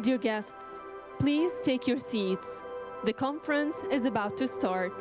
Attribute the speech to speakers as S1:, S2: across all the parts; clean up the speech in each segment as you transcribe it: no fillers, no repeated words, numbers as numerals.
S1: Dear guests, please take your seats. The conference is about to start.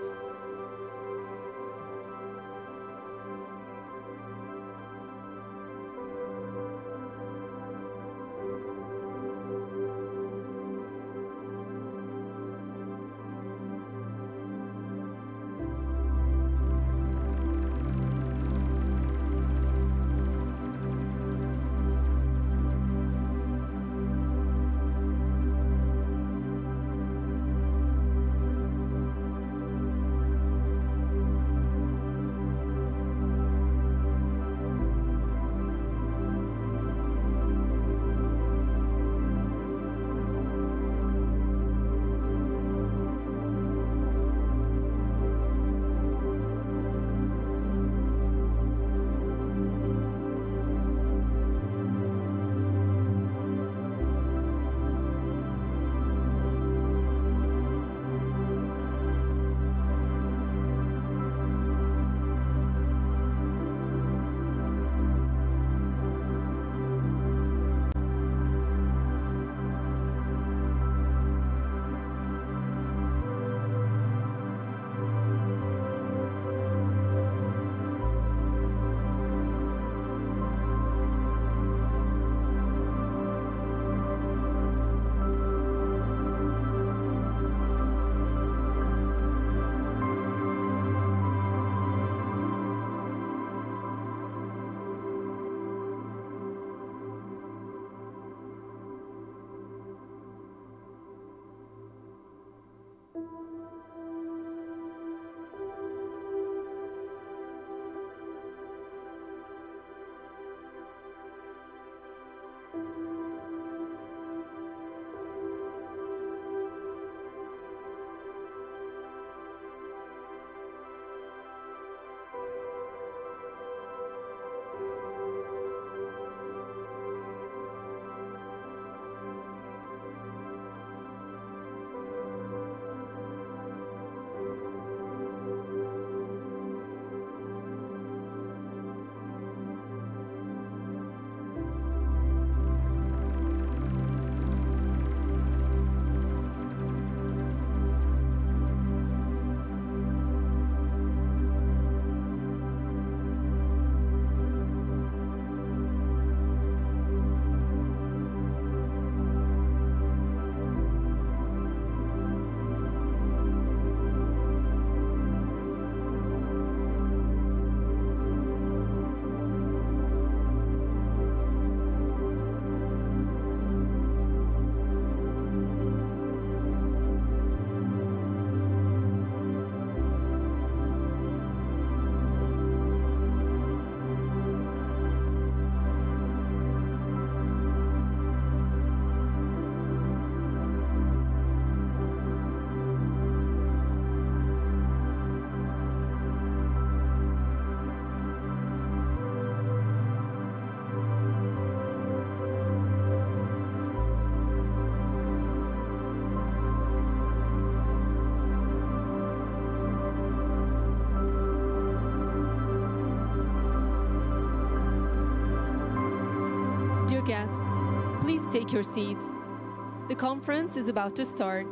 S1: Guests, please take your seats. The conference is about to start.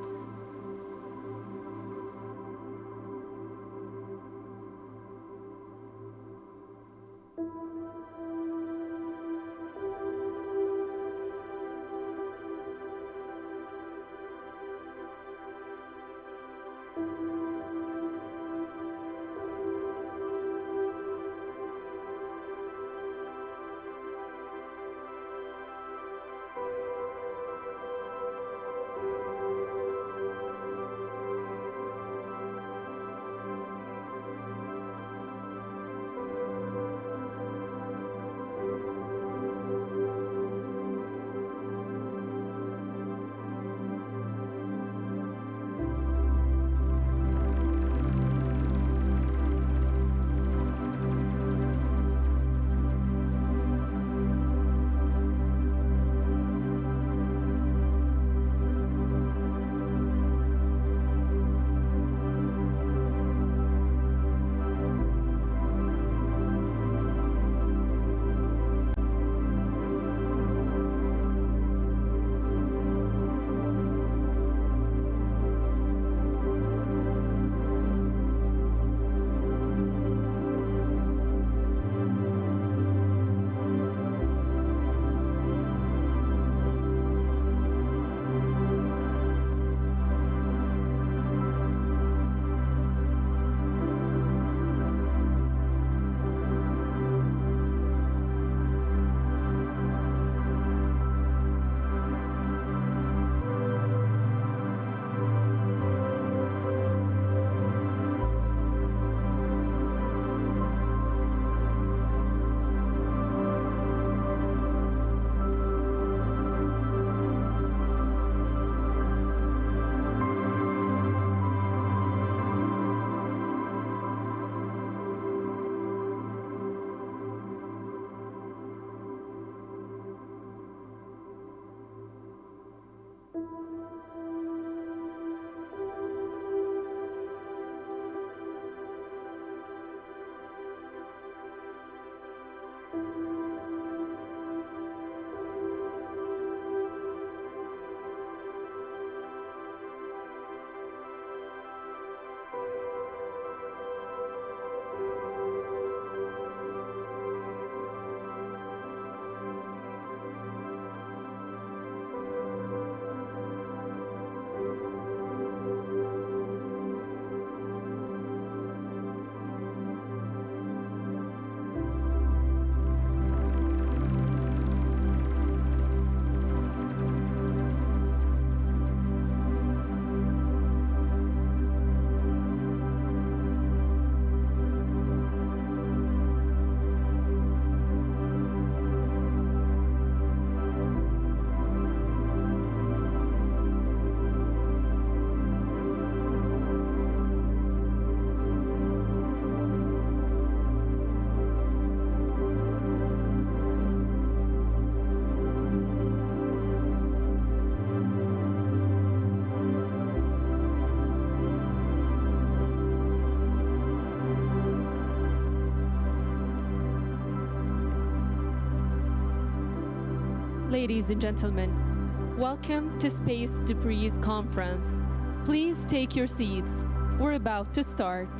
S1: Ladies and gentlemen, welcome to Space Debris Conference. Please take your seats. We're about to start.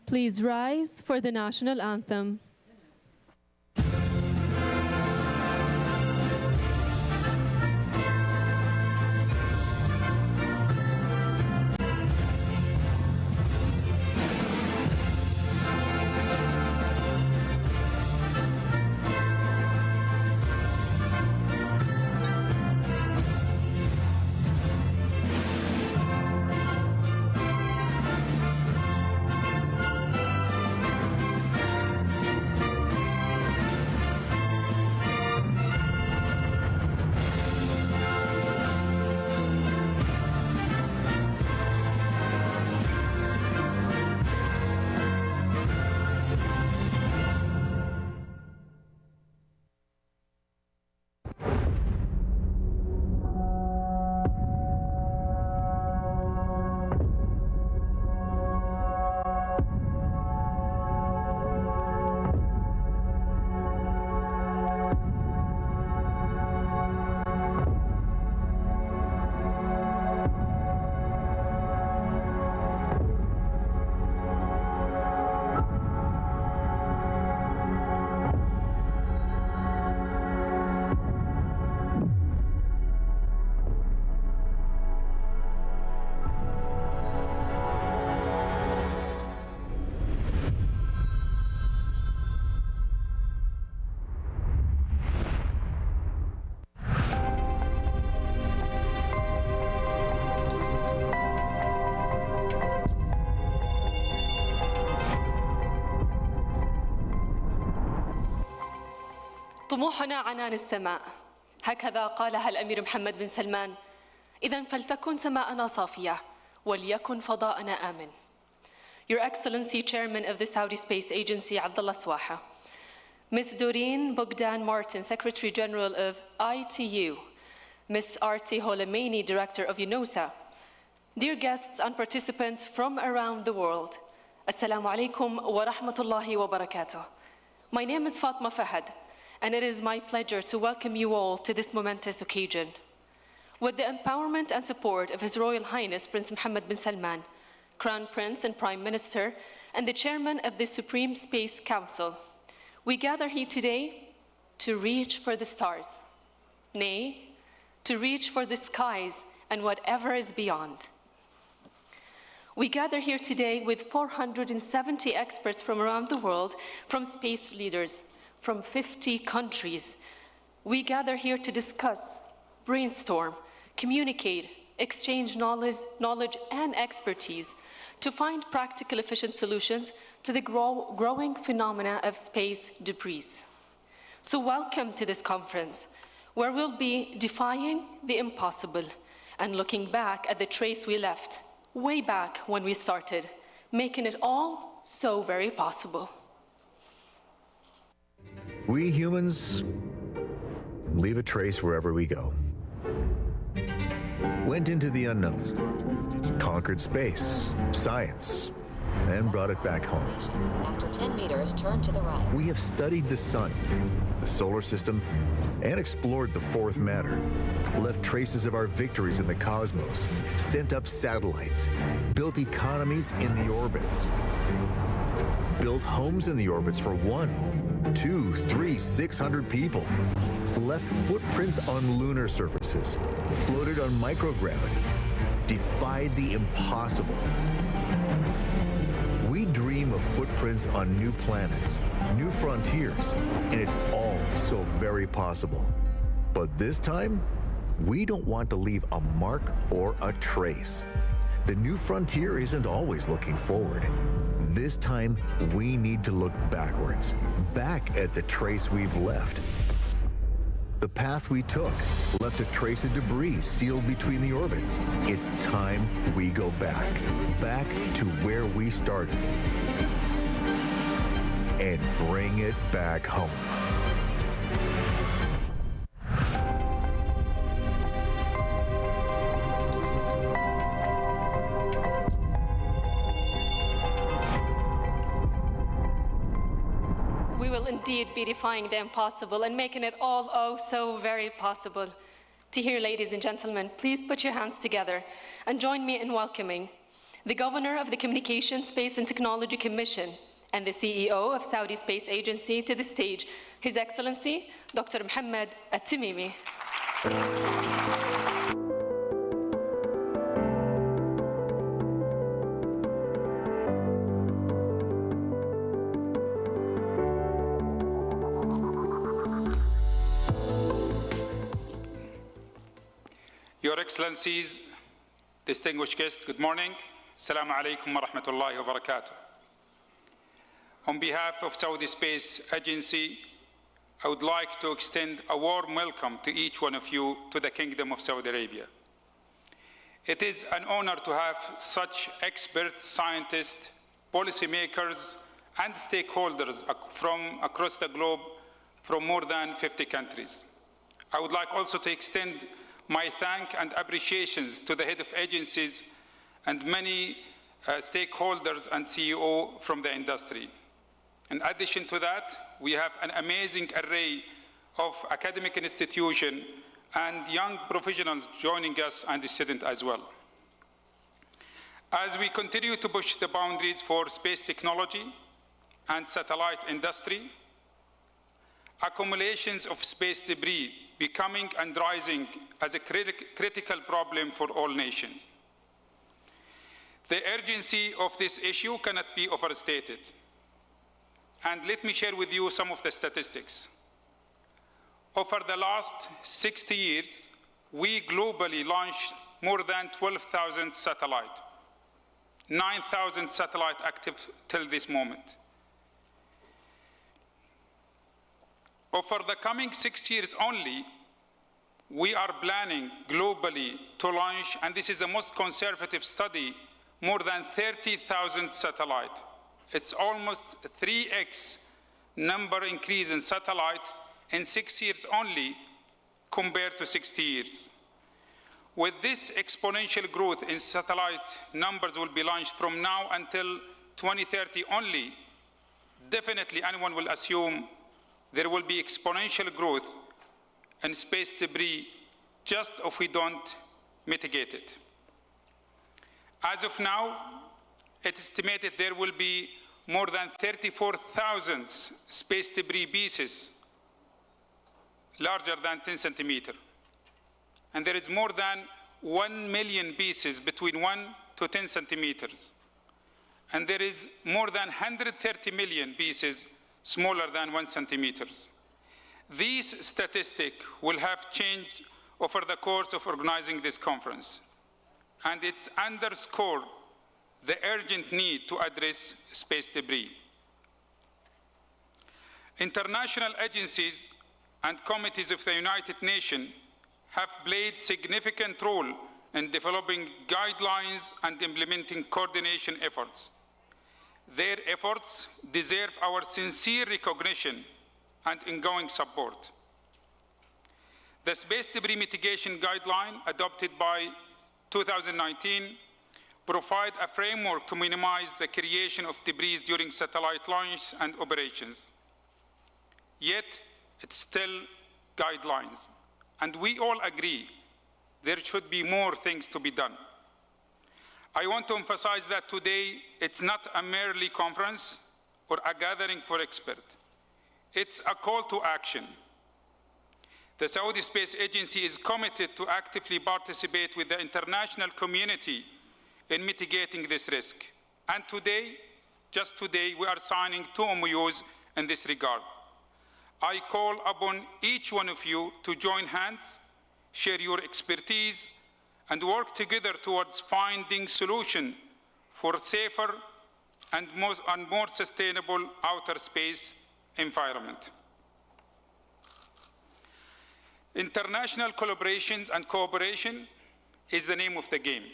S1: Please rise for the national anthem. طموحنا عنان السماء، هكذا قالها الأمير محمد بن سلمان. إذن فلتكن سماءنا صافية وليكن فضاءنا آمن. Your Excellency, Chairman of the Saudi Space Agency, Abdullah Swaha, Ms. Doreen Bogdan Martin, Secretary General of ITU, Ms. Arti Holameni, Director of UNOOSA, dear guests and participants from around the world, Assalamu alaikum wa rahmatullahi wa barakatuh. My name is Fatma Fahad, and it is my pleasure to welcome you all to this momentous occasion. With the empowerment and support of His Royal Highness Prince Mohammed bin Salman, Crown Prince and Prime Minister, and the Chairman of the Supreme Space Council, we gather here today to reach for the stars, nay, to reach for the skies and whatever is beyond. We gather here today with 470 experts from around the world, from space leaders, from 50 countries. We gather here to discuss, brainstorm, communicate, exchange knowledge and expertise to find practical, efficient solutions to the growing phenomena of space debris. So welcome to this conference, where we'll be defying the impossible and looking back at the trace we left way back when we started, making it all so very possible.
S2: We humans leave a trace wherever we go. Went into the unknown, conquered space, science, and brought it back home.
S3: After 10 meters, turn to the right.
S2: We have studied the sun, the solar system, and explored the fourth matter. Left traces of our victories in the cosmos, sent up satellites, built economies in the orbits, built homes in the orbits for 1, 2, 3, 600 people, left footprints on lunar surfaces, floated on microgravity, defied the impossible. We dream dream of footprints on new planets, new frontiers, and it's all so very possible. But this time, we don't want to leave a mark or a trace. The new frontier isn't always looking forward. This time, we need to look backwards, back at the trace we've left. The path we took left a trace of debris sealed between the orbits. It's time we go back to where we started, and bring it back home.
S1: We will indeed be defying the impossible and making it all oh so very possible. To hear, ladies and gentlemen, please put your hands together and join me in welcoming the Governor of the Communications, Space and Technology Commission and the CEO of Saudi Space Agency to the stage, His Excellency, Dr. Mohammed At-Tamimi.
S4: Your Excellencies, distinguished guests, good morning. Assalamu alaikum wa rahmatullahi wa barakatuh. On behalf of Saudi Space Agency, I would like to extend a warm welcome to each one of you to the Kingdom of Saudi Arabia. It is an honor to have such experts, scientists, policymakers, and stakeholders from across the globe from more than 50 countries. I would like also to extend my thanks and appreciations to the head of agencies and many stakeholders and CEO from the industry. In addition to that, we have an amazing array of academic institutions and young professionals joining us and the students as well. As we continue to push the boundaries for space technology and satellite industry, accumulations of space debris becoming and rising as a critical problem for all nations. The urgency of this issue cannot be overstated. And let me share with you some of the statistics. Over the last 60 years, we globally launched more than 12,000 satellites, 9,000 satellites active till this moment. Over the coming 6 years only, we are planning globally to launch, and this is the most conservative study, more than 30,000 satellites. It's almost 3x number increase in satellite in 6 years only compared to 60 years. With this exponential growth in satellite numbers will be launched from now until 2030 only, definitely anyone will assume there will be exponential growth in space debris just if we don't mitigate it. As of now, it's estimated there will be more than 34,000 space debris pieces larger than 10 centimeters. And there is more than 1 million pieces between 1 to 10 centimeters. And there is more than 130 million pieces smaller than 1 centimeter. These statistics will have changed over the course of organizing this conference. And it's underscored the urgent need to address space debris. International agencies and committees of the United Nations have played significant role in developing guidelines and implementing coordination efforts. Their efforts deserve our sincere recognition and ongoing support. The Space Debris Mitigation Guideline, adopted by 2019, provide a framework to minimize the creation of debris during satellite launch and operations. Yet, it's still guidelines, and we all agree there should be more things to be done. I want to emphasize that today it's not a merely conference or a gathering for experts. It's a call to action. The Saudi Space Agency is committed to actively participate with the international community in mitigating this risk. And today, Just today, we are signing 2 MOUs in this regard. I call upon each one of you to join hands, share your expertise, and work together towards finding solutions for safer and more sustainable outer space environment. International collaboration and cooperation is the name of the game.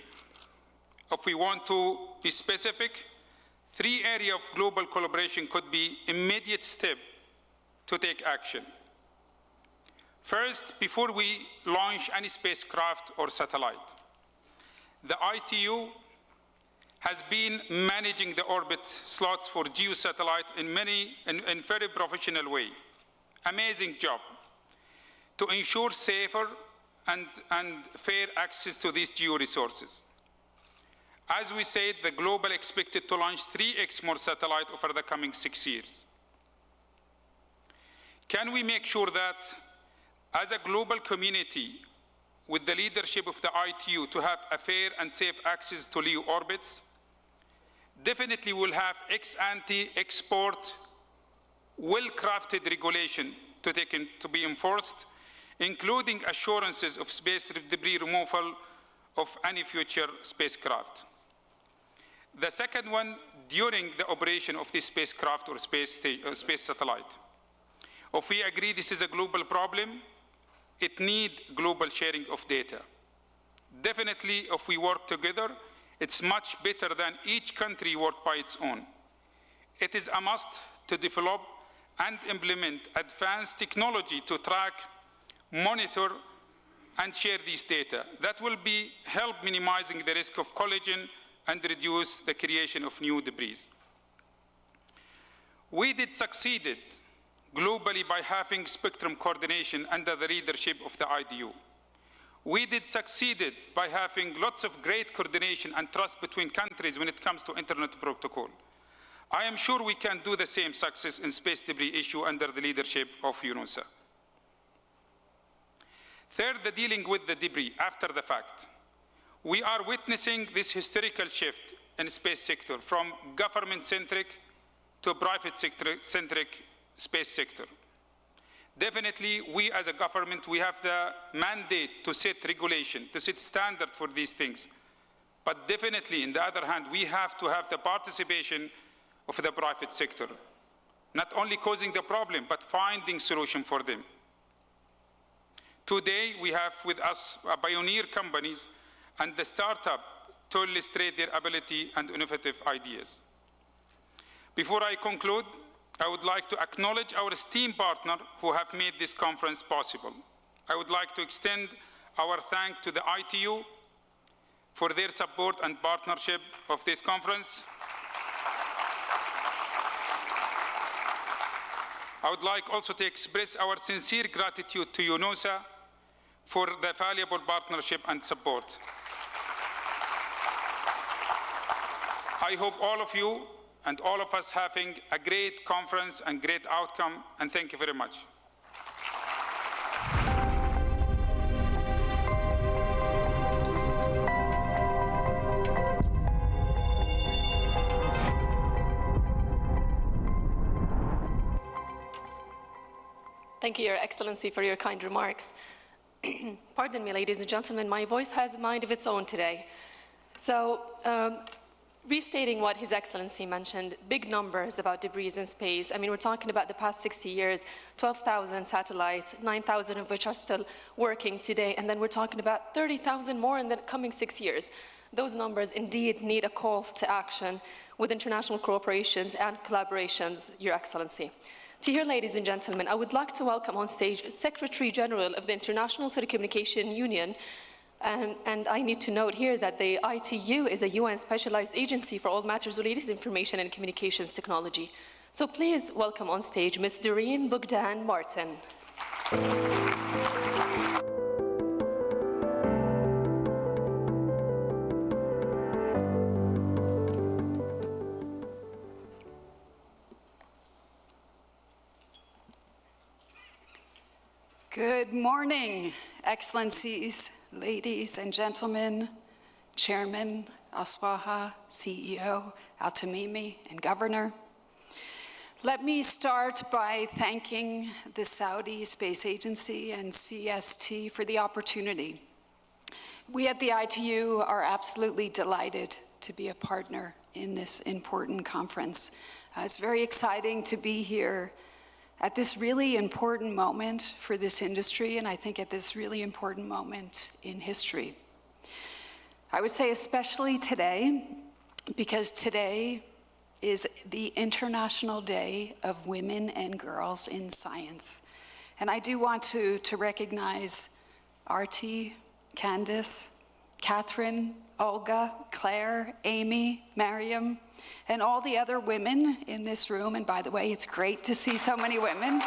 S4: If we want to be specific, 3 areas of global collaboration could be immediate step to take action. First, before we launch any spacecraft or satellite, the ITU has been managing the orbit slots for geosatellite in very professional way. Amazing job to ensure safer and fair access to these geo resources. As we said, the global expected to launch 3x more satellites over the coming 6 years. Can we make sure that as a global community, with the leadership of the ITU, to have a fair and safe access to LEO orbits? Definitely we'll have ex-ante, export, well-crafted regulation to be enforced, including assurances of space debris removal of any future spacecraft. The second one, during the operation of this spacecraft or space satellite. If we agree this is a global problem, it needs global sharing of data. Definitely, if we work together, it's much better than each country work by its own. It is a must to develop and implement advanced technology to track, monitor, and share these data. That will help minimizing the risk of collision and reduce the creation of new debris. We did succeeded globally by having spectrum coordination under the leadership of the IDU. We did succeeded by having lots of great coordination and trust between countries when it comes to internet protocol. I am sure we can do the same success in space debris issue under the leadership of UNOOSA. Third, the dealing with the debris after the fact. We are witnessing this historical shift in the space sector from government-centric to private-centric space sector. Definitely, we as a government, we have the mandate to set regulation, to set standard for these things. But definitely, on the other hand, we have to have the participation of the private sector, not only causing the problem, but finding solution for them. Today, we have with us pioneer companies and the startup to illustrate their ability and innovative ideas. Before I conclude, I would like to acknowledge our esteemed partner who have made this conference possible. I would like to extend our thanks to the ITU for their support and partnership of this conference. I would like also to express our sincere gratitude to UNOOSA for the valuable partnership and support. I hope all of you and all of us having a great conference and great outcome, and thank you very much.
S1: Thank you, Your Excellency, for your kind remarks. Pardon me, ladies and gentlemen, my voice has a mind of its own today. So, restating what His Excellency mentioned, big numbers about debris in space. I mean, we're talking about the past 60 years, 12,000 satellites, 9,000 of which are still working today, and then we're talking about 30,000 more in the coming 6 years. Those numbers indeed need a call to action with international cooperations and collaborations, Your Excellency. To here, ladies and gentlemen, I would like to welcome on stage Secretary General of the International Telecommunications Union. And I need to note here that the ITU is a UN specialized agency for all matters related to information and communications technology. So please welcome on stage Ms. Doreen Bogdan Martin.
S5: Good morning, Excellencies, ladies and gentlemen, Chairman Aswaha, CEO, Al-Tamimi, and Governor. Let me start by thanking the Saudi Space Agency and CST for the opportunity. We at the ITU are absolutely delighted to be a partner in this important conference. It's very exciting to be here at this really important moment for this industry, and I think at this really important moment in history. I would say especially today, because today is the International Day of Women and Girls in Science. And I do want to recognize Artie, Candace, Catherine, Olga, Claire, Amy, Mariam, and all the other women in this room. And by the way, it's great to see so many women.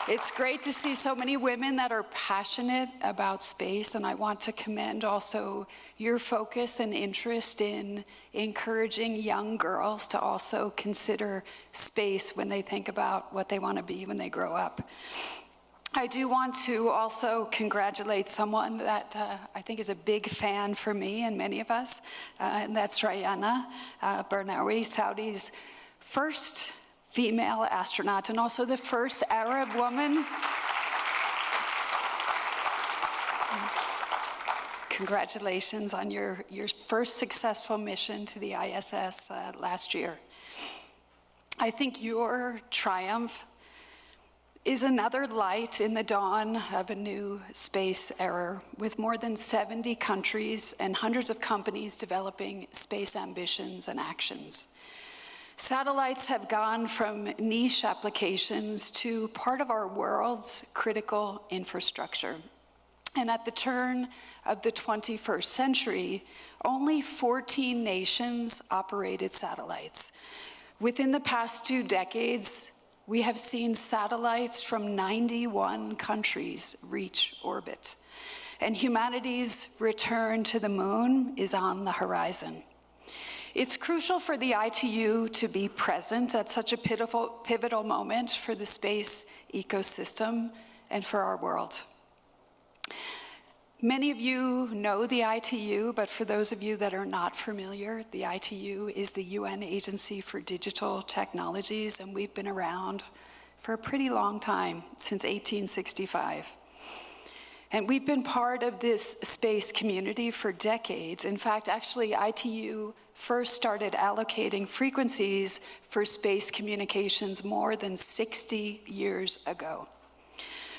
S5: It's great to see so many women that are passionate about space, and I want to commend also your focus and interest in encouraging young girls to also consider space when they think about what they want to be when they grow up. I do want to also congratulate someone that I think is a big fan for me and many of us, and that's Rayana Barnawi, Saudi's first female astronaut and also the first Arab woman. Congratulations on your first successful mission to the ISS last year. I think your triumph is another light in the dawn of a new space era, with more than 70 countries and hundreds of companies developing space ambitions and actions. Satellites have gone from niche applications to part of our world's critical infrastructure. And at the turn of the 21st century, only 14 nations operated satellites. Within the past 2 decades, we have seen satellites from 91 countries reach orbit. And humanity's return to the moon is on the horizon. It's crucial for the ITU to be present at such a pivotal moment for the space ecosystem and for our world. Many of you know the ITU, but for those of you that are not familiar, the ITU is the UN Agency for Digital Technologies, and we've been around for a pretty long time, since 1865. And we've been part of this space community for decades. In fact, actually, ITU first started allocating frequencies for space communications more than 60 years ago.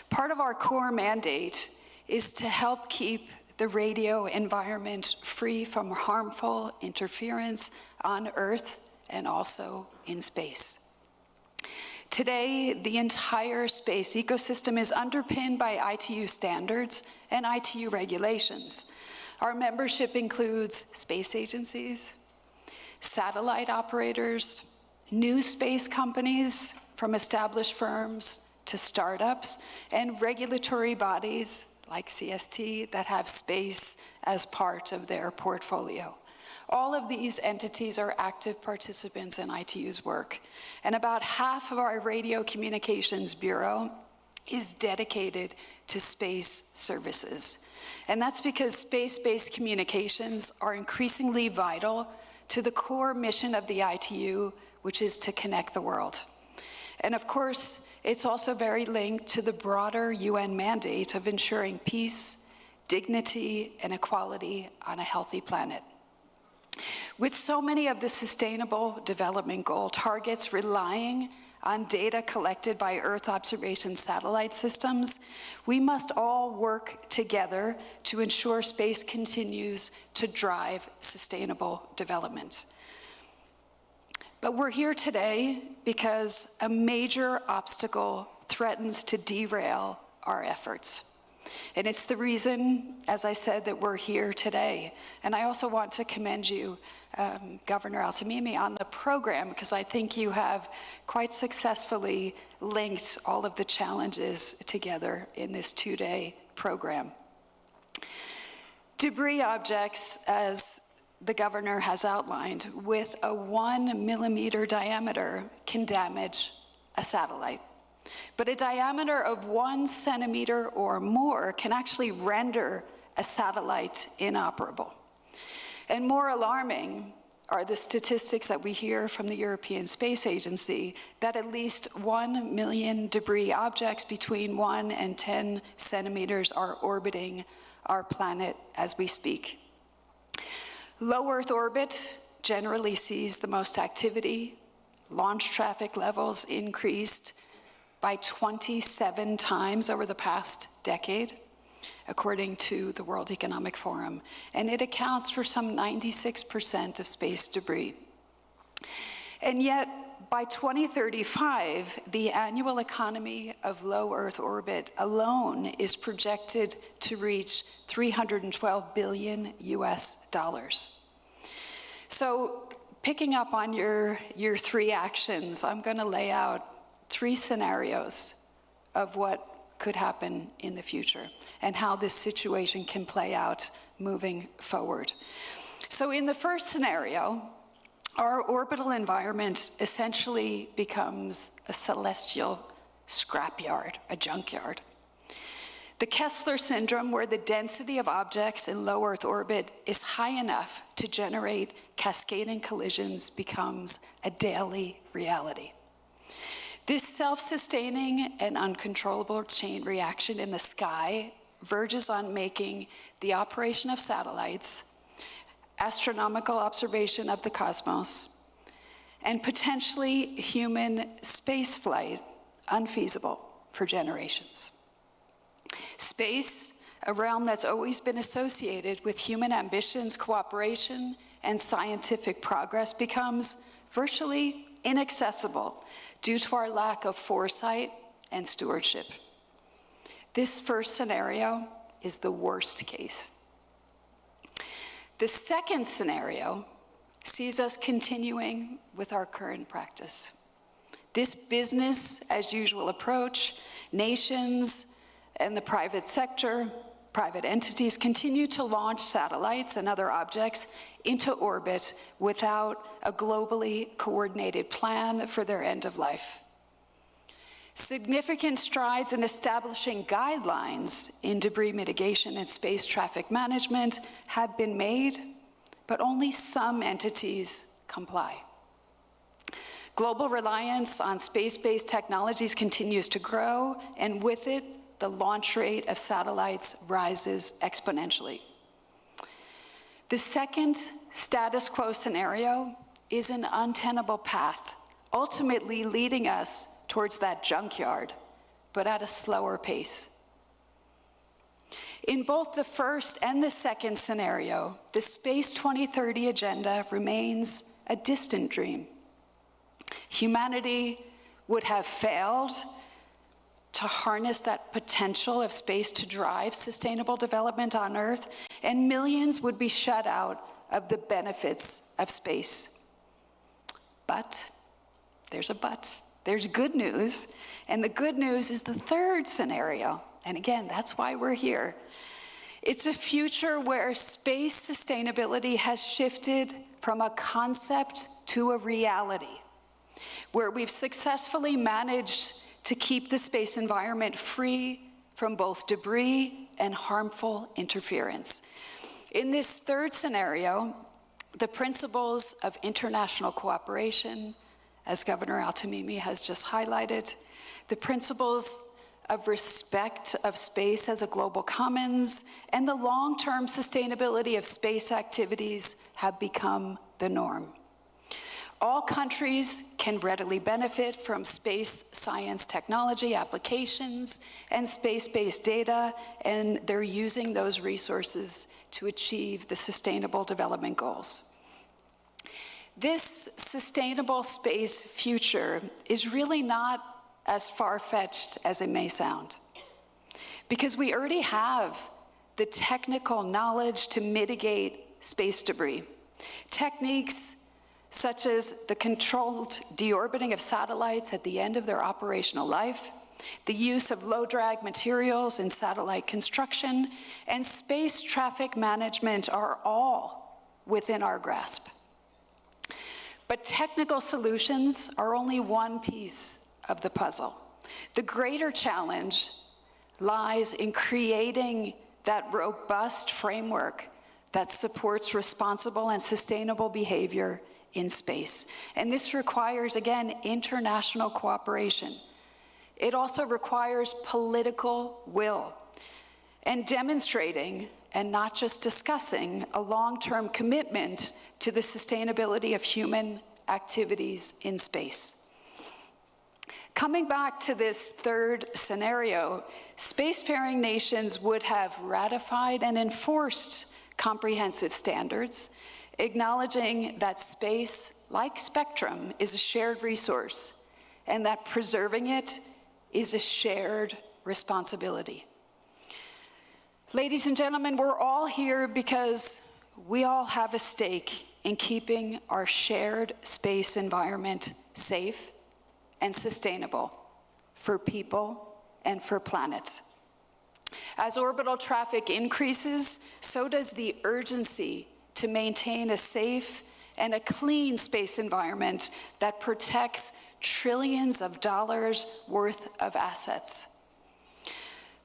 S5: Part of our core mandate is to help keep the radio environment free from harmful interference on Earth and also in space. Today, the entire space ecosystem is underpinned by ITU standards and ITU regulations. Our membership includes space agencies, satellite operators, new space companies from established firms to startups, and regulatory bodies like CST that have space as part of their portfolio. All of these entities are active participants in ITU's work, and about half of our Radio Communications Bureau is dedicated to space services. And that's because space-based communications are increasingly vital to the core mission of the ITU, which is to connect the world. And of course, it's also very linked to the broader UN mandate of ensuring peace, dignity, and equality on a healthy planet. With so many of the Sustainable Development Goal targets relying on data collected by Earth observation satellite systems, we must all work together to ensure space continues to drive sustainable development. But we're here today because a major obstacle threatens to derail our efforts. And it's the reason, as I said, that we're here today. And I also want to commend you, Governor Al-Tamimi, on the program, because I think you have quite successfully linked all of the challenges together in this 2-day program. Debris objects, as the governor has outlined, with a 1 millimeter diameter can damage a satellite. But a diameter of 1 centimeter or more can actually render a satellite inoperable. And more alarming are the statistics that we hear from the European Space Agency that at least 1 million debris objects between 1 and 10 centimeters are orbiting our planet as we speak. Low Earth orbit generally sees the most activity. Launch traffic levels increased by 27 times over the past decade, according to the World Economic Forum, and it accounts for some 96% of space debris. And yet, by 2035, the annual economy of low Earth orbit alone is projected to reach $312 billion US. So, picking up on your 3 actions, I'm going to lay out 3 scenarios of what could happen in the future and how this situation can play out moving forward. So in the first scenario, our orbital environment essentially becomes a celestial scrapyard, a junkyard. The Kessler syndrome, where the density of objects in low Earth orbit is high enough to generate cascading collisions, becomes a daily reality. This self-sustaining and uncontrollable chain reaction in the sky verges on making the operation of satellites, astronomical observation of the cosmos, and potentially human spaceflight unfeasible for generations. Space, a realm that's always been associated with human ambitions, cooperation, and scientific progress, becomes virtually inaccessible due to our lack of foresight and stewardship. This first scenario is the worst case. The second scenario sees us continuing with our current practice. This business as usual approach, nations and the private sector, private entities continue to launch satellites and other objects into orbit without a globally coordinated plan for their end of life. Significant strides in establishing guidelines in debris mitigation and space traffic management have been made, but only some entities comply. Global reliance on space-based technologies continues to grow, and with it, the launch rate of satellites rises exponentially. The second status quo scenario is an untenable path, ultimately leading us towards that junkyard, but at a slower pace. In both the first and the second scenario, the Space 2030 agenda remains a distant dream. Humanity would have failed to harness that potential of space to drive sustainable development on Earth, and millions would be shut out of the benefits of space. But, there's a but. There's good news, and the good news is the third scenario. And again, that's why we're here. It's a future where space sustainability has shifted from a concept to a reality, where we've successfully managed to keep the space environment free from both debris and harmful interference. In this third scenario, the principles of international cooperation, as Governor Al-Tamimi has just highlighted, the principles of respect of space as a global commons, and the long-term sustainability of space activities have become the norm. All countries can readily benefit from space science technology applications and space-based data, and they're using those resources to achieve the Sustainable Development Goals. This sustainable space future is really not as far-fetched as it may sound, because we already have the technical knowledge to mitigate space debris. Techniques such as the controlled deorbiting of satellites at the end of their operational life, the use of low-drag materials in satellite construction, and space traffic management are all within our grasp. But technical solutions are only one piece of the puzzle. The greater challenge lies in creating that robust framework that supports responsible and sustainable behavior in space. And this requires, again, international cooperation. It also requires political will and demonstrating, and not just discussing, a long-term commitment to the sustainability of human activities in space. Coming back to this third scenario, spacefaring nations would have ratified and enforced comprehensive standards, acknowledging that space, like spectrum, is a shared resource, and that preserving it is a shared responsibility. Ladies and gentlemen, we're all here because we all have a stake in keeping our shared space environment safe and sustainable for people and for planet. As orbital traffic increases, so does the urgency to maintain a safe and a clean space environment that protects trillions of dollars worth of assets.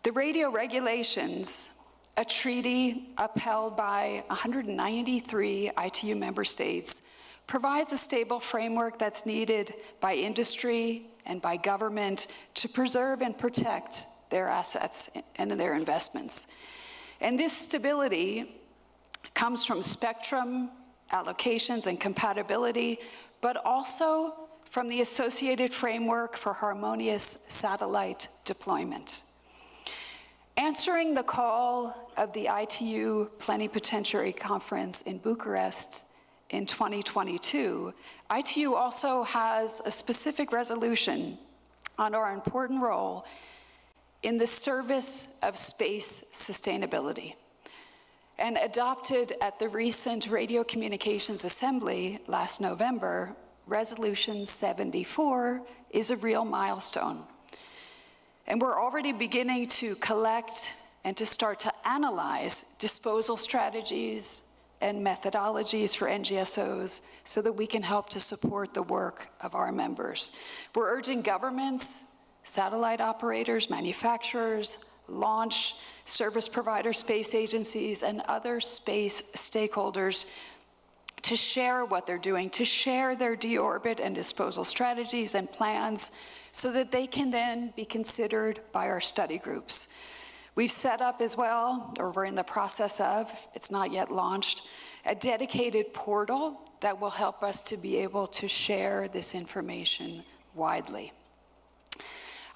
S5: The radio regulations, a treaty upheld by 193 ITU member states, provides a stable framework that's needed by industry and by government to preserve and protect their assets and their investments. And this stability comes from spectrum allocations and compatibility, but also from the associated framework for harmonious satellite deployment. Answering the call of the ITU Plenipotentiary Conference in Bucharest in 2022, ITU also has a specific resolution on our important role in the service of space sustainability. And adopted at the recent Radio Communications Assembly last November, Resolution 74 is a real milestone. And we're already beginning to collect and to start to analyze disposal strategies and methodologies for NGSOs so that we can help to support the work of our members. We're urging governments, satellite operators, manufacturers, launch service providers, space agencies, and other space stakeholders to share what they're doing, to share their deorbit and disposal strategies and plans so that they can then be considered by our study groups. We've set up as well, or we're in the process of, it's not yet launched, a dedicated portal that will help us to be able to share this information widely.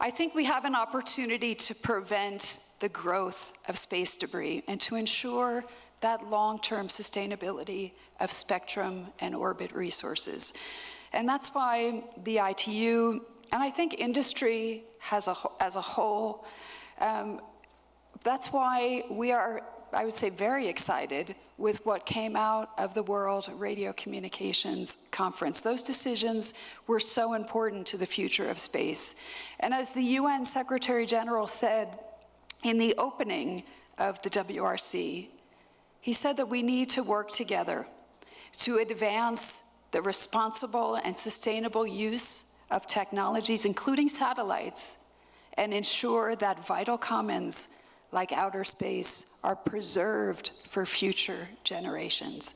S5: I think we have an opportunity to prevent the growth of space debris and to ensure that long-term sustainability of spectrum and orbit resources. And that's why the ITU, and I think industry as a whole, that's why we are, I would say, very excited with what came out of the World Radio Communications Conference. Those decisions were so important to the future of space. And as the UN Secretary General said in the opening of the WRC, he said that we need to work together to advance the responsible and sustainable use of technologies, including satellites, and ensure that vital commons like outer space are preserved for future generations.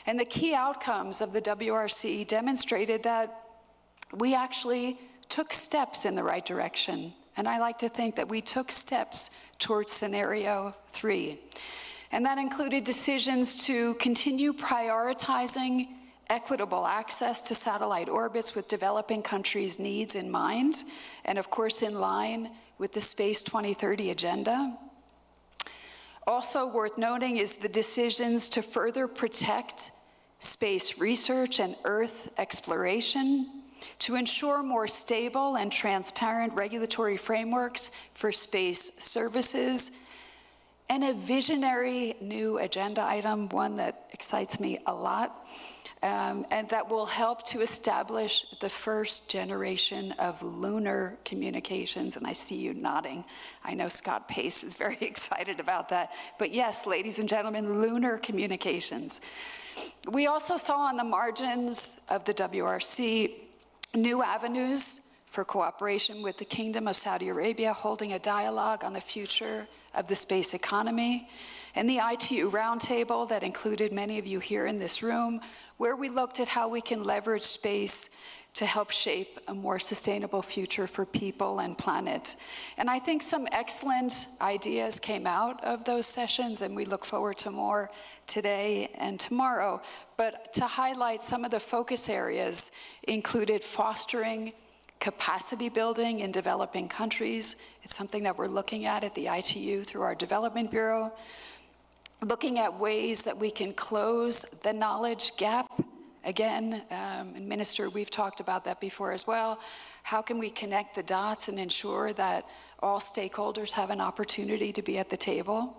S5: And the key outcomes of the WRC demonstrated that we actually took steps in the right direction. And I like to think that we took steps towards scenario 3. And that included decisions to continue prioritizing equitable access to satellite orbits with developing countries' needs in mind, and of course in line with the Space 2030 agenda. Also worth noting is the decisions to further protect space research and Earth exploration, to ensure more stable and transparent regulatory frameworks for space services, and a visionary new agenda item, one that excites me a lot, and that will help to establish the first generation of lunar communications. And I see you nodding. I know Scott Pace is very excited about that. But yes, ladies and gentlemen, lunar communications. We also saw on the margins of the WRC new avenues for cooperation with the Kingdom of Saudi Arabia, holding a dialogue on the future of the space economy, and the ITU Roundtable that included many of you here in this room, where we looked at how we can leverage space to help shape a more sustainable future for people and planet. And I think some excellent ideas came out of those sessions, and we look forward to more today and tomorrow. But to highlight some of the focus areas included fostering capacity building in developing countries. It's something that we're looking at the ITU through our Development Bureau. Looking at ways that we can close the knowledge gap. Again, and Minister, we've talked about that before as well. How can we connect the dots and ensure that all stakeholders have an opportunity to be at the table?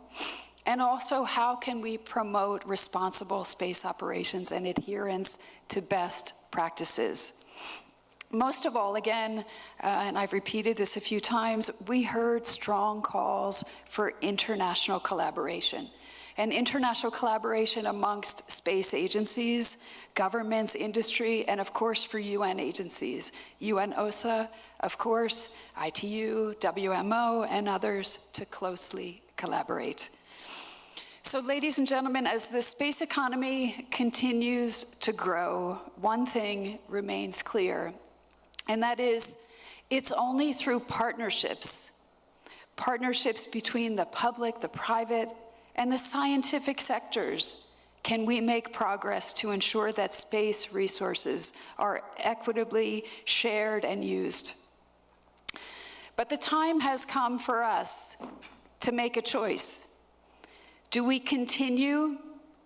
S5: And also, how can we promote responsible space operations and adherence to best practices? Most of all, again, and I've repeated this a few times, we heard strong calls for international collaboration. And international collaboration amongst space agencies, governments, industry, and of course for UN agencies. UNOOSA, of course, ITU, WMO, and others to closely collaborate. So ladies and gentlemen, as the space economy continues to grow, one thing remains clear, and that is, it's only through partnerships between the public, the private, and the scientific sectors can we make progress to ensure that space resources are equitably shared and used. But the time has come for us to make a choice. Do we continue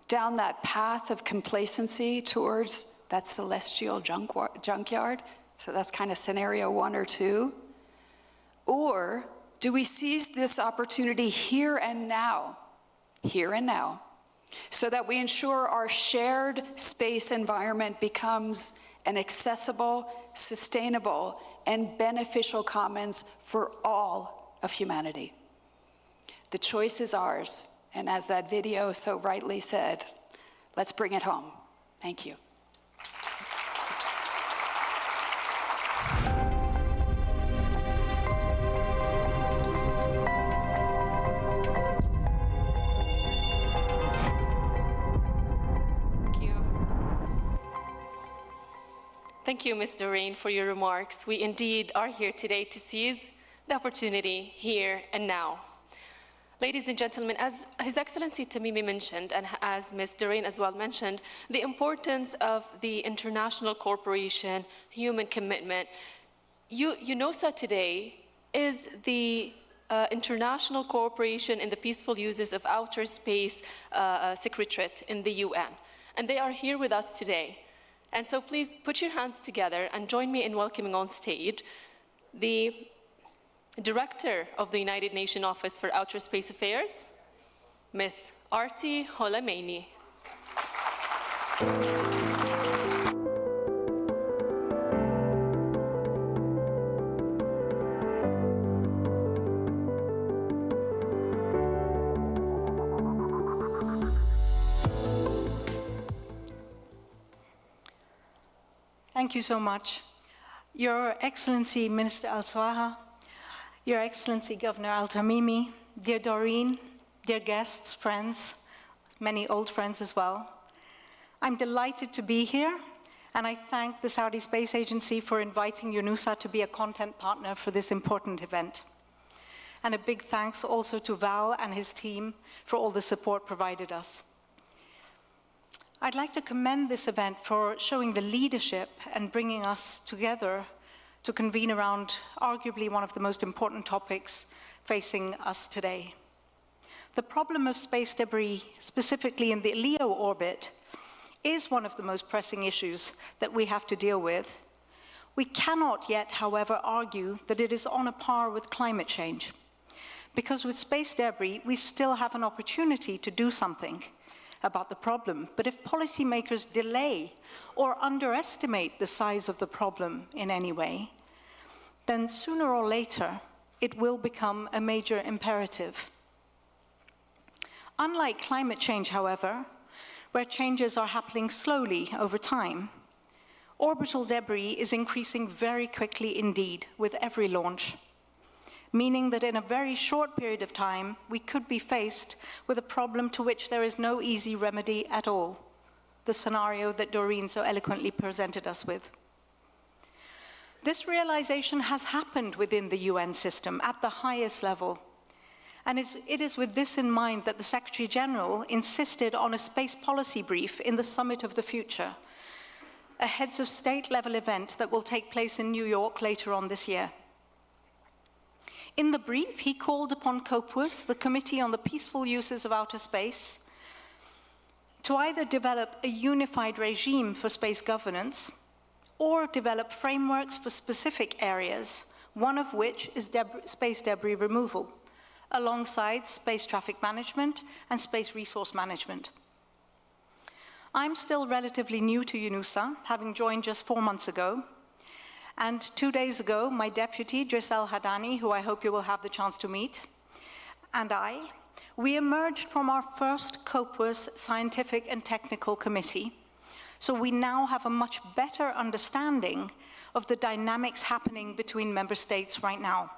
S5: down that path of complacency towards that celestial junkyard? So that's kind of scenario 1 or 2. Or do we seize this opportunity here and now, so that we ensure our shared space environment becomes an accessible, sustainable, and beneficial commons for all of humanity? The choice is ours, and as that video so rightly said, let's bring it home. Thank you.
S1: Thank you, Ms. Doreen, for your remarks. We indeed are here today to seize the opportunity here and now. Ladies and gentlemen, as His Excellency Tamimi mentioned, and as Ms. Doreen as well mentioned, the importance of the international cooperation, human commitment. UNOOSA today is the international cooperation in the peaceful uses of outer space secretariat in the UN. And they are here with us today. And so please put your hands together and join me in welcoming on stage the Director of the United Nations Office for Outer Space Affairs, Ms. Arti Holameini.
S6: Thank you so much. Your Excellency, Minister Al-Swaha, Your Excellency, Governor Al-Tamimi, dear Doreen, dear guests, friends, many old friends as well. I'm delighted to be here, and I thank the Saudi Space Agency for inviting UNOOSA to be a content partner for this important event. And a big thanks also to Val and his team for all the support provided us. I'd like to commend this event for showing the leadership and bringing us together to convene around arguably one of the most important topics facing us today. The problem of space debris, specifically in the LEO orbit, is one of the most pressing issues that we have to deal with. We cannot yet, however, argue that it is on a par with climate change, because with space debris, we still have an opportunity to do something about the problem. But if policymakers delay or underestimate the size of the problem in any way, then sooner or later, it will become a major imperative. Unlike climate change, however, where changes are happening slowly over time, Orbital debris is increasing very quickly indeed with every launch, meaning that in a very short period of time, we could be faced with a problem to which there is no easy remedy at all, the scenario that Doreen so eloquently presented us with. This realization has happened within the UN system at the highest level. And it is with this in mind that the Secretary General insisted on a space policy brief in the Summit of the Future, a heads of state level event that will take place in New York later on this year. In the brief, he called upon COPUS, the Committee on the Peaceful Uses of Outer Space, to either develop a unified regime for space governance or develop frameworks for specific areas, one of which is space debris removal, alongside space traffic management and space resource management. I'm still relatively new to UNOOSA, having joined just 4 months ago. And 2 days ago, my deputy, Giselle Hadani, who I hope you will have the chance to meet, and we emerged from our first COPUS scientific and technical committee. So we now have a much better understanding of the dynamics happening between member states right now.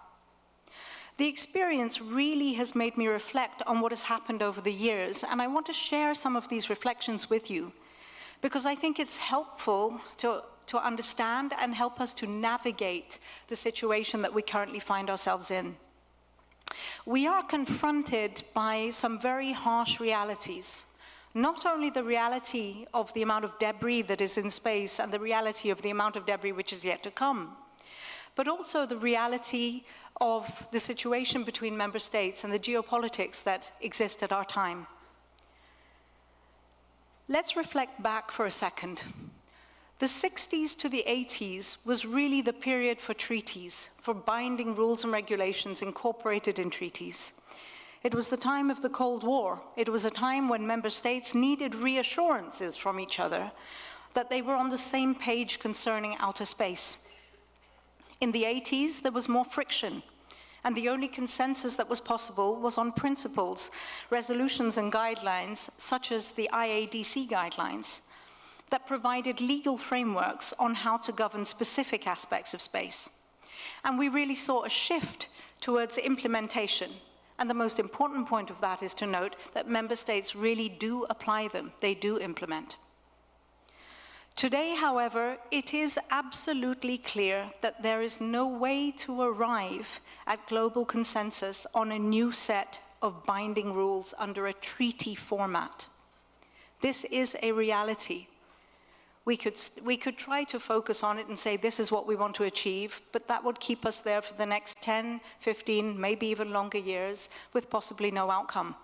S6: The experience really has made me reflect on what has happened over the years, and I want to share some of these reflections with you, because I think it's helpful to understand and help us to navigate the situation that we currently find ourselves in. We are confronted by some very harsh realities, not only the reality of the amount of debris that is in space and the reality of the amount of debris which is yet to come, but also the reality of the situation between member states and the geopolitics that exist at our time. Let's reflect back for a second. The 60s to the 80s was really the period for treaties, for binding rules and regulations incorporated in treaties. It was the time of the Cold War. It was a time when member states needed reassurances from each other that they were on the same page concerning outer space. In the 80s, there was more friction, and the only consensus that was possible was on principles, resolutions, and guidelines, such as the IADC guidelines, that provided legal frameworks on how to govern specific aspects of space. And we really saw a shift towards implementation. And the most important point of that is to note that member states really do apply them, they do implement. Today, however, it is absolutely clear that there is no way to arrive at global consensus on a new set of binding rules under a treaty format. This is a reality. We could try to focus on it and say this is what we want to achieve, but that would keep us there for the next 10, 15, maybe even longer years with possibly no outcome.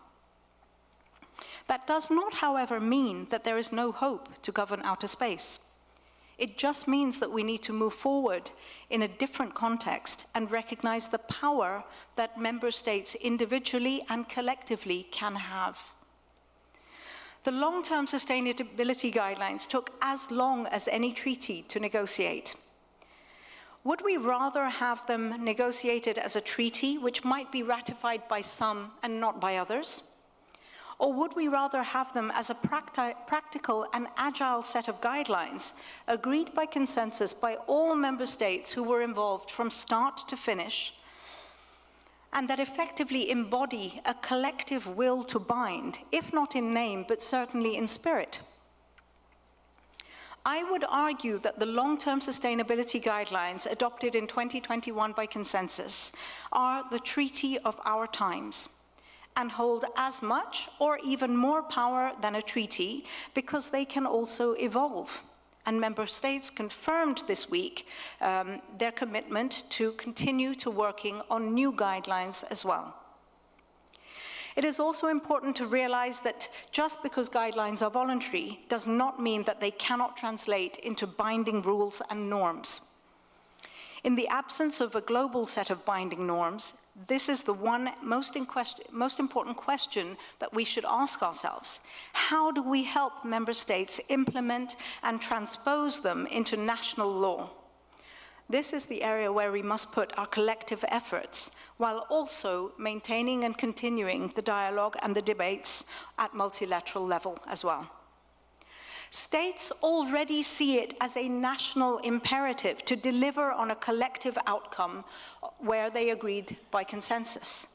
S6: That does not, however, mean that there is no hope to govern outer space. It just means that we need to move forward in a different context and recognize the power that member states individually and collectively can have. The long-term sustainability guidelines took as long as any treaty to negotiate. Would we rather have them negotiated as a treaty which might be ratified by some and not by others? Or would we rather have them as a practical and agile set of guidelines agreed by consensus by all member states who were involved from start to finish, and that effectively embody a collective will to bind, if not in name, but certainly in spirit? I would argue that the long-term sustainability guidelines adopted in 2021 by consensus are the treaty of our times, and hold as much or even more power than a treaty because they can also evolve. And member states confirmed this week their commitment to continue to working on new guidelines as well. It is also important to realize that just because guidelines are voluntary does not mean that they cannot translate into binding rules and norms. In the absence of a global set of binding norms, this is the one most important question that we should ask ourselves. How do we help member states implement and transpose them into national law? This is the area where we must put our collective efforts, while also maintaining and continuing the dialogue and the debates at multilateral level as well. States already see it as a national imperative to deliver on a collective outcome where they agreed by consensus.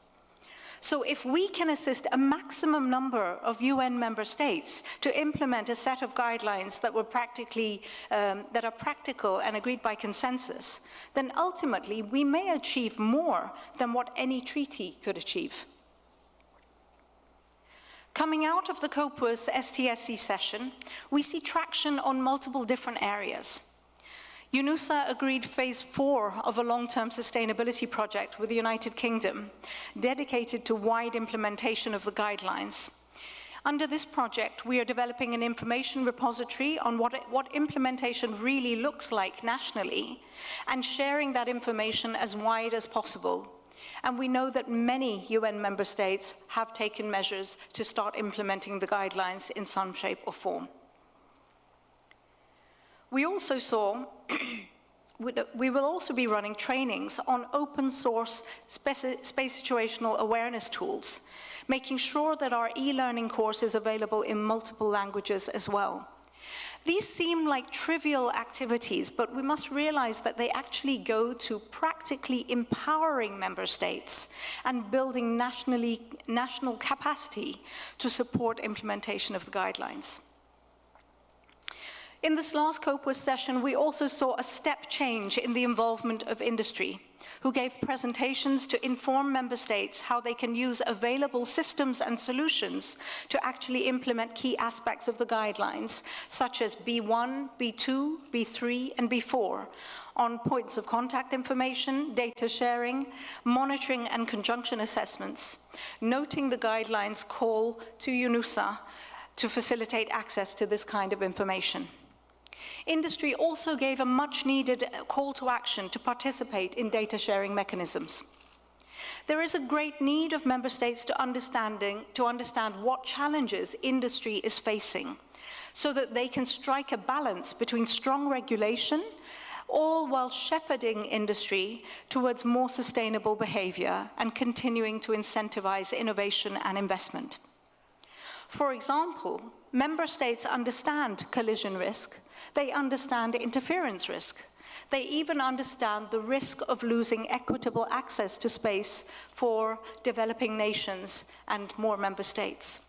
S6: So if we can assist a maximum number of UN member states to implement a set of guidelines that are practical and agreed by consensus, then ultimately we may achieve more than what any treaty could achieve. Coming out of the COPUOS STSC session, we see traction on multiple different areas. UNOOSA agreed phase 4 of a long-term sustainability project with the United Kingdom, dedicated to wide implementation of the guidelines. Under this project, we are developing an information repository on what implementation really looks like nationally, and sharing that information as wide as possible. And we know that many UN member states have taken measures to start implementing the guidelines in some shape or form. We also saw, we will also be running trainings on open source space situational awareness tools, making sure that our e-learning course is available in multiple languages as well. These seem like trivial activities, but we must realize that they actually go to practically empowering member states and building national capacity to support implementation of the guidelines. In this last COPUOS session, we also saw a step change in the involvement of industry, who gave presentations to inform member states how they can use available systems and solutions to actually implement key aspects of the guidelines, such as B1, B2, B3, and B4, on points of contact information, data sharing, monitoring and conjunction assessments, noting the guidelines call to UNOOSA to facilitate access to this kind of information. Industry also gave a much-needed call to action to participate in data sharing mechanisms. There is a great need of member states to understand what challenges industry is facing, so that they can strike a balance between strong regulation, all while shepherding industry towards more sustainable behavior and continuing to incentivize innovation and investment. For example, member states understand collision risk. They understand interference risk. They even understand the risk of losing equitable access to space for developing nations and more member states.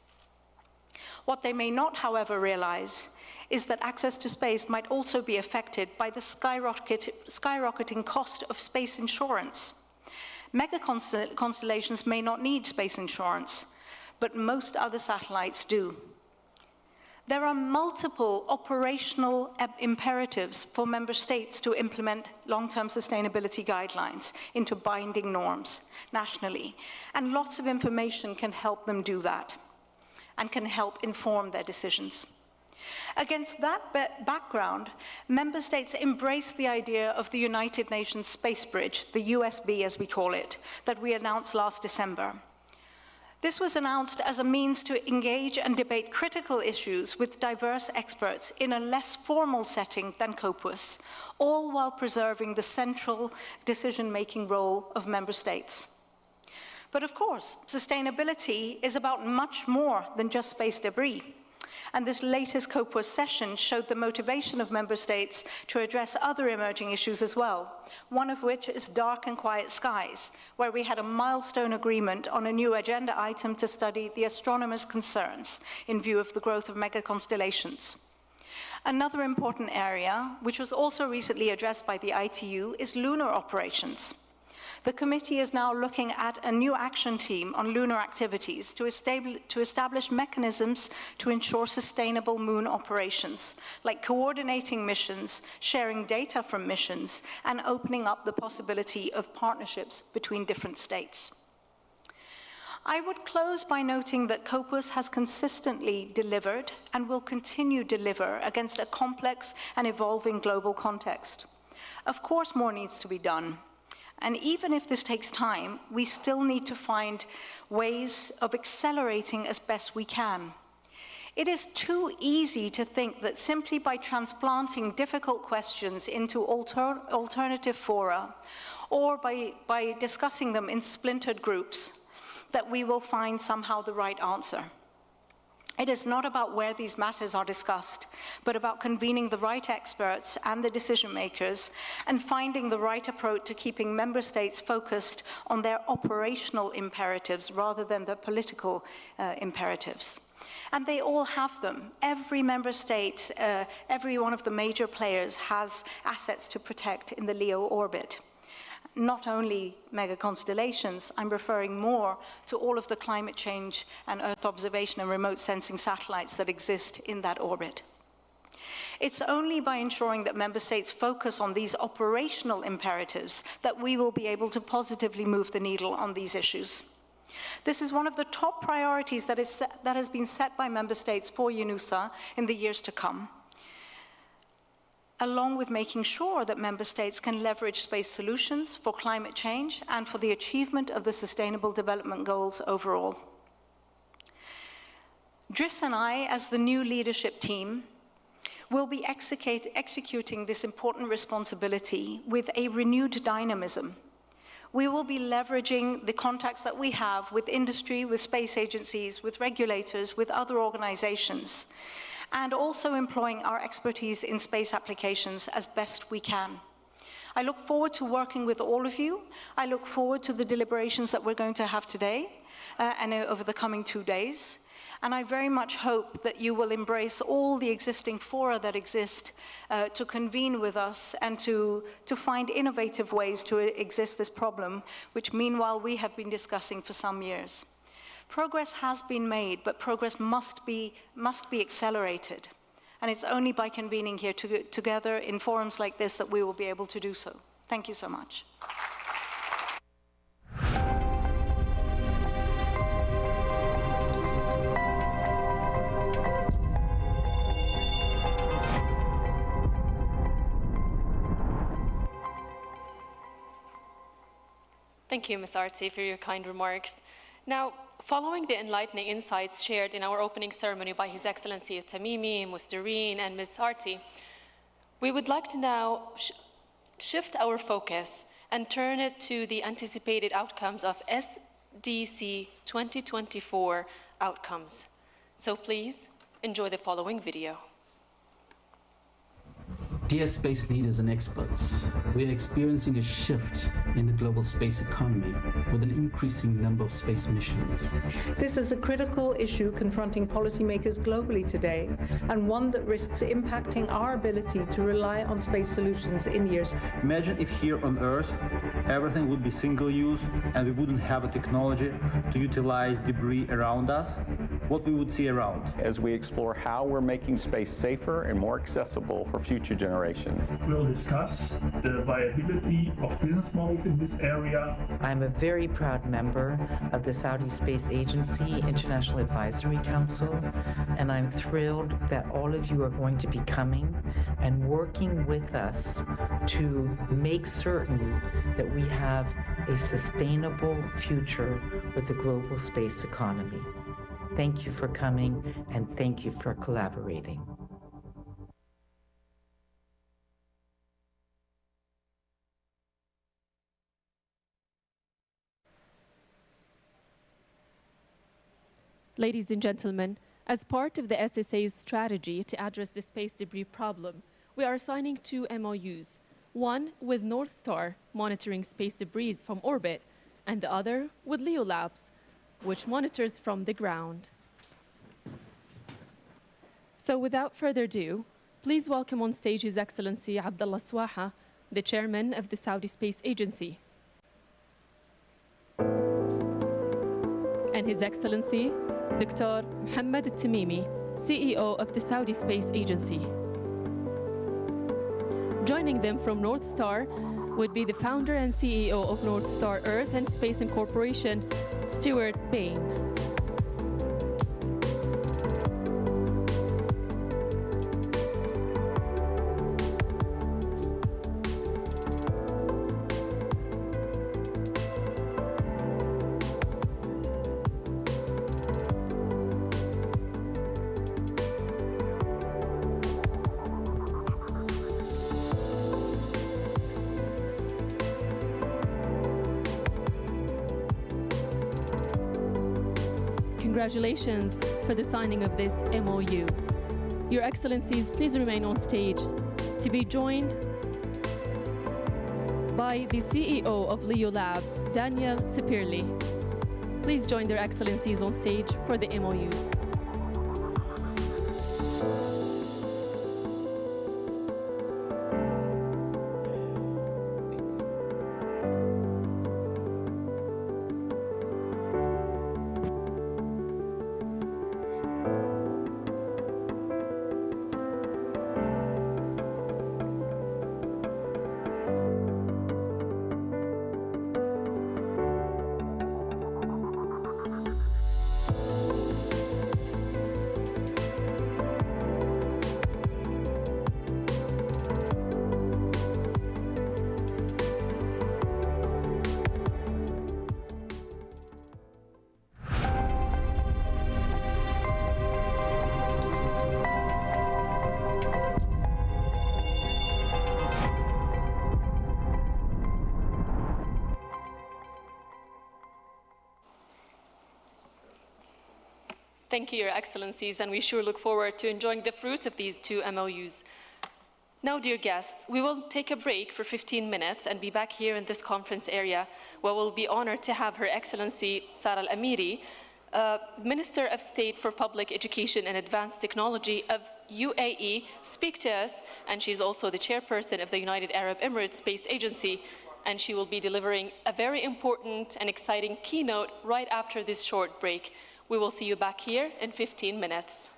S6: What they may not, however, realize is that access to space might also be affected by the skyrocketing cost of space insurance. Mega constellations may not need space insurance, but most other satellites do. There are multiple operational imperatives for member states to implement long-term sustainability guidelines into binding norms nationally, and lots of information can help them do that and can help inform their decisions. Against that background, member states embrace the idea of the United Nations Space Bridge, the USB as we call it, that we announced last December. This was announced as a means to engage and debate critical issues with diverse experts in a less formal setting than COPUOS, all while preserving the central decision-making role of member states. But of course, sustainability is about much more than just space debris. And this latest COPUOS session showed the motivation of member states to address other emerging issues as well, one of which is dark and quiet skies, where we had a milestone agreement on a new agenda item to study the astronomers' concerns in view of the growth of megaconstellations. Another important area, which was also recently addressed by the ITU, is lunar operations. The committee is now looking at a new action team on lunar activities to establish mechanisms to ensure sustainable moon operations, like coordinating missions, sharing data from missions, and opening up the possibility of partnerships between different states. I would close by noting that COPUOS has consistently delivered and will continue to deliver against a complex and evolving global context. Of course, more needs to be done. And even if this takes time, we still need to find ways of accelerating as best we can. It is too easy to think that simply by transplanting difficult questions into alternative fora, or by discussing them in splintered groups, that we will find somehow the right answer. It is not about where these matters are discussed, but about convening the right experts and the decision makers and finding the right approach to keeping member states focused on their operational imperatives rather than their political imperatives. And they all have them. Every member state, every one of the major players has assets to protect in the LEO orbit. Not only mega constellations, I'm referring more to all of the climate change and Earth observation and remote sensing satellites that exist in that orbit. It's only by ensuring that member states focus on these operational imperatives that we will be able to positively move the needle on these issues. This is one of the top priorities that has been set by member states for UNOOSA in the years to come, along with making sure that member states can leverage space solutions for climate change and for the achievement of the Sustainable Development Goals overall. Driss and I, as the new leadership team, will be executing this important responsibility with a renewed dynamism. We will be leveraging the contacts that we have with industry, with space agencies, with regulators, with other organizations, and also employing our expertise in space applications as best we can. I look forward to working with all of you. I look forward to the deliberations that we're going to have today and over the coming 2 days. And I very much hope that you will embrace all the existing fora that exist to convene with us and to find innovative ways to exist this problem, which meanwhile we have been discussing for some years. Progress has been made, but progress must be accelerated. And it's only by convening here together in forums like this that we will be able to do so. Thank you so much.
S1: Thank you, Ms. Artsi, for your kind remarks. Now, following the enlightening insights shared in our opening ceremony by His Excellency Tamimi, Ms. Doreen, and Ms. Artsi, we would like to now shift our focus and turn it to the anticipated outcomes of SDC 2024 outcomes. So please enjoy the following video.
S7: Dear space leaders and experts, we are experiencing a shift in the global space economy with an increasing number of space missions.
S8: This is a critical issue confronting policymakers globally today, and one that risks impacting our ability to rely on space solutions in years.
S9: Imagine if here on Earth, everything would be single-use and we wouldn't have a technology to utilize debris around us, what we would see around.
S10: As we explore how we're making space safer and more accessible for future generations.
S11: We'll discuss the viability of business models in this area.
S12: I'm a very proud member of the Saudi Space Agency International Advisory Council, and I'm thrilled that all of you are going to be coming and working with us to make certain that we have a sustainable future with the global space economy. Thank you for coming, and thank you for collaborating.
S1: Ladies and gentlemen, as part of the SSA's strategy to address the space debris problem, we are signing 2 MOUs, one with North Star, monitoring space debris from orbit, and the other with Leo Labs, which monitors from the ground. So without further ado, please welcome on stage His Excellency Abdullah Swaha, the Chairman of the Saudi Space Agency. And His Excellency Dr. Mohammed Tamimi, CEO of the Saudi Space Agency. Joining them from North Star would be the founder and CEO of North Star Earth and Space Incorporation, Stuart Bain. congratulations for the signing of this MOU. Your Excellencies, please remain on stage to be joined by the CEO of Leo Labs, Daniel Sipirli. Please join their Excellencies on stage for the MOUs. Thank you, Your Excellencies, and we sure look forward to enjoying the fruits of these two MOUs. Now, dear guests, we will take a break for 15 minutes and be back here in this conference area, where we'll be honored to have Her Excellency Sara Al-Amiri, Minister of State for Public Education and Advanced Technology of UAE, speak to us, and she's also the chairperson of the United Arab Emirates Space Agency, and she will be delivering a very important and exciting keynote right after this short break. We will see you back here in 15 minutes.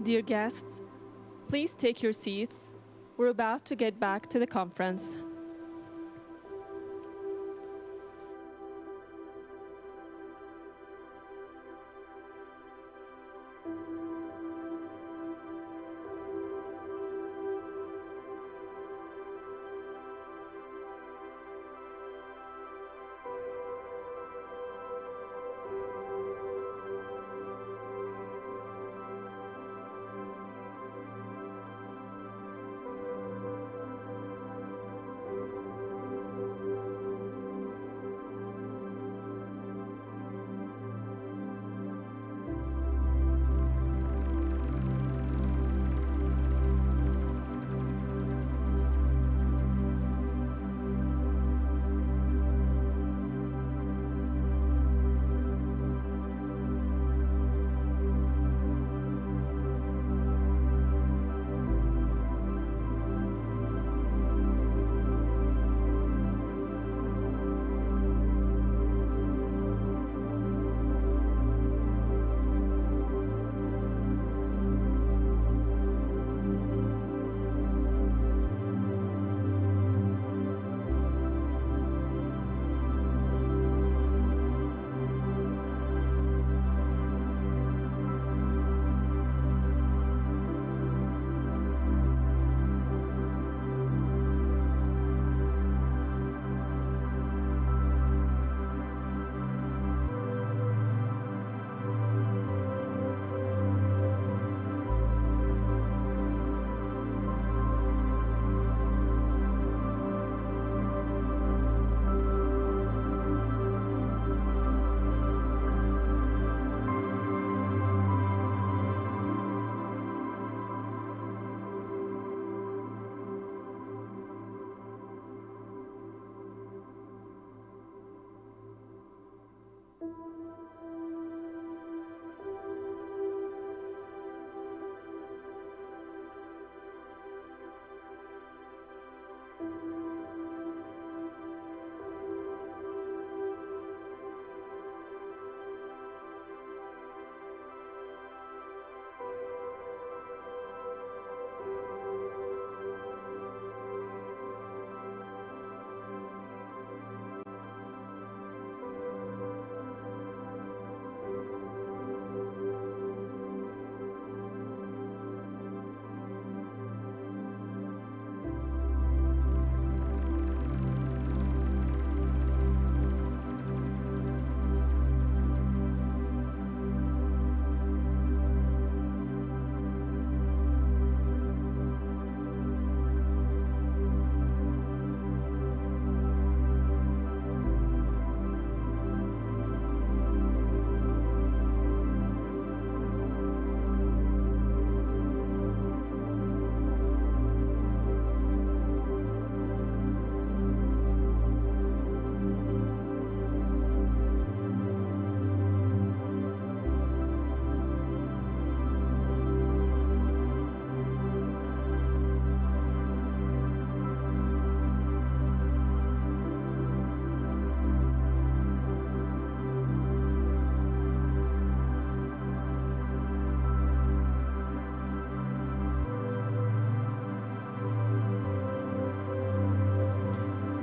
S1: Dear guests, please take your seats. We're about to get back to the conference.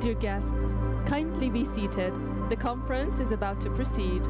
S1: Dear guests, kindly be seated. The conference is about to proceed.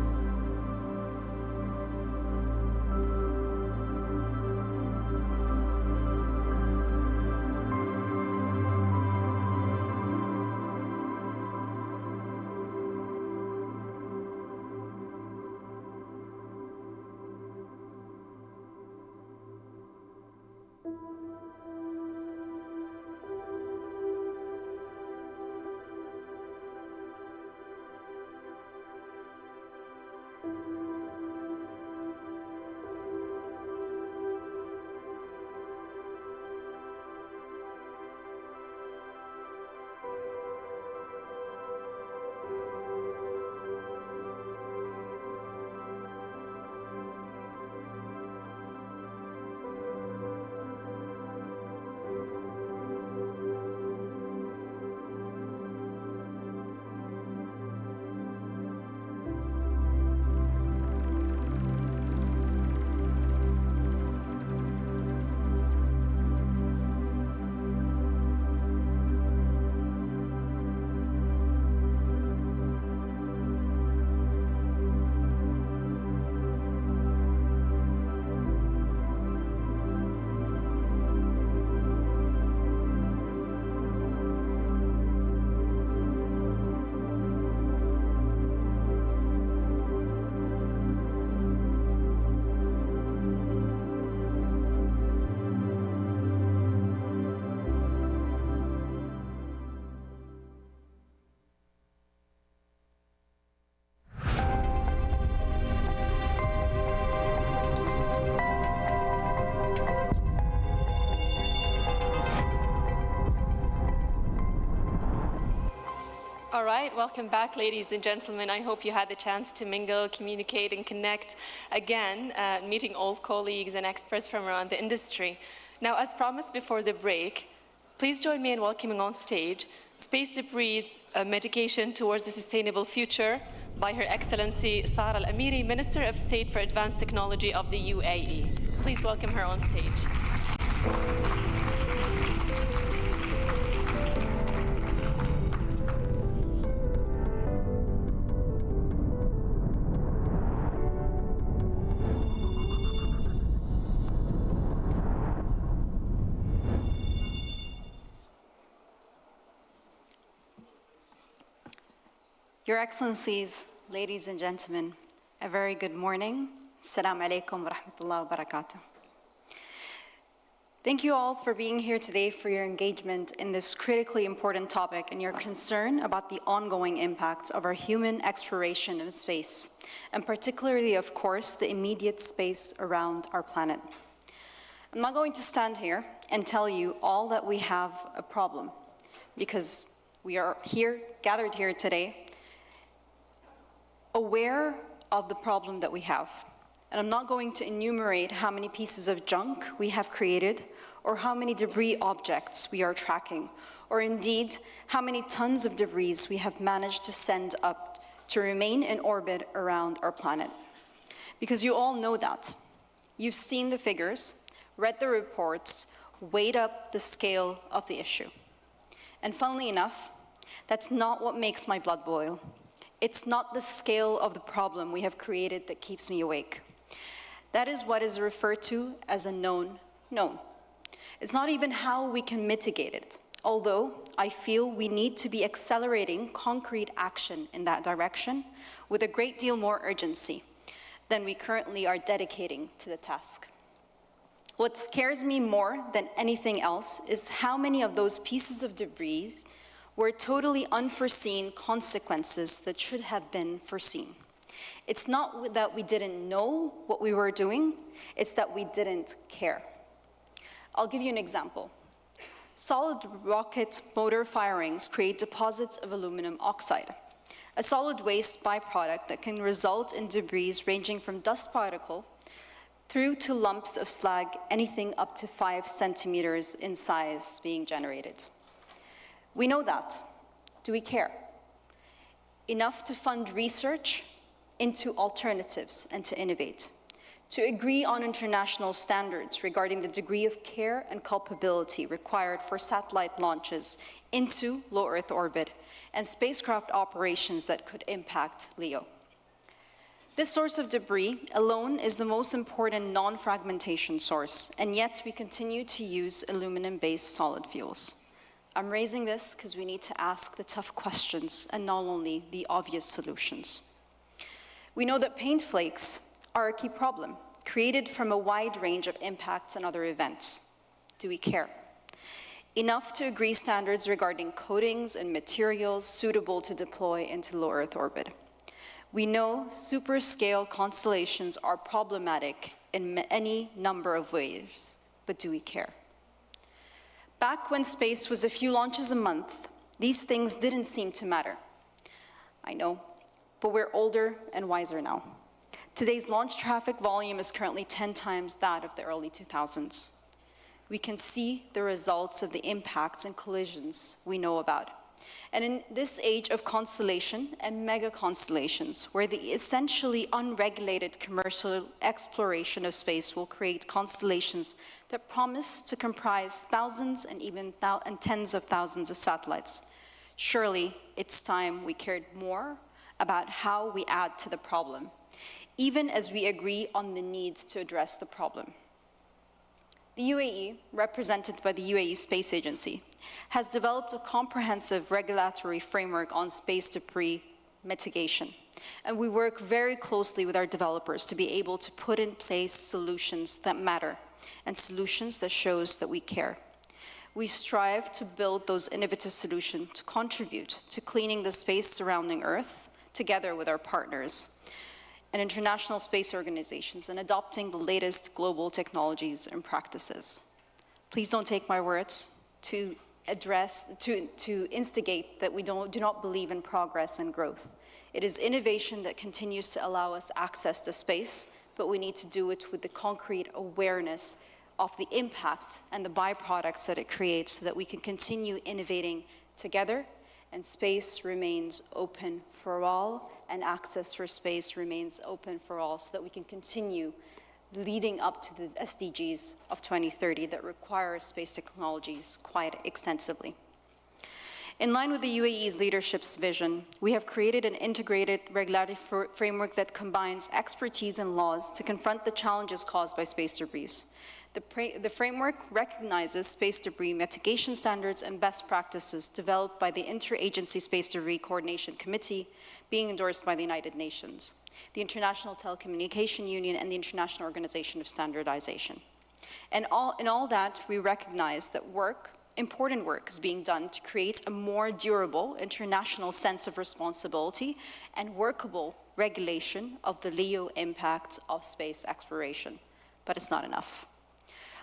S1: right, welcome back, ladies and gentlemen. I hope you had the chance to mingle, communicate, and connect again, meeting old colleagues and experts from around the industry. Now, as promised before the break, please join me in welcoming on stage Space Debris Mitigation Towards a Sustainable Future by Her Excellency Sara Al-Amiri, Minister of State for Advanced Technology of the UAE. Please welcome her on stage.
S13: Your Excellencies, ladies and gentlemen, a very good morning. Assalamu alaikum wa rahmatullahi wa barakatuh. Thank you all for being here today, for your engagement in this critically important topic and your concern about the ongoing impacts of our human exploration of space, and particularly, of course, the immediate space around our planet. I'm not going to stand here and tell you all that we have a problem, because we are here, gathered here today, aware of the problem that we have. And I'm not going to enumerate how many pieces of junk we have created, or how many debris objects we are tracking, or indeed how many tons of debris we have managed to send up to remain in orbit around our planet. Because you all know that. You've seen the figures, read the reports, weighed up the scale of the issue. And funnily enough, that's not what makes my blood boil. It's not the scale of the problem we have created that keeps me awake. That is what is referred to as a known known. It's not even how we can mitigate it, although I feel we need to be accelerating concrete action in that direction with a great deal more urgency than we currently are dedicating to the task. What scares me more than anything else is how many of those pieces of debris were totally unforeseen consequences that should have been foreseen. It's not that we didn't know what we were doing, it's that we didn't care. I'll give you an example. Solid rocket motor firings create deposits of aluminum oxide, a solid waste byproduct that can result in debris ranging from dust particle through to lumps of slag, anything up to 5 centimeters in size being generated. We know that. Do we care? Enough to fund research into alternatives and to innovate, to agree on international standards regarding the degree of care and culpability required for satellite launches into low Earth orbit and spacecraft operations that could impact LEO. This source of debris alone is the most important non-fragmentation source, and yet we continue to use aluminum-based solid fuels. I'm raising this because we need to ask the tough questions and not only the obvious solutions. We know that paint flakes are a key problem, created from a wide range of impacts and other events. Do we care? Enough to agree standards regarding coatings and materials suitable to deploy into low Earth orbit. We know super-scale constellations are problematic in any number of ways, but do we care? Back when space was a few launches a month, these things didn't seem to matter. I know, but we're older and wiser now. Today's launch traffic volume is currently 10 times that of the early 2000s. We can see the results of the impacts and collisions we know about. And in this age of constellation and mega constellations, where the essentially unregulated commercial exploration of space will create constellations that promise to comprise thousands and even tens of thousands of satellites, surely it's time we cared more about how we add to the problem, even as we agree on the need to address the problem. The UAE, represented by the UAE Space Agency, has developed a comprehensive regulatory framework on space debris mitigation. And we work very closely with our developers to be able to put in place solutions that matter and solutions that shows that we care. We strive to build those innovative solutions to contribute to cleaning the space surrounding Earth together with our partners and international space organizations and adopting the latest global technologies and practices. Please don't take my words. To instigate that we do not believe in progress and growth. It is innovation that continues to allow us access to space, but we need to do it with the concrete awareness of the impact and the byproducts that it creates so that we can continue innovating together, and space remains open for all, and access for space remains open for all, so that we can continue leading up to the SDGs of 2030 that require space technologies quite extensively. In line with the UAE's leadership's vision, we have created an integrated regulatory framework that combines expertise and laws to confront the challenges caused by space debris. The framework recognizes space debris mitigation standards and best practices developed by the Interagency Space Debris Coordination Committee, being endorsed by the United Nations, the International Telecommunications Union, and the International Organization of Standardization. And in all that, we recognize that important work is being done to create a more durable international sense of responsibility and workable regulation of the LEO impacts of space exploration. But it's not enough.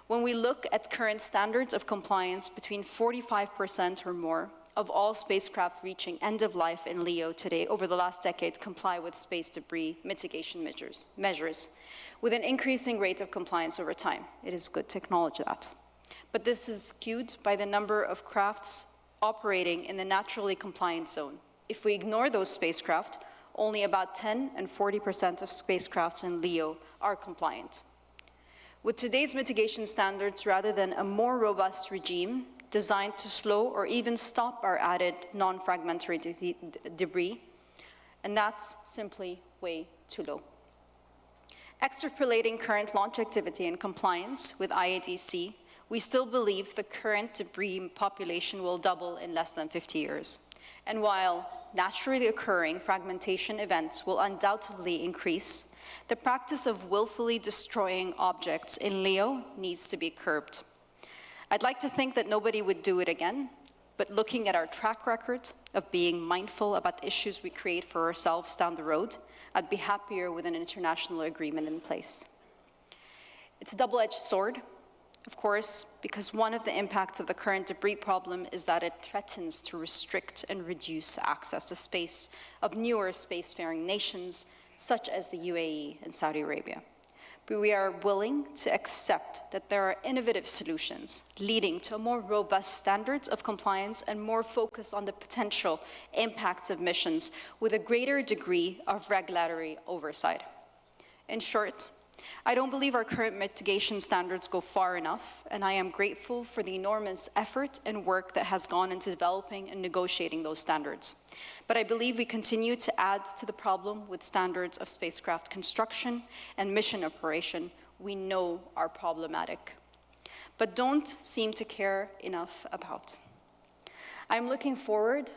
S13: When we look at current standards of compliance, between 45% or more of all spacecraft reaching end of life in LEO today over the last decade comply with space debris mitigation measures, with an increasing rate of compliance over time. It is good to acknowledge that. But this is skewed by the number of crafts operating in the naturally compliant zone. If we ignore those spacecraft, only about 10 and 40% of spacecrafts in LEO are compliant. With today's mitigation standards, rather than a more robust regime designed to slow or even stop our added non-fragmentary debris, and that's simply way too low. Extrapolating current launch activity and compliance with IADC, we still believe the current debris population will double in less than 50 years. And while naturally occurring fragmentation events will undoubtedly increase, the practice of willfully destroying objects in LEO needs to be curbed. I'd like to think that nobody would do it again, but looking at our track record of being mindful about the issues we create for ourselves down the road, I'd be happier with an international agreement in place. It's a double-edged sword, of course, because one of the impacts of the current debris problem is that it threatens to restrict and reduce access to space of newer spacefaring nations, such as the UAE and Saudi Arabia. But we are willing to accept that there are innovative solutions leading to more robust standards of compliance and more focus on the potential impacts of missions with a greater degree of regulatory oversight. In short, I don't believe our current mitigation standards go far enough, and I am grateful for the enormous effort and work that has gone into developing and negotiating those standards. But I believe we continue to add to the problem with standards of spacecraft construction and mission operation we know are problematic, but don't seem to care enough about. I'm looking forward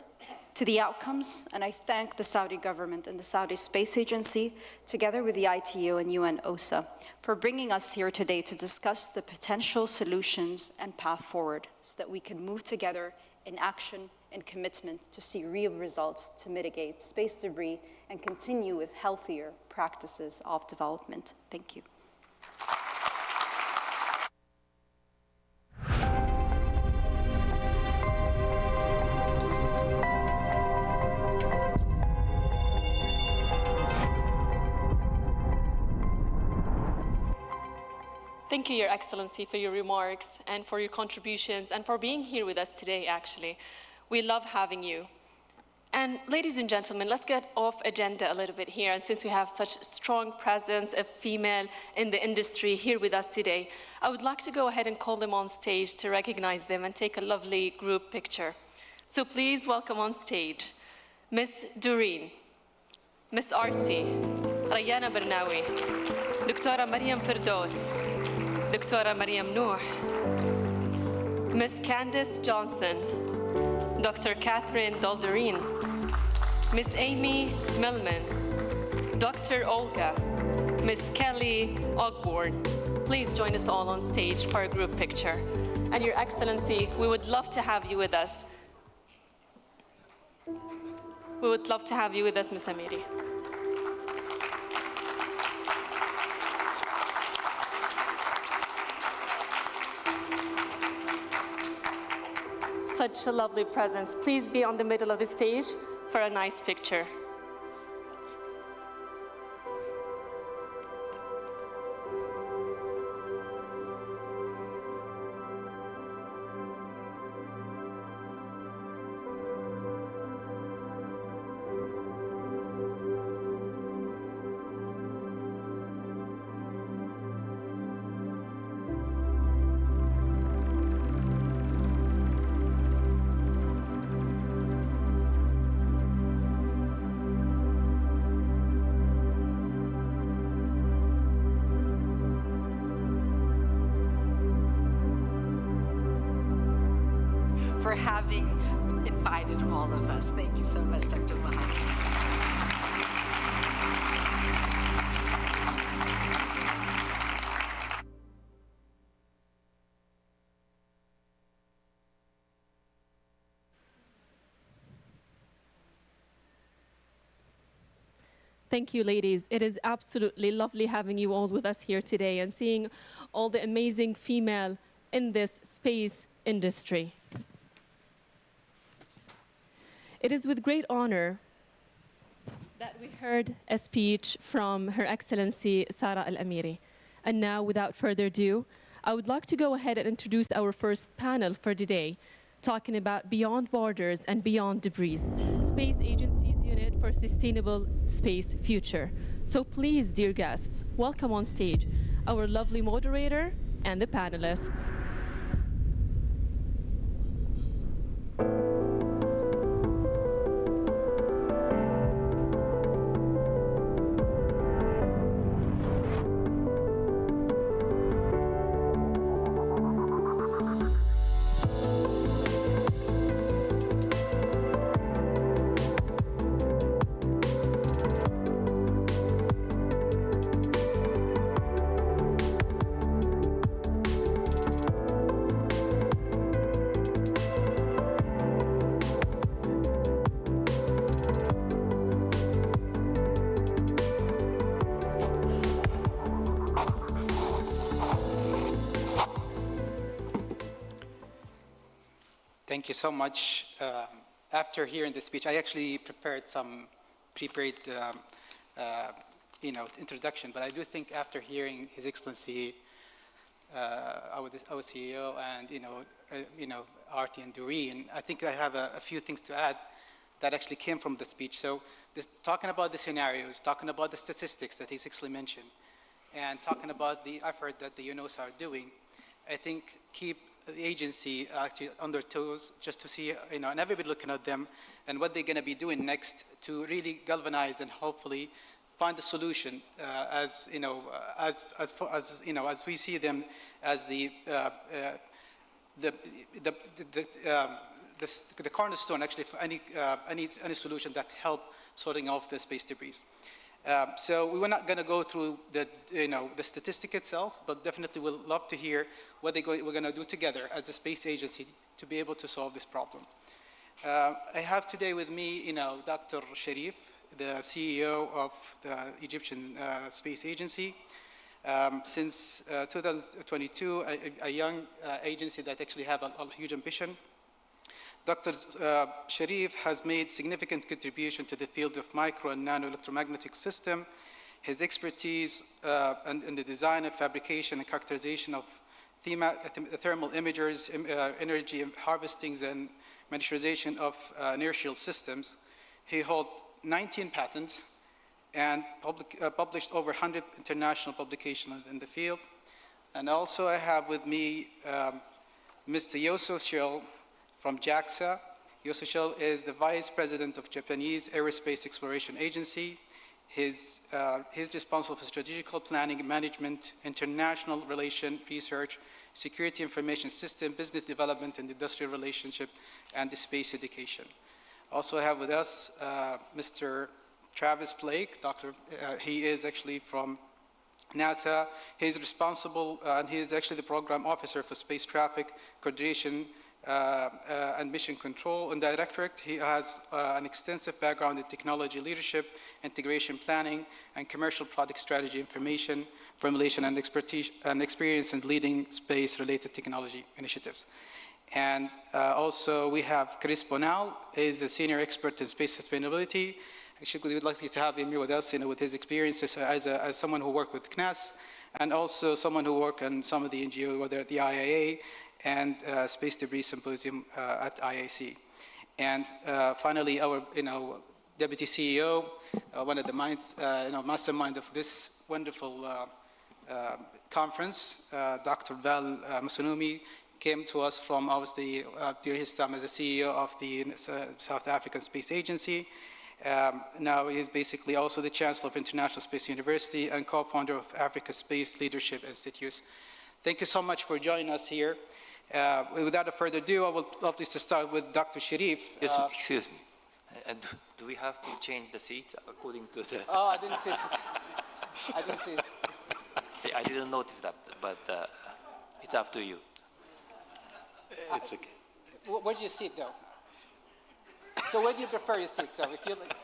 S13: to the outcomes, and I thank the Saudi government and the Saudi Space Agency, together with the ITU and UNOOSA, for bringing us here today to discuss the potential solutions and path forward so that we can move together in action and commitment to see real results to mitigate space debris and continue with healthier practices of development. Thank you.
S1: Thank you, Your Excellency, for your remarks and for your contributions and for being here with us today, actually. We love having you. And ladies and gentlemen, let's get off agenda a little bit here. And since we have such strong presence of female in the industry here with us today, I would like to go ahead and call them on stage to recognize them and take a lovely group picture. So please welcome on stage Ms. Doreen, Ms. Arti, Rayana Bernawi, Dr. Mariam Firdos, Dr. Mariam Noor, Ms. Candice Johnson, Dr. Catherine Dolderine, Ms. Amy Millman, Dr. Olga, Ms. Kelly Ogborn. Please join us all on stage for a group picture. And Your Excellency, we would love to have you with us. We would love to have you with us, Ms. Amiri. such a lovely presence. Please be on the middle of the stage for a nice picture.
S14: For having invited all of us. Thank you so much, Dr. Mohammed.
S1: Thank you, ladies. It is absolutely lovely having you all with us here today and seeing all the amazing female in this space industry. It is with great honor that we heard a speech from Her Excellency Sara Al-Amiri. And now, without further ado, I would like to go ahead and introduce our first panel for today, talking about Beyond Borders and Beyond Debris, Space Agency's Unit for Sustainable Space Future. So please, dear guests, welcome on stage our lovely moderator and the panelists.
S15: Thank you so much. After hearing the speech, I actually prepared some prepared introduction, but I do think after hearing His Excellency, our CEO, and Arti and Doreen, I think I have a few things to add that actually came from the speech. So talking about the scenarios, talking about the statistics that His Excellency mentioned, and talking about the effort that the UNOOSA are doing, I think keep the agency actually on their toes just to see, and everybody looking at them and what they're going to be doing next to really galvanize and hopefully find a solution as we see them as the cornerstone actually for any solution that help sorting off the space debris. So we were not going to go through the statistic itself, but definitely we'll love to hear what we're going to do together as a space agency to be able to solve this problem. I have today with me, Dr. Sharif, the CEO of the Egyptian Space Agency. Since 2022, a young agency that actually have a huge ambition. Dr. Sharif has made significant contribution to the field of micro and nano electromagnetic system. His expertise in the design and fabrication and characterization of thermal imagers, energy harvestings, and miniaturization of inertial systems. He holds 19 patents and published over 100 international publications in the field. And also I have with me Mr. Yoso Shil from JAXA. Yoso Shil is the Vice President of Japanese Aerospace Exploration Agency. He's responsible for strategical planning, management, international relation, research, security information system, business development and industrial relationship, and the space education. Also have with us Mr. Travis Blake. He is actually from NASA. He's responsible, and he is actually the program officer for space traffic coordination and mission control and directorate. He has an extensive background in technology leadership, integration planning, and commercial product strategy information, formulation, and expertise and experience in leading space-related technology initiatives. And also we have Chris Bonal, is a senior expert in space sustainability. Actually, we'd like to have him here with us, with his experiences as someone who worked with CNAS, and also someone who worked on some of the NGO, whether at the IIA and Space Debris Symposium at IAC. And finally, our Deputy CEO, one of the minds, mastermind of this wonderful conference, Dr. Val Masunumi, came to us from, obviously, during his time as the CEO of the South African Space Agency. Now he's basically also the Chancellor of International Space University and co-founder of Africa Space Leadership Institute. Thank you so much for joining us here. Without further ado, I would love to start with Dr. Sharif.
S16: Yes, excuse me. Do we have to change the seat according to the...
S15: Oh, I didn't see this. I didn't see it.
S16: I didn't notice that, but it's up to you. It's okay.
S15: Where do you sit, though? So where do you prefer your seat? So if you like...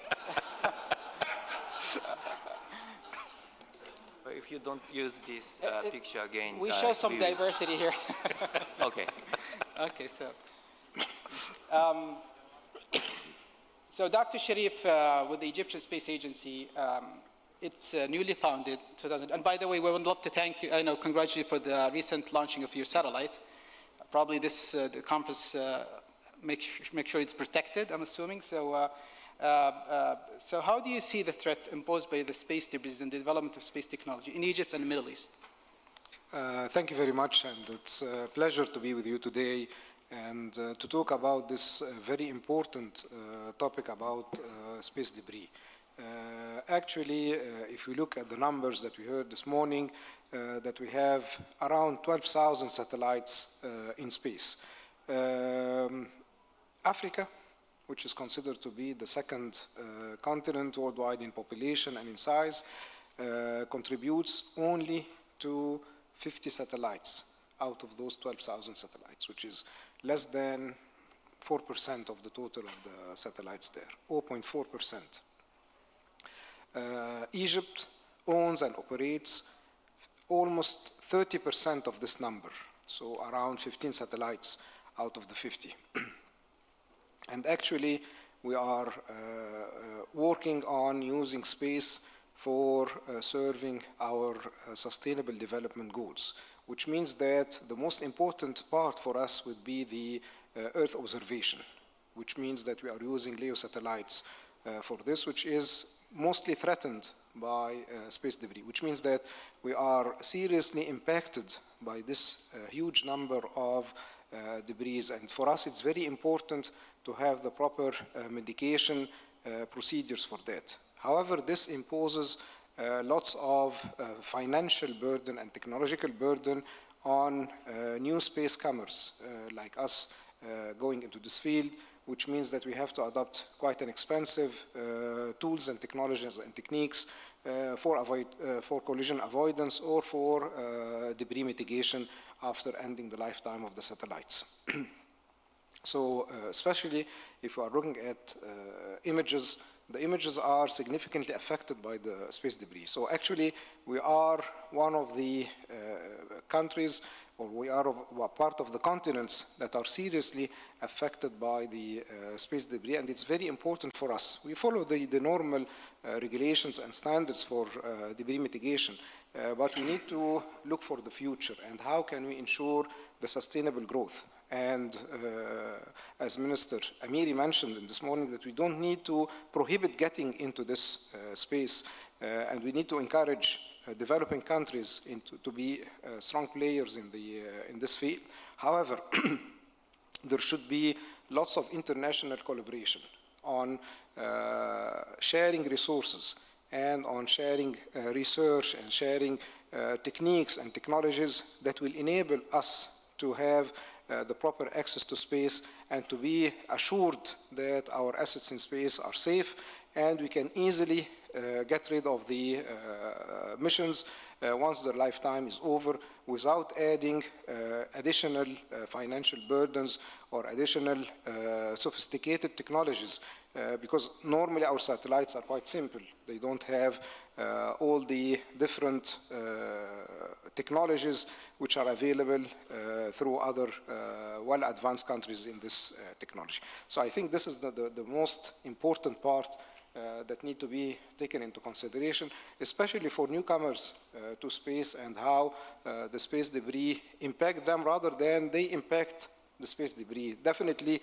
S16: If you don't use this picture again...
S15: We show some diversity here.
S16: Okay.
S15: Okay, so... So Dr. Sharif, with the Egyptian Space Agency, it's newly founded, 2000. And by the way, we would love to thank you, congratulate you for the recent launching of your satellite. Probably this the conference make sure it's protected, I'm assuming. So, so how do you see the threat imposed by the space debris and the development of space technology in Egypt and the Middle East?
S17: Thank you very much, and it's a pleasure to be with you today and to talk about this very important topic about space debris. Actually, if we look at the numbers that we heard this morning, that we have around 12,000 satellites in space. Africa, which is considered to be the second continent worldwide in population and in size, contributes only to 50 satellites out of those 12,000 satellites, which is less than 4% of the total of the satellites there, 0.4%. Egypt owns and operates almost 30% of this number, so around 15 satellites out of the 50. And actually, we are working on using space for serving our sustainable development goals, which means that the most important part for us would be the Earth observation, which means that we are using LEO satellites for this, which is mostly threatened by space debris, which means that we are seriously impacted by this huge number of debris. And for us, it's very important to have the proper mitigation procedures for that. However, this imposes lots of financial burden and technological burden on new space comers like us going into this field, which means that we have to adopt quite an expensive tools and technologies and techniques for collision avoidance or for debris mitigation after ending the lifetime of the satellites. So especially if we are looking at images, the images are significantly affected by the space debris. So actually we are one of the countries, or we are part of the continents that are seriously affected by the space debris, and it's very important for us. We follow the normal regulations and standards for debris mitigation, but we need to look for the future and how can we ensure the sustainable growth. And as Minister Amiri mentioned this morning, that we don't need to prohibit getting into this space, and we need to encourage developing countries to be strong players in this field. However, there should be lots of international collaboration on sharing resources and on sharing research and sharing techniques and technologies that will enable us to have the proper access to space and to be assured that our assets in space are safe and we can easily get rid of the missions once their lifetime is over without adding additional financial burdens or additional sophisticated technologies, because normally our satellites are quite simple. They don't have all the different technologies which are available through other well-advanced countries in this technology. So I think this is the most important part that need to be taken into consideration, especially for newcomers to space, and how the space debris impact them rather than they impact the space debris. Definitely,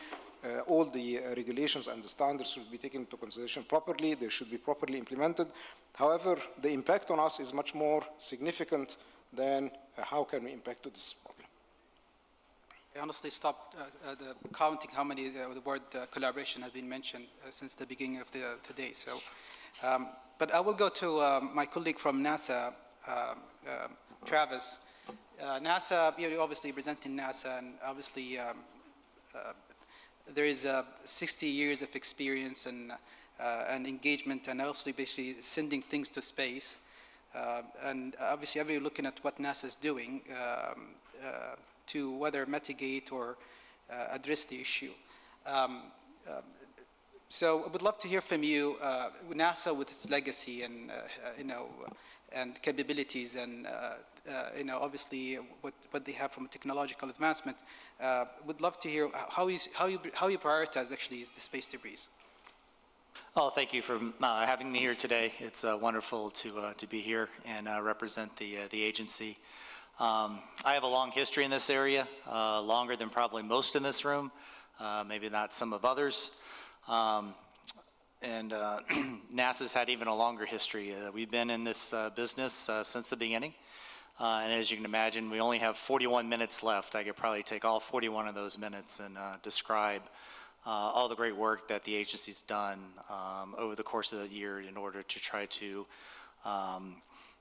S17: all the regulations and the standards should be taken into consideration properly. They should be properly implemented. However, the impact on us is much more significant than how can we impact to this problem.
S15: I honestly stopped counting how many the word collaboration has been mentioned since the beginning of the day. So, but I will go to my colleague from NASA, Travis. NASA, you're obviously presenting NASA, and obviously there is 60 years of experience and engagement, and also basically sending things to space. And obviously, everyone looking at what NASA is doing to whether mitigate or address the issue. So I would love to hear from you, NASA with its legacy and and capabilities, and obviously what they have from technological advancement. Would love to hear how you prioritize actually the space debris.
S18: Oh, thank you for having me here today. It's wonderful to be here and represent the agency. I have a long history in this area, longer than probably most in this room, maybe not some of others. And NASA's had even a longer history. We've been in this business since the beginning. And as you can imagine, we only have 41 minutes left. I could probably take all 41 of those minutes and describe all the great work that the agency's done over the course of the year in order to try to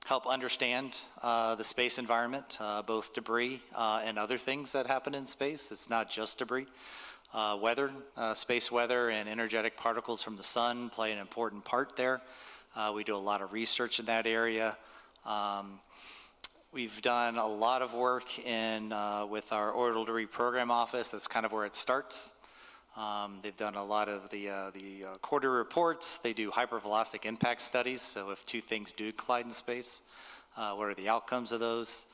S18: help understand the space environment, both debris and other things that happen in space. It's not just debris. Weather, space weather, and energetic particles from the sun play an important part there. We do a lot of research in that area. We've done a lot of work with our Orbital Debris Program Office. That's kind of where it starts. They've done a lot of the quarterly reports. They do hypervelocity impact studies. So if two things do collide in space, what are the outcomes of those?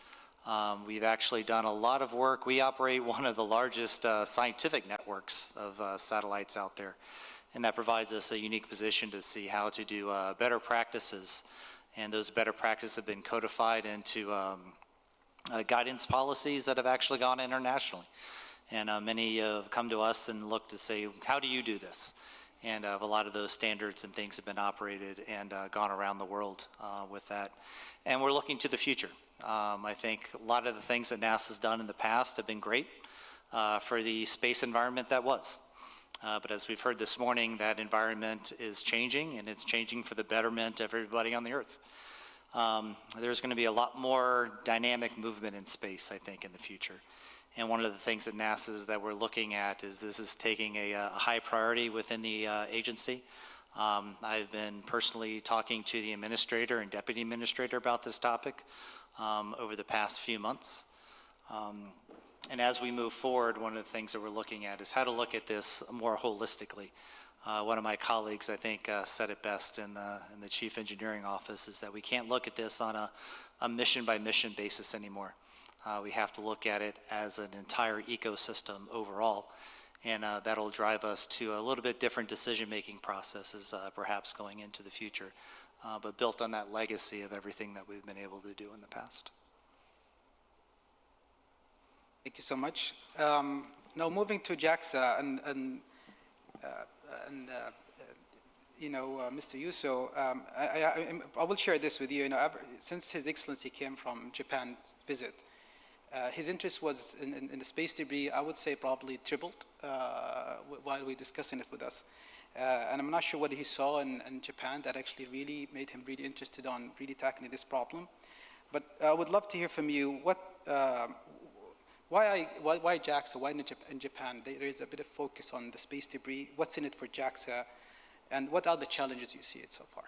S18: We've actually done a lot of work. We operate one of the largest scientific networks of satellites out there. And that provides us a unique position to see how to do better practices. And those better practices have been codified into guidance policies that have actually gone internationally. And many have come to us and looked to say, how do you do this? And a lot of those standards and things have been operated and gone around the world with that. And we're looking to the future. I think a lot of the things that NASA's done in the past have been great for the space environment that was. But as we've heard this morning, that environment is changing, and it's changing for the betterment of everybody on the Earth. There's going to be a lot more dynamic movement in space, I think, in the future. And one of the things at NASA's that we're looking at is this is taking a high priority within the agency. I've been personally talking to the administrator and deputy administrator about this topic over the past few months. And as we move forward, one of the things that we're looking at is how to look at this more holistically. One of my colleagues, I think, said it best in the Chief Engineering Office, is that we can't look at this on a mission-by-mission basis anymore. We have to look at it as an entire ecosystem overall, and that'll drive us to a little bit different decision-making processes, perhaps going into the future, but built on that legacy of everything that we've been able to do in the past.
S15: Thank you so much. Now moving to JAXA and Mr. Yuso, I will share this with you. Since His Excellency came from Japan visit, his interest was in the space debris. I would say probably tripled while we're discussing it with us. And I'm not sure what he saw in Japan that actually really made him really interested on really tackling this problem. But I would love to hear from you why JAXA, why in Japan there is a bit of focus on the space debris, what's in it for JAXA, and what are the challenges you see it so far?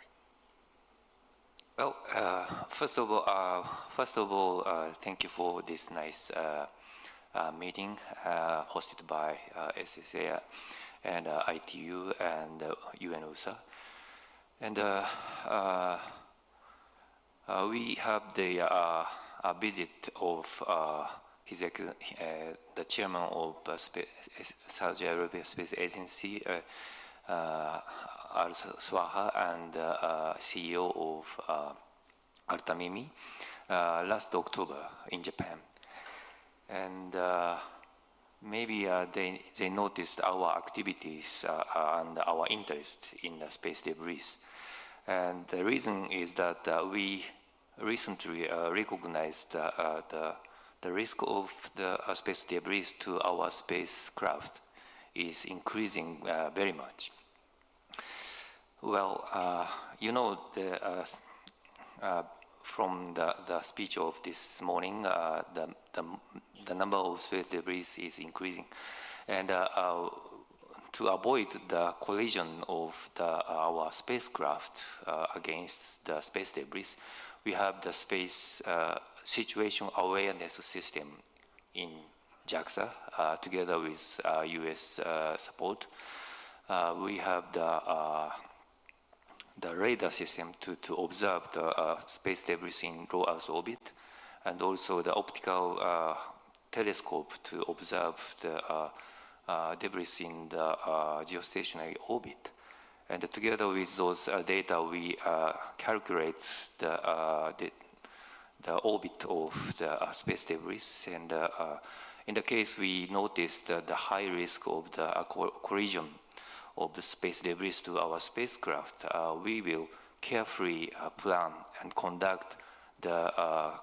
S19: Well, first of all, thank you for this nice meeting hosted by SSA and ITU and UNOOSA. And We have the visit of the chairman of Saudi Arabia Space Agency, Al-Swaha, and CEO of Al-Tamimi last October in Japan. And maybe they noticed our activities and our interest in space debris. And the reason is that we recently recognized the risk of the space debris to our spacecraft is increasing very much. Well, you know, from the speech of this morning, the number of space debris is increasing. And to avoid the collision of our spacecraft against the space debris, we have the space situation awareness system in JAXA together with US support. We have the radar system to observe the space debris in low Earth orbit, and also the optical telescope to observe the debris in the geostationary orbit. And together with those data, we calculate the orbit of the space debris. And in the case we noticed the high risk of the collision of the space debris to our spacecraft, we will carefully plan and conduct the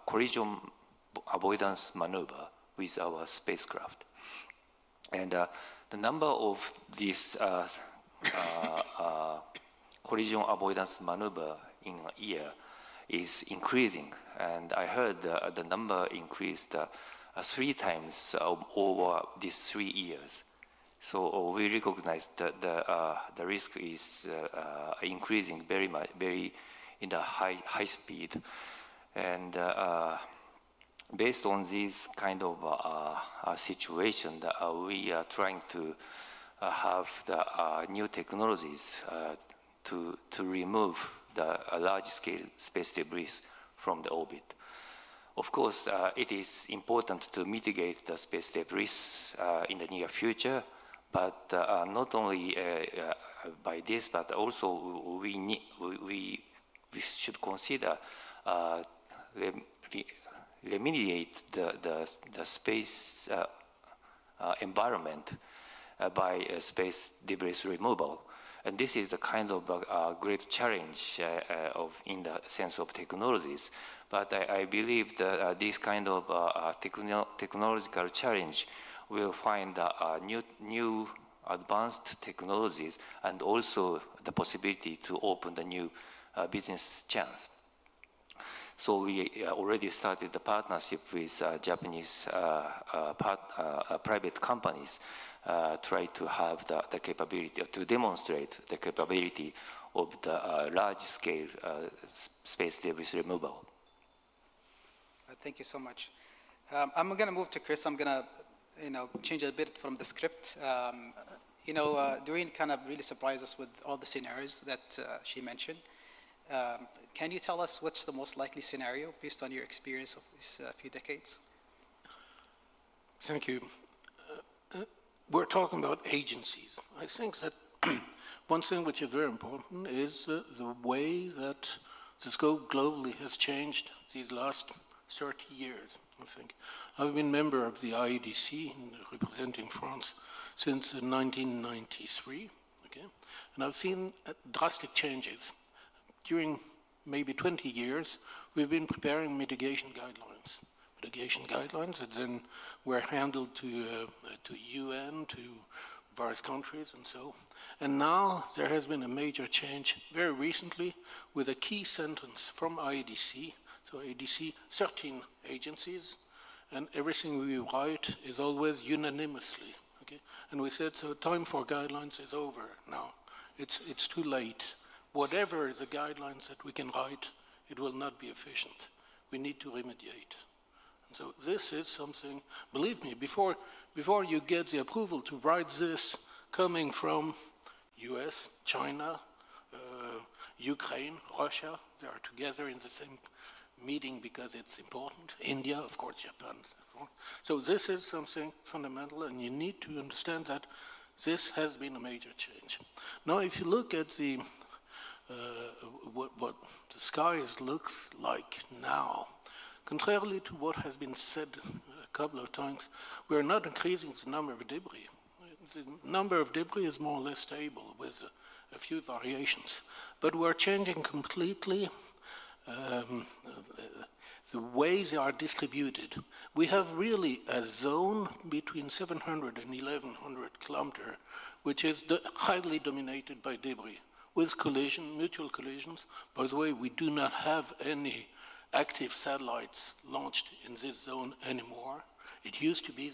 S19: collision avoidance maneuver with our spacecraft. And the number of these collision avoidance maneuver in a year is increasing. And I heard the number increased 3 times over these 3 years. So we recognize that the risk is increasing very in the high speed. And based on this kind of situation, we are trying to have the new technologies to remove the large-scale space debris from the orbit. Of course, it is important to mitigate the space debris in the near future, but not only by this, but also we should consider eliminate the space environment by space debris removal. And this is a kind of a great challenge in the sense of technologies. But I believe that this kind of technological challenge will find new advanced technologies and also the possibility to open the new business chance. So we already started the partnership with Japanese private companies, try to have the capability to demonstrate the capability of the large-scale space debris removal.
S15: Thank you so much. I'm going to move to Chris. I'm going to change a bit from the script. Doreen kind of really surprised us with all the scenarios that she mentioned. Can you tell us what's the most likely scenario based on your experience of these few decades?
S20: Thank you. We're talking about agencies. I think that one thing which is very important is the way that the scope globally has changed these last 30 years, I think. I've been member of the IEDC, representing France, since 1993, okay? And I've seen drastic changes. During maybe 20 years, we've been preparing mitigation guidelines. Mitigation guidelines that then were handled to UN, to various countries and so. And now there has been a major change very recently with a key sentence from IEDC. So IEDC, 13 agencies, and everything we write is always unanimously, okay? And we said, so time for guidelines is over now. It's too late. Whatever the guidelines that we can write, it will not be efficient. We need to remediate. And so this is something, believe me, before you get the approval to write this coming from US, China, Ukraine, Russia, they are together in the same meeting because it's important. India, of course, Japan. So this is something fundamental, and you need to understand that this has been a major change. Now, if you look at the what the skies looks like now, contrarily to what has been said a couple of times, we're not increasing the number of debris. The number of debris is more or less stable with a few variations, but we're changing completely the way they are distributed. We have really a zone between 700 and 1100 kilometers, which is highly dominated by debris, with mutual collisions. By the way, we do not have any active satellites launched in this zone anymore. It used to be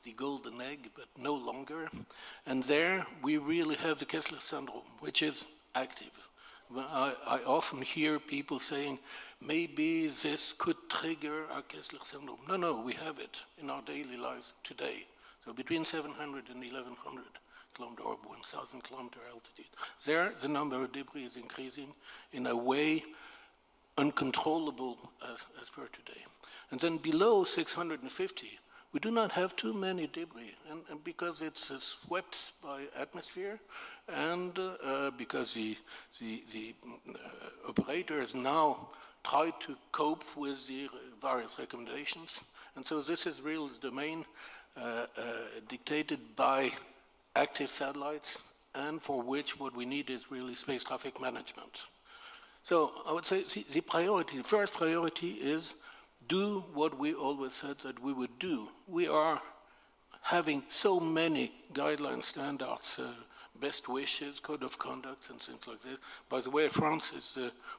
S20: the golden egg, but no longer. And there we really have the Kessler syndrome, which is active. I often hear people saying, maybe this could trigger a Kessler syndrome. No, we have it in our daily lives today. So between 700 and 1100 kilometer or 1,000 kilometer altitude. There, the number of debris is increasing in a way uncontrollable as per today. And then below 650, we do not have too many debris, and because it's swept by atmosphere, and because the operators now try to cope with the various recommendations. And so this is really the domain dictated by active satellites, and for which what we need is really space traffic management. So I would say the first priority is do what we always said that we would do. We are having so many guideline standards, best wishes, code of conduct, and things like this. By the way, France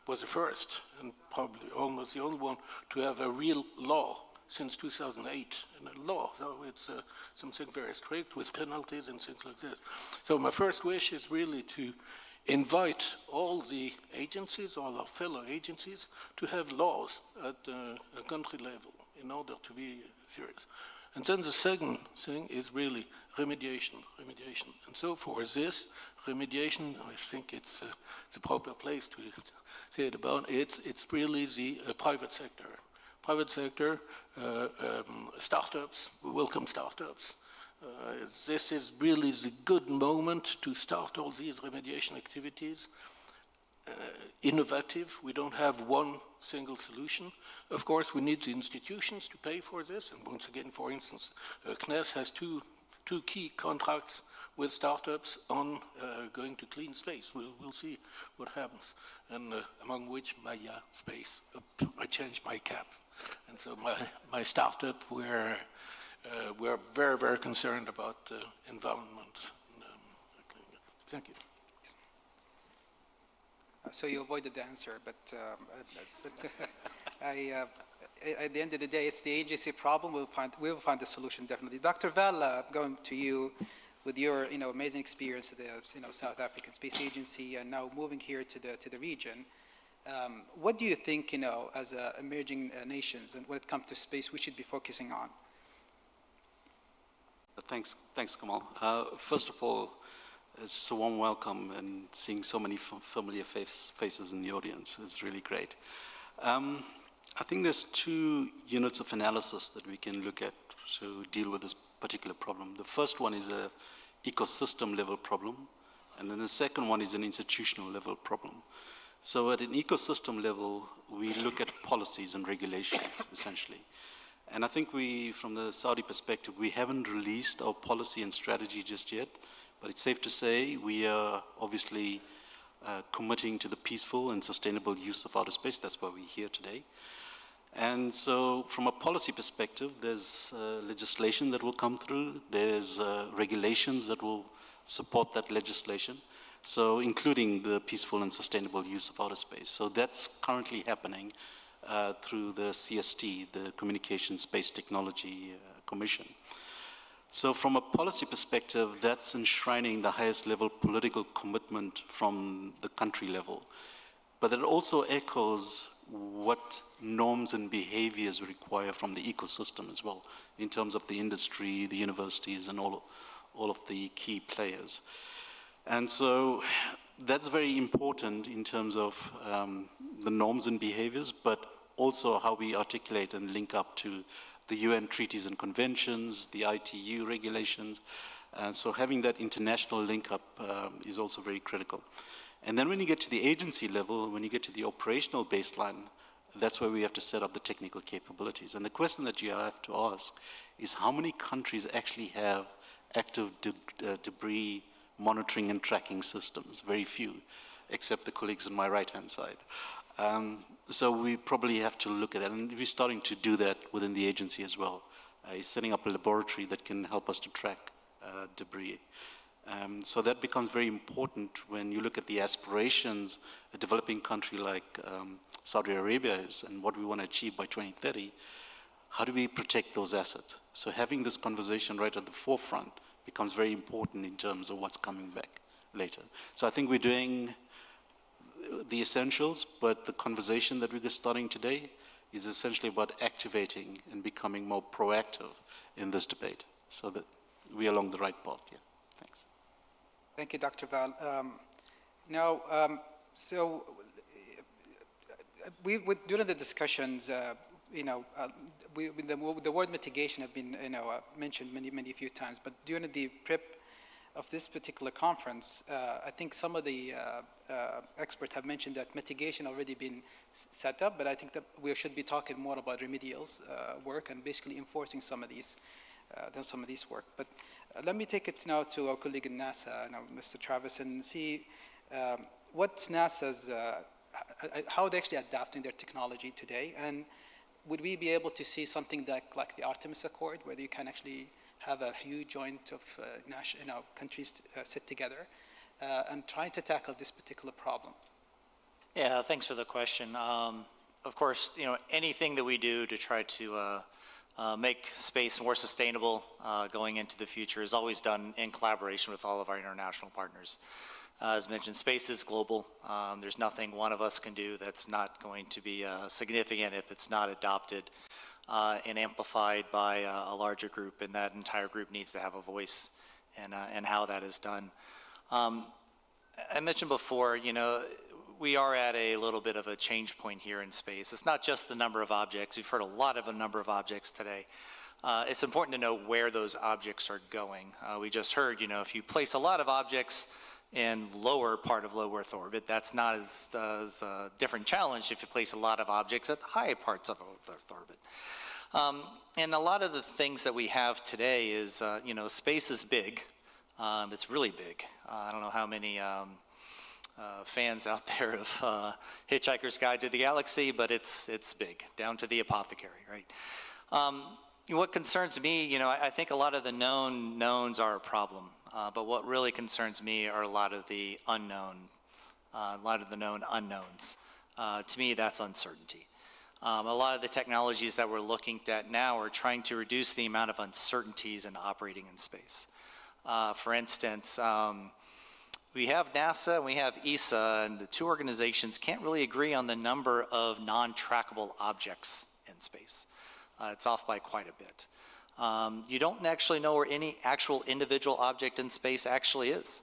S20: was the first, and probably almost the only one, to have a real law since 2008, and a law, so it's something very strict with penalties and things like this. So my first wish is really to invite all the agencies, all our fellow agencies, to have laws at a country level in order to be serious. And then the second thing is really remediation. And so for this remediation, I think it's the proper place to say it about. It's really the private sector. Private sector, startups, we welcome startups. This is really the good moment to start all these remediation activities. Innovative, we don't have one single solution. Of course, we need the institutions to pay for this, and once again, for instance, CNES has two key contracts with startups on going to clean space. We'll see what happens, and among which Maya Space. I changed my cap, and so my startup, we're very, very concerned about environment. Thank you.
S15: So you avoided the answer, but at the end of the day, it's the agency problem. We'll find the solution definitely. Dr. Vella, going to you with your amazing experience at the South African Space Agency, and now moving here to the region. What do you think as emerging nations, and when it comes to space, we should be focusing on?
S21: Thanks, Kamal. First of all, it's just a warm welcome, and seeing so many familiar faces in the audience is really great. I think there's two units of analysis that we can look at to deal with this particular problem. The first one is an ecosystem level problem, and then the second one is an institutional level problem. So at an ecosystem level, we look at policies and regulations, essentially. And I think from the Saudi perspective, we haven't released our policy and strategy just yet, but it's safe to say we are obviously committing to the peaceful and sustainable use of outer space. That's why we're here today. And so from a policy perspective, there's legislation that will come through. There's regulations that will support that legislation. So including the peaceful and sustainable use of outer space. So that's currently happening through the CST, the Communications Space Technology Commission. So from a policy perspective, that's enshrining the highest level political commitment from the country level. But it also echoes what norms and behaviors require from the ecosystem as well, in terms of the industry, the universities, and all of the key players. And so that's very important in terms of the norms and behaviors, but also how we articulate and link up to the UN treaties and conventions, the ITU regulations. So having that international link up is also very critical. And then when you get to the agency level, when you get to the operational baseline, that's where we have to set up the technical capabilities. And the question that you have to ask is how many countries actually have active debris monitoring and tracking systems? Very few, except the colleagues on my right-hand side. So we probably have to look at that, and we're starting to do that within the agency as well. Setting up a laboratory that can help us to track debris. So that becomes very important when you look at the aspirations a developing country like Saudi Arabia is and what we want to achieve by 2030. How do we protect those assets? So having this conversation right at the forefront becomes very important in terms of what's coming back later. So I think we're doing the essentials, but the conversation that we're starting today is essentially about activating and becoming more proactive in this debate so that we're along the right path. Yeah, thanks.
S15: Thank you, Dr. Val. During the discussions, the word mitigation have been mentioned many few times, but during the prep of this particular conference, I think some of the experts have mentioned that mitigation already been set up, but I think that we should be talking more about remedials work and basically enforcing some of these work. But let me take it now to our colleague in NASA, Mr. Travis, and see what's NASA's, how they're actually adapting their technology today, and would we be able to see something like the Artemis Accord, where you can actually have a huge joint of countries sit together and trying to tackle this particular problem?
S18: Yeah, thanks for the question. Of course, anything that we do to try to make space more sustainable going into the future is always done in collaboration with all of our international partners. As mentioned, space is global. There's nothing one of us can do that's not going to be significant if it's not adopted and amplified by a larger group, and that entire group needs to have a voice and how that is done. I mentioned before, we are at a little bit of a change point here in space. It's not just the number of objects. We've heard a lot of a number of objects today. It's important to know where those objects are going. We just heard, if you place a lot of objects in lower part of low Earth orbit, that's not as different challenge if you place a lot of objects at high parts of Earth orbit. And a lot of the things that we have today is, space is big. It's really big. I don't know how many fans out there of Hitchhiker's Guide to the Galaxy, but it's big, down to the apothecary, right? What concerns me, I think a lot of the knowns are a problem. But what really concerns me are a lot of the known unknowns. To me, that's uncertainty. A lot of the technologies that we're looking at now are trying to reduce the amount of uncertainties in operating in space. For instance, we have NASA and we have ESA, and the two organizations can't really agree on the number of non-trackable objects in space. It's off by quite a bit. You don't actually know where any actual individual object in space actually is.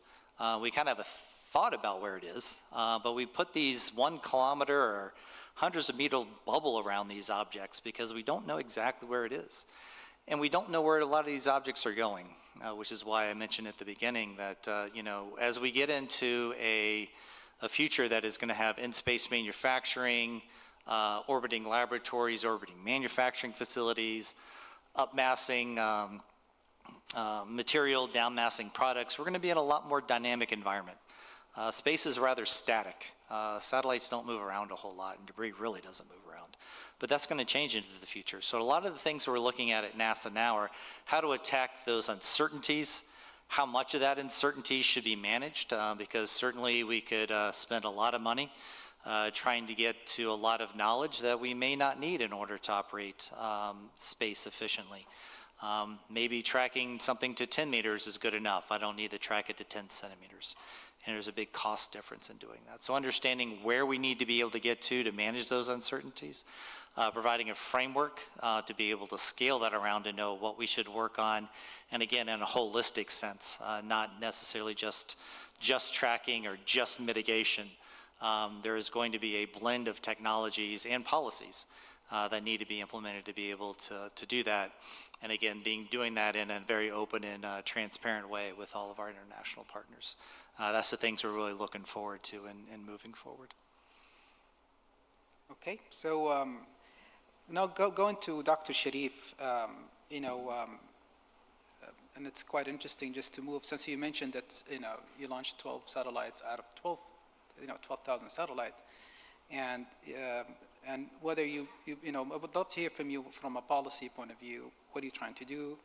S18: We kind of have a thought about where it is, but we put these 1 kilometer or hundreds of meter bubble around these objects because we don't know exactly where it is. And we don't know where a lot of these objects are going, which is why I mentioned at the beginning that, as we get into a future that is going to have in-space manufacturing, orbiting laboratories, orbiting manufacturing facilities, upmassing material, downmassing products, we're going to be in a lot more dynamic environment. Space is rather static. Satellites don't move around a whole lot, and debris really doesn't move around. But that's going to change into the future. So a lot of the things we're looking at NASA now are how to attack those uncertainties, how much of that uncertainty should be managed, because certainly we could spend a lot of money trying to get to a lot of knowledge that we may not need in order to operate space efficiently. Maybe tracking something to 10 meters is good enough. I don't need to track it to 10 centimeters. and there's a big cost difference in doing that. So understanding where we need to be able to get to manage those uncertainties, providing a framework to be able to scale that around and know what we should work on, and again, in a holistic sense, not necessarily just tracking or just mitigation. There is going to be a blend of technologies and policies that need to be implemented to be able to do that. And again, doing that in a very open and transparent way with all of our international partners. That's the things we're really looking forward to and moving forward.
S15: Okay, so now going to Dr. Sharif, and it's quite interesting just to move, since you mentioned that, you launched 12 satellites out of 12,000 satellites, and whether I would love to hear from you from a policy point of view. What are you trying to do?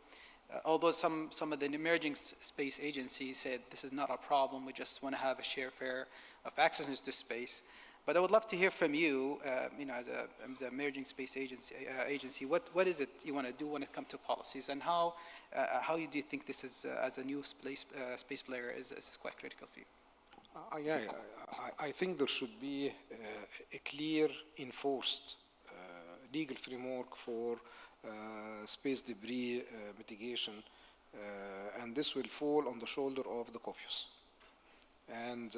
S15: Although some of the emerging space agencies said this is not a problem, we just want to have a fare of access to space. But I would love to hear from you, as an emerging space agency, what is it you want to do when it comes to policies, and how do you think this is, as a new space player, is quite critical for you?
S17: I think there should be a clear, enforced legal framework for space debris mitigation, and this will fall on the shoulder of the COPIUS. And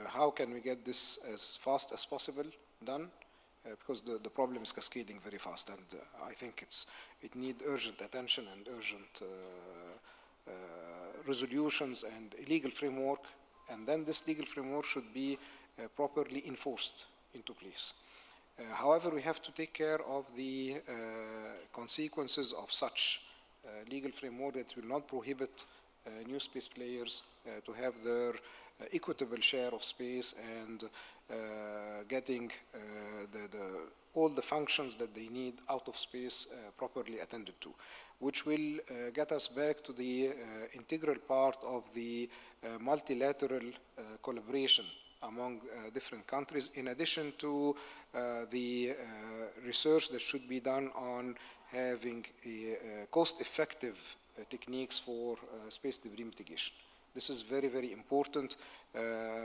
S17: how can we get this as fast as possible done? Because the problem is cascading very fast, and I think it needs urgent attention and urgent resolutions and a legal framework. And then this legal framework should be properly enforced into place. However, we have to take care of the consequences of such legal framework that will not prohibit new space players to have their equitable share of space and getting all the functions that they need out of space properly attended to, which will get us back to the integral part of the multilateral collaboration among different countries, in addition to the research that should be done on having cost-effective techniques for space debris mitigation. This is very, very important.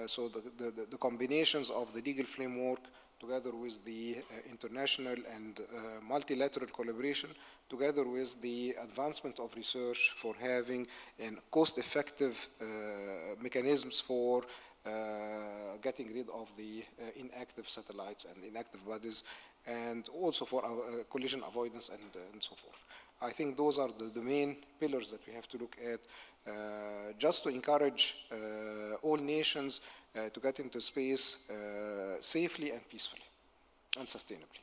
S17: So the combinations of the legal framework together with the international and multilateral collaboration, together with the advancement of research for having cost-effective mechanisms for getting rid of the inactive satellites and inactive bodies, and also for our collision avoidance and so forth. I think those are the main pillars that we have to look at, just to encourage all nations to get into space safely and peacefully and sustainably.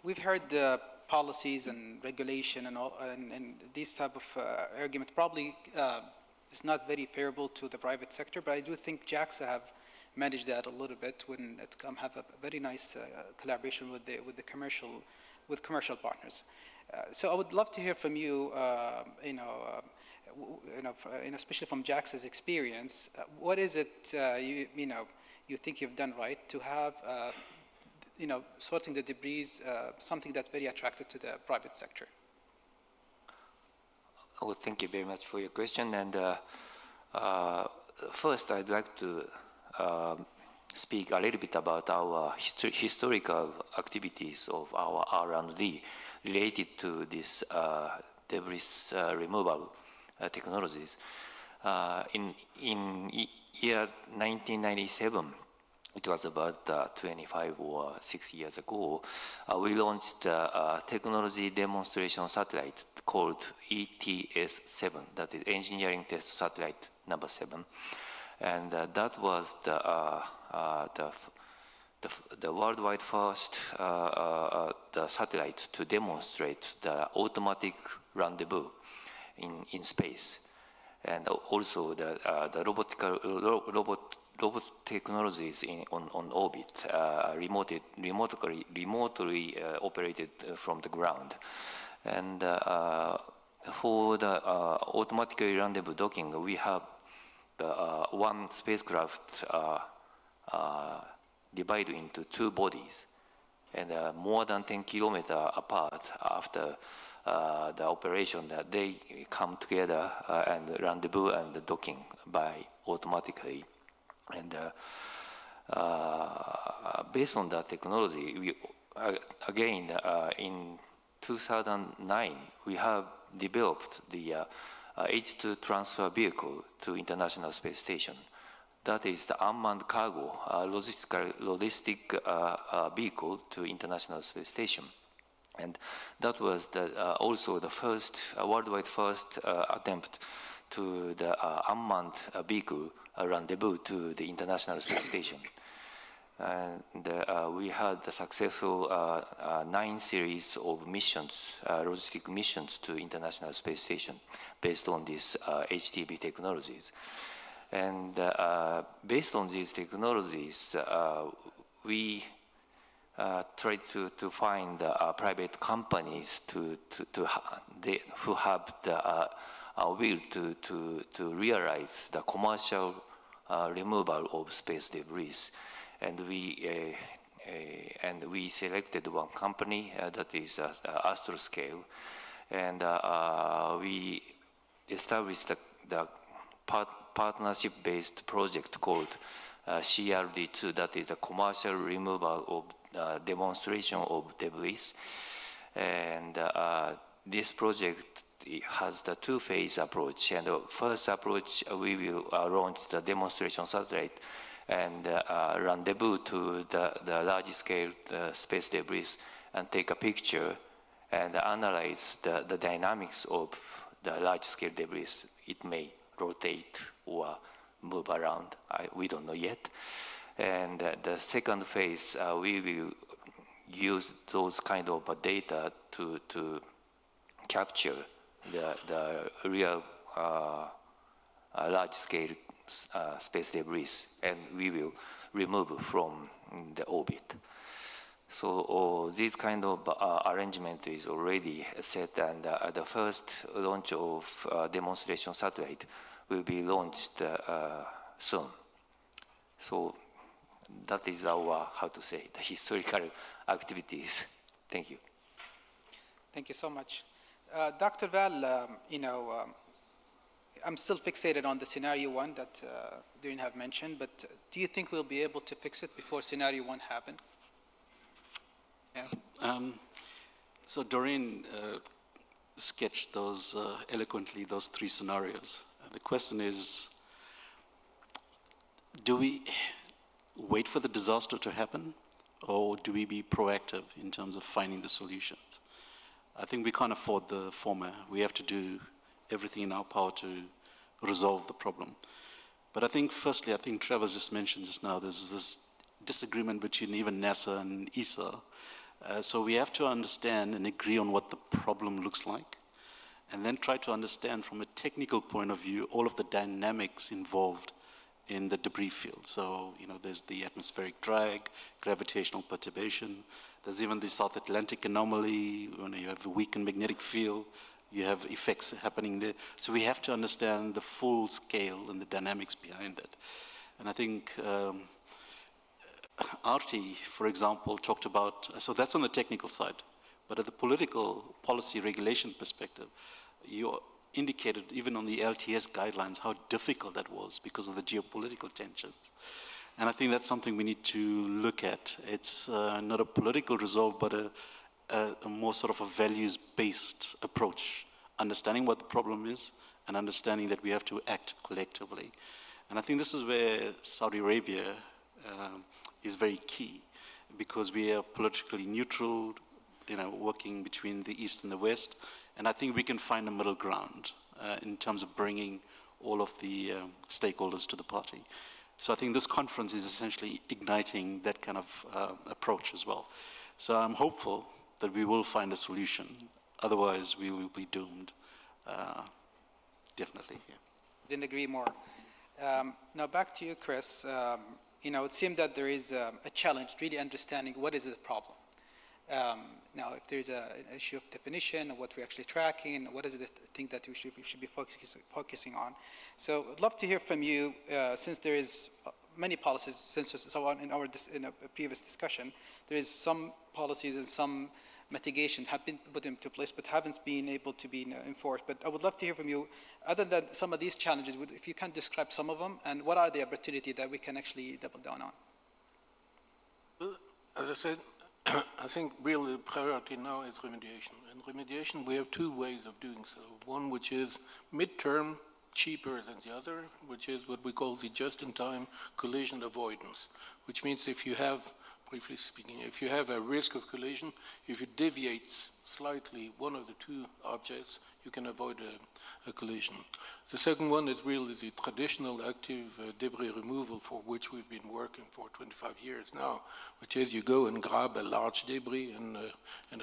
S15: We've heard policies and regulation and all, and these type of argument probably is not very favorable to the private sector, but I do think JAXA have managed that a little bit when it have a very nice collaboration with the commercial partners. So I would love to hear from you, especially from JAXA's experience, what is it you think you've done right to have sorting the debris, something that's very attractive to the private sector?
S19: Well, thank you very much for your question. And first, I'd like to speak a little bit about our historical activities of our R&D related to this debris removal technologies. In year 1997, it was about 25 or 6 years ago, we launched a technology demonstration satellite called ETS-7, that is Engineering Test Satellite number 7. And that was the worldwide first the satellite to demonstrate the automatic rendezvous in space, and also the robot technologies on orbit, remotely operated from the ground. And for the automatically rendezvous docking, we have one spacecraft divided into two bodies, and more than 10 kilometers apart after the operation that they come together and rendezvous and docking by automatically. And based on that technology, we again in 2009 we have developed the H2 transfer vehicle to International Space Station. That is the unmanned cargo logistic vehicle to International Space Station. And that was also the first, worldwide first attempt to the unmanned vehicle rendezvous to the International Space Station. And we had the successful 9 series of missions, logistic missions to International Space Station based on these HTV technologies. And based on these technologies, we tried to find private companies who have the will to realize the commercial removal of space debris. And we selected one company that is Astroscale, and we established the partnership-based project called CRD2, that is a commercial removal of demonstration of debris. And this project has the two-phase approach. And the first approach, we will launch the demonstration satellite and rendezvous to the large-scale space debris and take a picture and analyze the dynamics of the large-scale debris. It may rotate or move around. We don't know yet. And the second phase, we will use those kind of data to capture the real large-scale space debris, and we will remove from the orbit. So this kind of arrangement is already set, and the first launch of demonstration satellite will be launched soon. So that is our, how to say, the historical activities. Thank you.
S15: Thank you so much. Dr. Val, I'm still fixated on the scenario 1 that Doreen have mentioned, but do you think we'll be able to fix it before scenario 1 happens?
S21: Yeah. So Doreen sketched those eloquently, those 3 scenarios. The question is, do we wait for the disaster to happen, or do we be proactive in terms of finding the solutions? I think we can't afford the former. We have to do everything in our power to resolve the problem. But I think, firstly, I think Trevor's just mentioned just now, there's this disagreement between even NASA and ESA. So we have to understand and agree on what the problem looks like, and then try to understand from a technical point of view all of the dynamics involved in the debris field. So, there's the atmospheric drag, gravitational perturbation, there's even the South Atlantic anomaly, when you have a weakened magnetic field, you have effects happening there. So we have to understand the full scale and the dynamics behind it. And I think Arti, for example, talked about, so that's on the technical side, but at the political policy regulation perspective, you indicated even on the LTS guidelines how difficult that was because of the geopolitical tensions. And I think that's something we need to look at. It's not a political resolve, but a more sort of a values-based approach, understanding what the problem is and understanding that we have to act collectively. And I think this is where Saudi Arabia is very key, because we are politically neutral, working between the East and the West, and I think we can find a middle ground in terms of bringing all of the stakeholders to the party. So I think this conference is essentially igniting that kind of approach as well. So I'm hopeful that we will find a solution. Otherwise, we will be doomed, definitely. Yeah.
S15: Didn't agree more. Now back to you, Chris. It seemed that there is a challenge really understanding what is the problem. Now, if there's an issue of definition of what we're actually tracking, what is the thing that we should be focusing on. So I'd love to hear from you, since there is many policies, since so on in a previous discussion, there is some policies and some mitigation have been put into place but haven't been able to be enforced. But I would love to hear from you, other than some of these challenges, if you can describe some of them, and what are the opportunities that we can actually double down on?
S20: Well, as I said, I think really the priority now is remediation. And remediation, we have two ways of doing so. One which is midterm, cheaper than the other, which is what we call the just-in-time collision avoidance, which means if you have, briefly speaking, if you have a risk of collision, if you deviate slightly one of the two objects, you can avoid a collision. The second one is really the traditional active debris removal, for which we've been working for 25 years now, which is you go and grab a large debris and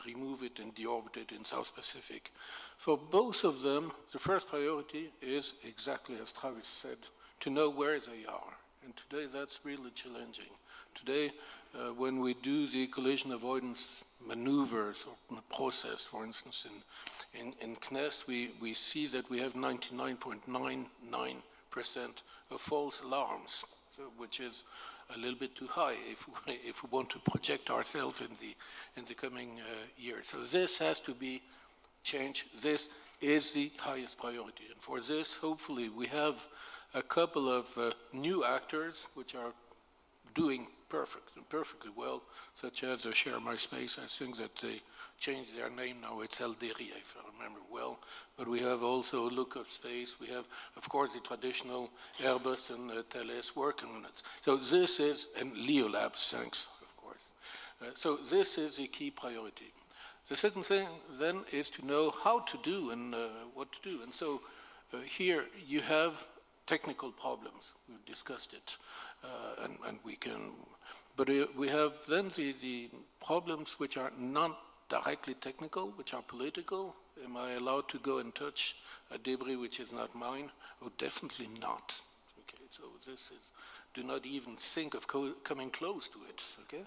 S20: remove it and deorbit it in South Pacific. For both of them, the first priority is exactly as Travis said, to know where they are. And today that's really challenging. Today, when we do the collision avoidance maneuvers or process, for instance, in CNES, we see that we have 99.99% of false alarms, so, which is a little bit too high if we want to project ourselves in the coming years. So this has to be changed. This is the highest priority. And for this, hopefully, we have a couple of new actors which are doing perfectly well, such as Share My Space. I think that they changed their name now. It's Alderi, if I remember well. But we have also Lookup Space. We have, of course, the traditional Airbus and Thales working on it. So this is, and Leo Labs, thanks, of course. So this is the key priority. The second thing then is to know how to do and what to do. And so here you have technical problems. We've discussed it, and we can, but we have then the problems which are not directly technical, which are political. Am I allowed to go and touch a debris which is not mine? Oh, definitely not. Okay, so this is, do not even think of coming close to it, okay?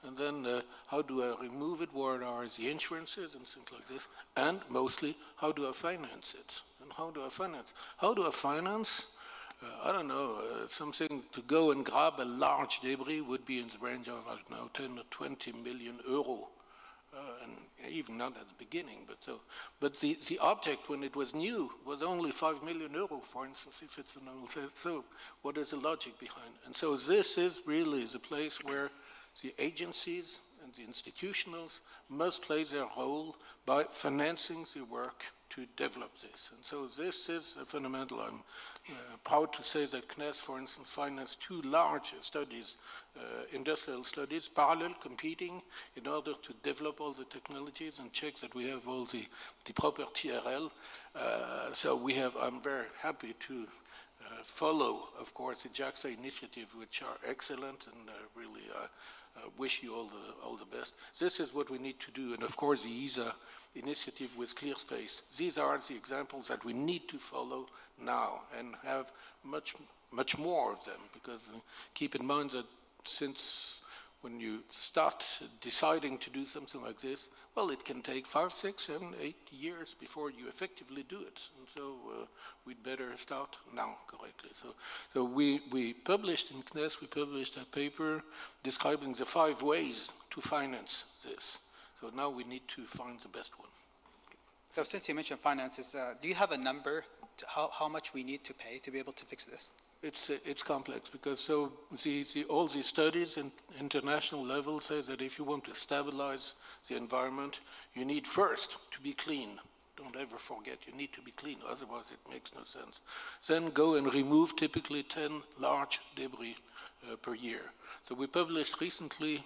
S20: And then how do I remove it? What are the insurances and things like this? And mostly, how do I finance it? And how do I finance? How do I finance? I don't know, something to go and grab a large debris would be in the range of, I don't know, 10 or 20 million euro. And even not at the beginning, but the object when it was new was only 5 million euro, for instance, if it's an old. So what is the logic behind it? And so this is really the place where the agencies and the institutionals must play their role by financing the work to develop this. And so this is a fundamental. I'm proud to say that CNES, for instance, financed two large studies, industrial studies, parallel, competing, in order to develop all the technologies and check that we have all the proper TRL. So we have, I'm very happy to follow, of course, the JAXA initiative, which are excellent, and really wish you all the best. This is what we need to do, and of course the ESA initiative with ClearSpace. These are the examples that we need to follow now and have much more of them, because keep in mind that since when you start deciding to do something like this, well, it can take 5, 6, 7, 8 years before you effectively do it. And so we'd better start now correctly. So we published in CNES, we published a paper describing the 5 ways to finance this. So now we need to find the best one.
S15: So since you mentioned finances, do you have a number to how much we need to pay to be able to fix this?
S20: It's complex, because so all the studies in international level says that if you want to stabilize the environment, you need first to be clean. Don't ever forget, you need to be clean, otherwise it makes no sense. Then go and remove typically 10 large debris per year. So we published recently,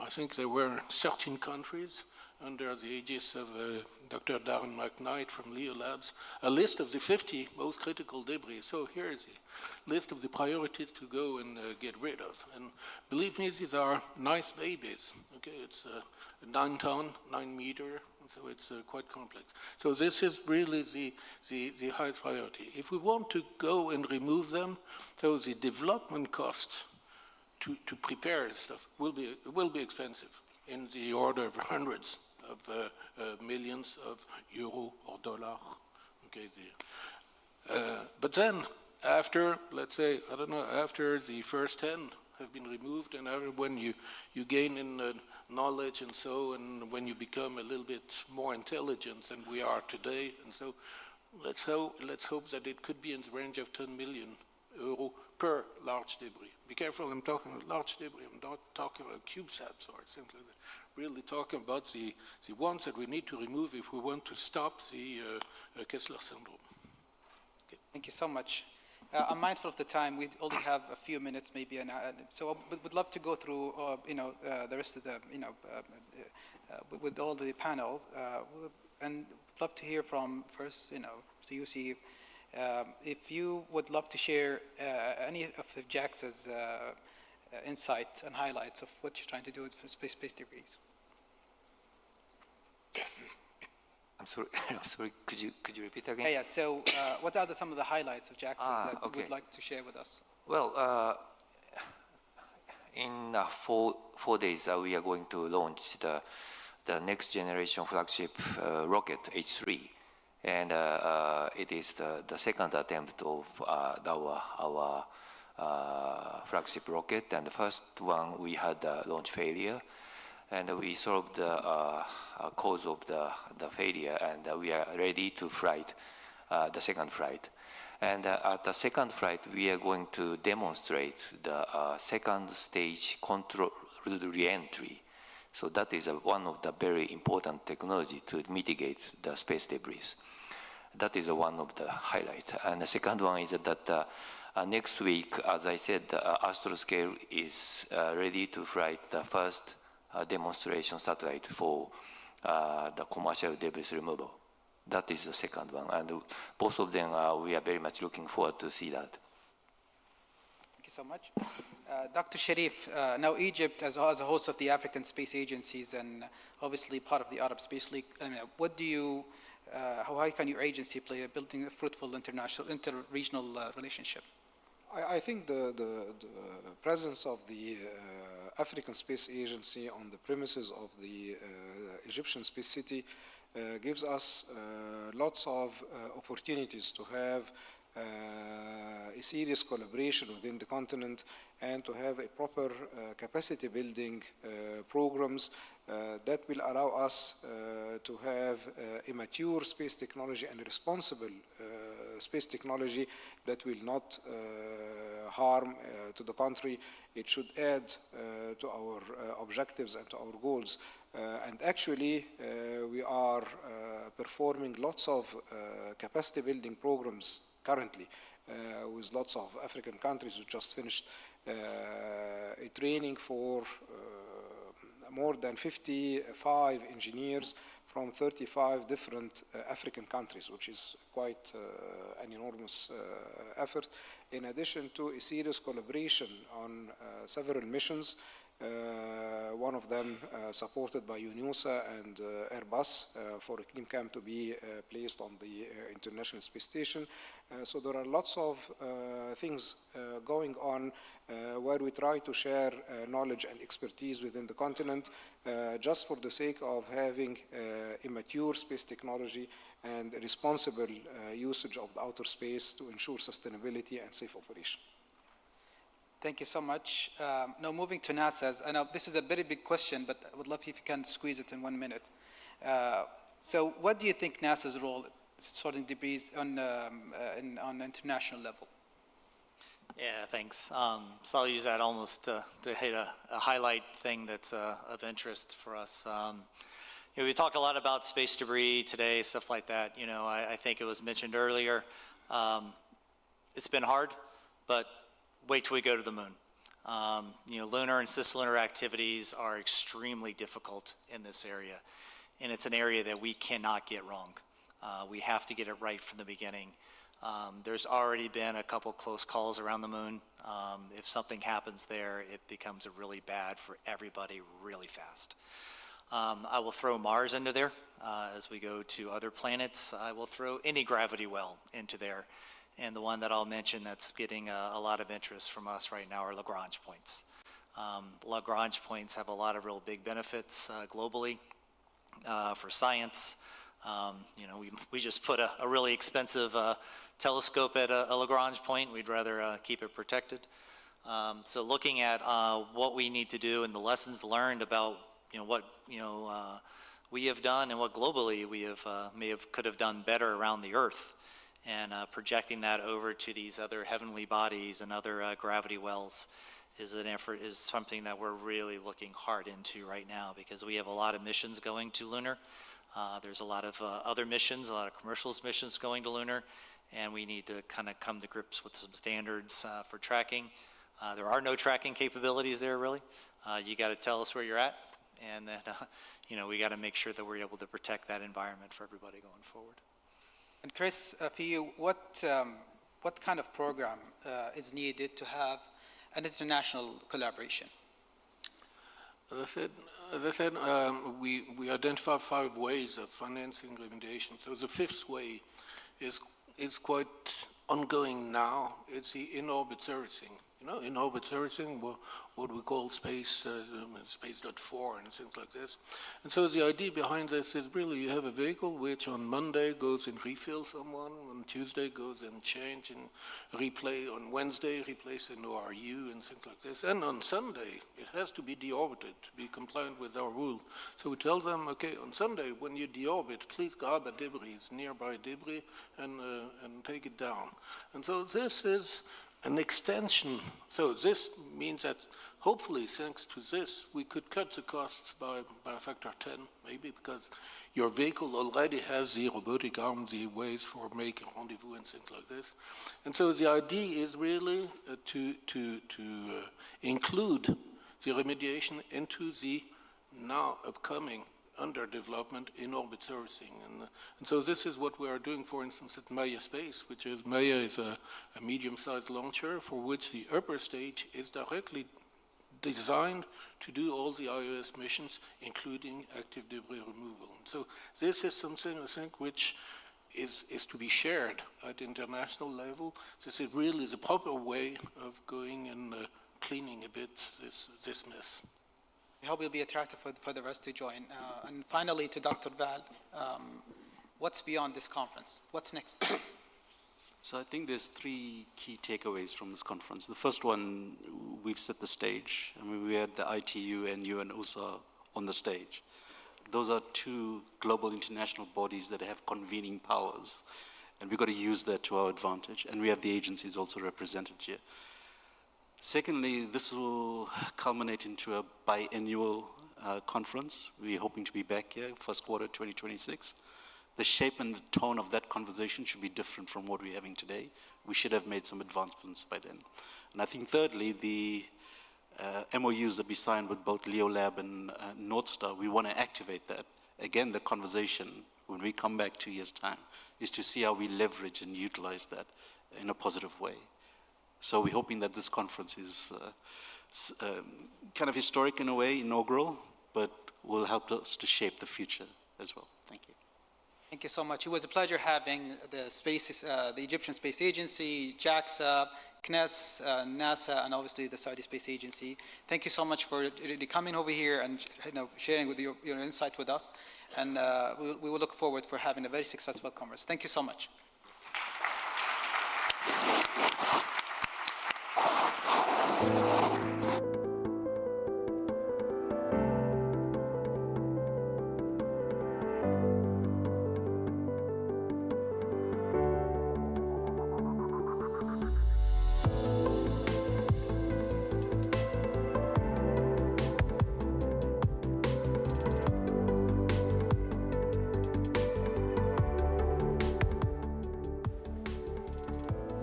S20: I think there were 13 countries, under the aegis of Dr. Darren McKnight from Leo Labs, a list of the 50 most critical debris. So here is the list of the priorities to go and get rid of. And believe me, these are nice babies. Okay, it's 9 ton, 9 meter, so it's quite complex. So this is really the highest priority. If we want to go and remove them, so the development cost to prepare stuff will be expensive, in the order of hundreds of millions of euro or dollar. Okay, but then after, let's say, I don't know, after the first 10 have been removed, and when you gain in knowledge and so, and when you become a little bit more intelligent than we are today. And so let's hope that it could be in the range of 10 million euro per large debris. Be careful, I'm talking about large debris, I'm not talking about CubeSats or something like that. Really talking about the ones that we need to remove if we want to stop the Kessler syndrome. Okay.
S15: Thank you so much. I'm mindful of the time. We only have a few minutes, maybe, so would love to go through, the rest of the, with all the panel, and would love to hear from first, so you see, if you would love to share any of JAXA's insight and highlights of what you're trying to do with space debris.
S19: I'm sorry. I'm sorry. Could you repeat again?
S15: Yeah. So, what are some of the highlights of JAXA that you would like to share with us?
S19: Well, in 4 days, we are going to launch the next generation flagship rocket H3, and it is the second attempt of our flagship rocket. And the first one we had launch failure. And we solved the cause of the failure, and we are ready to flight the second flight. And at the second flight, we are going to demonstrate the second stage controlled re-entry. So that is one of the very important technology to mitigate the space debris. That is one of the highlights. And the second one is that next week, as I said, Astroscale is ready to flight the first demonstration satellite for the commercial debris removal. That is the second one, and both of them we are very much looking forward to see that.
S15: Thank you so much. Dr. Sharif, now Egypt, as a host of the African space agencies and obviously part of the Arab Space League, what do you, how can your agency play a building a fruitful inter-regional relationship?
S17: I think the presence of the African Space Agency on the premises of the Egyptian Space City gives us lots of opportunities to have a serious collaboration within the continent and to have a proper capacity building programs that will allow us to have a mature space technology and a responsible space technology that will not harm to the country. It should add to our objectives and to our goals. And actually, we are performing lots of capacity building programs currently with lots of African countries who just finished a training for more than 55 engineers from 35 different African countries, which is quite an enormous effort, in addition to a serious collaboration on several missions, one of them supported by UNOOSA and Airbus for a CleanCam to be placed on the International Space Station. So there are lots of things going on where we try to share knowledge and expertise within the continent just for the sake of having a mature space technology and a responsible usage of the outer space to ensure sustainability and safe operation.
S15: Thank you so much. Now moving to NASA's, I know this is a very big question, but I would love if you can squeeze it in 1 minute. So what do you think NASA's role sorting debris on international level?
S18: Yeah, thanks. So I'll use that almost to hit a highlight thing that's of interest for us. We talked a lot about space debris today, stuff like that. I think it was mentioned earlier. It's been hard, but wait till we go to the moon. Lunar and cislunar activities are extremely difficult in this area, and it's an area that we cannot get wrong. We have to get it right from the beginning. There's already been a couple close calls around the moon. If something happens there, it becomes really bad for everybody really fast. I will throw Mars into there. As we go to other planets, I will throw any gravity well into there. And the one that I'll mention that's getting a lot of interest from us right now are Lagrange points. Lagrange points have a lot of real big benefits globally for science. We just put a really expensive telescope at a Lagrange point. We'd rather keep it protected. So looking at what we need to do and the lessons learned about we have done and what globally we have could have done better around the Earth, and projecting that over to these other heavenly bodies and other gravity wells is something that we're really looking hard into right now, because we have a lot of missions going to lunar. There's a lot of other missions, a lot of commercial missions going to lunar, and we need to kind of come to grips with some standards for tracking. There are no tracking capabilities there, really. You got to tell us where you're at, and then we got to make sure that we're able to protect that environment for everybody going forward.
S15: And Chris, for you, what kind of program is needed to have an international collaboration?
S20: As I said, we identify 5 ways of financing remediation. So the 5th way is quite ongoing now. It's the in-orbit servicing. In-orbit servicing, what we call space.4 and things like this. And so the idea behind this is really you have a vehicle which on Monday goes and refills someone, on Tuesday goes and change and replay, on Wednesday replace an ORU and things like this. And on Sunday, it has to be deorbited to be compliant with our rules. So we tell them, okay, on Sunday, when you deorbit, please grab a debris, nearby debris, and take it down. And so this is an extension. So this means that hopefully, thanks to this, we could cut the costs by a factor 10, maybe, because your vehicle already has the robotic arm, the ways for making rendezvous and things like this. And so the idea is really to include the remediation into the now upcoming under development in orbit servicing. And so this is what we are doing, for instance, at Maya Space, which is Maya is a medium-sized launcher for which the upper stage is directly designed to do all the IOS missions, including active debris removal. And so this is something, I think, which is to be shared at international level. This is really the proper way of going and cleaning a bit this mess.
S15: I hope it'll be attractive for the rest to join. And finally, to Dr. Val, what's beyond this conference? What's next?
S21: So I think there's 3 key takeaways from this conference. The first one, we've set the stage. I mean, we had the ITU and UNOOSA on the stage. Those are 2 global international bodies that have convening powers, and we've got to use that to our advantage. And we have the agencies also represented here. Secondly, this will culminate into a biannual conference. We're hoping to be back here first quarter 2026. The shape and the tone of that conversation should be different from what we're having today. We should have made some advancements by then. And I think thirdly, the MOUs that we signed with both LeoLab and Northstar, we want to activate that. Again, the conversation, when we come back 2 years' time, is to see how we leverage and utilize that in a positive way. So we're hoping that this conference is kind of historic in a way, inaugural, but will help us to shape the future as well. Thank you.
S15: Thank you so much. It was a pleasure having the Egyptian Space Agency, JAXA, CNES, NASA, and obviously the Saudi Space Agency. Thank you so much for really coming over here and sharing with your insight with us. And we will look forward for having a very successful conference. Thank you so much.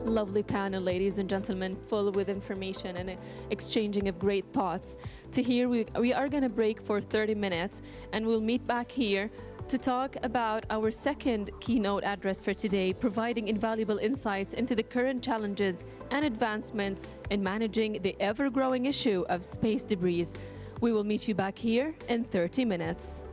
S1: Lovely panel, ladies and gentlemen, full with information and exchanging of great thoughts. To hear, we are going to break for 30 minutes, and we'll meet back here to talk about our second keynote address for today, providing invaluable insights into the current challenges and advancements in managing the ever-growing issue of space debris. We will meet you back here in 30 minutes.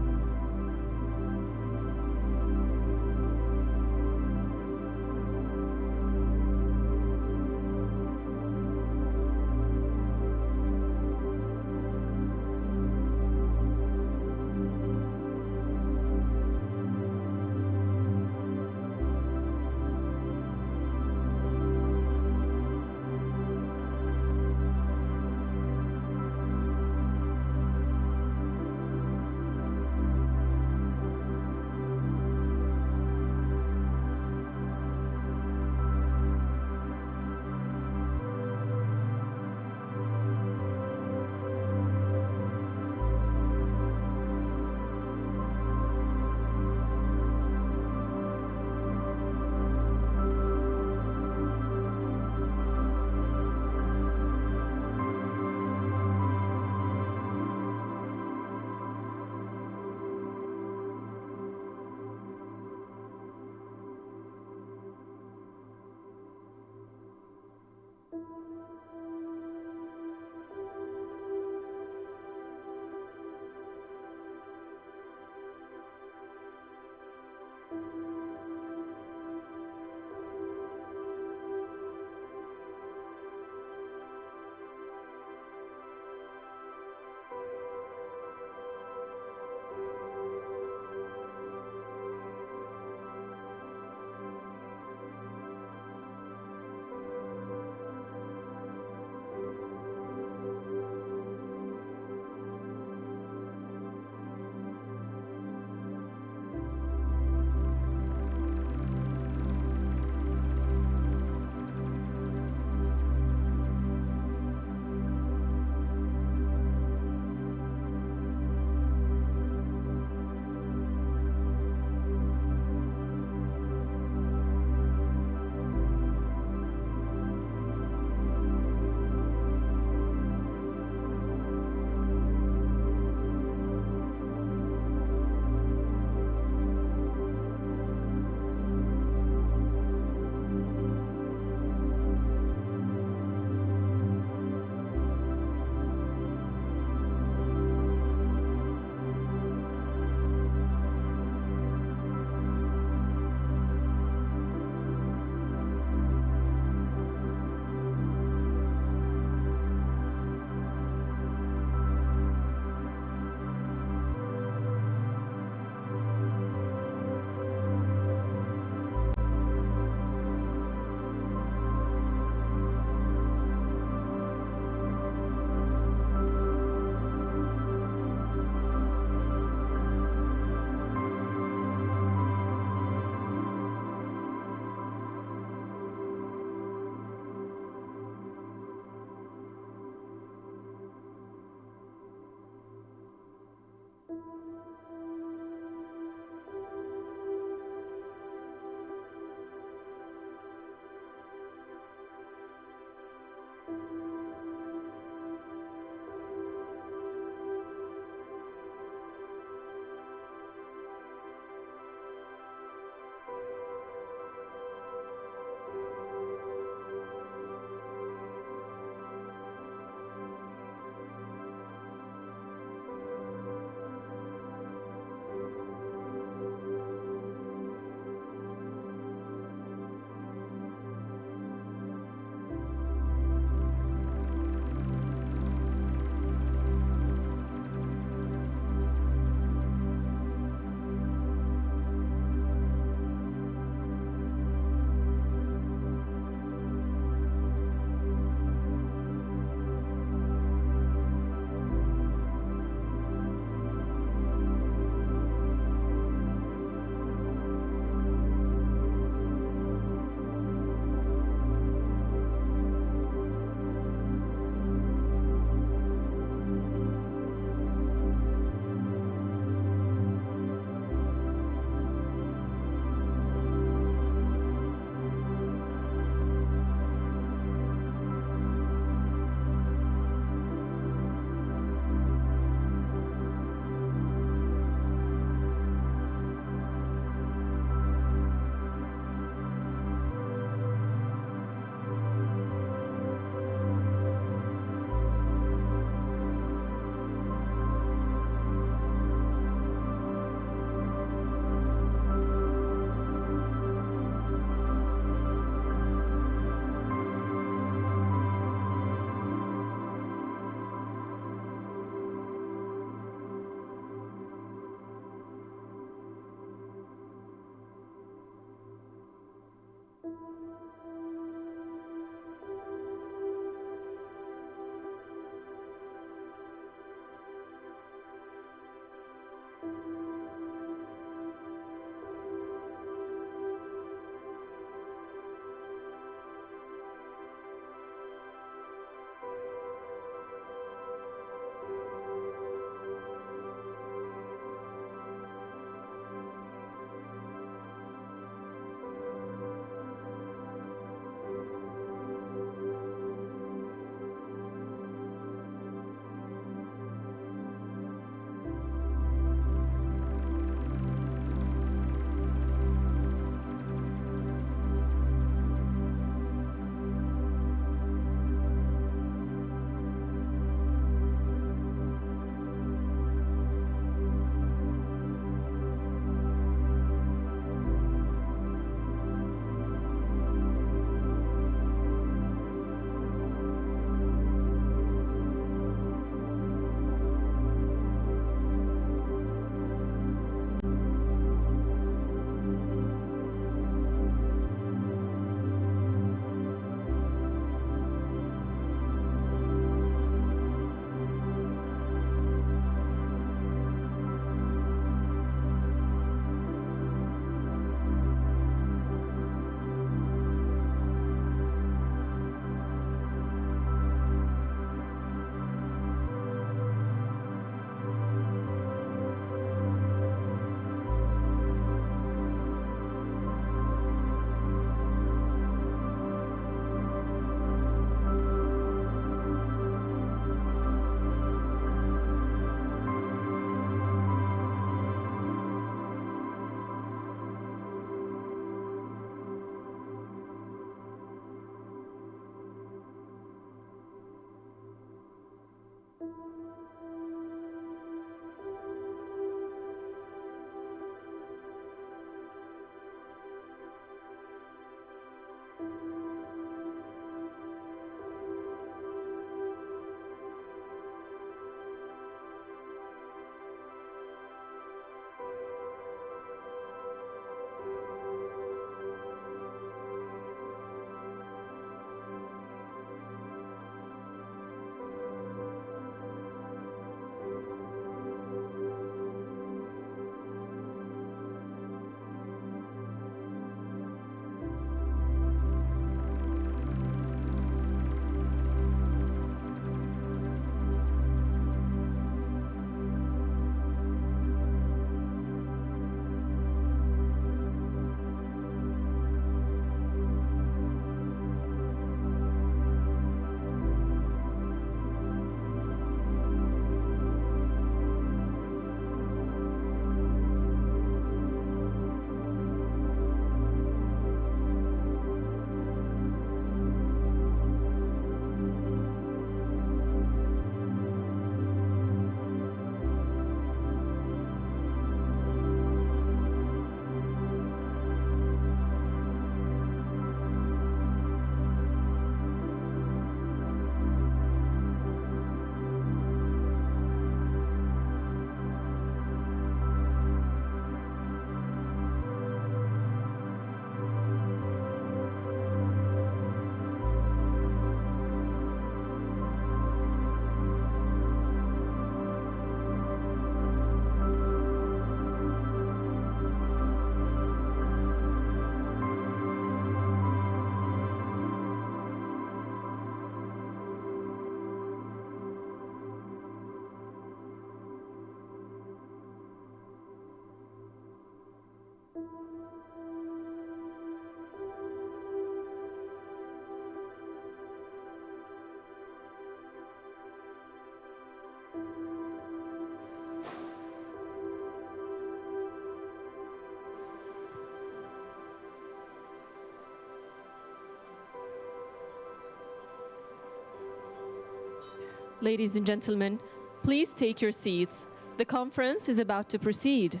S1: Ladies and gentlemen, please take your seats. The conference is about to proceed.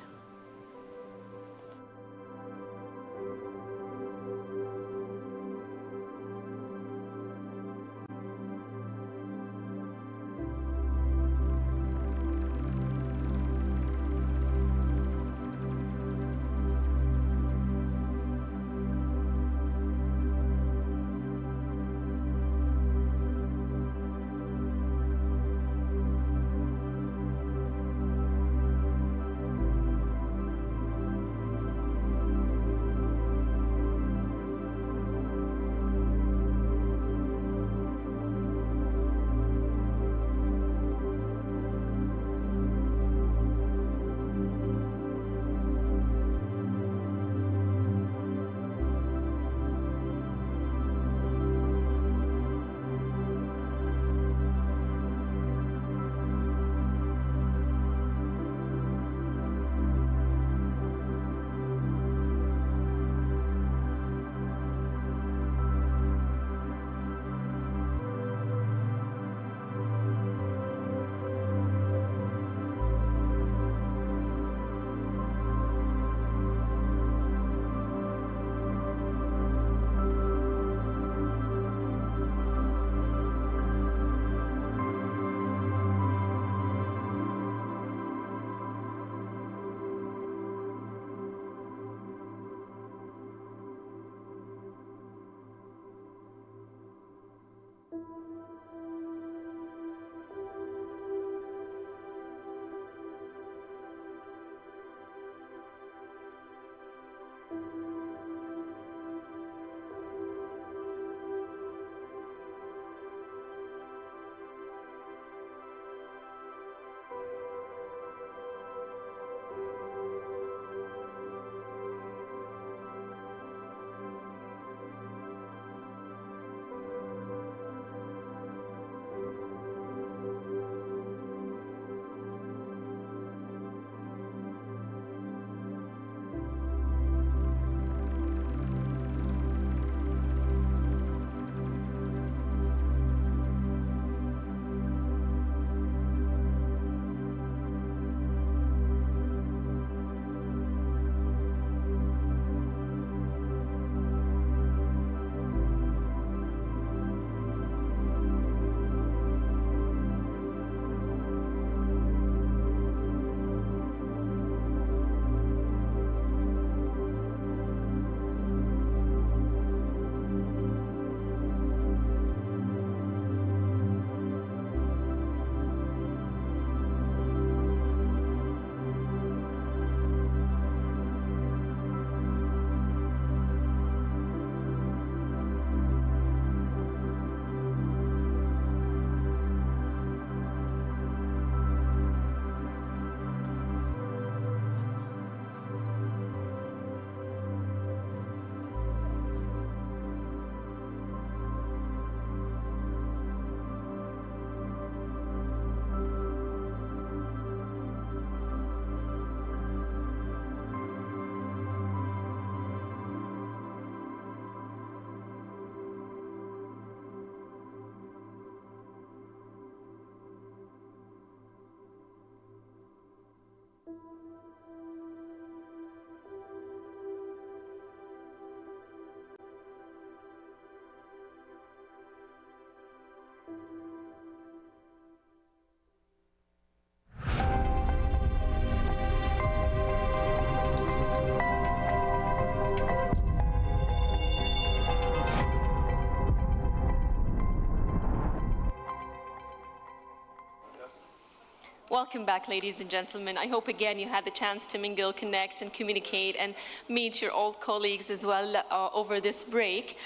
S1: Welcome back, ladies and gentlemen. I hope again you had the chance to mingle, connect, and communicate and meet your old colleagues as well over this break.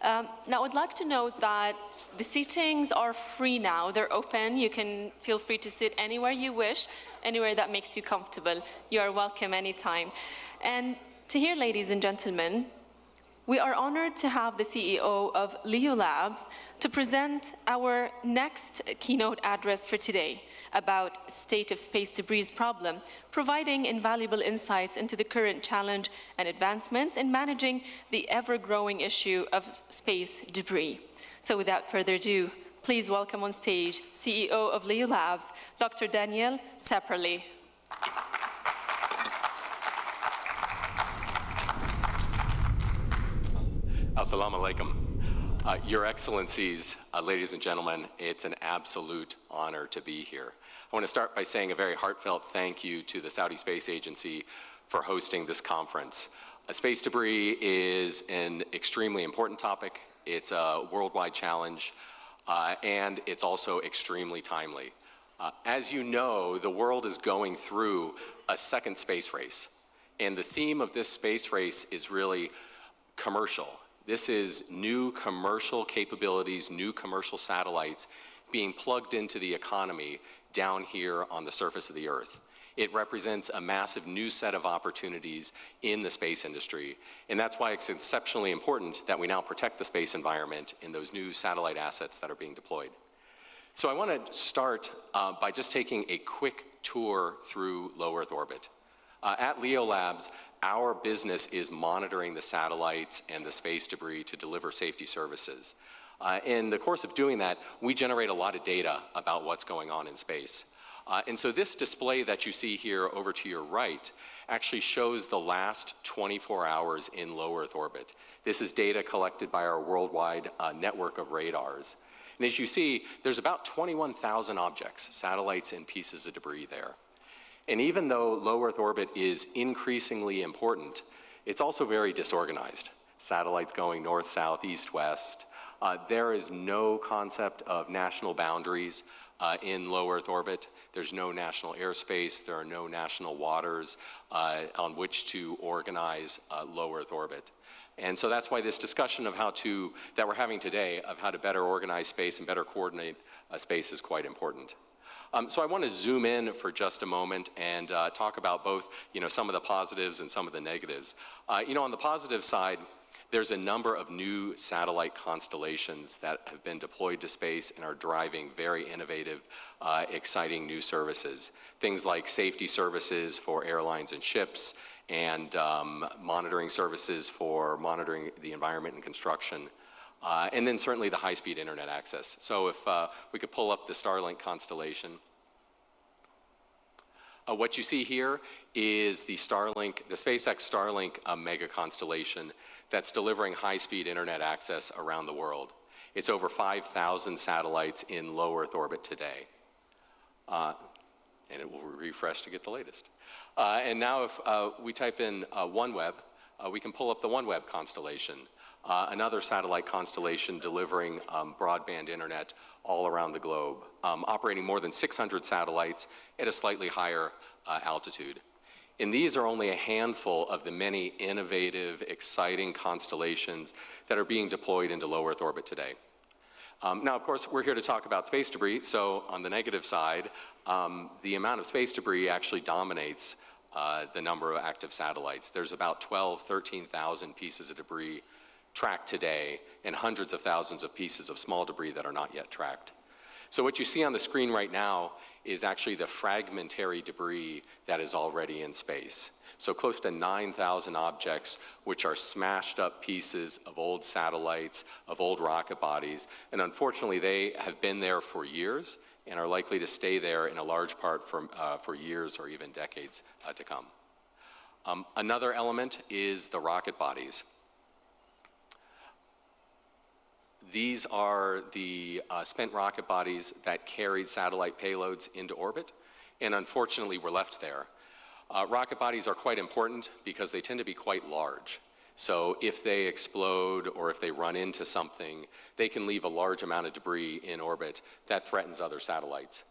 S1: Now, I'd like to note that the seatings are free now. They're open. You can feel free to sit anywhere you wish, anywhere that makes you comfortable. You are welcome anytime. And to hear, ladies and gentlemen, we are honored to have the CEO of LEO Labs to present our next keynote address for today about state of space debris problem, providing invaluable insights into the current challenge and advancements in managing the ever-growing issue of space debris. So without further ado, please welcome on stage CEO of LEO Labs, Dr. Daniel Sepperly.
S3: Assalamu alaikum. Your Excellencies, ladies and gentlemen, it's an absolute honor to be here. I want to start by saying a very heartfelt thank you to the Saudi Space Agency for hosting this conference. Space debris is an extremely important topic. It's a worldwide challenge, and it's also extremely timely. As you know, the world is going through a second space race, and the theme of this space race is really commercial. This is new commercial capabilities, new commercial satellites being plugged into the economy down here on the surface of the Earth. It represents a massive new set of opportunities in the space industry, and that's why it's exceptionally important that we now protect the space environment in those new satellite assets that are being deployed. So I want to start by just taking a quick tour through low Earth orbit. At LEO Labs, our business is monitoring the satellites and the space debris to deliver safety services. In the course of doing that, we generate a lot of data about what's going on in space. And so this display that you see here over to your right actually shows the last 24 hours in low Earth orbit. This is data collected by our worldwide network of radars. And as you see, there's about 21,000 objects, satellites and pieces of debris there. And even though low Earth orbit is increasingly important, it's also very disorganized. Satellites going north, south, east, west. There is no concept of national boundaries in low Earth orbit. There's no national airspace. There are no national waters on which to organize low Earth orbit. And so that's why this discussion of that we're having today of how to better organize space and better coordinate space is quite important. So I want to zoom in for just a moment and talk about both, some of the positives and some of the negatives. On the positive side, there's a number of new satellite constellations that have been deployed to space and are driving very innovative, exciting new services. Things like safety services for airlines and ships, and monitoring services for monitoring the environment and construction. And then certainly the high-speed internet access. So if we could pull up the Starlink constellation. What you see here is the SpaceX Starlink mega constellation that's delivering high-speed internet access around the world. It's over 5,000 satellites in low Earth orbit today. And it will refresh to get the latest. And now if we type in OneWeb, we can pull up the OneWeb constellation. Another satellite constellation delivering broadband internet all around the globe, operating more than 600 satellites at a slightly higher altitude. And these are only a handful of the many innovative, exciting constellations that are being deployed into low Earth orbit today. Now, of course, we're here to talk about space debris, so on the negative side, the amount of space debris actually dominates the number of active satellites. There's about 13,000 pieces of debris tracked today, and hundreds of thousands of pieces of small debris that are not yet tracked. So what you see on the screen right now is actually the fragmentary debris that is already in space. So close to 9,000 objects, which are smashed up pieces of old satellites, of old rocket bodies, and unfortunately they have been there for years and are likely to stay there in a large part for years or even decades to come. Another element is the rocket bodies. These are the spent rocket bodies that carried satellite payloads into orbit and unfortunately were left there. Rocket bodies are quite important because they tend to be quite large. So if they explode or if they run into something, they can leave a large amount of debris in orbit that threatens other satellites.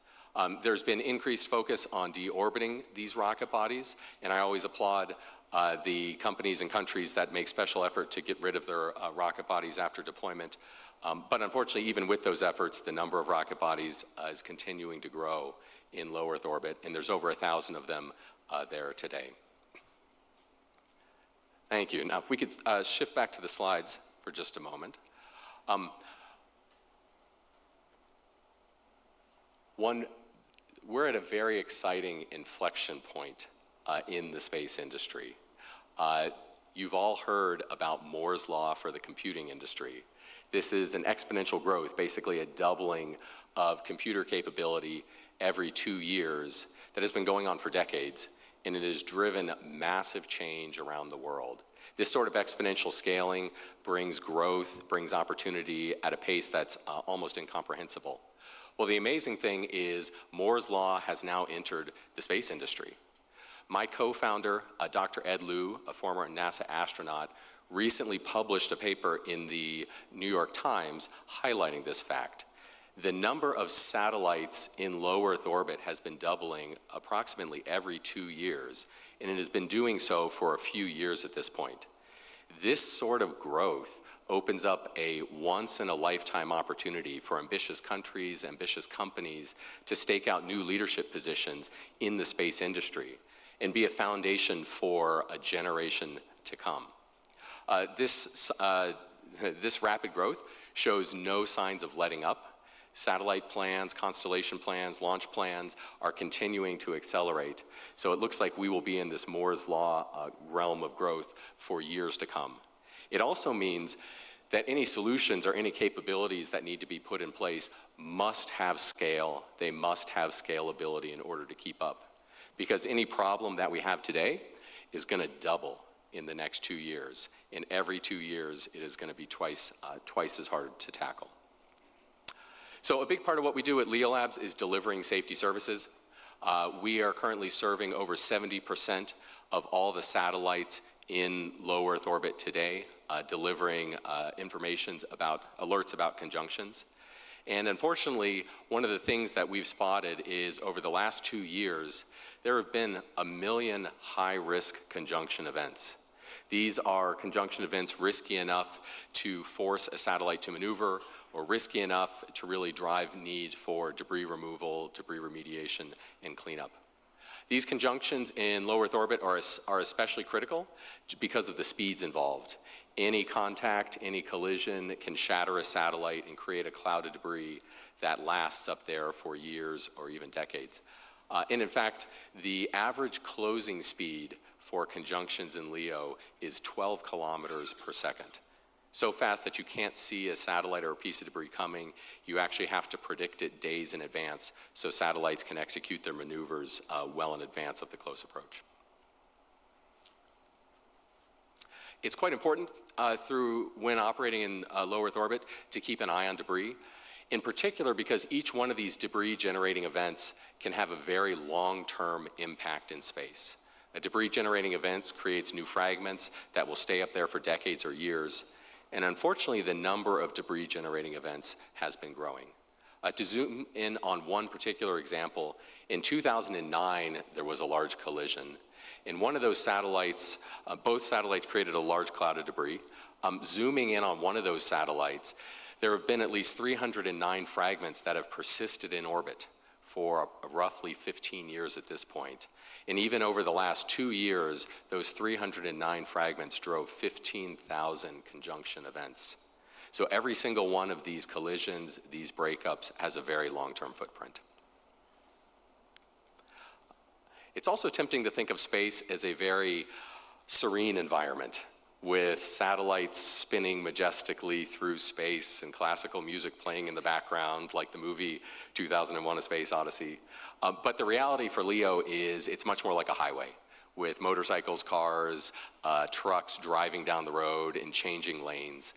S3: There's been increased focus on deorbiting these rocket bodies, and I always applaud the companies and countries that make special effort to get rid of their rocket bodies after deployment. But unfortunately, even with those efforts, the number of rocket bodies is continuing to grow in low Earth orbit, and there's over 1,000 of them there today. Thank you. Now, if we could shift back to the slides for just a moment. We're at a very exciting inflection point in the space industry. You've all heard about Moore's Law for the computing industry. This is an exponential growth, basically a doubling of computer capability every 2 years that has been going on for decades, and it has driven massive change around the world. This sort of exponential scaling brings growth, brings opportunity at a pace that's almost incomprehensible. Well, the amazing thing is Moore's Law has now entered the space industry. My co-founder, Dr. Ed Lu, a former NASA astronaut, recently published a paper in the New York Times highlighting this fact. The number of satellites in low Earth orbit has been doubling approximately every 2 years, and it has been doing so for a few years at this point. This sort of growth opens up a once-in-a-lifetime opportunity for ambitious countries, ambitious companies to stake out new leadership positions in the space industry and be a foundation for a generation to come. This rapid growth shows no signs of letting up. Satellite plans, constellation plans, launch plans are continuing to accelerate. So it looks like we will be in this Moore's Law realm of growth for years to come. It also means that any solutions or any capabilities that need to be put in place must have scale. They must have scalability in order to keep up. Because any problem that we have today is going to double in the next 2 years. In every 2 years, it is going to be twice as hard to tackle. So a big part of what we do at Leo Labs is delivering safety services. We are currently serving over 70% of all the satellites in low Earth orbit today, delivering alerts about conjunctions. And unfortunately, one of the things that we've spotted is over the last 2 years, there have been 1 million high-risk conjunction events. These are conjunction events risky enough to force a satellite to maneuver or risky enough to really drive need for debris removal, debris remediation, and cleanup. These conjunctions in low Earth orbit are especially critical because of the speeds involved. Any contact, any collision can shatter a satellite and create a cloud of debris that lasts up there for years or even decades. And in fact, the average closing speed for conjunctions in LEO is 12 kilometers per second. So fast that you can't see a satellite or a piece of debris coming. You actually have to predict it days in advance so satellites can execute their maneuvers well in advance of the close approach. It's quite important when operating in low Earth orbit to keep an eye on debris, in particular because each one of these debris generating events can have a very long-term impact in space. A debris generating event creates new fragments that will stay up there for decades or years. And unfortunately, the number of debris generating events has been growing. To zoom in on one particular example, in 2009, there was a large collision. In one of those satellites, both satellites created a large cloud of debris. Zooming in on one of those satellites, there have been at least 309 fragments that have persisted in orbit for roughly 15 years at this point. And even over the last 2 years, those 309 fragments drove 15,000 conjunction events. So every single one of these collisions, these breakups, has a very long-term footprint. It's also tempting to think of space as a very serene environment, with satellites spinning majestically through space and classical music playing in the background, like the movie 2001: A Space Odyssey. But the reality for LEO is it's much more like a highway, with motorcycles, cars, trucks driving down the road and changing lanes.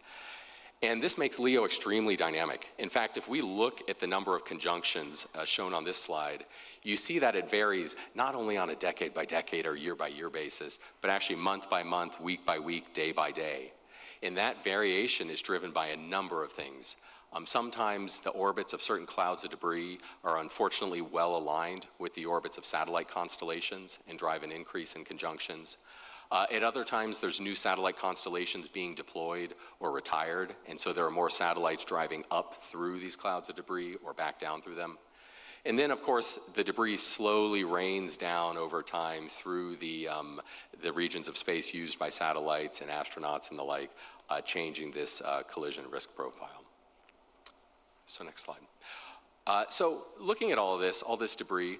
S3: And this makes LEO extremely dynamic. In fact, if we look at the number of conjunctions shown on this slide, you see that it varies not only on a decade by decade or year by year basis, but actually month by month, week by week, day by day. And that variation is driven by a number of things. Sometimes the orbits of certain clouds of debris are unfortunately well aligned with the orbits of satellite constellations and drive an increase in conjunctions. At other times, there's new satellite constellations being deployed or retired, and so there are more satellites driving up through these clouds of debris or back down through them. And then, of course, the debris slowly rains down over time through the regions of space used by satellites and astronauts and the like, changing this collision risk profile. So next slide. So looking at all this debris,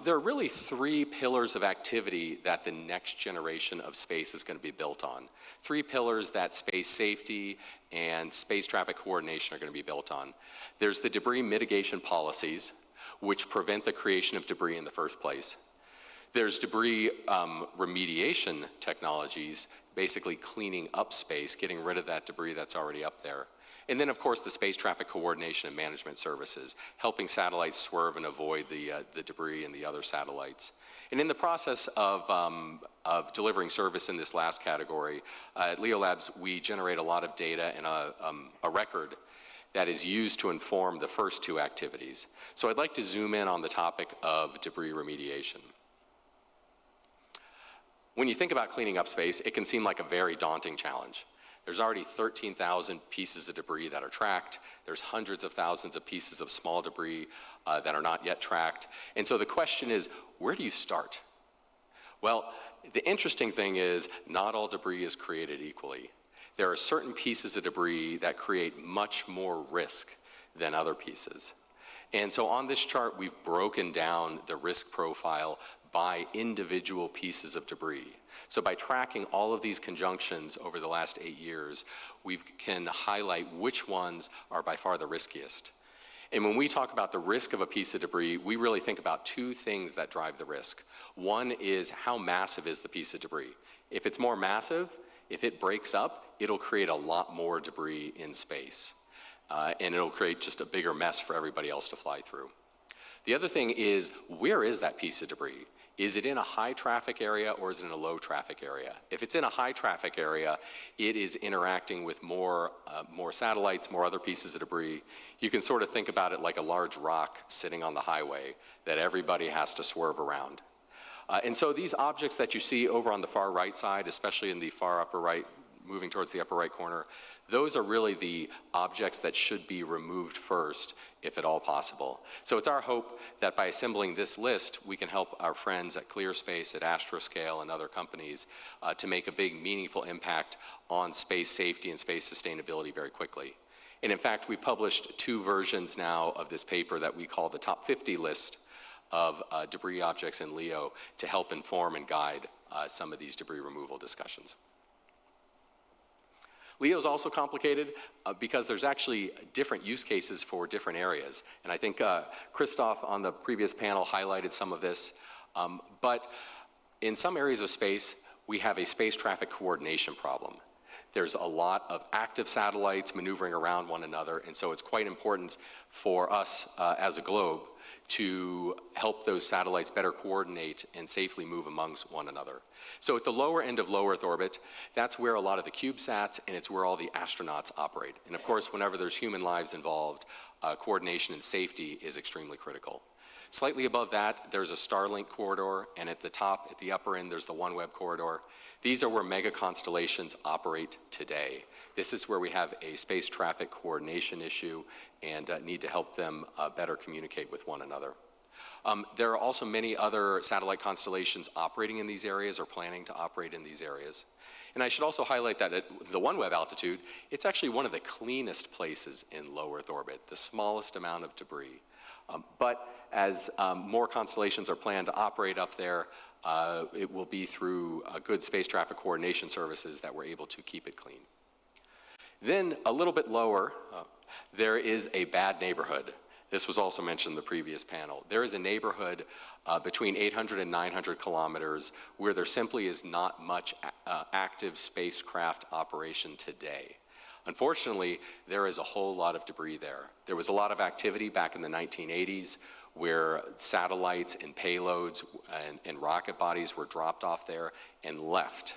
S3: there are really three pillars of activity that the next generation of space is going to be built on. Three pillars that space safety and space traffic coordination are going to be built on. There's the debris mitigation policies, which prevent the creation of debris in the first place. There's debris remediation technologies, basically cleaning up space, getting rid of that debris that's already up there. And then, of course, the space traffic coordination and management services, helping satellites swerve and avoid the debris and the other satellites. And in the process of delivering service in this last category, at Leo Labs, we generate a lot of data and a record that is used to inform the first two activities. So I'd like to zoom in on the topic of debris remediation. When you think about cleaning up space, it can seem like a very daunting challenge. There's already 13,000 pieces of debris that are tracked. There's hundreds of thousands of pieces of small debris that are not yet tracked. And so the question is, where do you start? Well, the interesting thing is, not all debris is created equally. There are certain pieces of debris that create much more risk than other pieces. And so on this chart, we've broken down the risk profile by individual pieces of debris. So by tracking all of these conjunctions over the last 8 years, we can highlight which ones are by far the riskiest. And when we talk about the risk of a piece of debris, we really think about two things that drive the risk. One is, how massive is the piece of debris? If it's more massive, if it breaks up, it'll create a lot more debris in space. And it'll create just a bigger mess for everybody else to fly through. The other thing is, where is that piece of debris? Is it in a high traffic area or is it in a low traffic area? If it's in a high traffic area, it is interacting with more satellites, more other pieces of debris. You can sort of think about it like a large rock sitting on the highway that everybody has to swerve around. And so these objects that you see over on the far right side, especially in the far upper right, moving towards the upper right corner, those are really the objects that should be removed first, if at all possible. So it's our hope that by assembling this list, we can help our friends at ClearSpace, at Astroscale, and other companies to make a big, meaningful impact on space safety and space sustainability very quickly. And in fact, we've published 2 versions now of this paper that we call the Top 50 list of debris objects in LEO to help inform and guide some of these debris removal discussions. LEO is also complicated because there's actually different use cases for different areas. And I think Christoph on the previous panel highlighted some of this. But in some areas of space, we have a space traffic coordination problem. There's a lot of active satellites maneuvering around one another, and so it's quite important for us as a globe to help those satellites better coordinate and safely move amongst one another. So at the lower end of low Earth orbit, that's where a lot of the CubeSats and it's where all the astronauts operate. And of course, whenever there's human lives involved, coordination and safety is extremely critical. Slightly above that, there's a Starlink corridor, and at the top, at the upper end, there's the OneWeb corridor. These are where mega constellations operate today. This is where we have a space traffic coordination issue and need to help them better communicate with one another. There are also many other satellite constellations operating in these areas or planning to operate in these areas. And I should also highlight that at the OneWeb altitude, it's actually one of the cleanest places in low Earth orbit, the smallest amount of debris. But as more constellations are planned to operate up there, it will be through good space traffic coordination services that we're able to keep it clean. Then a little bit lower, there is a bad neighborhood. This was also mentioned in the previous panel. There is a neighborhood between 800 and 900 kilometers where there simply is not much active spacecraft operation today. Unfortunately, there is a whole lot of debris there. There was a lot of activity back in the 1980s where satellites and payloads and rocket bodies were dropped off there and left.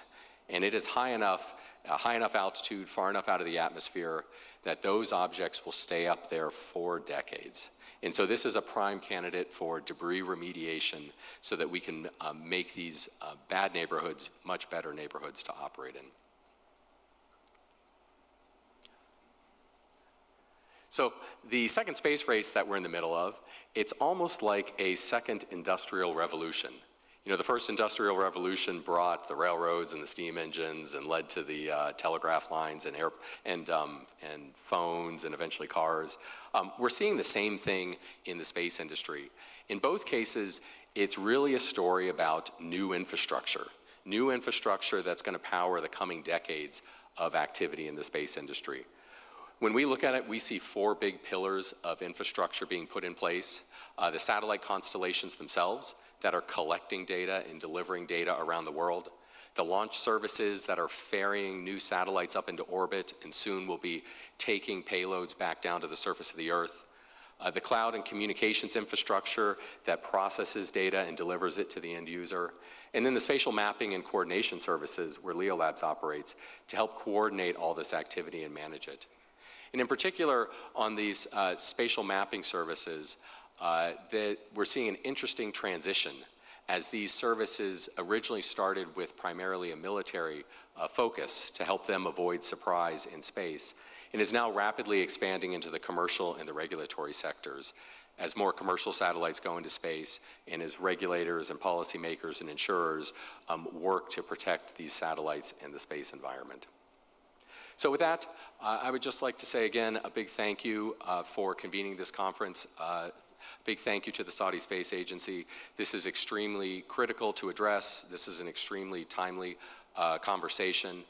S3: And it is high enough a high enough altitude, far enough out of the atmosphere, that those objects will stay up there for decades. And so this is a prime candidate for debris remediation so that we can make these bad neighborhoods much better neighborhoods to operate in. So the second space race that we're in the middle of, it's almost like a second industrial revolution. You know, the first industrial revolution brought the railroads and the steam engines and led to the telegraph lines and phones and eventually cars. We're seeing the same thing in the space industry. In both cases, it's really a story about new infrastructure that's going to power the coming decades of activity in the space industry. When we look at it, we see four big pillars of infrastructure being put in place. The satellite constellations themselves that are collecting data and delivering data around the world. The launch services that are ferrying new satellites up into orbit and soon will be taking payloads back down to the surface of the Earth. The cloud and communications infrastructure that processes data and delivers it to the end user. And then the spatial mapping and coordination services where LEO Labs operates to help coordinate all this activity and manage it. And in particular, on these spatial mapping services, that we're seeing an interesting transition as these services originally started with primarily a military focus to help them avoid surprise in space, and is now rapidly expanding into the commercial and the regulatory sectors as more commercial satellites go into space and as regulators and policymakers and insurers work to protect these satellites in the space environment. So with that, I would just like to say again a big thank you for convening this conference. Big thank you to the Saudi Space Agency. This is extremely critical to address. This is an extremely timely conversation.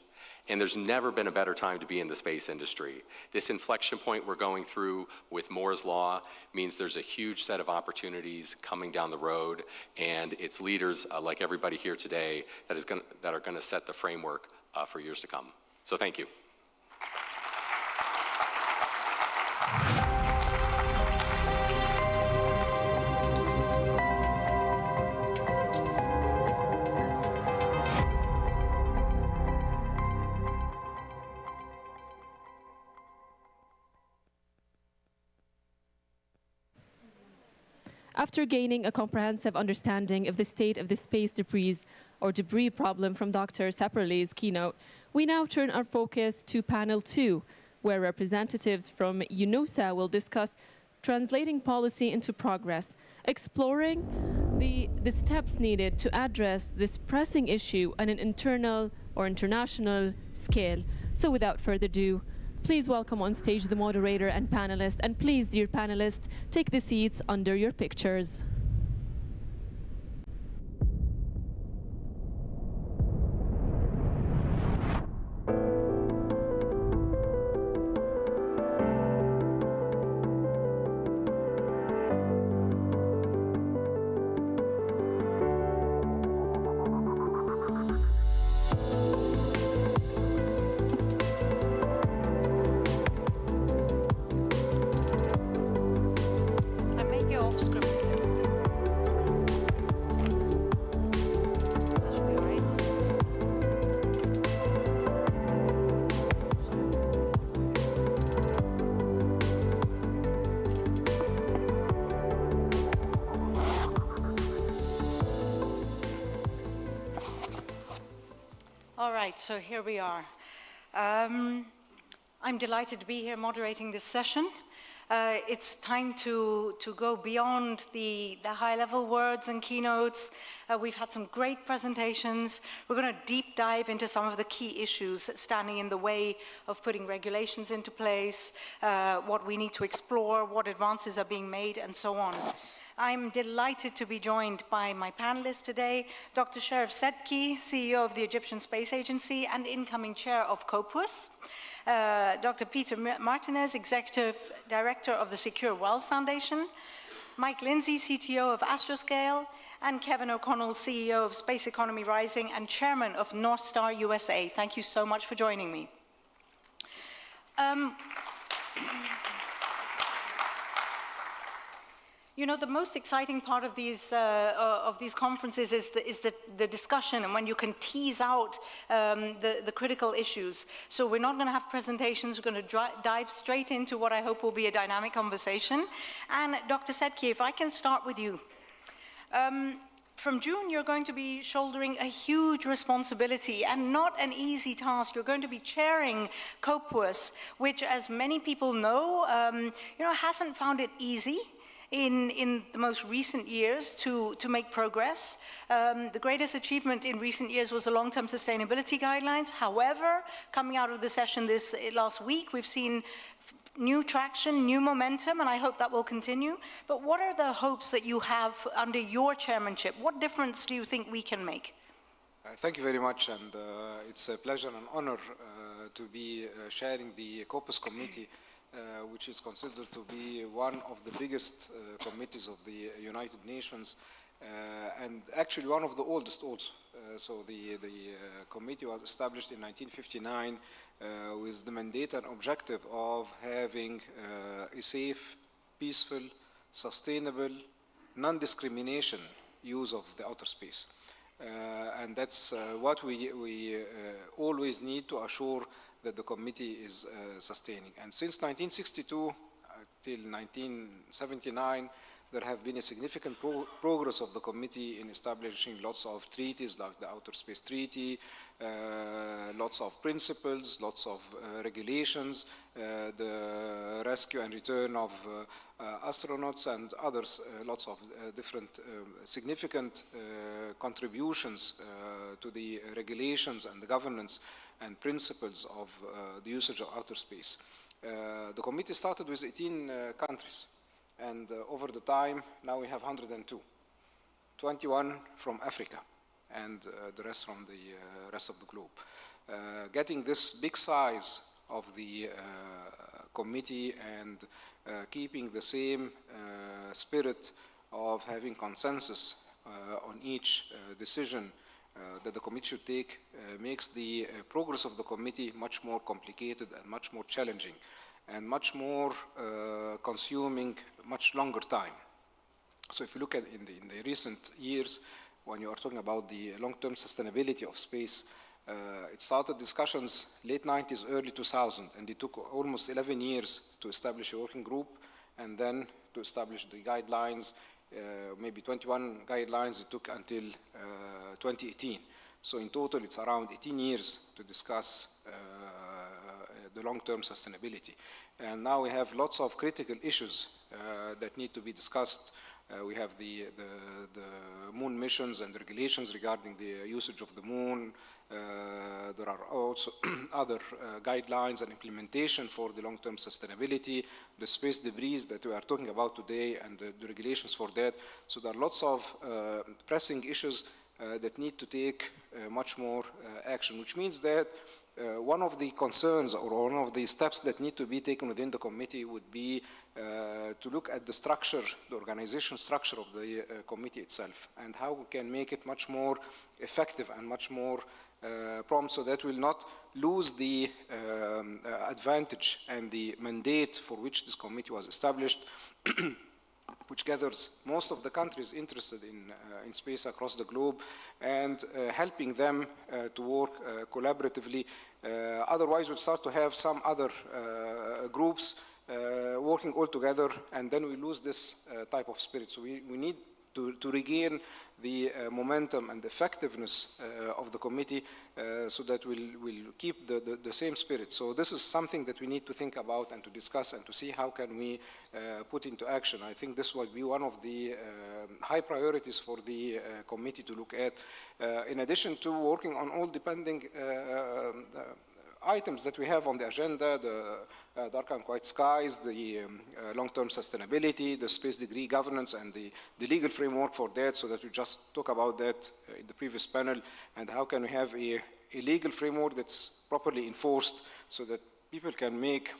S3: And there's never been a better time to be in the space industry. This inflection point we're going through with Moore's Law means there's a huge set of opportunities coming down the road, and it's leaders like everybody here today that are going to set the framework for years to come. So thank you.
S1: After gaining a comprehensive understanding of the state of the space debris or debris problem from Dr. Saperli's keynote, we now turn our focus to panel 2, where representatives from UNOOSA will discuss translating policy into progress, exploring the steps needed to address this pressing issue on an internal or international scale. So without further ado, please welcome on stage the moderator and panelists. And please, dear panelists, take the seats under your pictures.
S6: So here we are. I'm delighted to be here moderating this session. It's time to go beyond the high-level words and keynotes. We've had some great presentations. We're going to deep dive into some of the key issues standing in the way of putting regulations into place, what we need to explore, what advances are being made, and so on. I'm delighted to be joined by my panelists today, Dr. Sherif Sedki, CEO of the Egyptian Space Agency and incoming chair of COPUS, Dr. Peter Martinez, Executive Director of the Secure Wealth Foundation, Mike Lindsay, CTO of Astroscale, and Kevin O'Connell, CEO of Space Economy Rising and Chairman of North Star USA. Thank you so much for joining me. You know, the most exciting part of these conferences is the discussion, and when you can tease out the critical issues. So we're not going to have presentations. We're going to dive straight into what I hope will be a dynamic conversation. And Dr. Setki, if I can start with you. From June, you're going to be shouldering a huge responsibility and not an easy task. You're going to be chairing COPWAS, which, as many people know, hasn't found it easy in the most recent years to make progress. The greatest achievement in recent years was the long-term sustainability guidelines. However, coming out of the session this last week, we've seen new traction, new momentum, and I hope that will continue. But what are the hopes that you have under your chairmanship? What difference do you think we can make?
S17: Thank you very much, and it's a pleasure and honor to be chairing the COPWAS committee, which is considered to be one of the biggest committees of the United Nations, and actually one of the oldest also. So the committee was established in 1959 with the mandate and objective of having a safe, peaceful, sustainable, non-discrimination use of the outer space. And that's what we always need to assure that the committee is sustaining. And since 1962 till 1979, there have been a significant progress of the committee in establishing lots of treaties like the Outer Space Treaty, lots of principles, lots of regulations, the rescue and return of astronauts and others, lots of different significant contributions to the regulations and the governance and principles of the usage of outer space. The committee started with 18 countries. And over the time, now we have 102, 21 from Africa, and the rest from the rest of the globe. Getting this big size of the committee and keeping the same spirit of having consensus on each decision that the committee should take makes the progress of the committee much more complicated and much more challenging, and much more consuming much longer time. So if you look at in the recent years, when you are talking about the long-term sustainability of space, it started discussions late 90s, early 2000, and it took almost 11 years to establish a working group, and then to establish the guidelines, maybe 21 guidelines it took until 2018. So in total, it's around 18 years to discuss the long-term sustainability. And now we have lots of critical issues that need to be discussed. We have the moon missions and regulations regarding the usage of the moon. There are also other guidelines and implementation for the long-term sustainability, the space debris that we are talking about today, and the regulations for that. So there are lots of pressing issues that need to take much more action, which means that one of the concerns or one of the steps that need to be taken within the committee would be to look at the structure, the organizational structure of the committee itself, and how we can make it much more effective and much more prompt, so that we'll not lose the advantage and the mandate for which this committee was established, which gathers most of the countries interested in space across the globe, and helping them to work collaboratively. Otherwise, we'll start to have some other groups working all together, and then we lose this type of spirit. So we need to regain the momentum and effectiveness of the committee so that we'll keep the same spirit. So this is something that we need to think about and to discuss and to see how can we put into action. I think this will be one of the high priorities for the committee to look at, in addition to working on all depending items that we have on the agenda, the dark and quiet skies, the long-term sustainability, the space degree governance, and the legal framework for that, so that we just talk about that in the previous panel, and how can we have a legal framework that's properly enforced so that people can make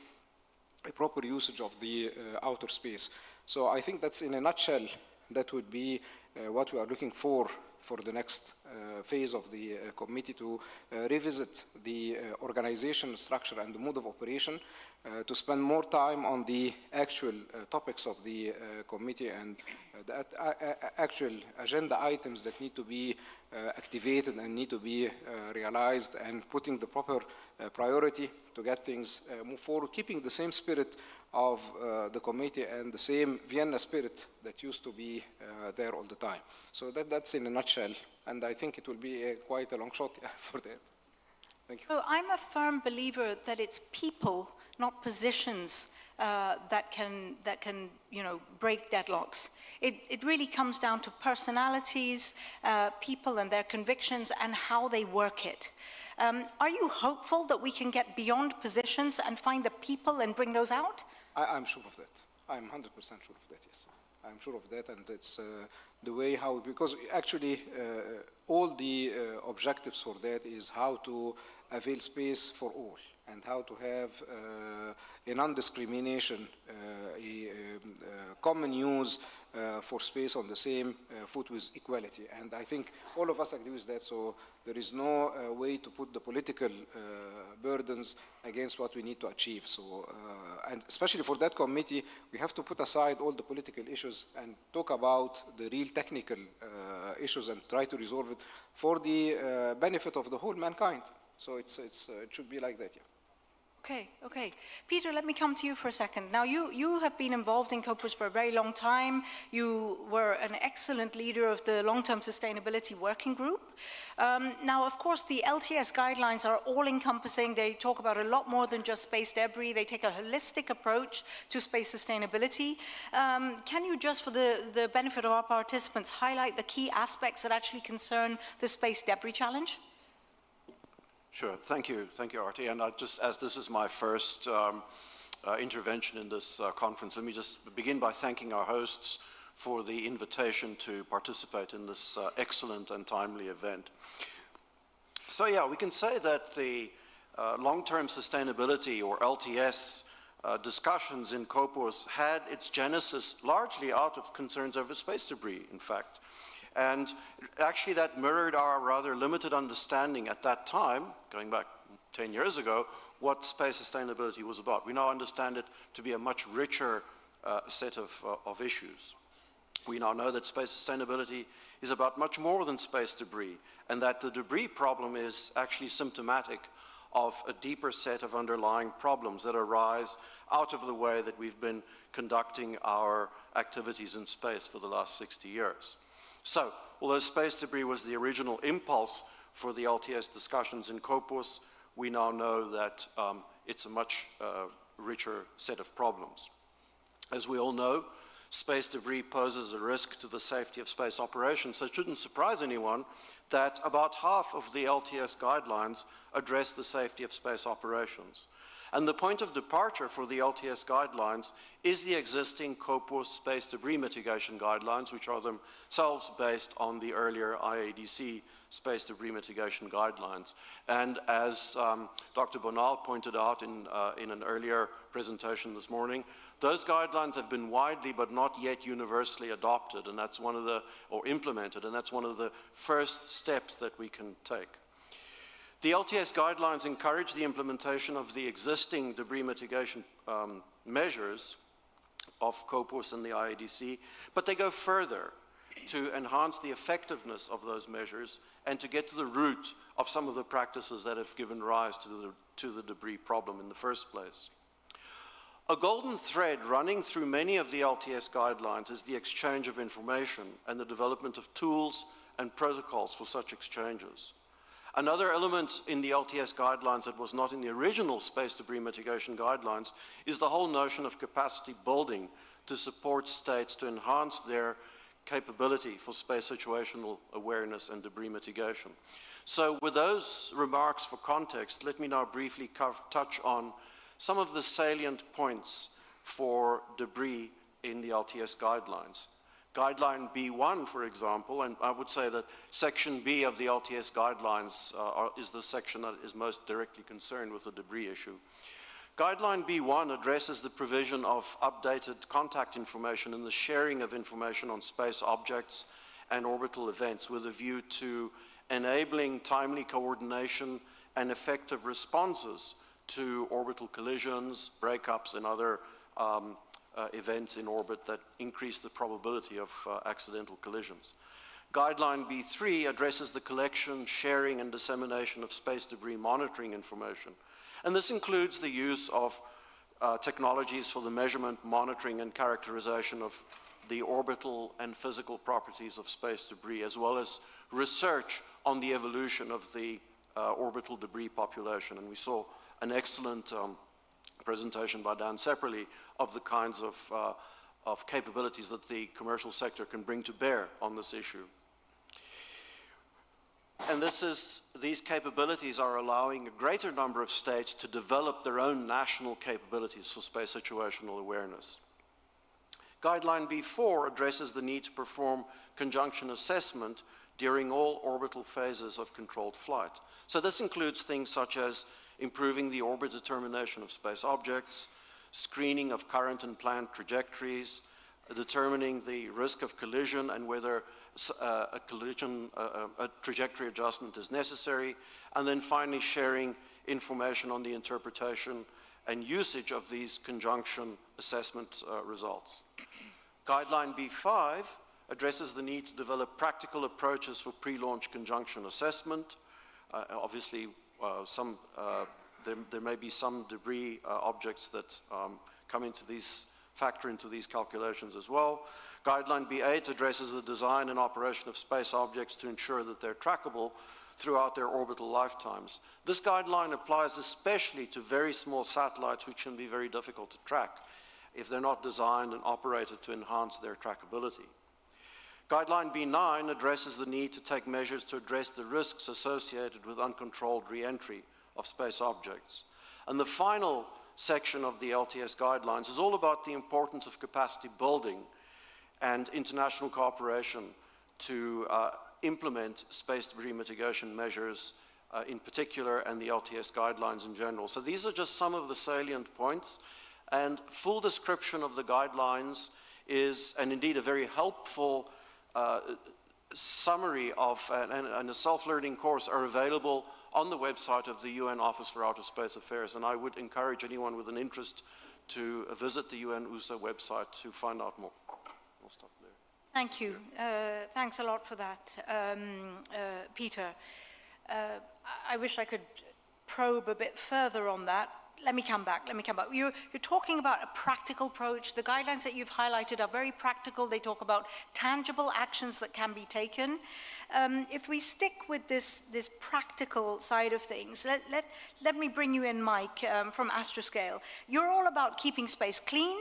S17: a proper usage of the outer space. So I think that's, in a nutshell, that would be what we are looking for for the next phase of the committee to revisit the organization structure and the mode of operation, to spend more time on the actual topics of the committee and the actual agenda items that need to be activated and need to be realized, and putting the proper priority to get things move forward, keeping the same spirit of the committee and the same Vienna spirit that used to be there all the time. So that's in a nutshell, and I think it will be quite a long shot for that. Thank you.
S6: So I'm a firm believer that it's people, not positions, that can break deadlocks. It really comes down to personalities, people and their convictions, and how they work it. Are you hopeful that we can get beyond positions and find the people and bring those out?
S17: I'm sure of that. I'm 100% sure of that, yes. I'm sure of that, and it's the way how, because actually all the objectives for that is how to avail space for all, and how to have a non-discrimination, common use for space on the same foot with equality. And I think all of us agree with that, so there is no way to put the political burdens against what we need to achieve. So, and especially for that committee, we have to put aside all the political issues and talk about the real technical issues and try to resolve it for the benefit of the whole mankind. So it should be like that, yeah.
S6: Okay. Peter, let me come to you for a second. Now, you have been involved in COPUS for a very long time. You were an excellent leader of the Long-Term Sustainability Working Group. Now, of course, the LTS guidelines are all-encompassing. They talk about a lot more than just space debris. They take a holistic approach to space sustainability. Can you just, for the benefit of our participants, highlight the key aspects that actually concern the space debris challenge?
S2: Sure, thank you, Arti. And as this is my first intervention in this conference, let me just begin by thanking our hosts for the invitation to participate in this excellent and timely event. So yeah, we can say that the long-term sustainability, or LTS, discussions in COPUS had its genesis largely out of concerns over space debris, in fact. And actually that mirrored our rather limited understanding at that time, going back 10 years ago, what space sustainability was about. We now understand it to be a much richer set of issues. We now know that space sustainability is about much more than space debris, and that the debris problem is actually symptomatic of a deeper set of underlying problems that arise out of the way that we've been conducting our activities in space for the last 60 years. So, although space debris was the original impulse for the LTS discussions in COPUS, we now know that it's a much richer set of problems. As we all know, space debris poses a risk to the safety of space operations, so it shouldn't surprise anyone that about half of the LTS guidelines address the safety of space operations. And the point of departure for the LTS guidelines is the existing COPUS space debris mitigation guidelines, which are themselves based on the earlier IADC space debris mitigation guidelines. And as Dr. Bonal pointed out in an earlier presentation this morning, those guidelines have been widely but not yet universally adopted, and that's one of the, or implemented, and that's one of the first steps that we can take. The LTS guidelines encourage the implementation of the existing debris mitigation measures of COPUS and the IADC, but they go further to enhance the effectiveness of those measures and to get to the root of some of the practices that have given rise to the debris problem in the first place. A golden thread running through many of the LTS guidelines is the exchange of information and the development of tools and protocols for such exchanges. Another element in the LTS guidelines that was not in the original space debris mitigation guidelines is the whole notion of capacity building to support states to enhance their capability for space situational awareness and debris mitigation. So with those remarks for context, let me now briefly touch on some of the salient points for debris in the LTS guidelines. Guideline B1, for example, and I would say that section B of the LTS guidelines is the section that is most directly concerned with the debris issue. Guideline B1 addresses the provision of updated contact information and the sharing of information on space objects and orbital events with a view to enabling timely coordination and effective responses to orbital collisions, breakups, and other events in orbit that increase the probability of accidental collisions. Guideline B3 addresses the collection, sharing, and dissemination of space debris monitoring information. And this includes the use of technologies for the measurement, monitoring, and characterization of the orbital and physical properties of space debris, as well as research on the evolution of the orbital debris population. And we saw an excellent presentation by Dan Sepperly of the kinds of capabilities that the commercial sector can bring to bear on this issue. And these capabilities are allowing a greater number of states to develop their own national capabilities for space situational awareness. Guideline B4 addresses the need to perform conjunction assessment during all orbital phases of controlled flight. So this includes things such as improving the orbit determination of space objects, screening of current and planned trajectories, determining the risk of collision and whether a trajectory adjustment is necessary, and then finally sharing information on the interpretation and usage of these conjunction assessment results. Guideline B5 addresses the need to develop practical approaches for pre-launch conjunction assessment. Obviously, there may be some debris objects that factor into these calculations as well. Guideline B8 addresses the design and operation of space objects to ensure that they're trackable throughout their orbital lifetimes. This guideline applies especially to very small satellites, which can be very difficult to track if they're not designed and operated to enhance their trackability. Guideline B9 addresses the need to take measures to address the risks associated with uncontrolled re-entry of space objects. And the final section of the LTS guidelines is all about the importance of capacity building and international cooperation to implement space debris mitigation measures in particular, and the LTS guidelines in general. So these are just some of the salient points, and full description of the guidelines is, and indeed a very helpful summary of and a self-learning course are available on the website of the UN Office for Outer Space Affairs, and I would encourage anyone with an interest to visit the UNOOSA website to find out more. I'll stop there.
S6: Thank you. Thanks a lot for that, Peter. I wish I could probe a bit further on that. Let me come back. You're talking about a practical approach. The guidelines that you've highlighted are very practical. They talk about tangible actions that can be taken. If we stick with this practical side of things, let me bring you in, Mike, from Astroscale. You're all about keeping space clean,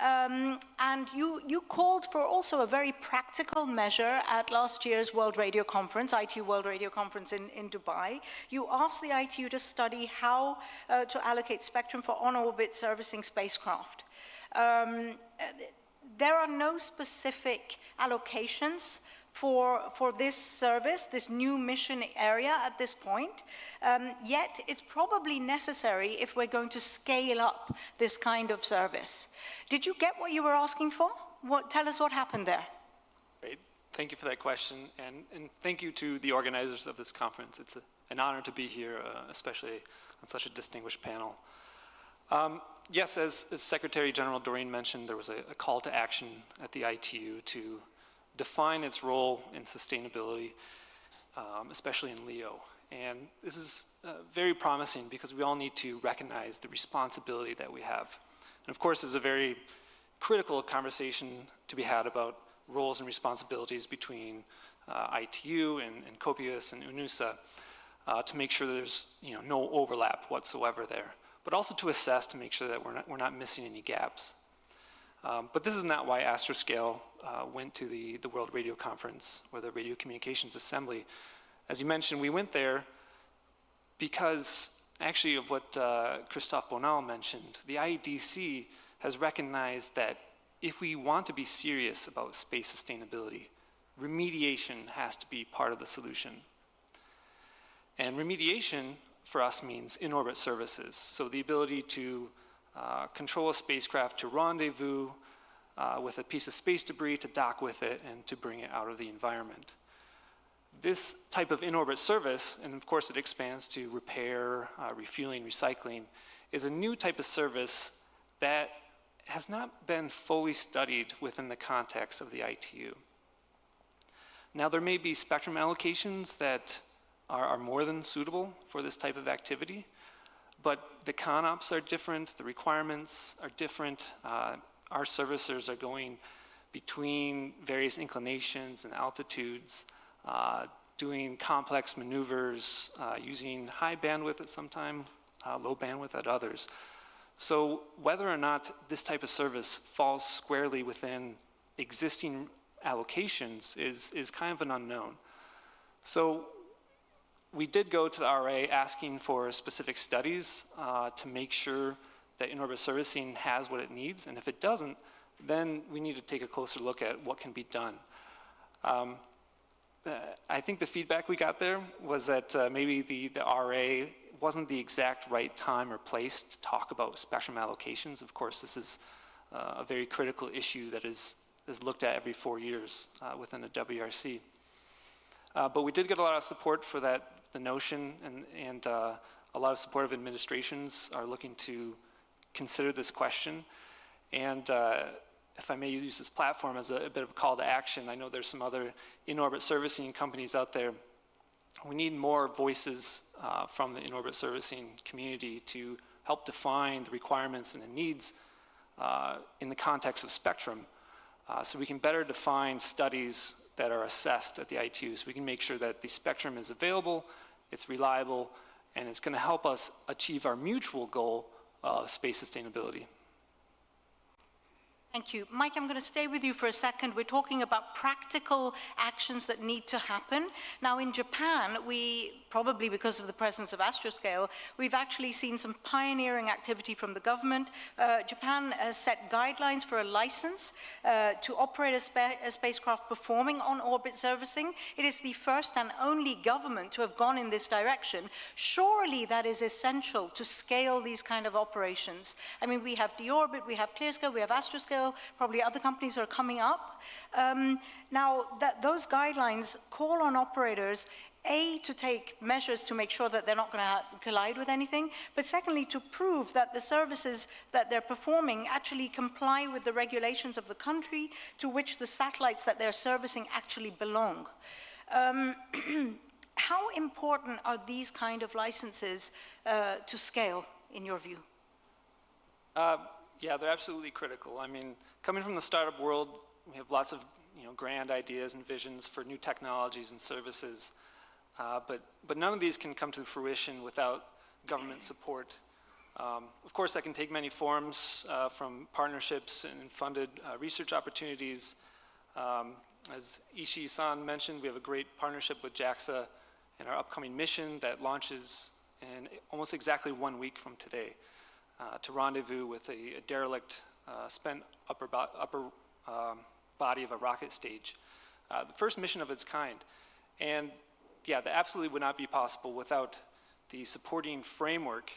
S6: and you called for also a very practical measure at last year's World Radio Conference, ITU World Radio Conference in Dubai. You asked the ITU to study how to allocate spectrum for on-orbit servicing spacecraft. There are no specific allocations for this service, this new mission area at this point, yet it's probably necessary if we're going to scale up this kind of service. Did you get what you were asking for? Tell us what happened there.
S4: Great. Thank you for that question, and thank you to the organizers of this conference. It's an honor to be here, especially on such a distinguished panel. Yes, as Secretary General Doreen mentioned, there was a call to action at the ITU to define its role in sustainability, especially in LEO. And this is very promising because we all need to recognize the responsibility that we have. And of course, there's a very critical conversation to be had about roles and responsibilities between ITU and COPIUS and UNOOSA to make sure there's no overlap whatsoever there, but also to assess to make sure that we're not missing any gaps. But this is not why Astroscale went to the World Radio Conference or the Radio Communications Assembly. As you mentioned, we went there because actually of what Christophe Bonal mentioned. The IEDC has recognized that if we want to be serious about space sustainability, remediation has to be part of the solution. And remediation for us means in-orbit services. So the ability to control a spacecraft to rendezvous with a piece of space debris to dock with it and to bring it out of the environment. This type of in-orbit service, and of course it expands to repair, refueling, recycling, is a new type of service that has not been fully studied within the context of the ITU. Now there may be spectrum allocations that are more than suitable for this type of activity, but the CONOPS are different, the requirements are different. Our servicers are going between various inclinations and altitudes, doing complex maneuvers, using high bandwidth at some time, low bandwidth at others. So whether or not this type of service falls squarely within existing allocations is kind of an unknown. So we did go to the RA asking for specific studies to make sure that in-orbit servicing has what it needs, and if it doesn't, then we need to take a closer look at what can be done. I think the feedback we got there was that maybe the RA wasn't the exact right time or place to talk about spectrum allocations. Of course, this is a very critical issue that is looked at every 4 years within a WRC. But we did get a lot of support for the notion, and a lot of supportive administrations are looking to consider this question. And if I may use this platform as a bit of a call to action, I know there's some other in-orbit servicing companies out there. We need more voices from the in-orbit servicing community to help define the requirements and the needs in the context of spectrum, so we can better define studies that are assessed at the ITU, so we can make sure that the spectrum is available, it's reliable, and it's going to help us achieve our mutual goal of space sustainability.
S6: Thank you. Mike, I'm going to stay with you for a second. We're talking about practical actions that need to happen. Now, in Japan, probably because of the presence of Astroscale, we've actually seen some pioneering activity from the government. Japan has set guidelines for a license to operate a spacecraft performing on-orbit servicing. It is the first and only government to have gone in this direction. Surely that is essential to scale these kind of operations. I mean, we have deorbit, we have ClearScale, we have Astroscale, probably other companies are coming up. Now, those guidelines call on operators, A, to take measures to make sure that they're not going to collide with anything, but secondly, to prove that the services that they're performing actually comply with the regulations of the country to which the satellites that they're servicing actually belong. How important are these kind of licenses to scale, in your view?
S4: Yeah, they're absolutely critical. I mean, coming from the startup world, we have lots of grand ideas and visions for new technologies and services, but none of these can come to fruition without government support. Of course, that can take many forms, from partnerships and funded research opportunities. As Ishii-san mentioned, we have a great partnership with JAXA and our upcoming mission that launches in almost exactly 1 week from today. To rendezvous with a derelict, spent upper body of a rocket stage. The first mission of its kind. And yeah, that absolutely would not be possible without the supporting framework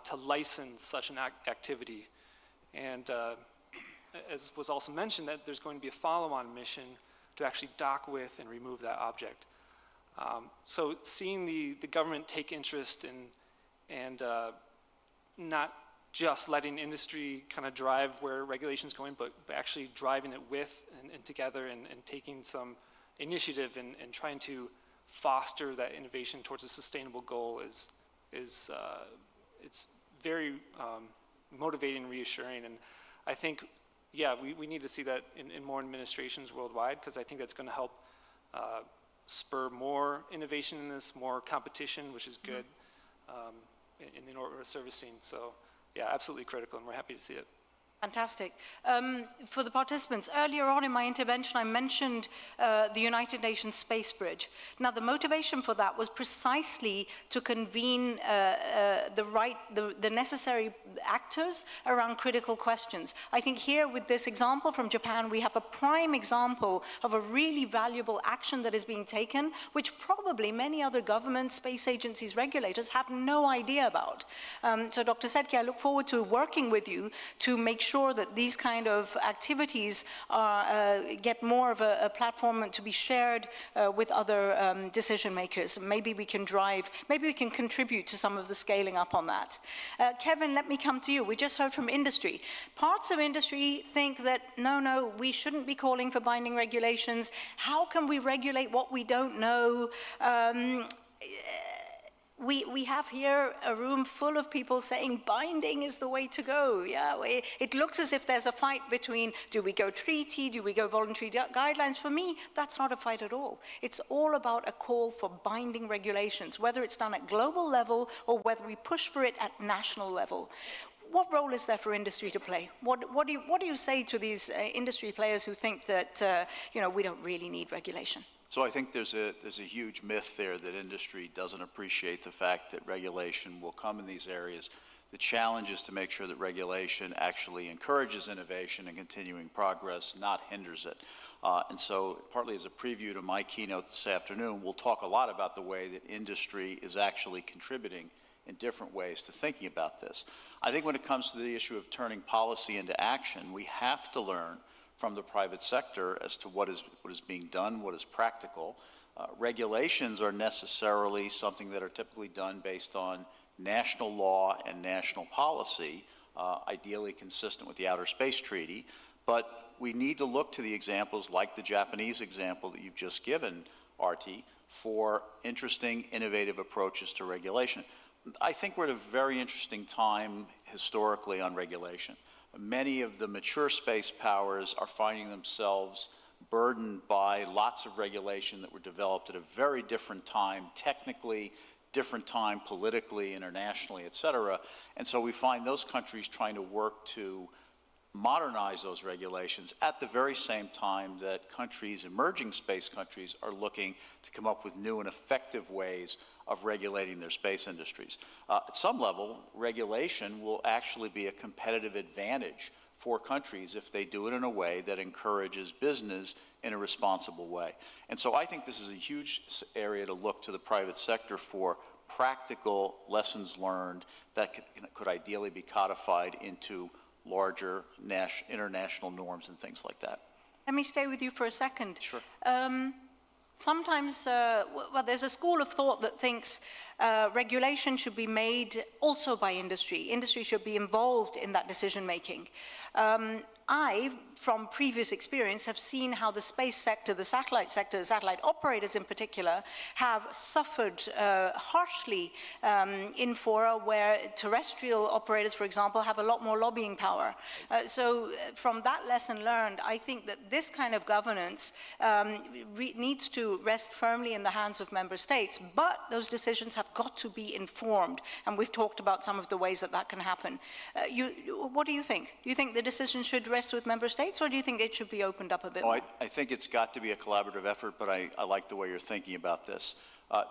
S4: to license such an activity. And as was also mentioned, that there's going to be a follow-on mission to actually dock with and remove that object. So seeing the government take interest in and not just letting industry kind of drive where regulation's going, but actually driving it with and together and taking some initiative and trying to foster that innovation towards a sustainable goal is it's very motivating and reassuring. And I think, yeah, we need to see that in more administrations worldwide, because I think that's going to help spur more innovation in this, more competition, which is good. In in-orbit servicing. So yeah, absolutely critical, and we're happy to see it.
S6: Fantastic. For the participants, earlier on in my intervention, I mentioned the United Nations Space Bridge. Now, the motivation for that was precisely to convene the necessary actors around critical questions. I think here with this example from Japan, we have a prime example of a really valuable action that is being taken, which probably many other governments, space agencies, regulators have no idea about. So Dr. Sedki, I look forward to working with you to make sure ensure that these kind of activities get more of a platform to be shared with other decision makers. Maybe we can contribute to some of the scaling up on that. Kevin, let me come to you. We just heard from industry. Parts of industry think that, no, we shouldn't be calling for binding regulations. How can we regulate what we don't know? We have here a room full of people saying binding is the way to go. Yeah, it looks as if there's a fight between, do we go treaty, do we go voluntary guidelines? For me, that's not a fight at all. It's all about a call for binding regulations, whether it's done at global level or whether we push for it at national level. What role is there for industry to play? What do you say to these industry players who think that we don't really need regulation?
S5: So I think there's a huge myth there that industry doesn't appreciate the fact that regulation will come in these areas. The challenge is to make sure that regulation actually encourages innovation and continuing progress, not hinders it. And so partly as a preview to my keynote this afternoon, we'll talk a lot about the way that industry is actually contributing in different ways to thinking about this. I think when it comes to the issue of turning policy into action, we have to learn from the private sector as to what is being done, what is practical. Regulations are necessarily something that are typically done based on national law and national policy, ideally consistent with the Outer Space Treaty. But we need to look to the examples like the Japanese example that you've just given, Arti, for interesting, innovative approaches to regulation. I think we're at a very interesting time historically on regulation. Many of the mature space powers are finding themselves burdened by lots of regulation that were developed at a very different time, technically, different time politically, internationally, et cetera. And so we find those countries trying to work to modernize those regulations at the very same time that countries, emerging space countries, are looking to come up with new and effective ways of regulating their space industries. At some level, regulation will actually be a competitive advantage for countries if they do it in a way that encourages business in a responsible way. And so I think this is a huge area to look to the private sector for practical lessons learned that could ideally be codified into larger international norms and things like that.
S6: Let me stay with you for a second.
S5: Sure.
S6: Sometimes, well, there's a school of thought that thinks regulation should be made also by industry. Industry should be involved in that decision making. I, from previous experience, have seen how the space sector, the satellite operators in particular, have suffered harshly in fora where terrestrial operators, for example, have a lot more lobbying power. So from that lesson learned, I think that this kind of governance needs to rest firmly in the hands of member states, but those decisions have got to be informed, and we've talked about some of the ways that that can happen. What do you think? Do you think the decision should rest with member states, or do you think it should be opened up a bit more?
S5: I think it's got to be a collaborative effort, but I like the way you're thinking about this.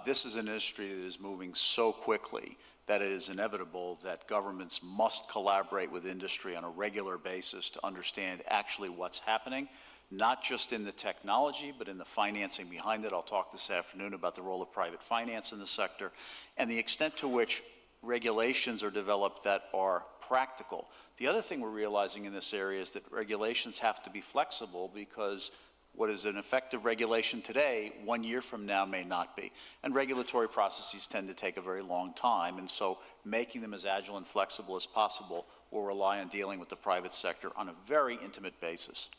S5: This is an industry that is moving so quickly that it is inevitable that governments must collaborate with industry on a regular basis to understand actually what's happening, not just in the technology, but in the financing behind it. I'll talk this afternoon about the role of private finance in the sector and the extent to which regulations are developed that are practical. The other thing we're realizing in this area is that regulations have to be flexible, because what is an effective regulation today, 1 year from now may not be. And regulatory processes tend to take a very long time, and so making them as agile and flexible as possible will rely on dealing with the private sector on a very intimate basis.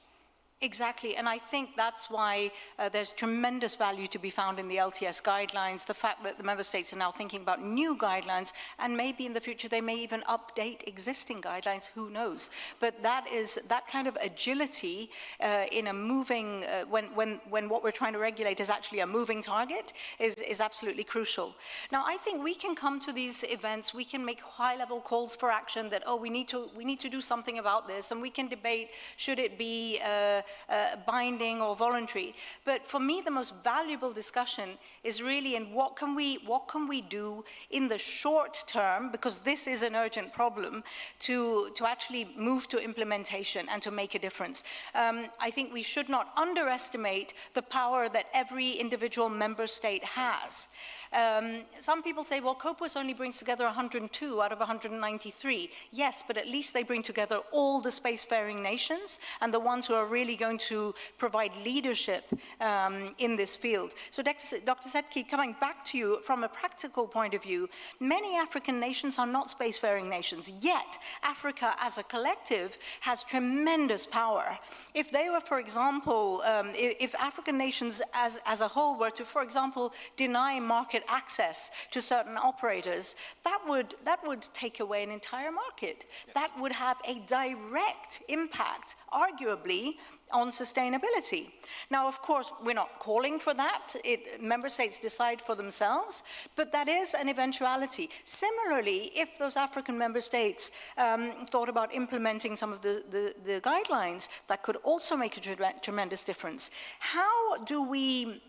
S6: Exactly, and I think that's why there's tremendous value to be found in the LTS guidelines, the fact that the member states are now thinking about new guidelines, and maybe in the future they may even update existing guidelines, who knows. But that kind of agility in a moving, when what we're trying to regulate is actually a moving target, is absolutely crucial. Now, I think we can come to these events, we can make high-level calls for action that, oh, we need to do something about this, and we can debate, should it be binding or voluntary. But for me, the most valuable discussion is really in what can we do in the short term, because this is an urgent problem, to actually move to implementation and to make a difference. I think we should not underestimate the power that every individual member state has. Some people say, well, COPUOS only brings together 102 out of 193. Yes, but at least they bring together all the spacefaring nations and the ones who are really going to provide leadership in this field. So Dr. Setki, coming back to you from a practical point of view, many African nations are not spacefaring nations, yet Africa as a collective has tremendous power. If they were, for example, if African nations as a whole were to, for example, deny market access to certain operators, that would take away an entire market. Yes. That would have a direct impact, arguably, on sustainability. Now, of course, we're not calling for that. Member states decide for themselves, but that is an eventuality. Similarly, if those African member states thought about implementing some of the guidelines, that could also make a tremendous difference. How do we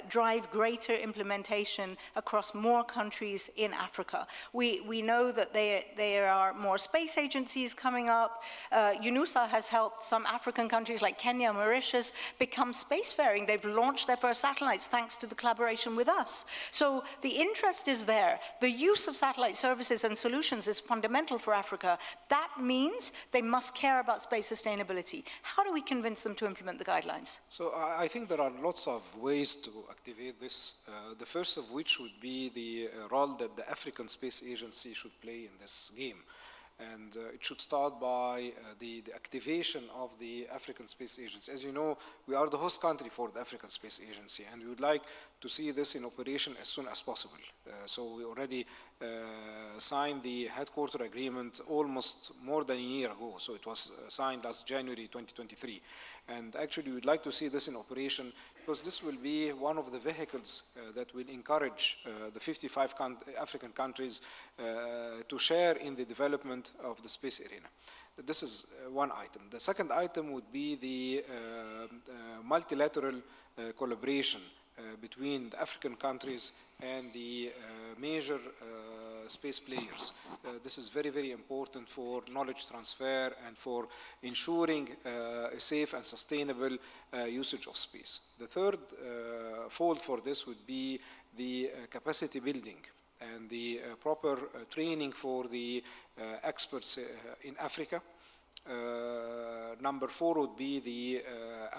S6: drive greater implementation across more countries in Africa? We know that there are more space agencies coming up. UNOOSA has helped some African countries like Kenya, Mauritius, become spacefaring. They've launched their first satellites thanks to the collaboration with us. So the interest is there. The use of satellite services and solutions is fundamental for Africa. That means they must care about space sustainability. How do we convince them to implement the guidelines?
S17: So I think there are lots of ways to activate this. The first of which would be the role that the African Space Agency should play in this game. And it should start by the activation of the African Space Agency. As you know, we are the host country for the African Space Agency, and we would like to see this in operation as soon as possible. So we already signed the headquarter agreement almost more than a year ago. So it was signed last January 2023. And actually, we'd like to see this in operation because this will be one of the vehicles that will encourage the 55 African countries to share in the development of the space arena. This is one item. The second item would be the multilateral collaboration between the African countries and the major space players. This is very, very important for knowledge transfer and for ensuring a safe and sustainable usage of space. The third fold for this would be the capacity building and the proper training for the experts in Africa. Number four would be the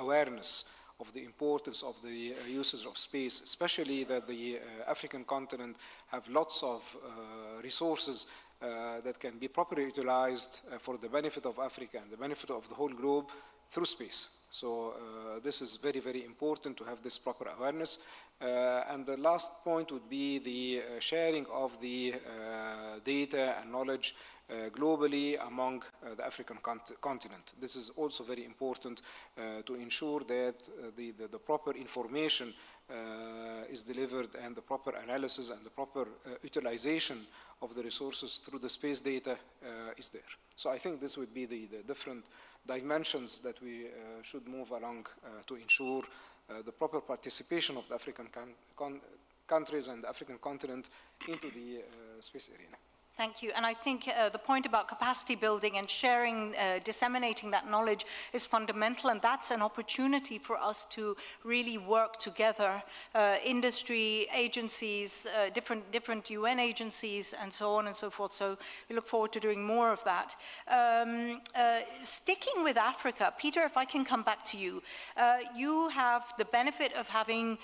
S17: awareness of the importance of the usage of space, especially that the African continent have lots of resources that can be properly utilized for the benefit of Africa and the benefit of the whole globe through space. So this is very, very important to have this proper awareness. And the last point would be the sharing of the data and knowledge globally among the African continent. This is also very important to ensure that the proper information is delivered and the proper analysis and the proper utilization of the resources through the space data is there. So I think this would be the different dimensions that we should move along to ensure the proper participation of the African countries and the African continent into the space arena.
S6: Thank you. And I think the point about capacity building and sharing, disseminating that knowledge is fundamental, and that's an opportunity for us to really work together, industry, agencies, different UN agencies, and so on and so forth. So we look forward to doing more of that. Sticking with Africa, Peter, if I can come back to you. You have the benefit of having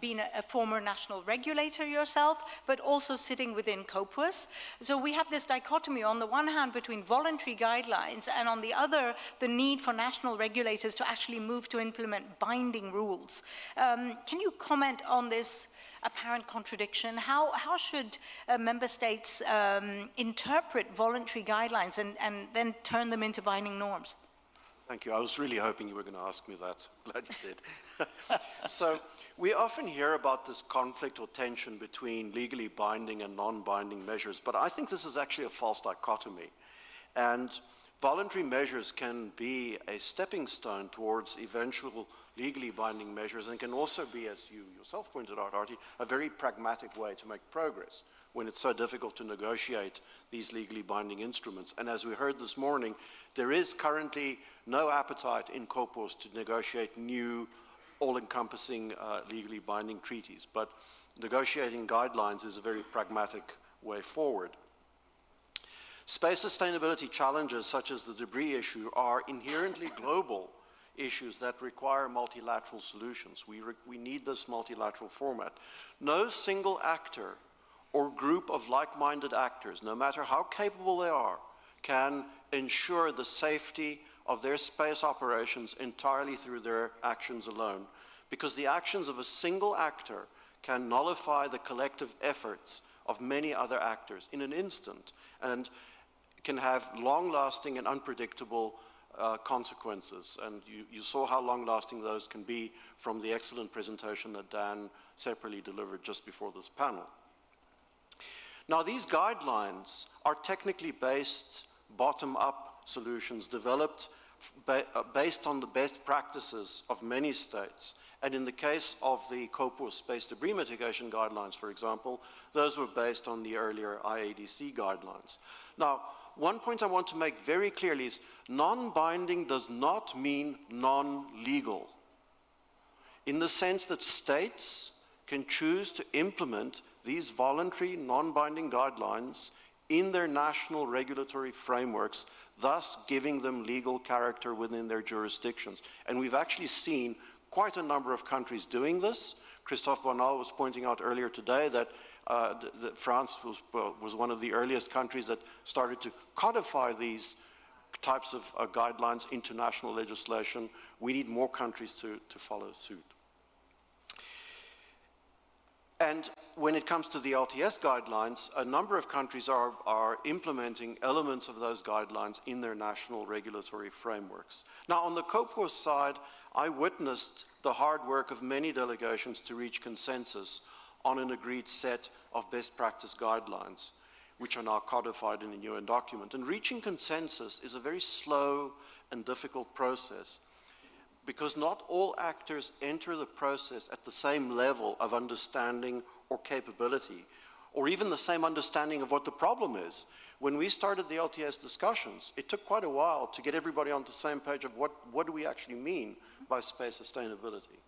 S6: been a former national regulator yourself, but also sitting within COPUOS. So we have this dichotomy on the one hand between voluntary guidelines and on the other the need for national regulators to actually move to implement binding rules. Can you comment on this apparent contradiction? How should member states interpret voluntary guidelines and then turn them into binding norms?
S2: Thank you. I was really hoping you were going to ask me that. Glad you did. So we often hear about this conflict or tension between legally binding and non-binding measures, but I think this is actually a false dichotomy. And voluntary measures can be a stepping stone towards eventual legally binding measures, and can also be, as you yourself pointed out, Artie, a very pragmatic way to make progress when it's so difficult to negotiate these legally binding instruments. And as we heard this morning, there is currently no appetite in COPOS to negotiate new, all-encompassing legally binding treaties. But negotiating guidelines is a very pragmatic way forward. Space sustainability challenges, such as the debris issue, are inherently global issues that require multilateral solutions. We need this multilateral format. No single actor or group of like-minded actors, no matter how capable they are, can ensure the safety of their space operations entirely through their actions alone, because the actions of a single actor can nullify the collective efforts of many other actors in an instant, and can have long-lasting and unpredictable consequences. And you saw how long-lasting those can be from the excellent presentation that Dan separately delivered just before this panel. Now, these guidelines are technically based, bottom-up solutions developed based on the best practices of many states. And in the case of the COPOS space debris mitigation guidelines, for example, those were based on the earlier IADC guidelines. Now, one point I want to make very clearly is non-binding does not mean non-legal, in the sense that states can choose to implement these voluntary non-binding guidelines in their national regulatory frameworks, thus giving them legal character within their jurisdictions. And we've actually seen quite a number of countries doing this. Christophe Bonal was pointing out earlier today that France was one of the earliest countries that started to codify these types of guidelines into national legislation. We need more countries to follow suit. And when it comes to the LTS guidelines, a number of countries are implementing elements of those guidelines in their national regulatory frameworks. Now, on the COPOS side, I witnessed the hard work of many delegations to reach consensus on an agreed set of best practice guidelines, which are now codified in a UN document. And reaching consensus is a very slow and difficult process, because not all actors enter the process at the same level of understanding or capability, or even the same understanding of what the problem is. When we started the LTS discussions, it took quite a while to get everybody on the same page of what do we actually mean by space sustainability.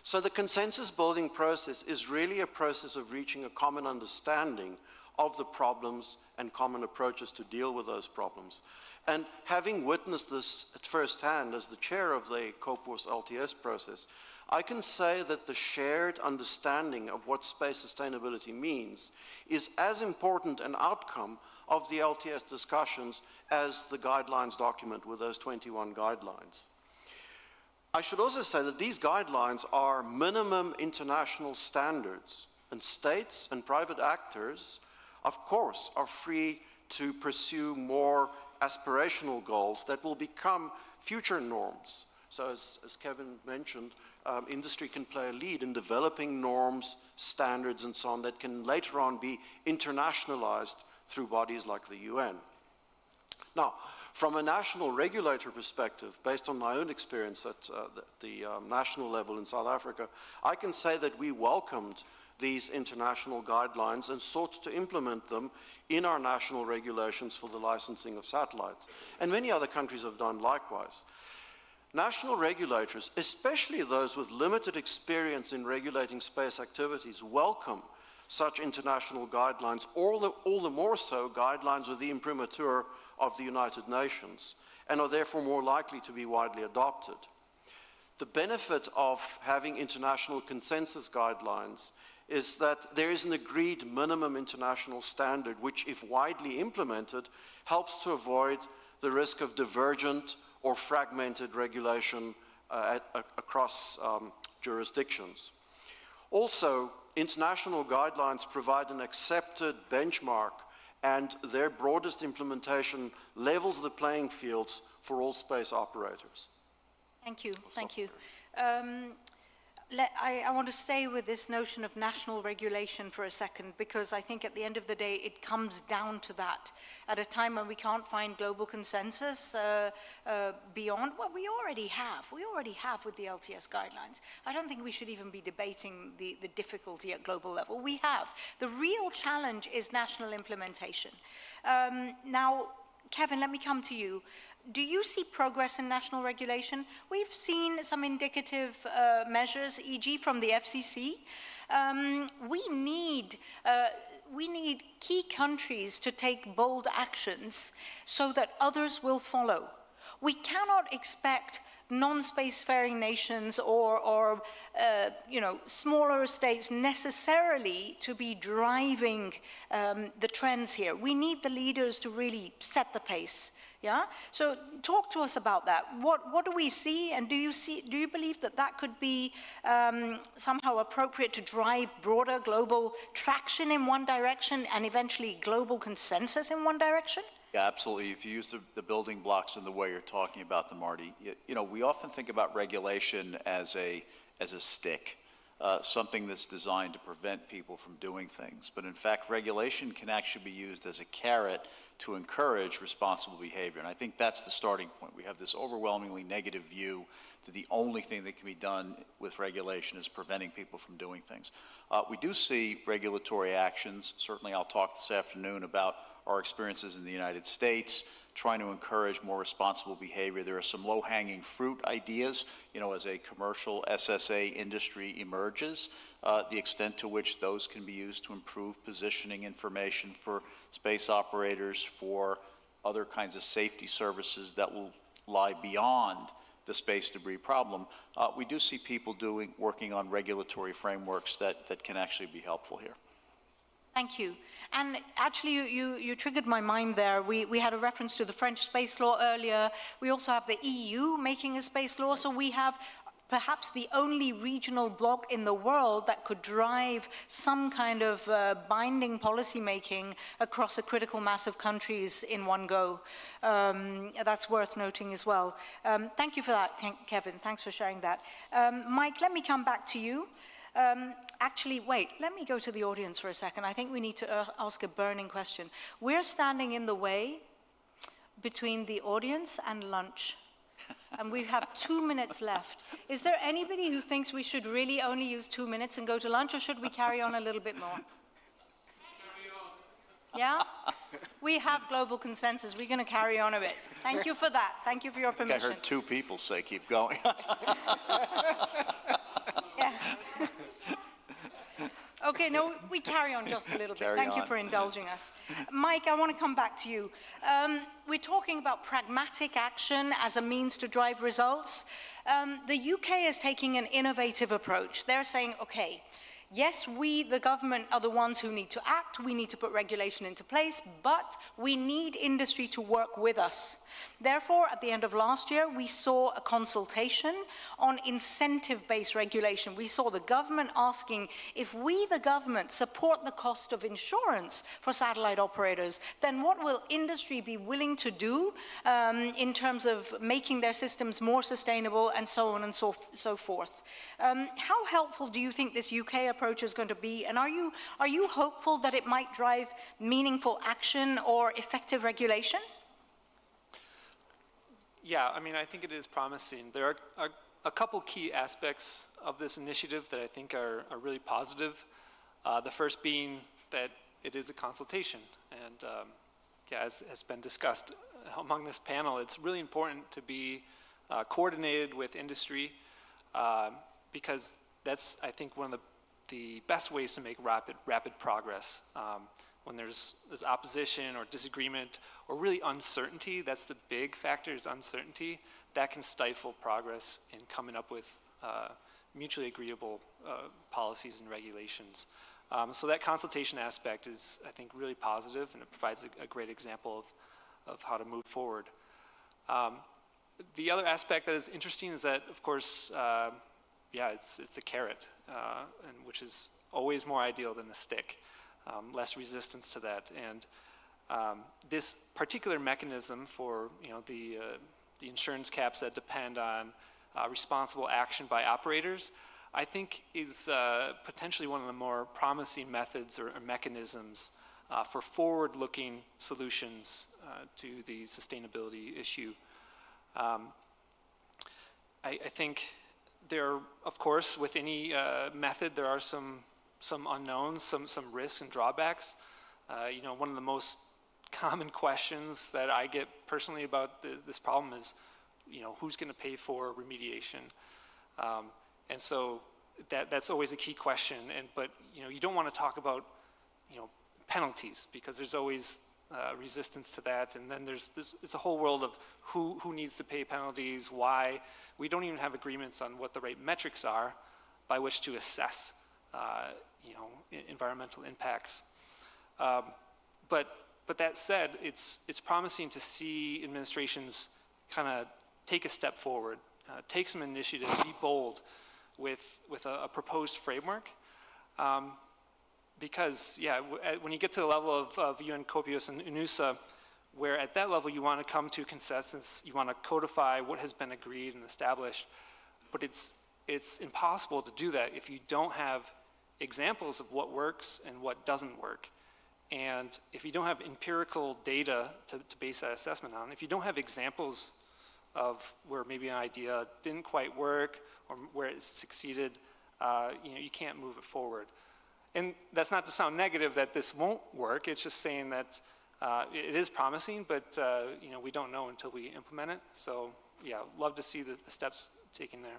S2: So the consensus building process is really a process of reaching a common understanding of the problems and common approaches to deal with those problems. And having witnessed this at first hand as the chair of the COPOS LTS process, I can say that the shared understanding of what space sustainability means is as important an outcome of the LTS discussions as the guidelines document with those 21 guidelines. I should also say that these guidelines are minimum international standards, and states and private actors, of course, are free to pursue more aspirational goals that will become future norms. So as Kevin mentioned, industry can play a lead in developing norms, standards, and so on that can later on be internationalized through bodies like the UN. Now, from a national regulator perspective, based on my own experience at the national level in South Africa, I can say that we welcomed these international guidelines and sought to implement them in our national regulations for the licensing of satellites. And many other countries have done likewise. National regulators, especially those with limited experience in regulating space activities, welcome such international guidelines, all the more so guidelines with the imprimatur of the United Nations, and are therefore more likely to be widely adopted. The benefit of having international consensus guidelines is that there is an agreed minimum international standard which, if widely implemented, helps to avoid the risk of divergent or fragmented regulation across jurisdictions. Also, international guidelines provide an accepted benchmark, and their broadest implementation levels the playing fields for all space operators.
S6: Thank you. Thank you. I want to stay with this notion of national regulation for a second, because I think at the end of the day, it comes down to that. At a time when we can't find global consensus beyond what we already have. We already have with the LTS guidelines. I don't think we should even be debating the difficulty at global level. We have. The real challenge is national implementation. Now, Kevin, let me come to you. Do you see progress in national regulation? We've seen some indicative measures, e.g. from the FCC. We need key countries to take bold actions so that others will follow. We cannot expect non-spacefaring nations or smaller states necessarily to be driving the trends here. We need the leaders to really set the pace. Yeah. So talk to us about that. What do we see, and do you believe that that could be somehow appropriate to drive broader global traction in one direction and eventually global consensus in one direction?
S5: Yeah, absolutely. If you use the building blocks in the way you're talking about them, Marty, we often think about regulation as a stick, something that's designed to prevent people from doing things. But in fact, regulation can actually be used as a carrot to encourage responsible behavior. And I think that's the starting point. We have this overwhelmingly negative view that the only thing that can be done with regulation is preventing people from doing things. We do see regulatory actions. Certainly I'll talk this afternoon about our experiences in the United States, trying to encourage more responsible behavior. There are some low-hanging fruit ideas, as a commercial SSA industry emerges, the extent to which those can be used to improve positioning information for space operators, for other kinds of safety services that will lie beyond the space debris problem. We do see people working on regulatory frameworks that can actually be helpful here.
S6: Thank you. And actually, you triggered my mind there. We had a reference to the French space law earlier. We also have the EU making a space law. So we have perhaps the only regional bloc in the world that could drive some kind of binding policy making across a critical mass of countries in one go. That's worth noting as well. Thank you for that, Kevin. Thanks for sharing that. Mike, let me come back to you. Actually, wait, let me go to the audience for a second. I think we need to ask a burning question. We're standing in the way between the audience and lunch, and we have 2 minutes left. Is there anybody who thinks we should really only use 2 minutes and go to lunch, or should we carry on a little bit more? Yeah? We have global consensus. We're going to carry on a bit. Thank you for that. Thank you for your permission.
S5: I heard 2 people say keep going.
S6: Yeah. Okay, no, we carry on just a little bit. Thank you for indulging us. Mike, I want to come back to you. We're talking about pragmatic action as a means to drive results. The UK is taking an innovative approach. They're saying, okay, yes, we, the government, are the ones who need to act. We need to put regulation into place, but we need industry to work with us. Therefore, at the end of last year, we saw a consultation on incentive-based regulation. We saw the government asking, if we, the government, support the cost of insurance for satellite operators, then what will industry be willing to do in terms of making their systems more sustainable, and so on and so forth. How helpful do you think this UK approach is going to be, and are you hopeful that it might drive meaningful action or effective regulation?
S4: Yeah, I mean, I think it is promising. There are a couple key aspects of this initiative that I think are really positive. The first being that it is a consultation. And yeah, as has been discussed among this panel, it's really important to be coordinated with industry because that's, I think, one of the best ways to make rapid progress. When there's opposition or disagreement or really uncertainty, that's the big factor, is uncertainty. That can stifle progress in coming up with mutually agreeable policies and regulations. So that consultation aspect is, I think, really positive, and it provides a great example of how to move forward. The other aspect that is interesting is that, of course, yeah, it's a carrot, and which is always more ideal than the stick. Less resistance to that, and this particular mechanism for the insurance caps that depend on responsible action by operators, I think is potentially one of the more promising methods or mechanisms for forward-looking solutions to the sustainability issue. I think there, of course, with any method, there are some unknowns, some risks and drawbacks. You know, one of the most common questions that I get personally about this problem is, you know, who's going to pay for remediation? And so that's always a key question. But you know, you don't want to talk about, you know, penalties, because there's always resistance to that. And then there's a whole world of who needs to pay penalties, why. We don't even have agreements on what the right metrics are by which to assess, you know, environmental impacts. But that said, it's promising to see administrations kind of take a step forward, take some initiative, be bold with a proposed framework. Because, yeah, when you get to the level of UN COPIOS and UNOOSA, where at that level you want to come to consensus, you want to codify what has been agreed and established, but it's impossible to do that if you don't have examples of what works and what doesn't work. And if you don't have empirical data to base that assessment on, if you don't have examples of where maybe an idea didn't quite work or where it succeeded, you know, you can't move it forward. And that's not to sound negative that this won't work. It's just saying that it is promising, but you know, we don't know until we implement it. So yeah, love to see the steps taken there.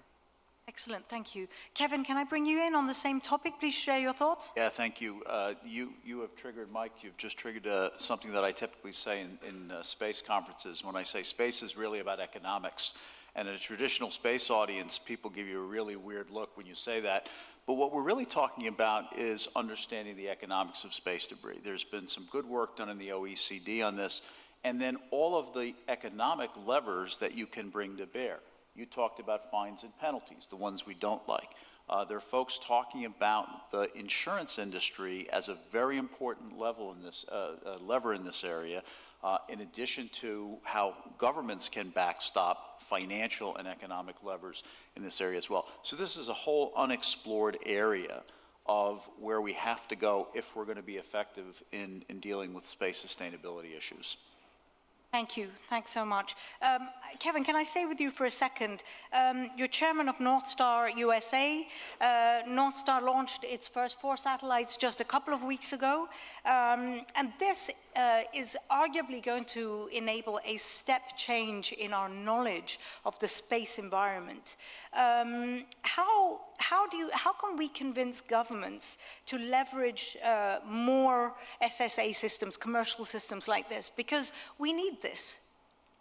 S6: Excellent, thank you. Kevin, can I bring you in on the same topic? Please share your thoughts.
S5: Yeah, thank you. You have triggered, Mike, you've just triggered something that I typically say in space conferences. When I say space is really about economics, and in a traditional space audience, people give you a really weird look when you say that. But what we're really talking about is understanding the economics of space debris. There's been some good work done in the OECD on this, and then all of the economic levers that you can bring to bear. You talked about fines and penalties, the ones we don't like. There are folks talking about the insurance industry as a very important lever in this area, in addition to how governments can backstop financial and economic levers in this area as well. So this is a whole unexplored area of where we have to go if we're going to be effective in dealing with space sustainability issues.
S6: Thank you. Thanks so much. Kevin, can I stay with you for a second? You're chairman of North Star USA. North Star launched its first 4 satellites just a couple of weeks ago. And this is arguably going to enable a step change in our knowledge of the space environment. How can we convince governments to leverage more SSA systems, commercial systems like this? Because we need this.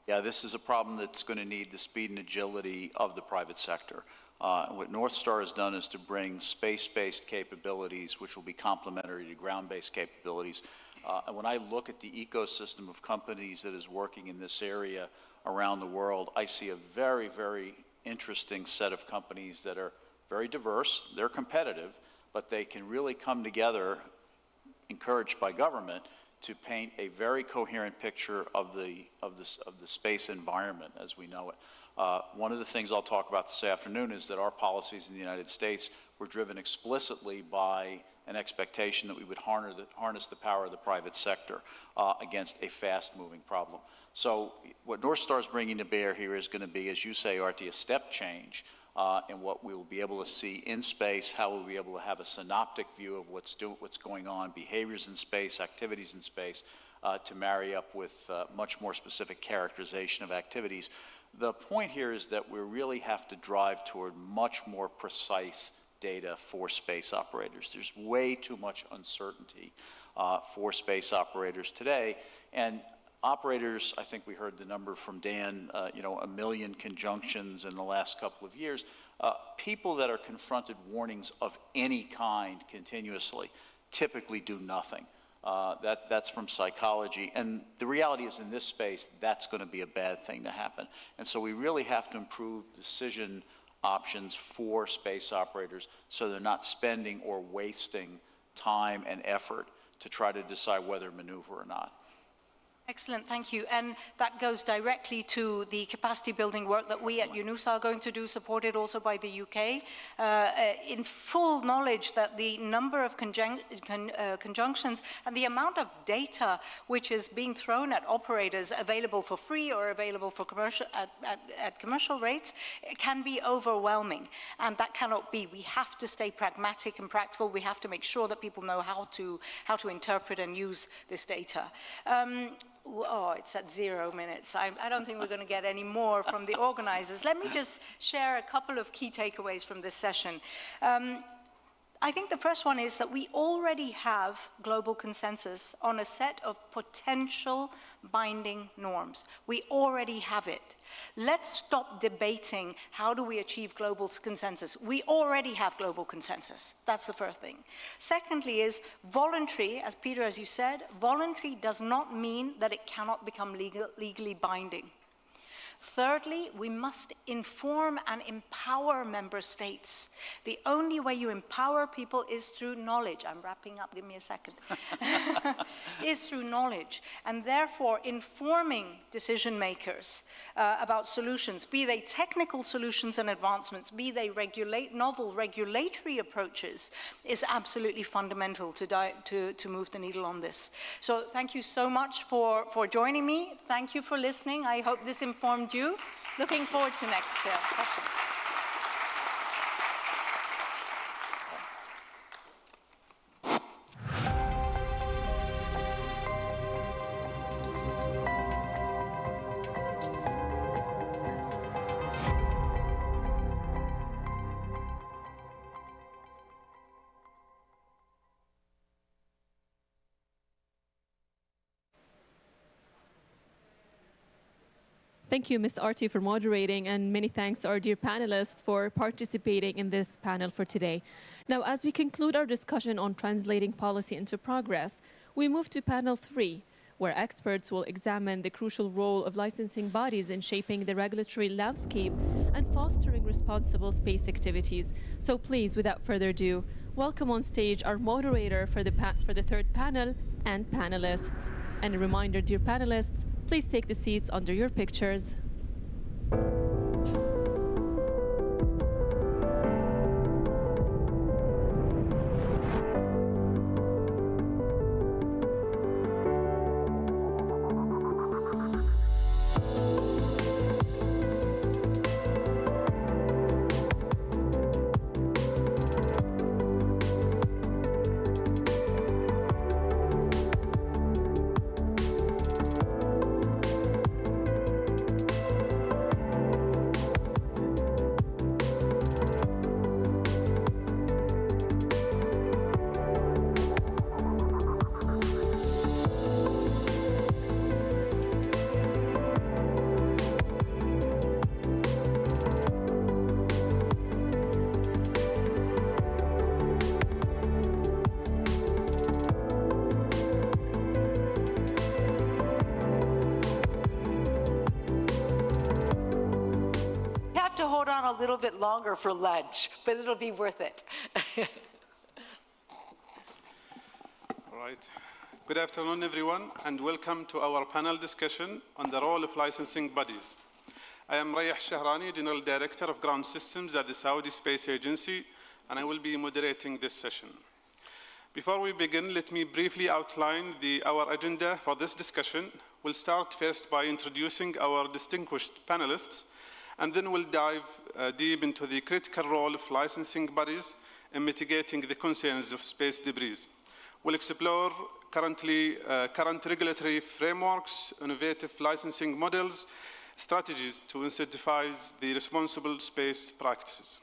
S5: Yeah, this is a problem that's going to need the speed and agility of the private sector. What North Star has done is to bring space-based capabilities, which will be complementary to ground-based capabilities. And when I look at the ecosystem of companies that is working in this area around the world, I see a very, very interesting set of companies that are very diverse. They're competitive, but they can really come together, encouraged by government, to paint a very coherent picture of the space environment as we know it. One of the things I'll talk about this afternoon is that our policies in the United States were driven explicitly by an expectation that we would harness the power of the private sector against a fast-moving problem. So what North Star is bringing to bear here is going to be, as you say, Artie, a step change in what we will be able to see in space, how we'll be able to have a synoptic view of what's going on, behaviors in space, activities in space, to marry up with much more specific characterization of activities. The point here is that we really have to drive toward much more precise data for space operators. There's way too much uncertainty for space operators today, and operators, I think we heard the number from Dan, you know, 1 million conjunctions in the last couple of years. People that are confronted warnings of any kind continuously typically do nothing. That's from psychology. And the reality is in this space, that's going to be a bad thing to happen. And so we really have to improve decision options for space operators so they're not spending or wasting time and effort to try to decide whether to maneuver or not.
S6: Excellent, thank you. And that goes directly to the capacity building work that we at UNOOSA are going to do, supported also by the UK, in full knowledge that the number of conjunctions and the amount of data which is being thrown at operators available for free or available for commercial at commercial rates can be overwhelming. And that cannot be. We have to stay pragmatic and practical. We have to make sure that people know how to interpret and use this data. Oh, it's at 0 minutes. I don't think we're going to get any more from the organizers. Let me just share a couple of key takeaways from this session. I think the first one is that we already have global consensus on a set of potential binding norms. We already have it. Let's stop debating how do we achieve global consensus. We already have global consensus. That's the first thing. Secondly is voluntary, as Peter, as you said, voluntary does not mean that it cannot become legally binding. Thirdly, we must inform and empower member states. The only way you empower people is through knowledge. I'm wrapping up, give me a second. Is through knowledge. And therefore, informing decision makers about solutions, be they technical solutions and advancements, be they novel regulatory approaches, is absolutely fundamental to move the needle on this. So thank you so much for joining me. Thank you for listening. I hope this informed you. Looking forward to next session.
S7: Thank you, Ms. Arti, for moderating, and many thanks to our dear panelists for participating in this panel for today. Now, as we conclude our discussion on translating policy into progress, we move to panel 3, where experts will examine the crucial role of licensing bodies in shaping the regulatory landscape and fostering responsible space activities. So please, without further ado, welcome on stage our moderator for the third panel and panelists. And a reminder, dear panelists, please take the seats under your pictures.
S14: A little bit longer for lunch, but it'll be worth it.
S22: All right. Good afternoon, everyone, and welcome to our panel discussion on the role of licensing bodies. I am Rayah Shahrani, General Director of Ground Systems at the Saudi Space Agency, and I will be moderating this session. Before we begin, let me briefly outline our agenda for this discussion. We'll start first by introducing our distinguished panelists, and then we'll dive deep into the critical role of licensing bodies in mitigating the concerns of space debris. We'll explore current regulatory frameworks, innovative licensing models, strategies to incentivize the responsible space practices.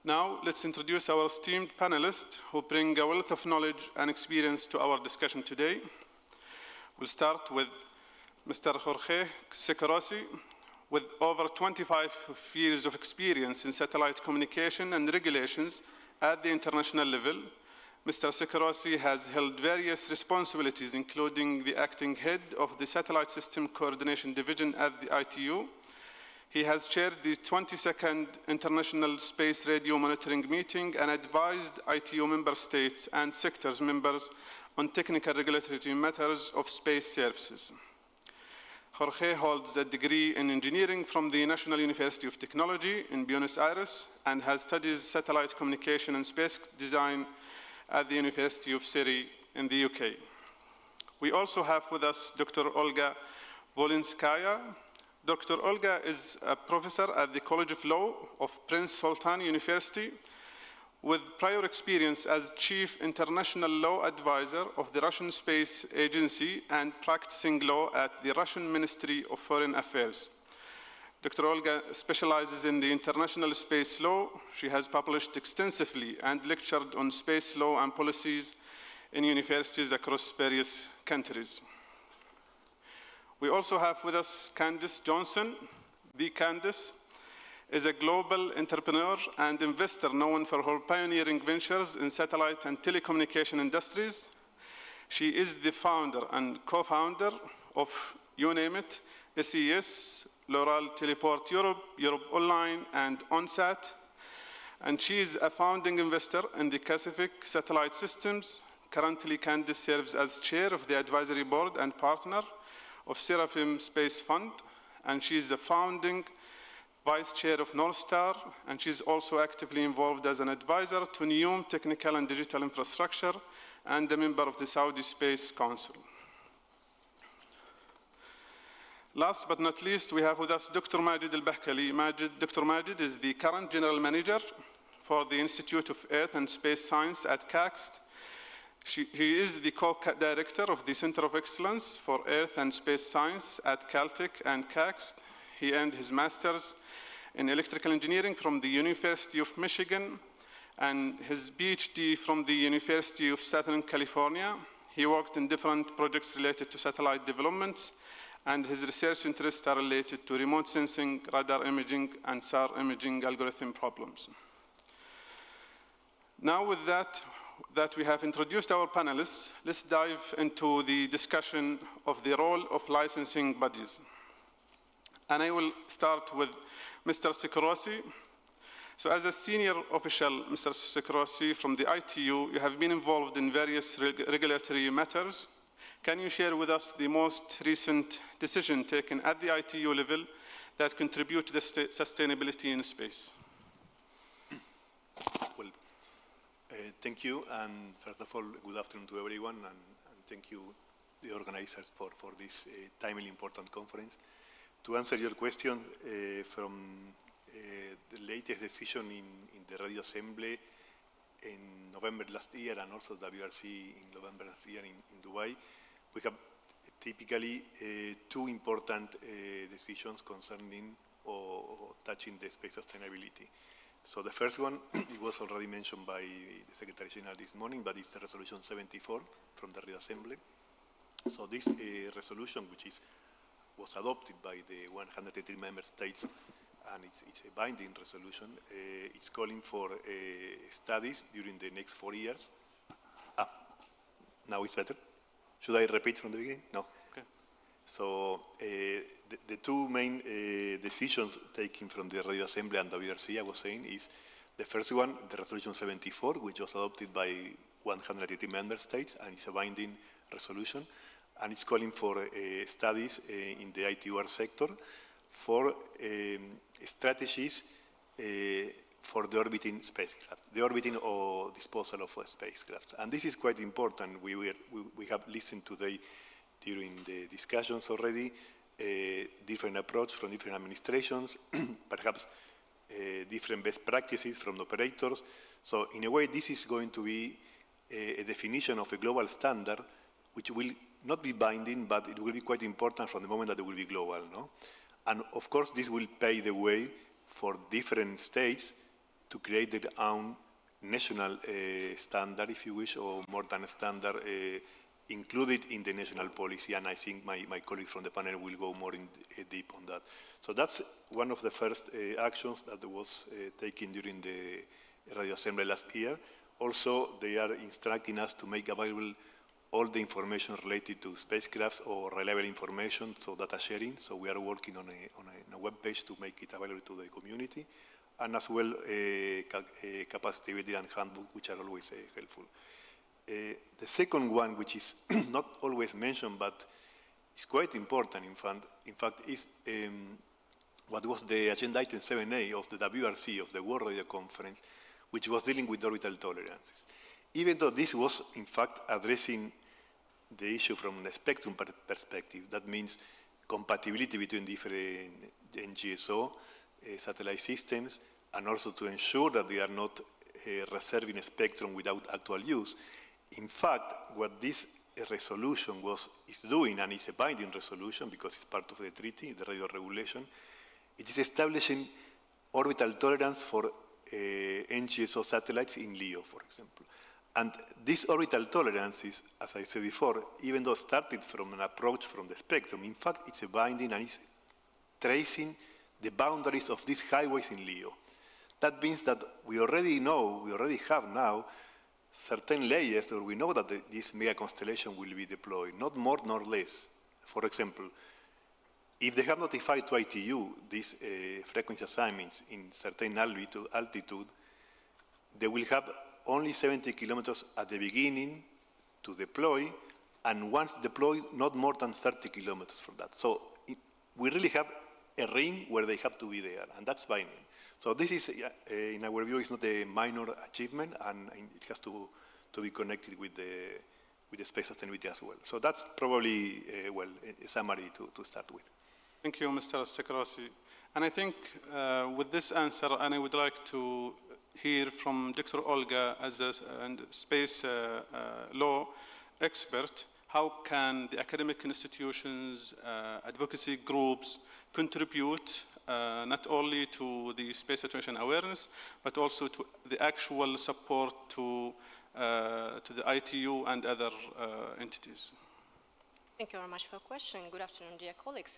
S22: Now, let's introduce our esteemed panelists who bring a wealth of knowledge and experience to our discussion today. We'll start with Mr. Jorge Sekerosi, with over 25 years of experience in satellite communication and regulations at the international level. Mr. Sekerosi has held various responsibilities, including the acting head of the Satellite System Coordination Division at the ITU. He has chaired the 22nd International Space Radio Monitoring Meeting and advised ITU member states and sectors members on technical regulatory matters of space services. Jorge holds a degree in engineering from the National University of Technology in Buenos Aires and has studied satellite communication and space design at the University of Surrey in the UK. We also have with us Dr. Olga Volinskaya. Dr. Olga is a professor at the College of Law of Prince Sultan University with prior experience as Chief International Law Advisor of the Russian Space Agency and practicing law at the Russian Ministry of Foreign Affairs. Dr. Olga specializes in the international space law. She has published extensively and lectured on space law and policies in universities across various countries. We also have with us Candice Johnson. The Candice is a global entrepreneur and investor known for her pioneering ventures in satellite and telecommunication industries. She is the founder and co-founder of, you name it, SES, L'Oral Teleport Europe, Europe Online, and OnSat. And she is a founding investor in the Pacific Satellite Systems. Currently, Candice serves as chair of the advisory board and partner of Seraphim Space Fund, and she is the founding vice chair of North Star, and she's also actively involved as an advisor to NEOM Technical and Digital Infrastructure and a member of the Saudi Space Council. Last but not least, we have with us Dr. Majid Al-Bahkali. Dr. Majid is the current general manager for the Institute of Earth and Space Science at CAXT. He is the co-director of the Center of Excellence for Earth and Space Science at Caltech and CAXT. He earned his master's in electrical engineering from the University of Michigan and his PhD from the University of Southern California. He worked in different projects related to satellite developments, and his research interests are related to remote sensing, radar imaging, and SAR imaging algorithm problems. Now with that we have introduced our panelists, let's dive into the discussion of the role of licensing bodies. And I will start with Mr. Sikorosi. So as a senior official, Mr. Sikorosi, from the ITU, you have been involved in various regulatory matters. Can you share with us the most recent decision taken at the ITU level that contribute to the sustainability in space?
S8: Well, thank you, and first of all, good afternoon to everyone, and thank you, the organizers, for this timely important conference. To answer your question, from the latest decision in the radio assembly in November last year, and also WRC in November last year in Dubai, we have typically two important decisions concerning or touching the space sustainability. So the first one, it was already mentioned by the Secretary General this morning, but it's the Resolution 74 from the Radio Assembly. So this resolution, which was adopted by the 183 member states, and it's a binding resolution, it's calling for studies during the next 4 years. Now it's better. Should I repeat from the beginning? No. Okay. So the two main decisions taken from the Radio Assembly and WRC, I was saying, is the first one, the Resolution 74, which was adopted by 180 member states, and it's a binding resolution, and it's calling for studies in the ITUR sector for strategies for the orbiting spacecraft, the orbiting or disposal of spacecraft. And this is quite important. We have listened today during the discussions already, different approach from different administrations, perhaps different best practices from the operators. So in a way, this is going to be a definition of a global standard, which will not be binding, but it will be quite important from the moment that it will be global, no? And of course, this will pave the way for different states to create their own national standard, if you wish, or more than a standard included in the national policy. And I think my colleagues from the panel will go more deep on that. So that's one of the first actions that was taken during the Radio Assembly last year. Also, they are instructing us to make available all the information related to spacecrafts or reliable information, so data sharing. So we are working on a web page to make it available to the community, and as well capacity building and handbook, which are always helpful. the second one, which is not always mentioned, but is quite important, in fact is what was the agenda item 7A of the WRC, of the World Radio Conference, which was dealing with orbital tolerances. Even though this was, in fact, addressing the issue from a spectrum perspective, that means compatibility between different NGSO satellite systems, and also to ensure that they are not reserving a spectrum without actual use. In fact, what this resolution is doing, and it's a binding resolution because it's part of the treaty, the radio regulation, it is establishing orbital tolerance for NGSO satellites in LEO, for example. And these orbital tolerances, as I said before, even though started from an approach from the spectrum, in fact, it's a binding and it's tracing the boundaries of these highways in LEO. That means that we already have now certain layers where we know that this mega constellation will be deployed, not more nor less. For example, if they have notified to ITU these frequency assignments in certain altitude, they will have only 70 kilometers at the beginning to deploy, and once deployed, not more than 30 kilometers for that. So we really have a ring where they have to be there, and that's binding. So this is, in our view, is not a minor achievement, and it has to be connected with the space sustainability as well. So that's probably, a summary to start with.
S22: Thank you, Mr. Stekrasi. And I think with this answer, and I would like to hear from Dr. Olga as a space law expert, how can the academic institutions, advocacy groups contribute not only to the space situation awareness, but also to the actual support to the ITU and other entities?
S9: Thank you very much for your question. Good afternoon, dear colleagues.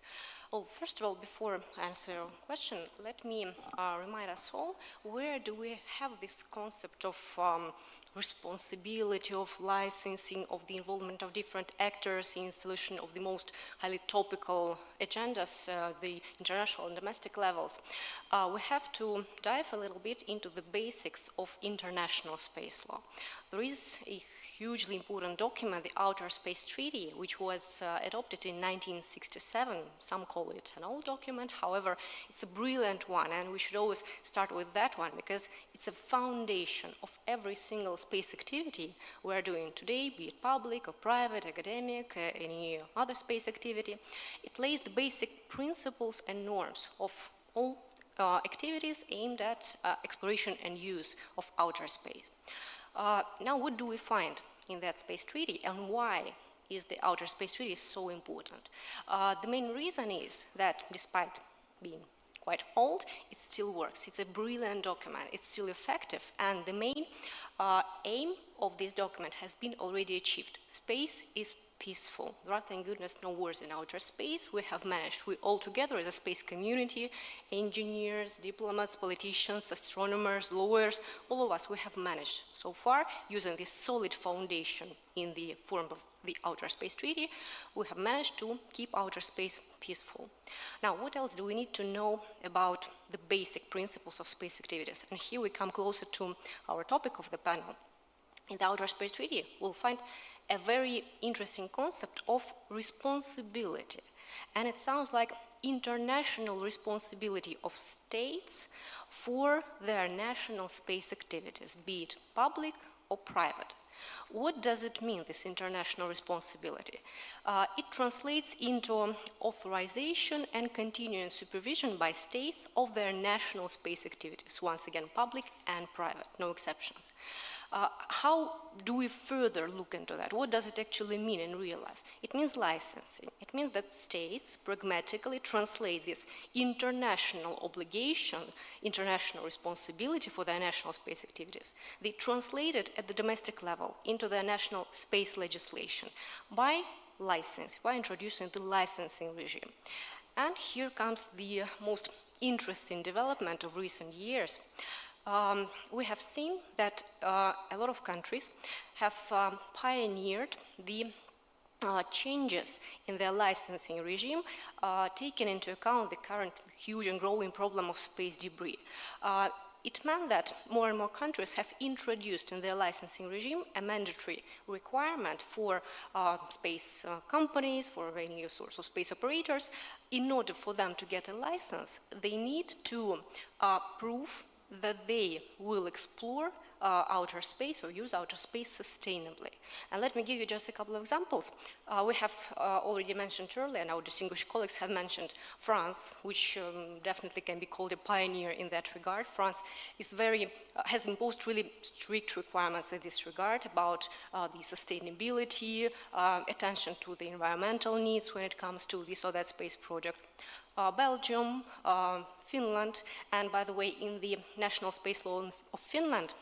S9: Well, first of all, before I answer your question, let me remind us all, where do we have this concept of responsibility of licensing, of the involvement of different actors in solution of the most highly topical agendas, the international and domestic levels? We have to dive a little bit into the basics of international space law. There is a hugely important document, the Outer Space Treaty, which was adopted in 1967. Some call it an old document. However, it's a brilliant one, and we should always start with that one because it's a foundation of every single space activity we're doing today, be it public or private, academic, any other space activity. It lays the basic principles and norms of all activities aimed at exploration and use of outer space. Now, what do we find in that space treaty, and why is the Outer Space Treaty so important? The main reason is that despite being quite old, it still works. It's a brilliant document. It's still effective, and the main aim of this document has been already achieved. Space is peaceful. There are, thank goodness, no wars in outer space. We have managed, we all together as a space community, engineers, diplomats, politicians, astronomers, lawyers, all of us, we have managed so far, using this solid foundation in the form of the Outer Space Treaty, we have managed to keep outer space peaceful. Now, what else do we need to know about the basic principles of space activities? And here we come closer to our topic of the panel. In the Outer Space Treaty, we'll find a very interesting concept of responsibility. And it sounds like international responsibility of states for their national space activities, be it public or private. What does it mean, this international responsibility? It translates into authorization and continuing supervision by states of their national space activities, once again, public and private, no exceptions. How do we further look into that? What does it actually mean in real life? It means licensing. It means that states pragmatically translate this international obligation, international responsibility for their national space activities. They translate it at the domestic level into their national space legislation by license, by introducing the licensing regime. And here comes the most interesting development of recent years. We have seen that a lot of countries have pioneered the changes in their licensing regime, taking into account the current huge and growing problem of space debris. it meant that more and more countries have introduced in their licensing regime a mandatory requirement for space companies, for any sorts of space operators. In order for them to get a license, they need to prove that they will explore outer space or use outer space sustainably. And let me give you just a couple of examples. We have already mentioned earlier, and our distinguished colleagues have mentioned France, which definitely can be called a pioneer in that regard. France is has imposed really strict requirements in this regard about the sustainability, attention to the environmental needs when it comes to this or that space project. Belgium, Finland, and by the way, in the National Space Law of Finland,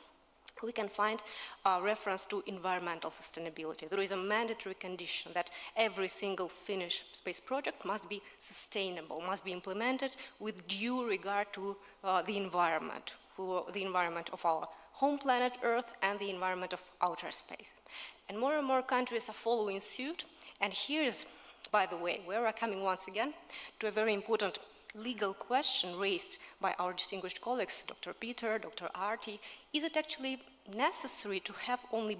S9: we can find a reference to environmental sustainability. There is a mandatory condition that every single Finnish space project must be sustainable, must be implemented with due regard to the environment of our home planet Earth and the environment of outer space. And more countries are following suit. And here's, by the way, we are coming once again to a very important legal question raised by our distinguished colleagues, Dr. Peter, Dr. Arti. Is it actually necessary to have only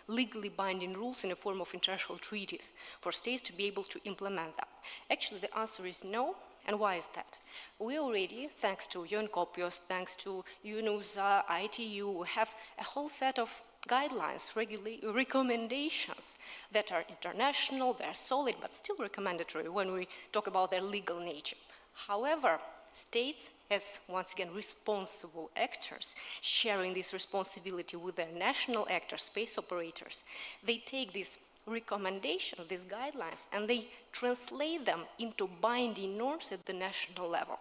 S9: legally binding rules in the form of international treaties for states to be able to implement them? Actually, the answer is no. And why is that? We already, thanks to UNCOPIOS, thanks to UNOOSA, ITU, have a whole set of guidelines, recommendations that are international, they're solid, but still recommendatory when we talk about their legal nature. However, states, as once again responsible actors, sharing this responsibility with their national actors, space operators, they take these recommendations, these guidelines, and they translate them into binding norms at the national level,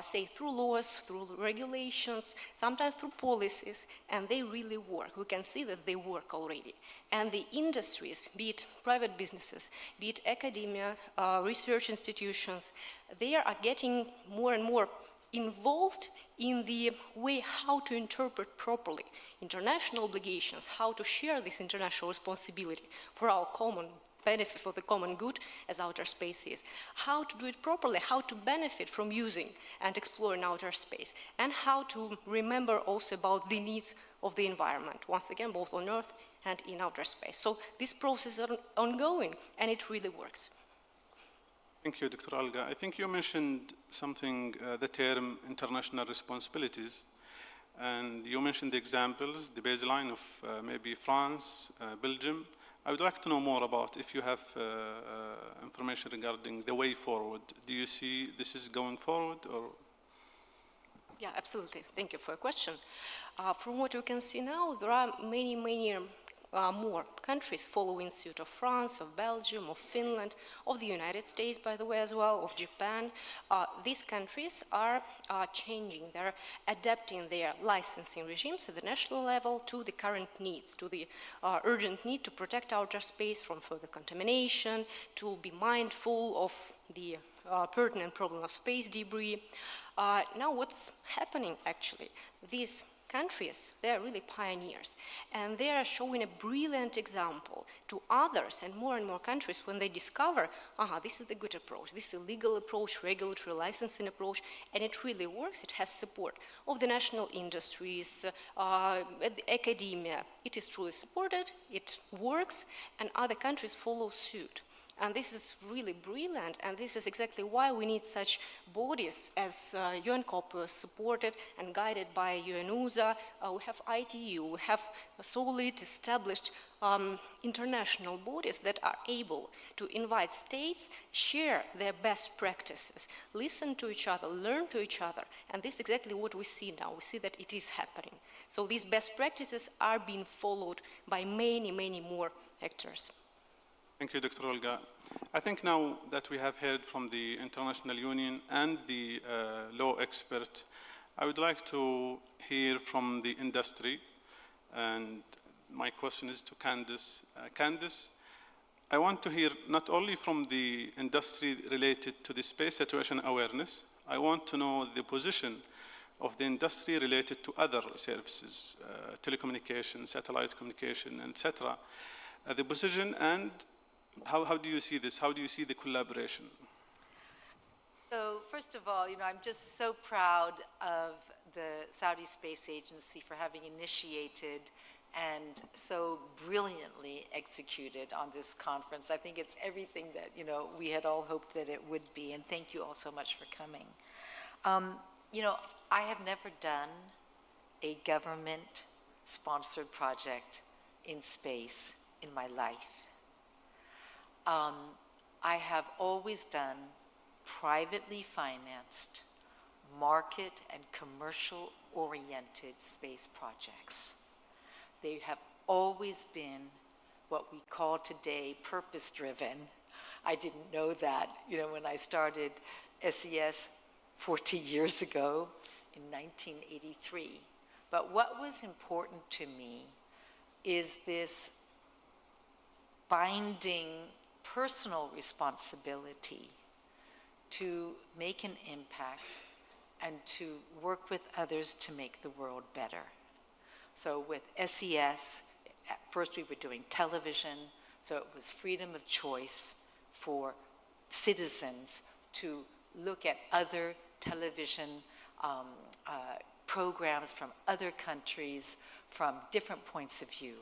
S9: say through laws, through regulations, sometimes through policies, and they really work. We can see that they work already. And the industries, be it private businesses, be it academia, research institutions, they are getting more and more involved in the way how to interpret properly international obligations, how to share this international responsibility for our common benefit, for the common good as outer space is, how to do it properly, how to benefit from using and exploring outer space, and how to remember also about the needs of the environment, once again, both on Earth and in outer space. So this process is ongoing, and it really works.
S22: Thank you, Dr. Olga. I think you mentioned something, the term international responsibilities, and you mentioned the examples, the baseline of maybe France, Belgium. I would like to know more about if you have information regarding the way forward. Do you see this is going forward, or?
S9: Yeah, absolutely. Thank you for your question. From what you can see now, there are many more countries following suit of France, of Belgium, of Finland, of the United States, by the way, as well, of Japan. These countries are changing, they're adapting their licensing regimes at the national level to the current needs, to the urgent need to protect outer space from further contamination, to be mindful of the pertinent problem of space debris. Now what's happening actually? These countries, they are really pioneers, and they are showing a brilliant example to others and more countries when they discover, this is the good approach, this is a legal approach, regulatory licensing approach, and it really works. It has support of the national industries, academia. It is truly supported, it works, and other countries follow suit. And this is really brilliant, and this is exactly why we need such bodies as UNCOPIOS, supported and guided by UNOOSA. We have ITU, we have solid, established international bodies that are able to invite states, share their best practices, listen to each other, learn to each other, and this is exactly what we see now. We see that it is happening. So these best practices are being followed by many more actors.
S22: Thank you, Dr. Olga. I think now that we have heard from the International Union and the law expert, I would like to hear from the industry. And my question is to Candice. Candice, I want to hear not only from the industry related to the space situation awareness, I want to know the position of the industry related to other services, telecommunication, satellite communication, etc. The position, and how do you see this? How do you see the collaboration?
S14: So first of all, I'm just so proud of the Saudi Space Agency for having initiated and so brilliantly executed on this conference. I think it's everything that, you know, we had all hoped that it would be, and thank you all so much for coming. You know, I have never done a government-sponsored project in space in my life. I have always done privately financed, market and commercial-oriented space projects. They have always been what we call today purpose-driven. I didn't know that, you know, when I started SES 40 years ago in 1983. But what was important to me is this binding personal responsibility to make an impact and to work with others to make the world better. So with SES, at first we were doing television, so it was freedom of choice for citizens to look at other television programs from other countries from different points of view.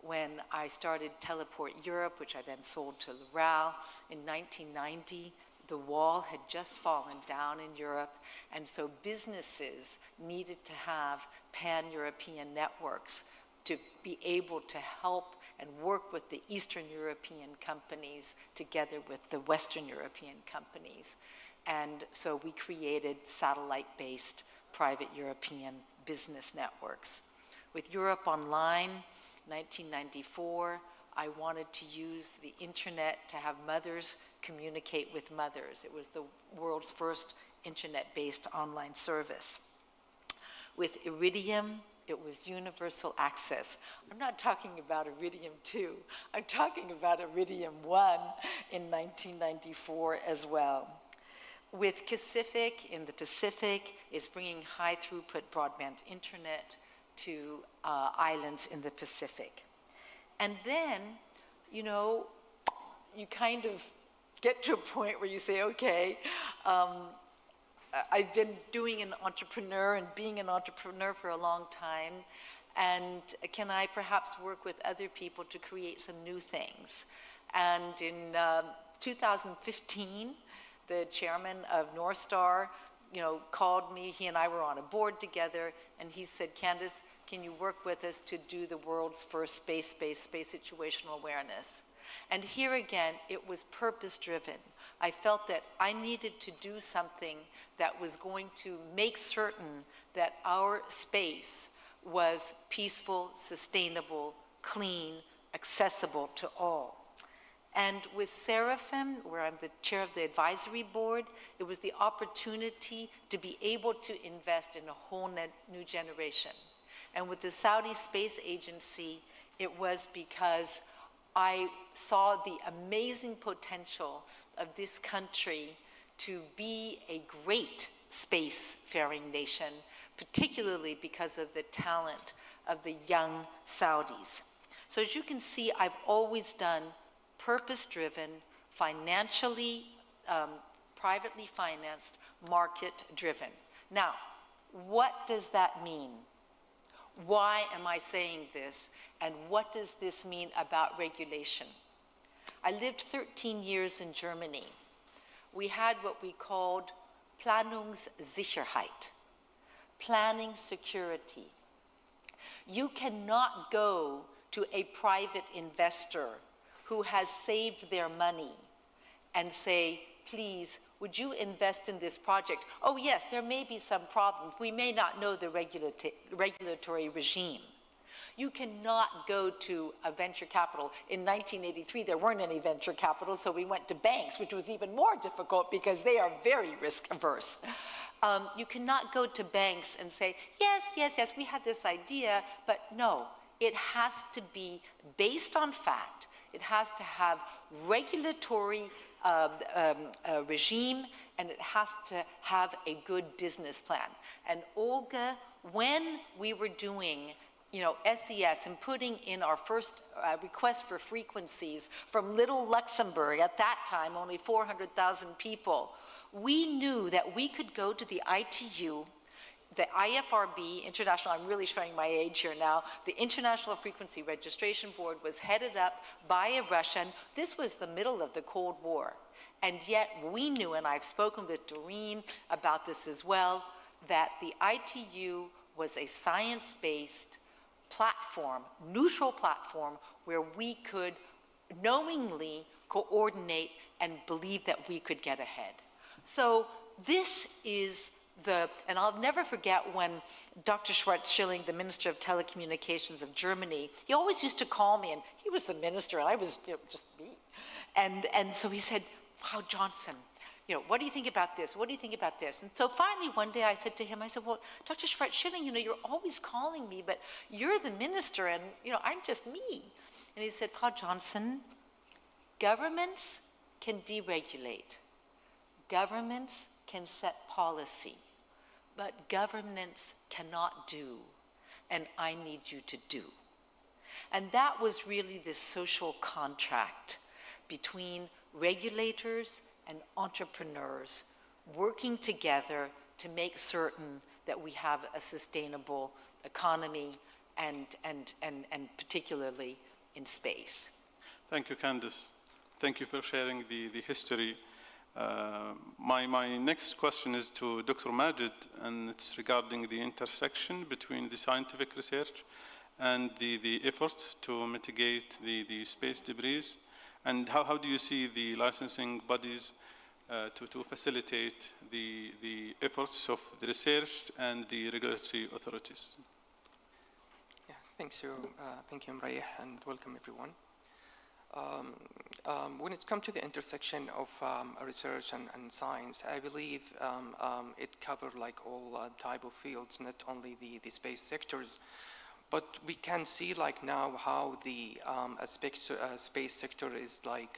S14: When I started Teleport Europe, which I then sold to L'Oréal in 1990, the wall had just fallen down in Europe, and so businesses needed to have pan-European networks to be able to help and work with the Eastern European companies together with the Western European companies. And so we created satellite-based private European business networks. With Europe Online, 1994, I wanted to use the internet to have mothers communicate with mothers. It was the world's first internet-based online service. With Iridium, it was universal access. I'm not talking about Iridium 2. I'm talking about Iridium 1 in 1994 as well. With Pacific, in the Pacific, it's bringing high throughput broadband internet to islands in the Pacific. And then, you know, you kind of get to a point where you say, okay, I've been doing an entrepreneur and being an entrepreneur for a long time, and can I perhaps work with other people to create some new things? And in 2015, the chairman of North Star, you know, called me. He and I were on a board together, and he said, Candace, can you work with us to do the world's first space-based space situational awareness? And here again, it was purpose-driven. I felt that I needed to do something that was going to make certain that our space was peaceful, sustainable, clean, accessible to all. And with Seraphim, where I'm the chair of the advisory board, it was the opportunity to be able to invest in a whole new generation. And with the Saudi Space Agency, it was because I saw the amazing potential of this country to be a great space-faring nation, particularly because of the talent of the young Saudis. So as you can see, I've always done purpose-driven, financially, privately financed, market-driven. Now, what does that mean? Why am I saying this, and what does this mean about regulation? I lived 13 years in Germany. We had what we called Planungssicherheit, planning security. You cannot go to a private investor who has saved their money and say, please, would you invest in this project? Oh yes, there may be some problems. We may not know the regulatory regime. You cannot go to a venture capital. In 1983, there weren't any venture capital, so we went to banks, which was even more difficult because they are very risk averse. You cannot go to banks and say, yes, we had this idea, but no, it has to be based on fact. It has to have regulatory regime, and it has to have a good business plan. And Olga, when we were doing, you know, SES and putting in our first request for frequencies from little Luxembourg, at that time only 400,000 people, we knew that we could go to the ITU, the IFRB, International, I'm really showing my age here now, the International Frequency Registration Board was headed up by a Russian. This was the middle of the Cold War. And yet we knew, and I've spoken with Doreen about this as well, that the ITU was a science-based platform, neutral platform, where we could knowingly coordinate and believe that we could get ahead. So this is and I'll never forget when Dr. Schwarz-Schilling, the Minister of Telecommunications of Germany, he always used to call me, and he was the minister, and I was just me. And so he said, Frau Johnson, what do you think about this? What do you think about this? And so finally one day I said to him, I said, well, Dr. Schwarz-Schilling, you're always calling me, but you're the minister, and I'm just me. And he said, Frau Johnson, governments can deregulate. Governments can set policy, but governments cannot do, and I need you to do. And that was really this social contract between regulators and entrepreneurs working together to make certain that we have a sustainable economy and particularly in space.
S22: Thank you, Candice. Thank you for sharing the history. My next question is to Dr. Majid, and it's regarding the intersection between the scientific research and the efforts to mitigate the space debris. And how do you see the licensing bodies to facilitate the efforts of the research and the regulatory authorities?
S10: Yeah, thank you, Mrayeh, and welcome everyone. When it comes to the intersection of research and science, I believe it covers like all type of fields, not only the space sectors, but we can see like now how the space sector is like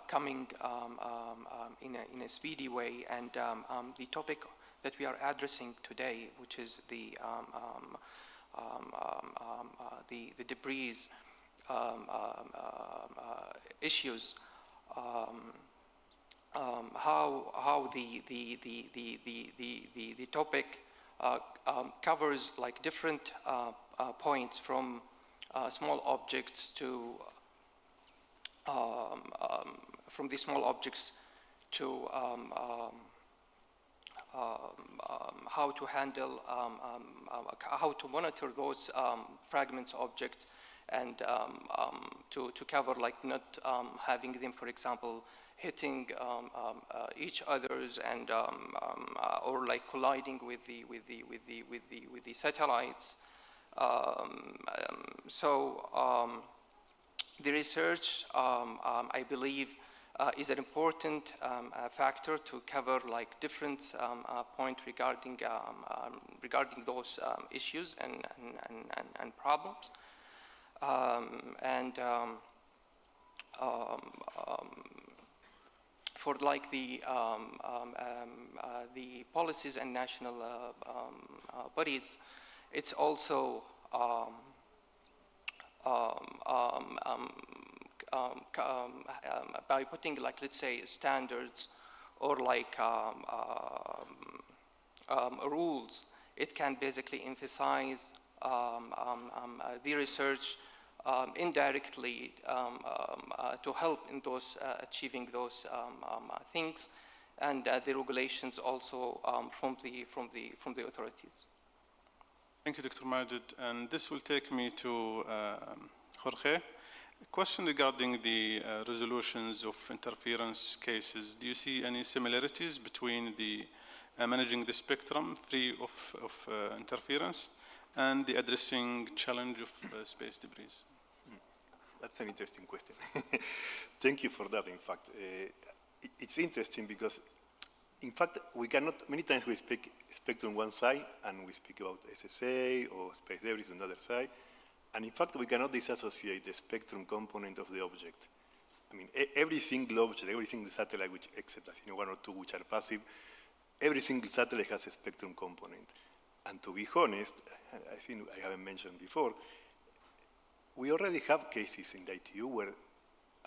S10: coming in a speedy way, and the topic that we are addressing today, which is the debris issues, how the topic covers like different points from small objects to from the small objects to how to handle, how to monitor those fragments objects, and to cover like not having them, for example, hitting each others and or like colliding with the satellites. The research, I believe, is an important factor to cover like different points regarding those issues and problems. For like the policies and national bodies, it's also by putting like, let's say, standards or like rules, it can basically emphasize the research indirectly to help in those achieving those things, and the regulations also from the authorities.
S22: Thank you, Dr. Majid. And this will take me to Jorge. A question regarding the resolutions of interference cases. Do you see any similarities between the managing the spectrum free of interference and the addressing challenge of space debris?
S8: That's an interesting question. Thank you for that, in fact. It's interesting because, in fact, we cannot, many times we speak spectrum one side and we speak about SSA or space debris on the other side. And in fact, we cannot disassociate the spectrum component of the object. I mean, every single object, every single satellite, which, except as one or two which are passive, every single satellite has a spectrum component. And to be honest, I think I haven't mentioned before, we already have cases in the ITU where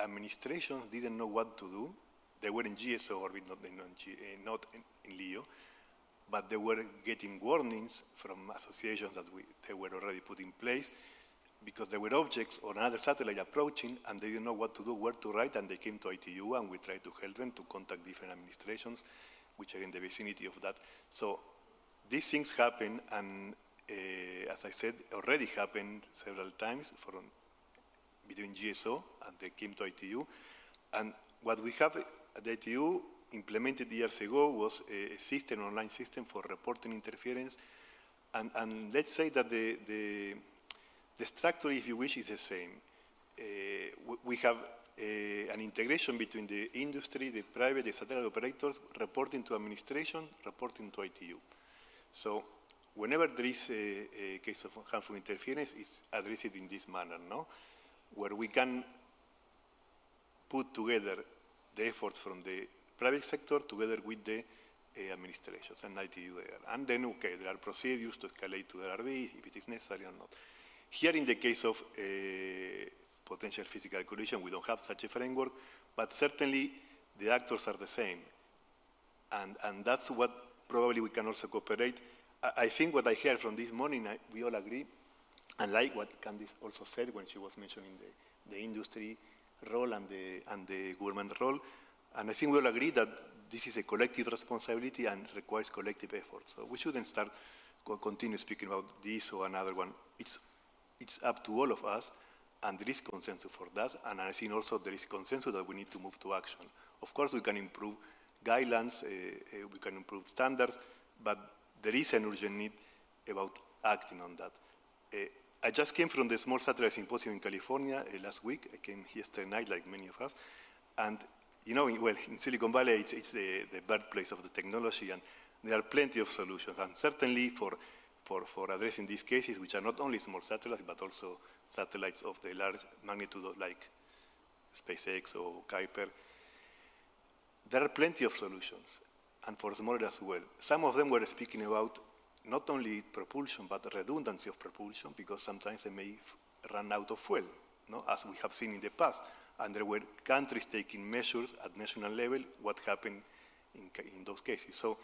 S8: administrations didn't know what to do. They were in GSO orbit, not in LEO. but they were getting warnings from associations that they were already put in place because there were objects on another satellite approaching and they didn't know what to do, where to write, and they came to ITU and we tried to help them to contact different administrations which are in the vicinity of that. So these things happen, and as I said, already happened several times between GSO and they came to ITU. And what we have at the ITU implemented years ago was a system, an online system for reporting interference. And let's say that the structure, if you wish, is the same. We have an integration between the industry, the private, the satellite operators, reporting to administration, reporting to ITU. So whenever there is a case of harmful interference, it's addressed in this manner, no? Where we can put together the efforts from the private sector together with the administrations and ITU there. And then, okay, there are procedures to escalate to the RB if it is necessary or not. Here in the case of potential physical collision, we don't have such a framework, but certainly the actors are the same. And that's what probably we can also cooperate. I think what I heard from this morning, we all agree, and like what Candice also said when she was mentioning the industry role and the government role, and I think we all agree that this is a collective responsibility and requires collective effort. So we shouldn't continue speaking about this or another one. It's up to all of us, and there is consensus for that, and I think also there is consensus that we need to move to action. Of course, we can improve guidelines, we can improve standards, but there is an urgent need about acting on that. I just came from the Small Satellite Symposium in California last week. I came yesterday night, like many of us, and you know, well, in Silicon Valley, it's the birthplace of the technology, and there are plenty of solutions, and certainly for addressing these cases, which are not only small satellites, but also satellites of the large magnitude of like SpaceX or Kuiper, there are plenty of solutions, and for smaller as well. Some of them were speaking about not only propulsion, but redundancy of propulsion, because sometimes they may run out of fuel, no? As we have seen in the past. And there were countries taking measures at national level, what happened in those cases. So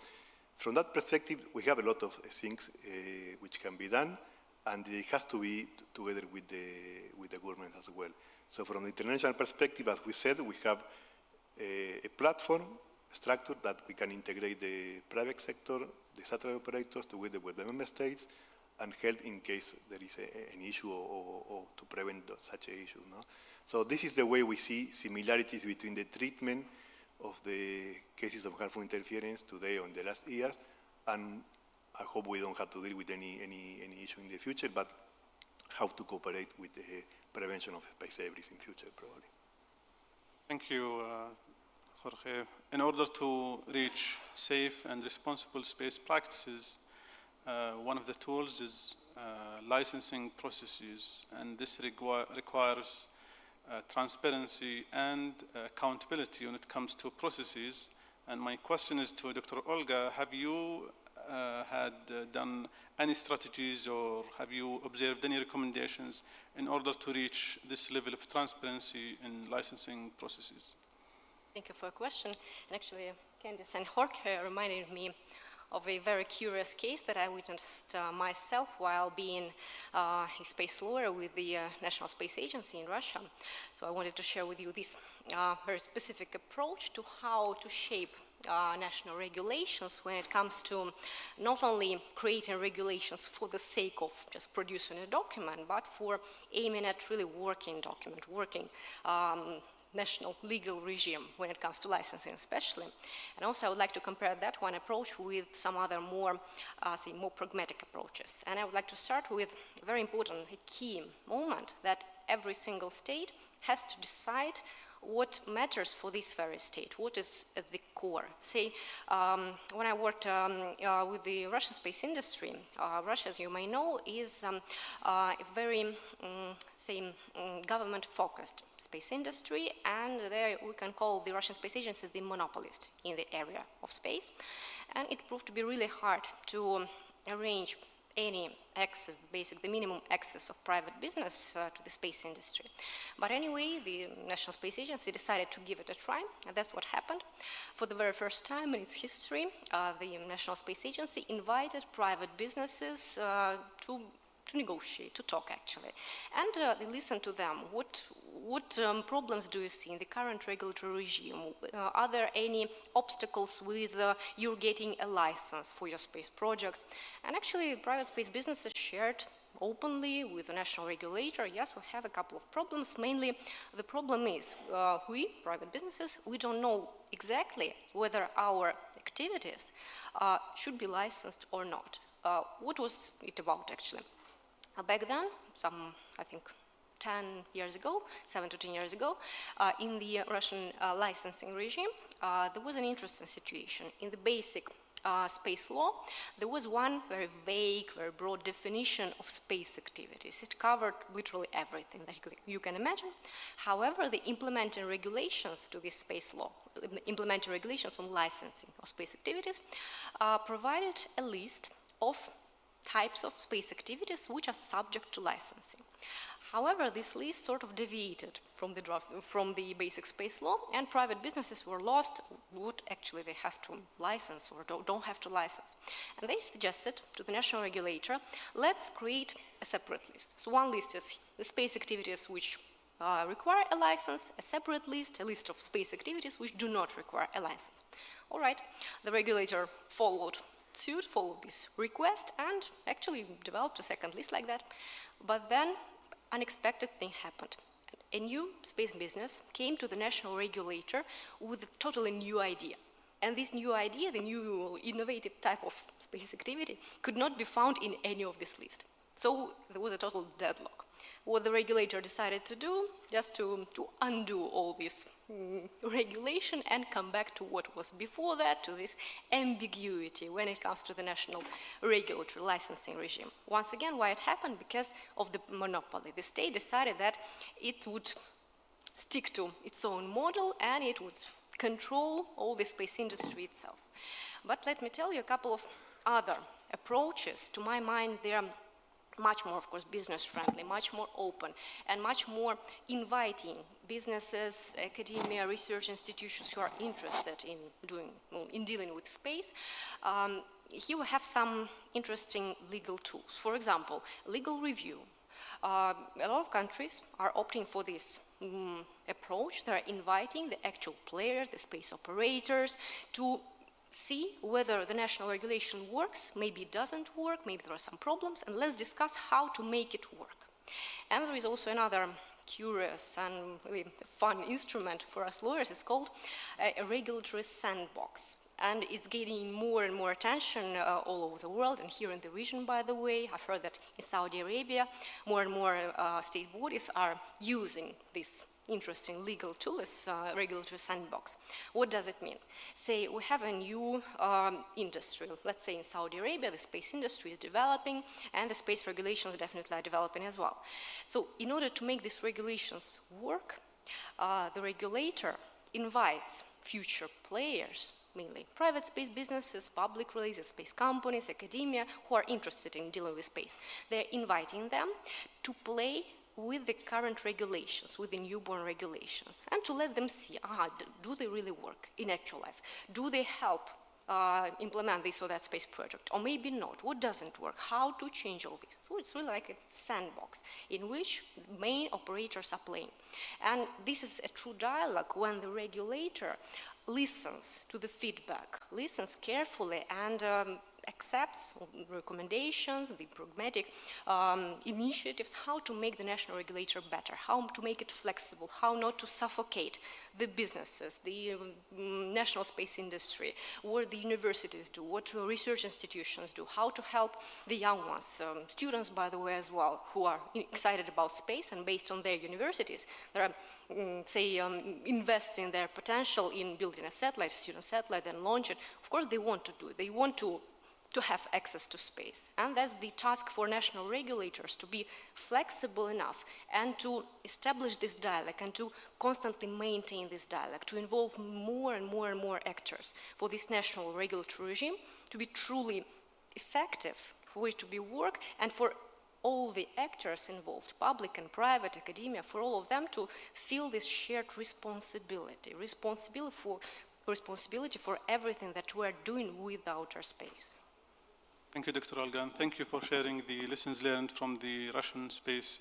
S8: from that perspective, we have a lot of things which can be done, and it has to be together with the government as well. So from the international perspective, as we said, we have a platform structure that we can integrate the private sector, the satellite operators, together with the member states, and help in case there is an issue or to prevent such an issue. No? So this is the way we see similarities between the treatment of the cases of harmful interference today or in the last years, and I hope we don't have to deal with any issue in the future, but how to cooperate with the prevention of space debris in future, probably.
S22: Thank you, Jorge. In order to reach safe and responsible space practices, one of the tools is licensing processes, and this requires transparency and accountability when it comes to processes. And my question is to Dr. Olga, have you done any strategies or have you observed any recommendations in order to reach this level of transparency in licensing processes?
S9: Thank you for your question. And actually, Candice and Jorge reminded me of a very curious case that I witnessed myself while being a space lawyer with the National Space Agency in Russia. So I wanted to share with you this very specific approach to how to shape national regulations when it comes to not only creating regulations for the sake of just producing a document, but for aiming at really working document, working national legal regime when it comes to licensing especially. And also I would like to compare that one approach with some other more, say, more pragmatic approaches. And I would like to start with a very important, a key moment that every single state has to decide what matters for this very state, what is at the core. Say, when I worked with the Russian space industry, Russia, as you may know, is a very, government-focused space industry, and there we can call the Russian Space Agency the monopolist in the area of space. And it proved to be really hard to arrange any access, the minimum access of private business to the space industry. But anyway, the National Space Agency decided to give it a try, and that's what happened. For the very first time in its history, the National Space Agency invited private businesses to negotiate, to talk actually, and they listened to them. What problems do you see in the current regulatory regime? Are there any obstacles with you getting a license for your space projects? And actually, private space businesses shared openly with the national regulator, yes, we have a couple of problems. Mainly, the problem is we, private businesses, we don't know exactly whether our activities should be licensed or not. What was it about, actually? Back then, I think, 10 years ago, 7 to 10 years ago, in the Russian licensing regime, there was an interesting situation. In the basic space law, there was one very vague, very broad definition of space activities. It covered literally everything that you can imagine. However, the implementing regulations to this space law, implementing regulations on licensing of space activities, provided a list of types of space activities which are subject to licensing. However, this list sort of deviated from the basic space law, and private businesses were lost what actually they have to license or don't have to license. And they suggested to the national regulator, let's create a separate list. So one list is the space activities which require a license, a separate list, a list of space activities which do not require a license. All right, the regulator followed suit, followed this request, and actually developed a second list like that. But then unexpected thing happened. A new space business came to the national regulator with a totally new idea. And this new idea, the new innovative type of space activity, could not be found in any of this list. So there was a total deadlock. What the regulator decided to do, just to undo all this regulation and come back to what was before that, to this ambiguity when it comes to the national regulatory licensing regime. Once again, why it happened? Because of the monopoly. The state decided that it would stick to its own model and it would control all the space industry itself. But let me tell you a couple of other approaches. To my mind, they are much more, of course, business-friendly, much more open, and much more inviting businesses, academia, research institutions who are interested in dealing with space. Here we have some interesting legal tools. For example, legal review. A lot of countries are opting for this approach. They're inviting the actual players, the space operators, to see whether the national regulation works, maybe it doesn't work, maybe there are some problems, and let's discuss how to make it work. And there is also another curious and really fun instrument for us lawyers. It's called a regulatory sandbox. And it's gaining more and more attention all over the world, and here in the region, by the way. I've heard that in Saudi Arabia, more and more state bodies are using this interesting legal tool, this regulatory sandbox. What does it mean? Say we have a new industry. Let's say in Saudi Arabia, the space industry is developing, and the space regulations definitely are developing as well. So in order to make these regulations work, the regulator invites future players, mainly private space businesses, public related space companies, academia, who are interested in dealing with space. They're inviting them to play with the current regulations, with the newborn regulations, and to let them see, do they really work in actual life? Do they help implement this or that space project? Or maybe not. What doesn't work? How to change all this? So it's really like a sandbox in which main operators are playing. And this is a true dialogue when the regulator listens to the feedback, listens carefully, and accepts recommendations, the pragmatic initiatives, how to make the national regulator better, how to make it flexible, how not to suffocate the businesses, the national space industry, what the universities do, what research institutions do, how to help the young ones, students, by the way, as well, who are excited about space, and based on their universities, they are, investing their potential in building a satellite, student satellite, and launch it. Of course, they want to do it. They want to have access to space. And that's the task for national regulators, to be flexible enough and to establish this dialogue and to constantly maintain this dialogue, to involve more and more and more actors for this national regulatory regime to be truly effective for it to be work, and for all the actors involved, public and private, academia, for all of them to feel this shared responsibility, responsibility for everything that we're doing with outer space.
S22: Thank you, Dr. Algan. Thank you for sharing the lessons learned from the Russian space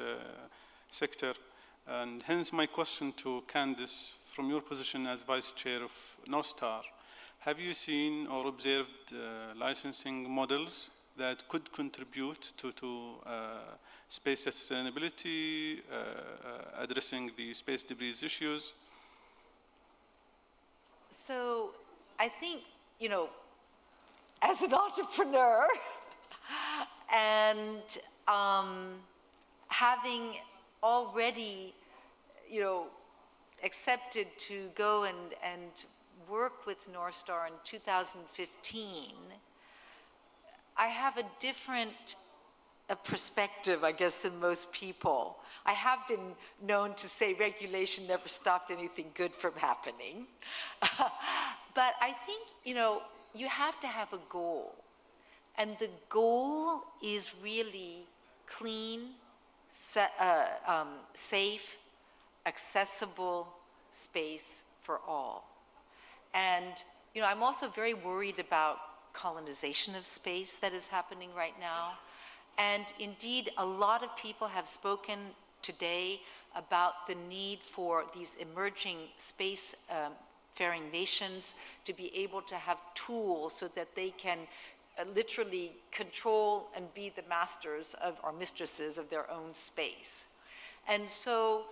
S22: sector. And hence my question to Candice, from your position as Vice Chair of NOSTAR, have you seen or observed licensing models that could contribute to space sustainability, addressing the space debris issues?
S14: So I think, as an entrepreneur and having already, accepted to go and work with NorthStar in 2015, I have a different perspective, I guess, than most people. I have been known to say regulation never stopped anything good from happening. But I think, you have to have a goal. And the goal is really clean, safe, accessible space for all. And, I'm also very worried about colonization of space that is happening right now. And indeed, a lot of people have spoken today about the need for these emerging space-faring nations to be able to have tools so that they can literally control and be the masters of, or mistresses of, their own space. And so,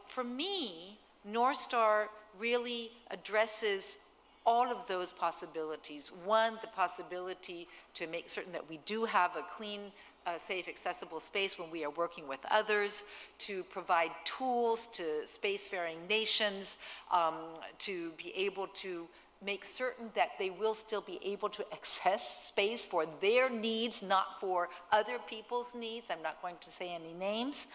S14: for me, NorthStar really addresses all of those possibilities. One, the possibility to make certain that we do have a clean, safe, accessible space when we are working with others, to provide tools to spacefaring nations, to be able to make certain that they will still be able to access space for their needs, not for other people's needs. I'm not going to say any names.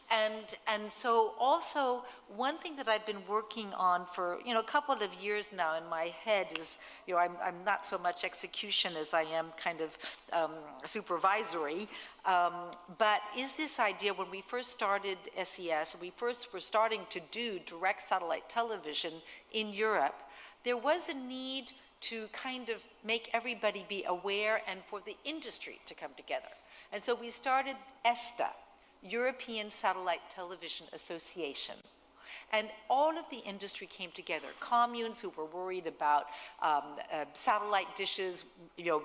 S14: And so also, one thing that I've been working on for a couple of years now in my head is, I'm not so much execution as I am kind of supervisory, but is this idea, when we first started SES, we first were starting to do direct satellite television in Europe, there was a need to kind of make everybody be aware and for the industry to come together. And so we started ESTA, European Satellite Television Association. And all of the industry came together. Communes who were worried about satellite dishes,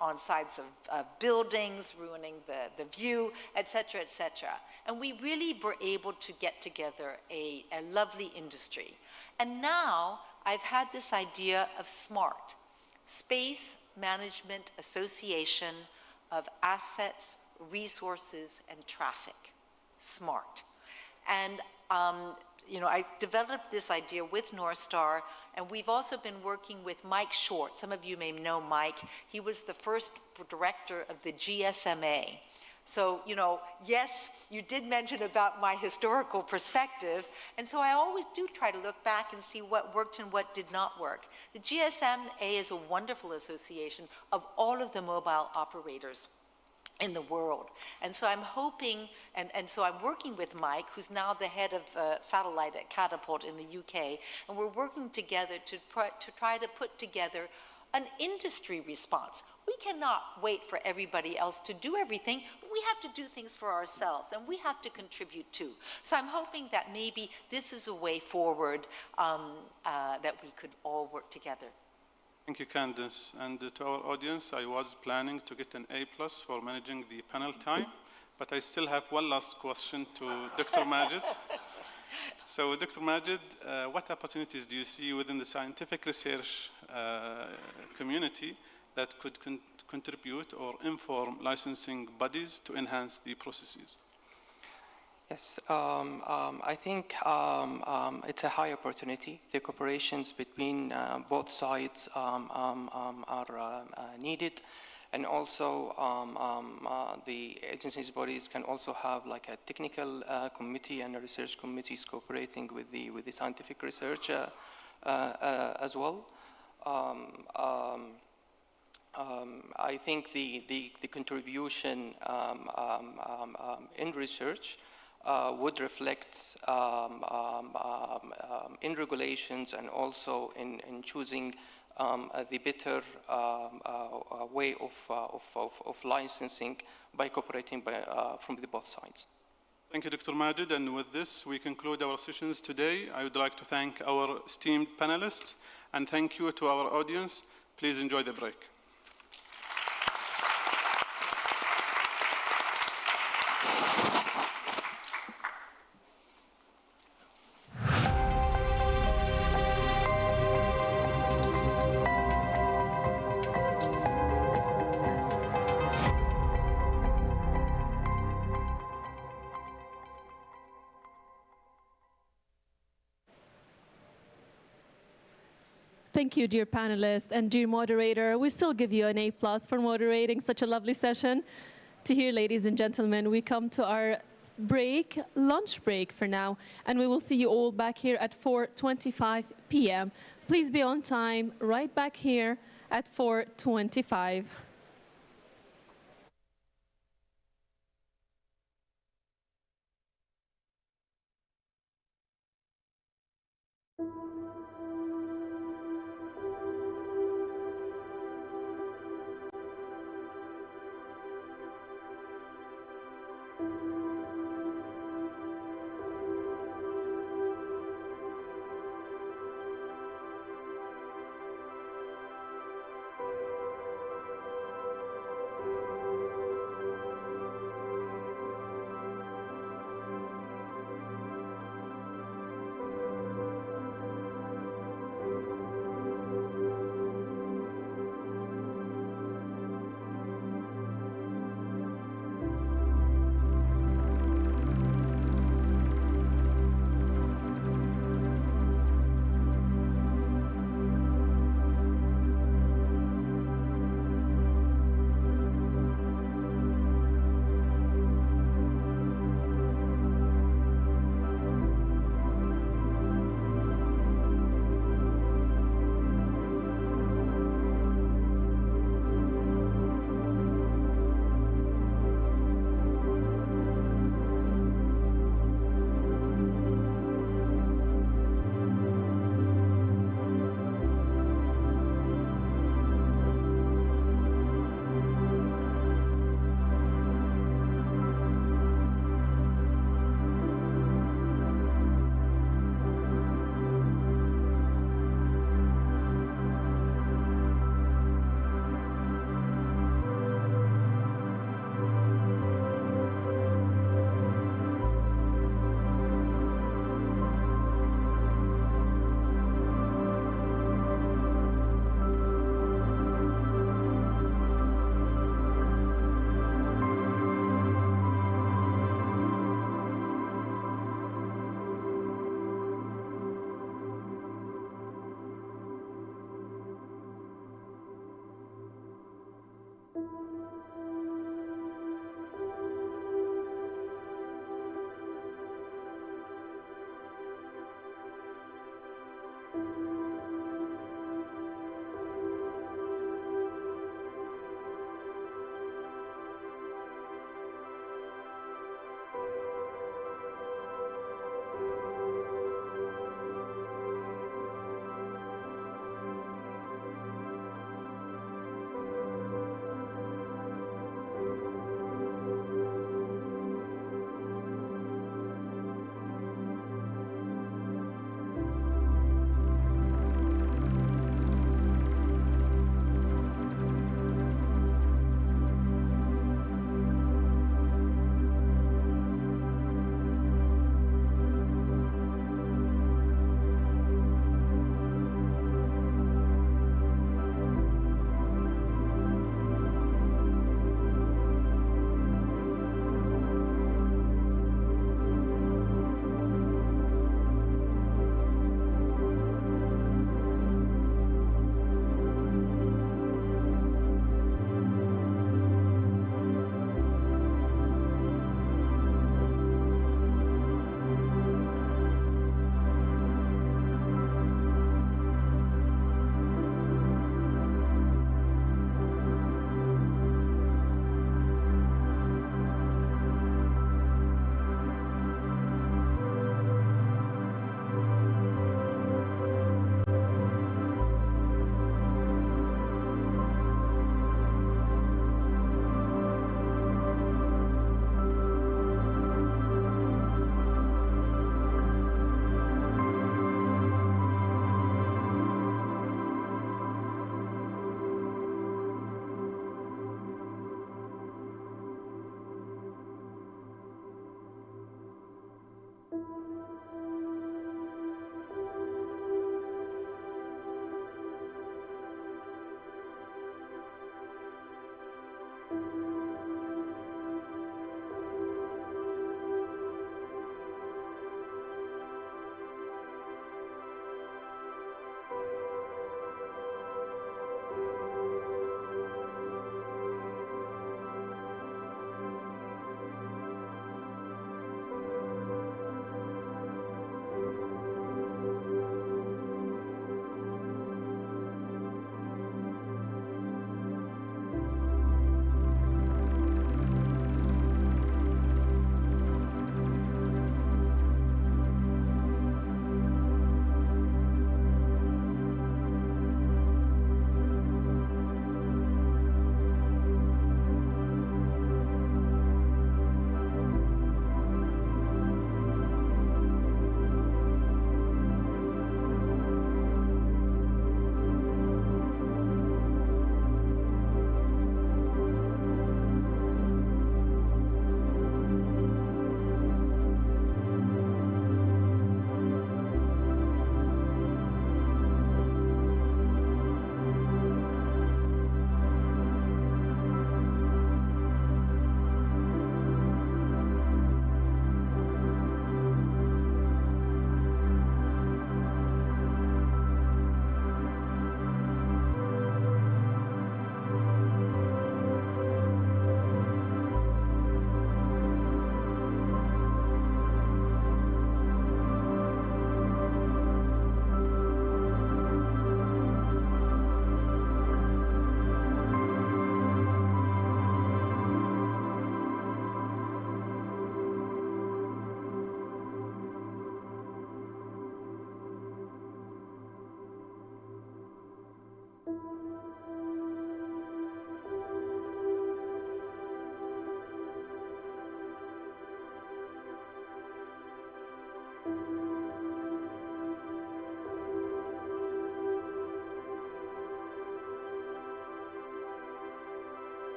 S14: on sides of buildings, ruining the view, et cetera, et cetera. And we really were able to get together a lovely industry. And now I've had this idea of SMART, Space Management Association of Assets, Resources, and Traffic. SMART. And I developed this idea with NorthStar, and we've also been working with Mike Short. Some of you may know Mike. He was the first director of the GSMA. So, yes, you did mention about my historical perspective, and so I always do try to look back and see what worked and what did not work. The GSMA is a wonderful association of all of the mobile operators in the world. And so I'm hoping, and so I'm working with Mike, who's now the head of satellite at Catapult in the UK, and we're working together to try to put together an industry response. We cannot wait for everybody else to do everything. We have to do things for ourselves, and we have to contribute too. So I'm hoping that maybe this is a way forward that we could all work together.
S22: Thank you, Candice. And to our audience, I was planning to get an A+ for managing the panel time, but I still have one last question to Dr. Majid. So, Dr. Majid, what opportunities do you see within the scientific research community that could contribute or inform licensing bodies to enhance the processes?
S10: Yes, I think it's a high opportunity. The cooperations between both sides are needed, and also the agencies' bodies can also have like a technical committee and a research committees cooperating with the scientific research as well. I think the contribution in research would reflect in regulations and also in choosing the better way of licensing by cooperating from the both sides.
S22: Thank you, Dr. Majid. And with this, we conclude our sessions today. I would like to thank our esteemed panelists and thank you to our audience. Please enjoy the break.
S7: Thank you, dear panelists and dear moderator. We still give you an A+ for moderating such a lovely session. To here, ladies and gentlemen, we come to our break, lunch break for now, and we will see you all back here at 4:25 p.m. Please be on time, right back here at 4:25.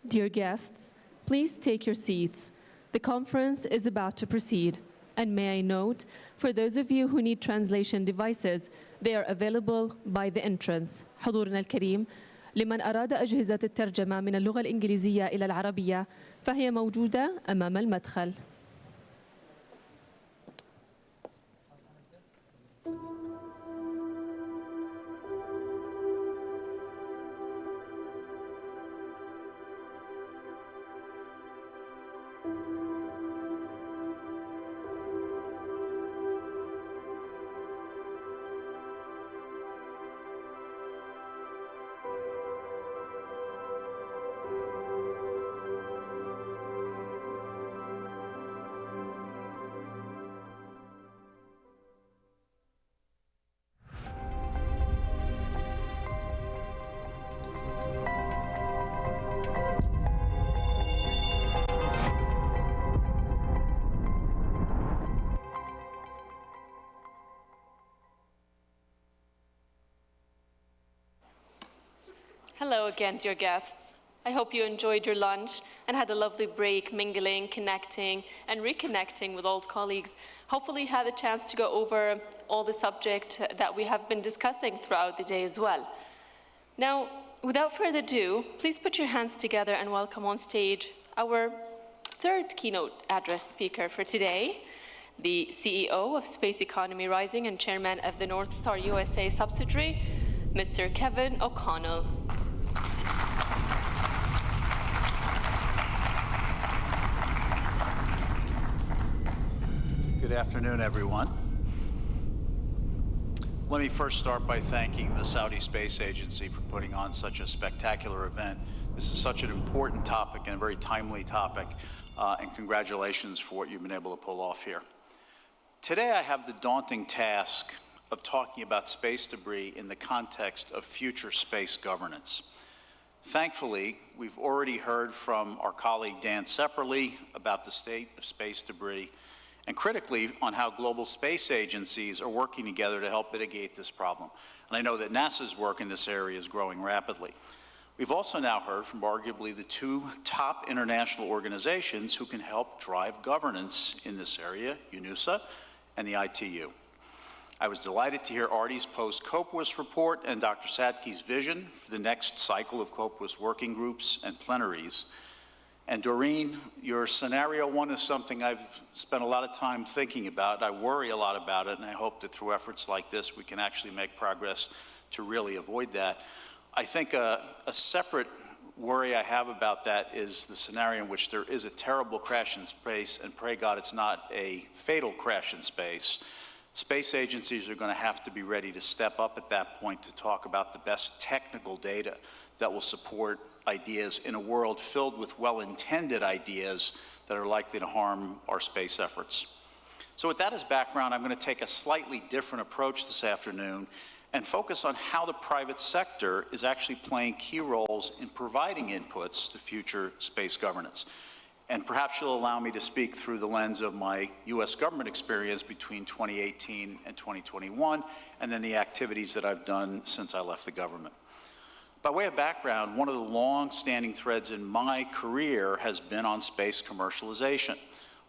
S7: Dear guests, please take your seats. The conference is about to proceed. And may I note, for those of you who need translation devices, they are available by the entrance. حضورنا الكريم، لمن أراد أجهزة الترجمة من اللغة الإنجليزية إلى العربية فهي موجودة أمام المدخل.
S1: Hello again, dear guests. I hope you enjoyed your lunch and had a lovely break, mingling, connecting, and reconnecting with old colleagues. Hopefully you had a chance to go over all the subject that we have been discussing throughout the day as well. Now, without further ado, please put your hands together and welcome on stage our third keynote address speaker for today, the CEO of Space Economy Rising and chairman of the North Star USA subsidiary, Mr. Kevin O'Connell.
S5: Good afternoon, everyone. Let me first start by thanking the Saudi Space Agency for putting on such a spectacular event. This is such an important topic and a very timely topic, and congratulations for what you've been able to pull off here. Today, I have the daunting task of talking about space debris in the context of future space governance. Thankfully, we've already heard from our colleague Dan Sepperly about the state of space debris, and critically on how global space agencies are working together to help mitigate this problem. And I know that NASA's work in this area is growing rapidly. We've also now heard from arguably the two top international organizations who can help drive governance in this area, UNOOSA and the ITU. I was delighted to hear Artie's post-COPWIS report and Dr. Sadke's vision for the next cycle of COPWIS working groups and plenaries. And Doreen, your scenario one is something I've spent a lot of time thinking about. I worry a lot about it, and I hope that through efforts like this, we can actually make progress to really avoid that. I think a separate worry I have about that is the scenario in which there is a terrible crash in space, and pray God it's not a fatal crash in space. Space agencies are going to have to be ready to step up at that point to talk about the best technical data that will support ideas in a world filled with well-intended ideas that are likely to harm our space efforts. So with that as background, I'm going to take a slightly different approach this afternoon and focus on how the private sector is actually playing key roles in providing inputs to future space governance. And perhaps you'll allow me to speak through the lens of my U.S. government experience between 2018 and 2021, and then the activities that I've done since I left the government. By way of background, one of the long-standing threads in my career has been on space commercialization.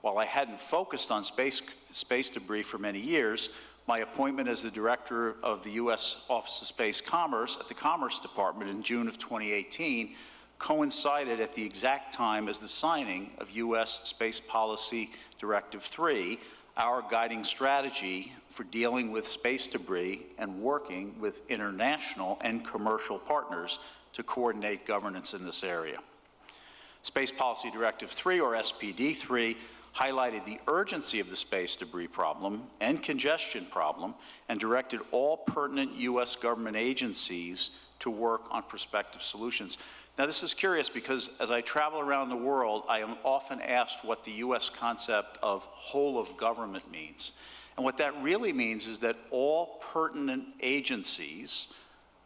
S5: While I hadn't focused on space debris for many years, my appointment as the director of the U.S. Office of Space Commerce at the Commerce Department in June of 2018 coincided at the exact time as the signing of U.S. Space Policy Directive 3, our guiding strategy for dealing with space debris and working with international and commercial partners to coordinate governance in this area. Space Policy Directive 3, or SPD 3, highlighted the urgency of the space debris problem and congestion problem and directed all pertinent U.S. government agencies to work on prospective solutions. Now, this is curious because as I travel around the world, I am often asked what the U.S. concept of whole of government means. And what that really means is that all pertinent agencies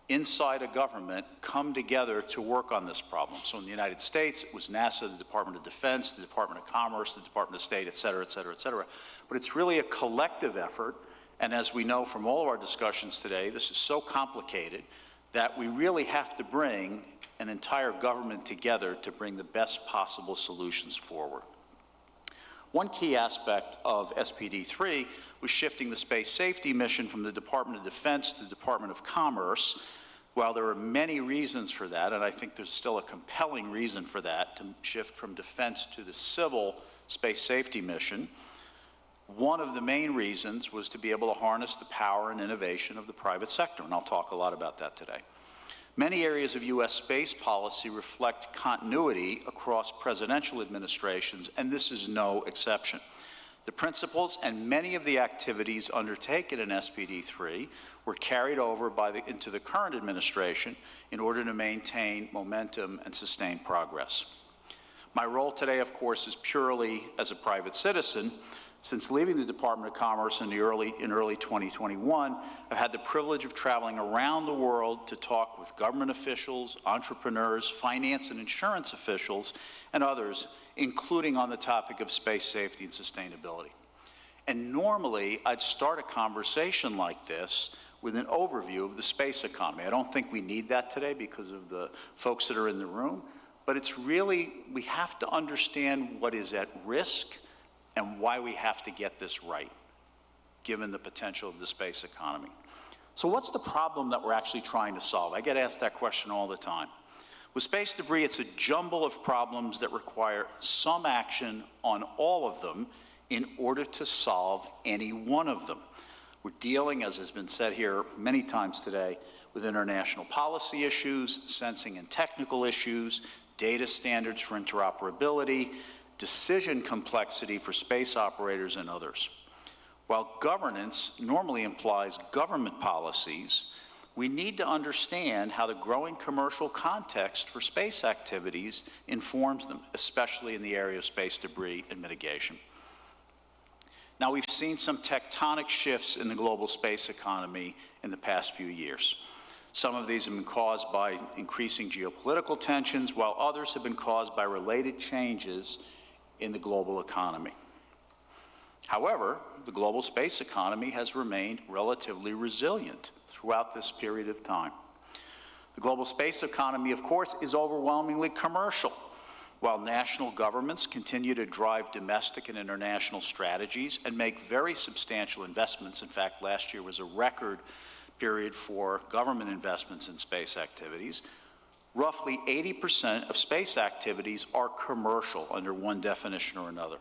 S5: inside a government come together to work on this problem. So in the United States, it was NASA, the Department of Defense, the Department of Commerce, the Department of State, et cetera, et cetera, et cetera. But it's really a collective effort. And as we know from all of our discussions today, this is so complicated that we really have to bring an entire government together to bring the best possible solutions forward. One key aspect of SPD 3 was shifting the space safety mission from the Department of Defense to the Department of Commerce. While there are many reasons for that, and I think there's still a compelling reason for that, to shift from defense to the civil space safety mission, one of the main reasons was to be able to harness the power and innovation of the private sector, and I'll talk a lot about that today. Many areas of U.S. space policy reflect continuity across presidential administrations, and this is no exception. The principles and many of the activities undertaken in SPD 3 were carried over into the current administration in order to maintain momentum and sustain progress. My role today, of course, is purely as a private citizen. Since leaving the Department of Commerce in early 2021, I've had the privilege of traveling around the world to talk with government officials, entrepreneurs, finance and insurance officials, and others, including on the topic of space safety and sustainability. And normally, I'd start a conversation like this with an overview of the space economy. I don't think we need that today because of the folks that are in the room, but it's really, we have to understand what is at risk and why we have to get this right, given the potential of the space economy. So what's the problem that we're actually trying to solve? I get asked that question all the time. With space debris, it's a jumble of problems that require some action on all of them in order to solve any one of them. We're dealing, as has been said here many times today, with international policy issues, sensing and technical issues, data standards for interoperability, decision complexity for space operators and others. While governance normally implies government policies, we need to understand how the growing commercial context for space activities informs them, especially in the area of space debris and mitigation. Now, we've seen some tectonic shifts in the global space economy in the past few years. Some of these have been caused by increasing geopolitical tensions, while others have been caused by related changes in the global economy. However, the global space economy has remained relatively resilient throughout this period of time. The global space economy, of course, is overwhelmingly commercial. While national governments continue to drive domestic and international strategies and make very substantial investments, in fact, last year was a record period for government investments in space activities, roughly 80% of space activities are commercial under one definition or another.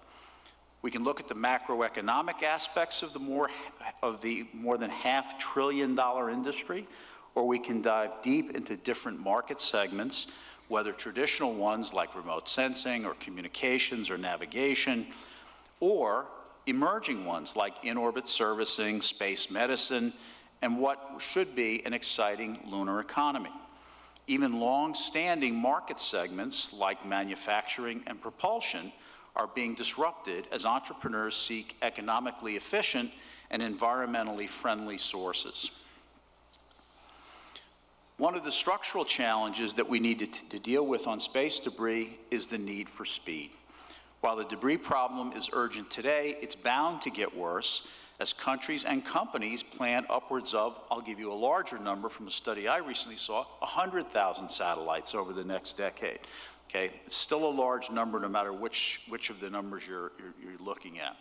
S5: We can look at the macroeconomic aspects of the more than $500 billion industry, or we can dive deep into different market segments, whether traditional ones like remote sensing or communications or navigation, or emerging ones like in-orbit servicing, space medicine, and what should be an exciting lunar economy. Even long-standing market segments like manufacturing and propulsion are being disrupted as entrepreneurs seek economically efficient and environmentally friendly sources. One of the structural challenges that we need to deal with on space debris is the need for speed. While the debris problem is urgent today, it's bound to get worse as countries and companies plan upwards of, I'll give you a larger number from a study I recently saw, 100,000 satellites over the next decade. Okay, it's still a large number no matter which of the numbers you're looking at.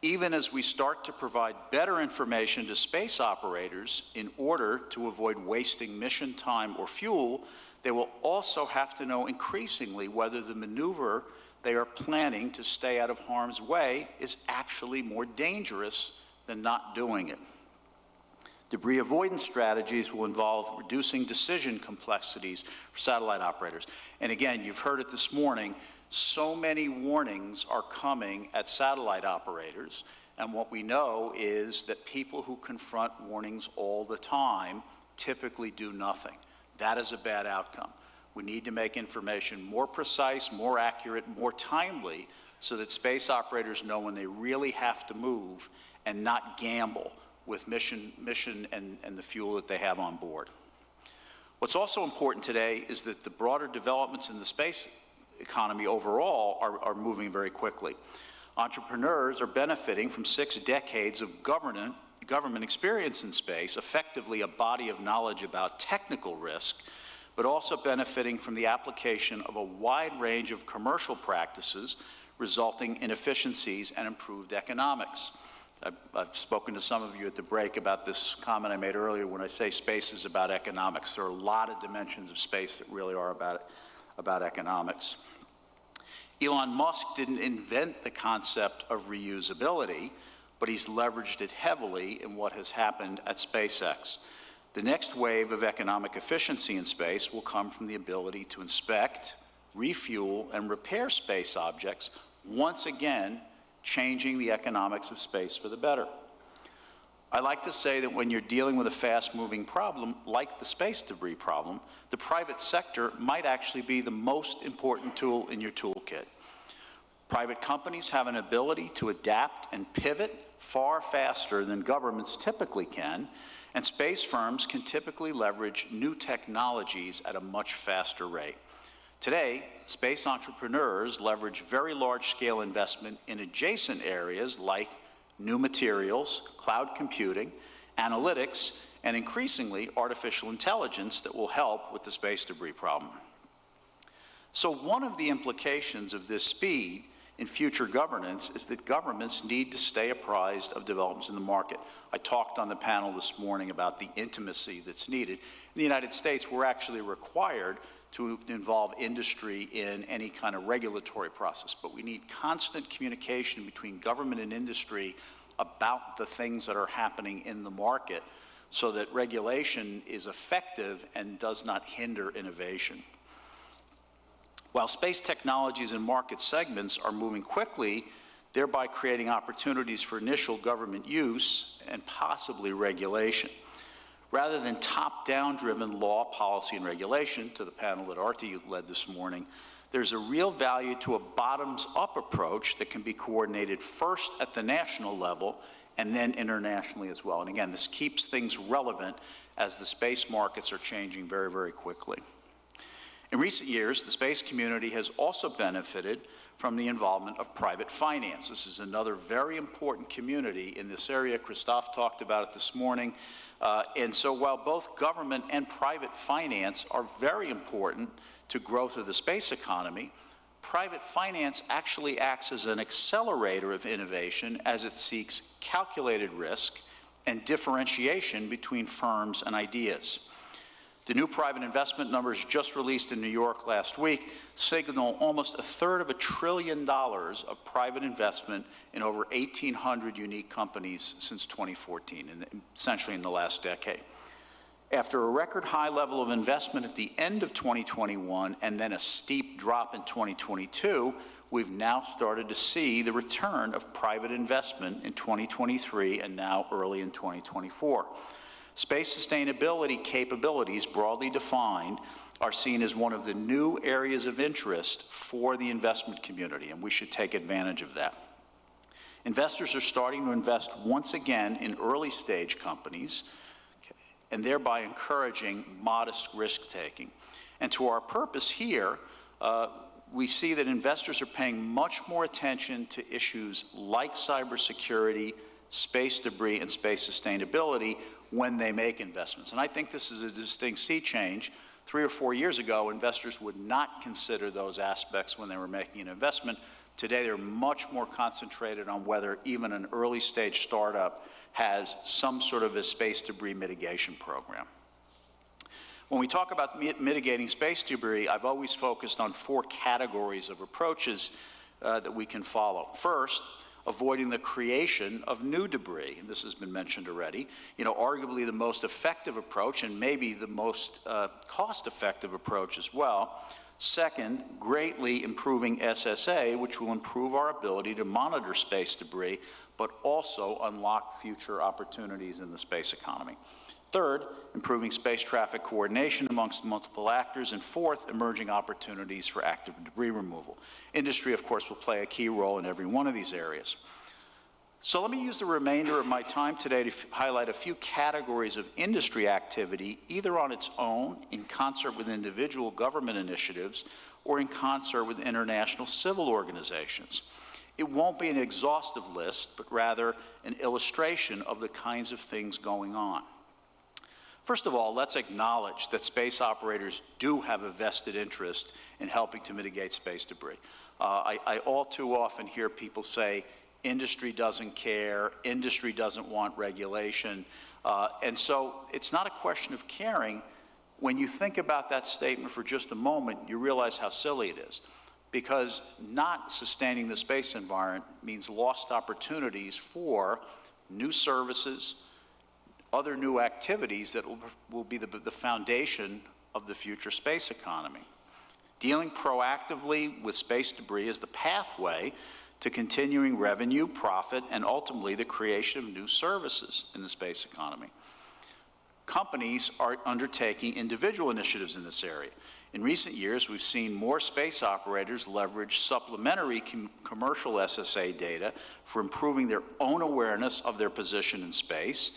S5: Even as we start to provide better information to space operators in order to avoid wasting mission time or fuel, they will also have to know increasingly whether the maneuver they are planning to stay out of harm's way is actually more dangerous than not doing it. Debris avoidance strategies will involve reducing decision complexities for satellite operators. And again, you've heard it this morning, so many warnings are coming at satellite operators, and what we know is that people who confront warnings all the time typically do nothing. That is a bad outcome. We need to make information more precise, more accurate, more timely, so that space operators know when they really have to move and not gamble with mission and the fuel that they have on board. What's also important today is that the broader developments in the space economy overall are moving very quickly. Entrepreneurs are benefiting from 6 decades of government experience in space, effectively a body of knowledge about technical risk, but also benefiting from the application of a wide range of commercial practices resulting in efficiencies and improved economics. I've spoken to some of you at the break about this comment I made earlier when I say space is about economics. There are a lot of dimensions of space that really are about economics. Elon Musk didn't invent the concept of reusability, but he's leveraged it heavily in what has happened at SpaceX. The next wave of economic efficiency in space will come from the ability to inspect, refuel, and repair space objects, once again changing the economics of space for the better. I like to say that when you're dealing with a fast-moving problem like the space debris problem, the private sector might actually be the most important tool in your toolkit. Private companies have an ability to adapt and pivot far faster than governments typically can, and space firms can typically leverage new technologies at a much faster rate. Today, space entrepreneurs leverage very large-scale investment in adjacent areas like new materials, cloud computing, analytics, and increasingly artificial intelligence that will help with the space debris problem. So one of the implications of this speed in future governance is that governments need to stay apprised of developments in the market. I talked on the panel this morning about the intimacy that's needed. In the United States, we're actually required to involve industry in any kind of regulatory process, but we need constant communication between government and industry about the things that are happening in the market so that regulation is effective and does not hinder innovation. While space technologies and market segments are moving quickly, thereby creating opportunities for initial government use and possibly regulation. Rather than top-down driven law, policy, and regulation, to the panel that Arti led this morning, there's a real value to a bottoms-up approach that can be coordinated first at the national level and then internationally as well. And again, this keeps things relevant as the space markets are changing very, very quickly. In recent years, the space community has also benefited from the involvement of private finance. This is another very important community in this area. Christophe talked about it this morning. And so while both government and private finance are very important to growth of the space economy, private finance actually acts as an accelerator of innovation as it seeks calculated risk and differentiation between firms and ideas. The new private investment numbers just released in New York last week signal almost $1/3 of $1 trillion of private investment in over 1,800 unique companies since 2014, and essentially in the last decade. After a record high level of investment at the end of 2021 and then a steep drop in 2022, we've now started to see the return of private investment in 2023 and now early in 2024. Space sustainability capabilities, broadly defined, are seen as one of the new areas of interest for the investment community, and we should take advantage of that. Investors are starting to invest once again in early-stage companies, and thereby encouraging modest risk-taking. And to our purpose here, we see that investors are paying much more attention to issues like cybersecurity, space debris, and space sustainability when they make investments. And I think this is a distinct sea change. 3 or 4 years ago, investors would not consider those aspects when they were making an investment. Today, they're much more concentrated on whether even an early-stage startup has some sort of a space debris mitigation program. When we talk about mitigating space debris, I've always focused on 4 categories of approaches that we can follow. First, avoiding the creation of new debris, and this has been mentioned already. You know, arguably the most effective approach, and maybe the most cost-effective approach as well. Second, greatly improving SSA, which will improve our ability to monitor space debris, but also unlock future opportunities in the space economy. Third, improving space traffic coordination amongst multiple actors. And fourth, emerging opportunities for active debris removal. Industry, of course, will play a key role in every one of these areas. So let me use the remainder of my time today to highlight a few categories of industry activity, either on its own, in concert with individual government initiatives, or in concert with international civil organizations. It won't be an exhaustive list, but rather an illustration of the kinds of things going on. First of all, let's acknowledge that space operators do have a vested interest in helping to mitigate space debris. I all too often hear people say, industry doesn't care, industry doesn't want regulation. And so it's not a question of caring. When you think about that statement for just a moment, you realize how silly it is. Because not sustaining the space environment means lost opportunities for new services, other new activities that will be the foundation of the future space economy. Dealing proactively with space debris is the pathway to continuing revenue, profit, and ultimately the creation of new services in the space economy. Companies are undertaking individual initiatives in this area. In recent years, we've seen more space operators leverage supplementary commercial SSA data for improving their own awareness of their position in space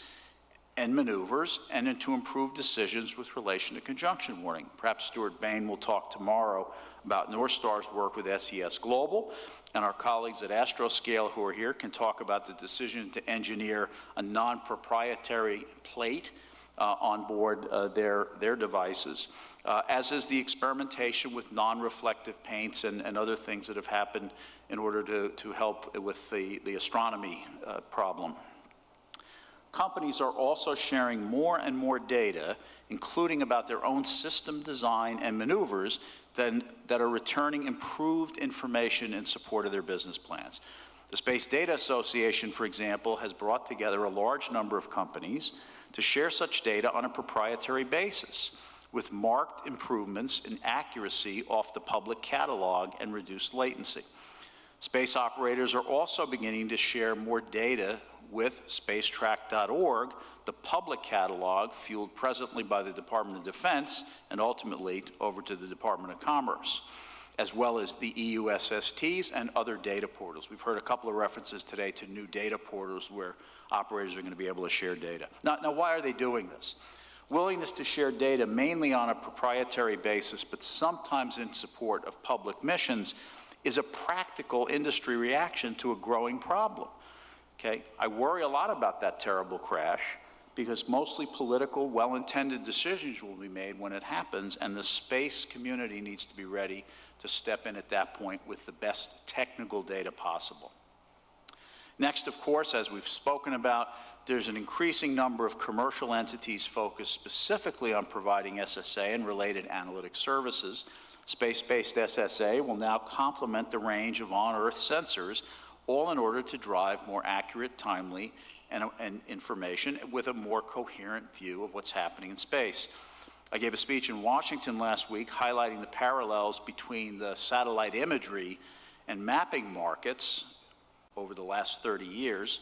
S5: and maneuvers, and to improve decisions with relation to conjunction warning. Perhaps Stuart Bain will talk tomorrow about Northstar's work with SES Global, and our colleagues at Astroscale who are here can talk about the decision to engineer a non-proprietary plate on board their devices, as is the experimentation with non-reflective paints and other things that have happened in order to help with the astronomy problem. Companies are also sharing more and more data, including about their own system design and maneuvers, that are returning improved information in support of their business plans. The Space Data Association, for example, has brought together a large number of companies to share such data on a proprietary basis, with marked improvements in accuracy off the public catalog and reduced latency. Space operators are also beginning to share more data with spacetrack.org, the public catalog fueled presently by the Department of Defense and ultimately over to the Department of Commerce, as well as the EU SSTs and other data portals. We've heard a couple of references today to new data portals where operators are going to be able to share data. Now why are they doing this? Willingness to share data mainly on a proprietary basis, but sometimes in support of public missions, is a practical industry reaction to a growing problem. Okay? I worry a lot about that terrible crash because mostly political, well-intended decisions will be made when it happens, and the space community needs to be ready to step in at that point with the best technical data possible. Next, of course, as we've spoken about, there's an increasing number of commercial entities focused specifically on providing SSA and related analytic services. Space-based SSA will now complement the range of on-Earth sensors, all in order to drive more accurate, timely, and information with a more coherent view of what's happening in space. I gave a speech in Washington last week highlighting the parallels between the satellite imagery and mapping markets over the last 30 years,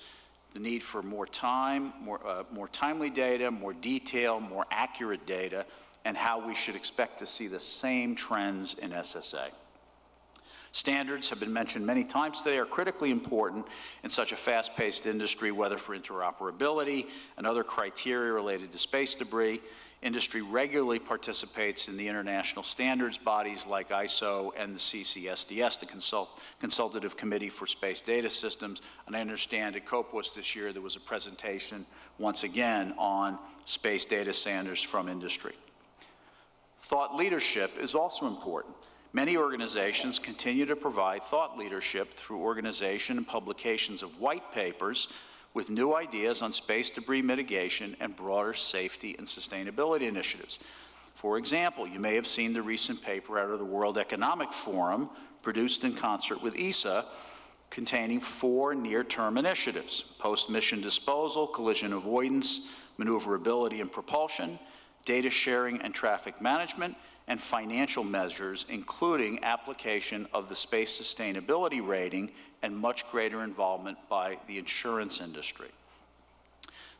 S5: the need for more time, more timely data, more detail, more accurate data, and how we should expect to see the same trends in SSA. Standards have been mentioned many times today, are critically important in such a fast-paced industry, whether for interoperability and other criteria related to space debris. Industry regularly participates in the international standards bodies like ISO and the CCSDS, the Consultative Committee for Space Data Systems. And I understand at COPUOS this year there was a presentation once again on space data standards from industry. Thought leadership is also important. Many organizations continue to provide thought leadership through organization and publications of white papers with new ideas on space debris mitigation and broader safety and sustainability initiatives. For example, you may have seen the recent paper out of the World Economic Forum, produced in concert with ESA, containing 4 near-term initiatives: post-mission disposal, collision avoidance, maneuverability and propulsion, data sharing and traffic management, and financial measures, including application of the space sustainability rating and much greater involvement by the insurance industry.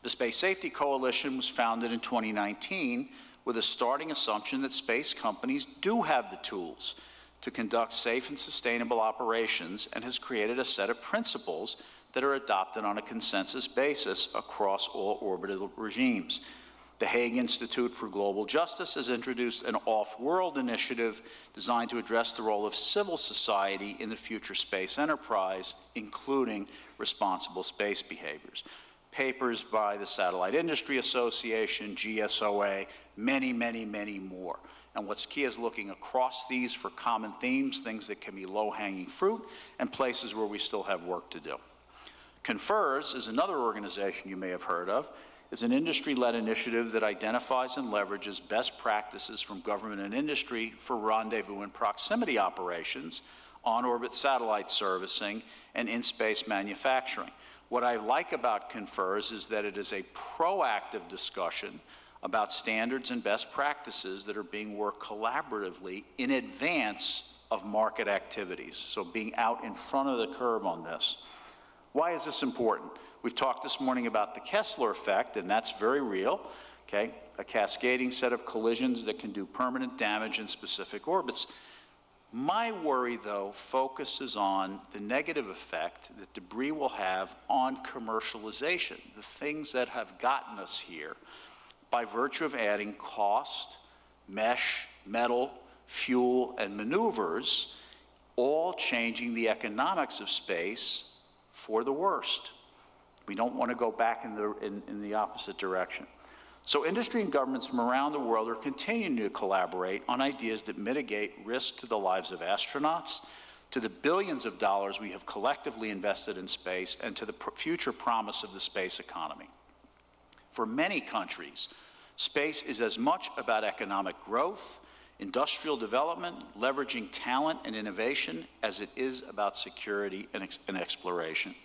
S5: The Space Safety Coalition was founded in 2019 with a starting assumption that space companies do have the tools to conduct safe and sustainable operations, and has created a set of principles that are adopted on a consensus basis across all orbital regimes. The Hague Institute for Global Justice has introduced an off-world initiative designed to address the role of civil society in the future space enterprise, including responsible space behaviors. Papers by the Satellite Industry Association, GSOA, many, many, many more. And what's key is looking across these for common themes, things that can be low-hanging fruit, and places where we still have work to do. CONFERS is another organization you may have heard of. Is an industry-led initiative that identifies and leverages best practices from government and industry for rendezvous and proximity operations, on-orbit satellite servicing, and in-space manufacturing. What I like about CONFERS is that it is a proactive discussion about standards and best practices that are being worked collaboratively in advance of market activities, so being out in front of the curve on this. Why is this important? We've talked this morning about the Kessler effect, and that's very real, okay? A cascading set of collisions that can do permanent damage in specific orbits. My worry, though, focuses on the negative effect that debris will have on commercialization, the things that have gotten us here, by virtue of adding cost, mesh, metal, fuel, and maneuvers, all changing the economics of space for the worst. We don't want to go back in the opposite direction. So industry and governments from around the world are continuing to collaborate on ideas that mitigate risk to the lives of astronauts, to the billions of dollars we have collectively invested in space, and to the future promise of the space economy. For many countries, space is as much about economic growth, industrial development, leveraging talent and innovation, as it is about security and exploration.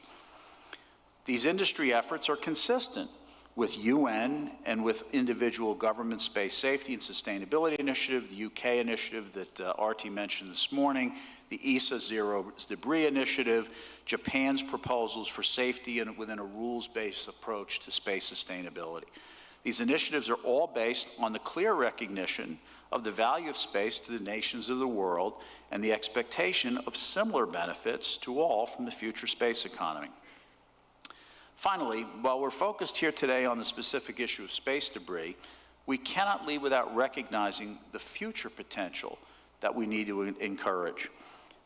S5: These industry efforts are consistent with UN and with individual government space safety and sustainability initiative, the UK initiative that Artie mentioned this morning, the ESA Zero Debris Initiative, Japan's proposals for safety and within a rules-based approach to space sustainability. These initiatives are all based on the clear recognition of the value of space to the nations of the world and the expectation of similar benefits to all from the future space economy. Finally, while we're focused here today on the specific issue of space debris, we cannot leave without recognizing the future potential that we need to encourage.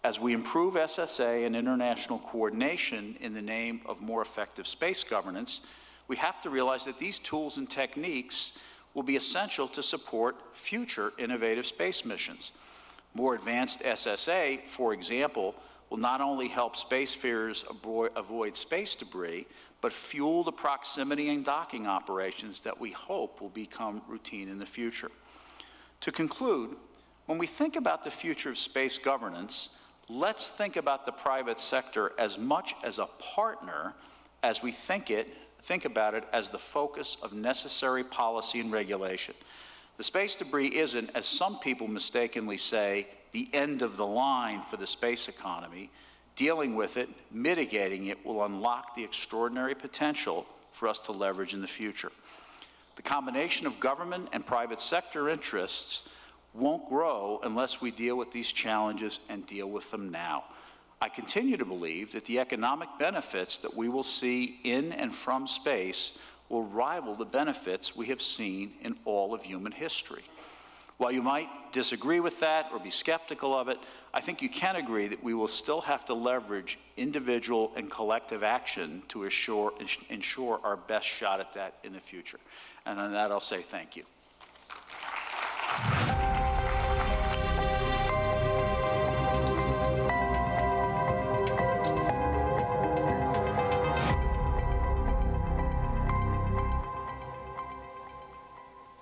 S5: As we improve SSA and international coordination in the name of more effective space governance, we have to realize that these tools and techniques will be essential to support future innovative space missions. More advanced SSA, for example, will not only help spacefarers avoid space debris, but fuel the proximity and docking operations that we hope will become routine in the future. To conclude, when we think about the future of space governance, let's think about the private sector as much as a partner as we think about it as the focus of necessary policy and regulation. The space debris isn't, as some people mistakenly say, the end of the line for the space economy. Dealing with it, mitigating it, will unlock the extraordinary potential for us to leverage in the future. The combination of government and private sector interests won't grow unless we deal with these challenges and deal with them now. I continue to believe that the economic benefits that we will see in and from space will rival the benefits we have seen in all of human history. While you might disagree with that or be skeptical of it, I think you can agree that we will still have to leverage individual and collective action to ensure our best shot at that in the future. And on that, I'll say thank you.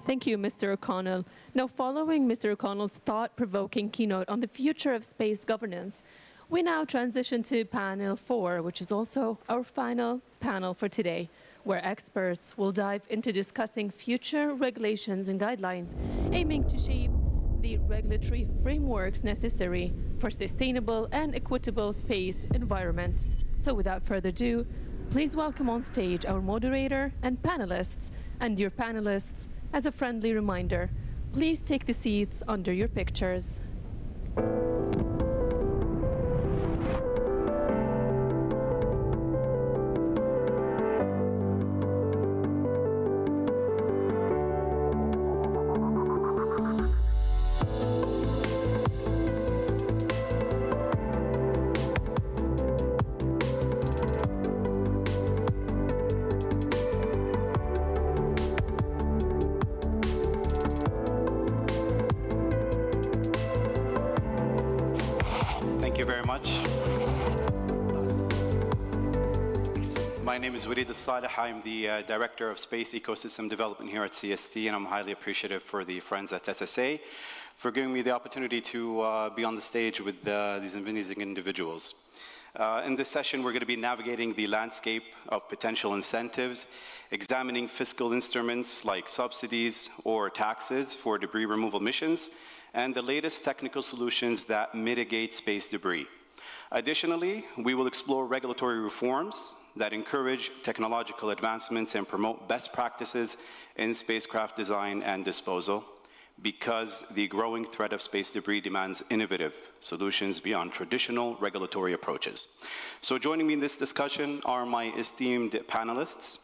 S7: Thank you, Mr. O'Connell. Now, following Mr. O'Connell's thought-provoking keynote on the future of space governance, we now transition to panel 4, which is also our final panel for today, where experts will dive into discussing future regulations and guidelines aiming to shape the regulatory frameworks necessary for sustainable and equitable space environment. So without further ado, please welcome on stage our moderator and panelists. And dear panelists, as a friendly reminder, please take the seats under your pictures.
S11: My name is Walid Al-Saleh. I'm the Director of Space Ecosystem Development here at CST, and I'm highly appreciative for the friends at SSA for giving me the opportunity to be on the stage with these amazing individuals. In this session, we're going to be navigating the landscape of potential incentives, examining fiscal instruments like subsidies or taxes for debris removal missions, and the latest technical solutions that mitigate space debris. Additionally, we will explore regulatory reforms that encourage technological advancements and promote best practices in spacecraft design and disposal, because the growing threat of space debris demands innovative solutions beyond traditional regulatory approaches. So joining me in this discussion are my esteemed panelists.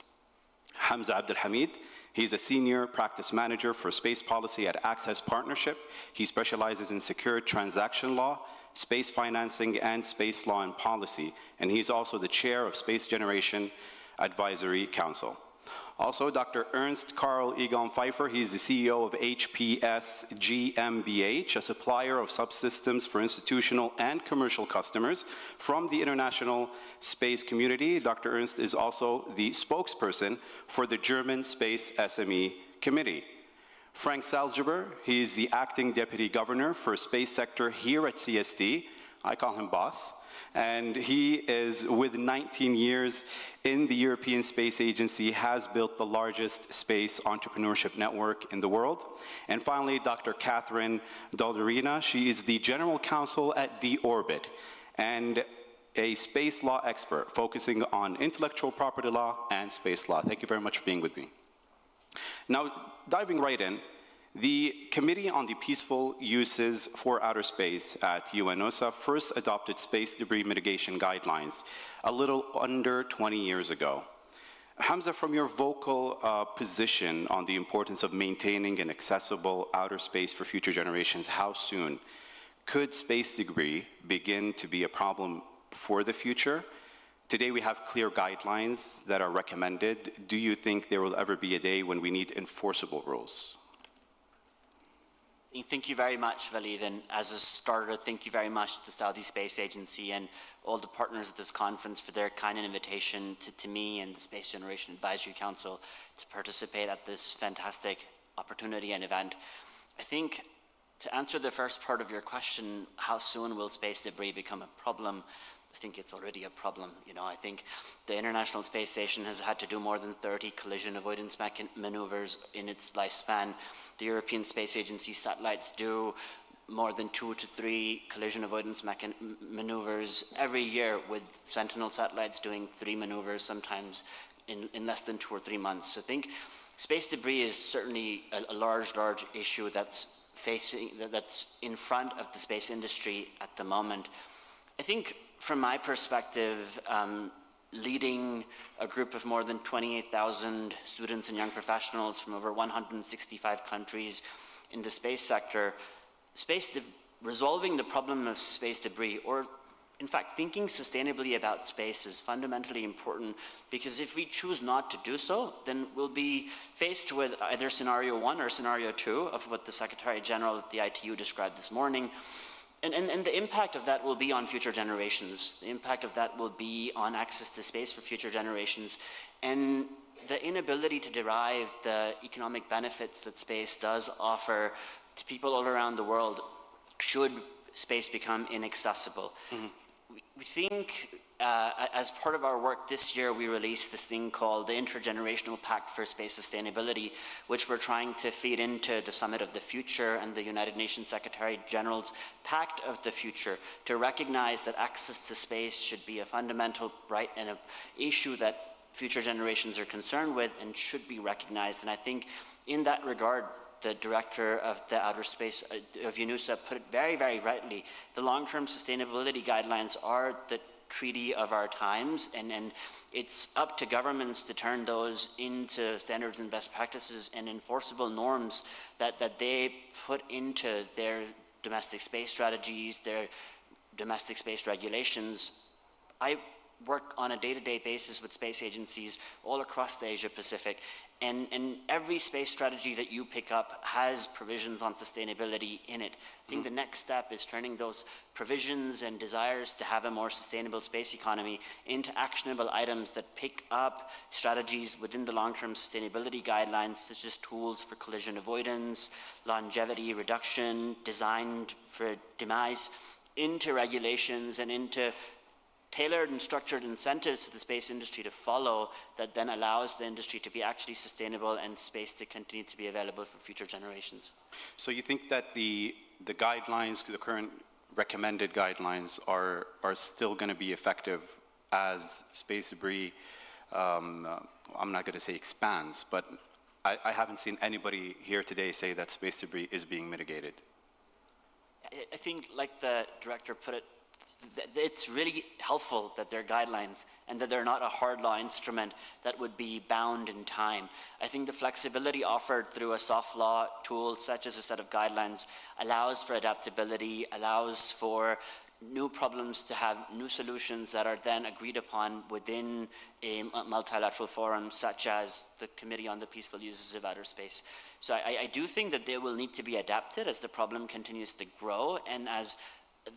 S11: Hamza Abdul Hamid. He's a senior practice manager for space policy at Access Partnership. He specializes in secure transaction law, space financing, and space law and policy. And he's also the chair of Space Generation Advisory Council. Also, Dr. Ernst Karl Egon Pfeiffer. He's the CEO of HPS GmbH, a supplier of subsystems for institutional and commercial customers from the international space community. Dr. Ernst is also the spokesperson for the German Space SME Committee. Frank Salzgeber, he's the acting deputy governor for space sector here at CSD. I call him boss. And he is, with 19 years in the European Space Agency, has built the largest space entrepreneurship network in the world. And finally, Dr. Catherine Dolderina. She is the general counsel at D-Orbit and a space law expert focusing on intellectual property law and space law. Thank you very much for being with me. Now, diving right in, the Committee on the Peaceful Uses for Outer Space at UNOOSA first adopted space debris mitigation guidelines a little under 20 years ago. Hamza, from your vocal position on the importance of maintaining an accessible outer space for future generations, how soon could space debris begin to be a problem for the future? Today we have clear guidelines that are recommended. Do you think there will ever be a day when we need enforceable rules?
S12: Thank you very much, Walid. And as a starter, thank you very much to the Saudi Space Agency and all the partners of this conference for their kind invitation to me and the Space Generation Advisory Council to participate at this fantastic opportunity and event. I think to answer the first part of your question, how soon will space debris become a problem? I think it's already a problem. You know, I think the International Space Station has had to do more than 30 collision avoidance maneuvers in its lifespan. The European Space Agency satellites do more than 2 to 3 collision avoidance maneuvers every year, with Sentinel satellites doing 3 maneuvers, sometimes in less than 2 or 3 months. So I think space debris is certainly a large issue that's that's in front of the space industry at the moment. I think from my perspective, leading a group of more than 28,000 students and young professionals from over 165 countries in the space sector, resolving the problem of space debris, or in fact, thinking sustainably about space is fundamentally important, because if we choose not to do so, then we'll be faced with either scenario 1 or scenario 2 of what the Secretary General of the ITU described this morning. And the impact of that will be on future generations. The impact of that will be on access to space for future generations. And the inability to derive the economic benefits that space does offer to people all around the world should space become inaccessible. Mm-hmm. We think, as part of our work this year, we released this thing called the Intergenerational Pact for Space Sustainability, which we're trying to feed into the Summit of the Future and the United Nations Secretary General's Pact of the Future, to recognize that access to space should be a fundamental right and an issue that future generations are concerned with and should be recognized. And I think in that regard, the director of the outer space of UNOOSA put it very, very rightly. The long-term sustainability guidelines are the treaty of our times, and it's up to governments to turn those into standards and best practices and enforceable norms that they put into their domestic space strategies, their domestic space regulations. I work on a day-to-day basis with space agencies all across the Asia-Pacific, and every space strategy that you pick up has provisions on sustainability in it. I think the next step is turning those provisions and desires to have a more sustainable space economy into actionable items that pick up strategies within the long-term sustainability guidelines, such as tools for collision avoidance, longevity reduction, designed for demise, into regulations and into tailored and structured incentives for the space industry to follow, that then allows the industry to be actually sustainable and space to continue to be available for future generations.
S11: So you think that the guidelines, the current recommended guidelines are still going to be effective as space debris, I'm not going to say expands, but I haven't seen anybody here today say that space debris is being mitigated.
S12: I think, like the director put it, it's really helpful that they're guidelines and that they're not a hard law instrument that would be bound in time. I think the flexibility offered through a soft law tool such as a set of guidelines allows for adaptability, allows for new problems to have new solutions that are then agreed upon within a multilateral forum such as the Committee on the Peaceful Uses of Outer Space. So I do think that they will need to be adapted as the problem continues to grow and as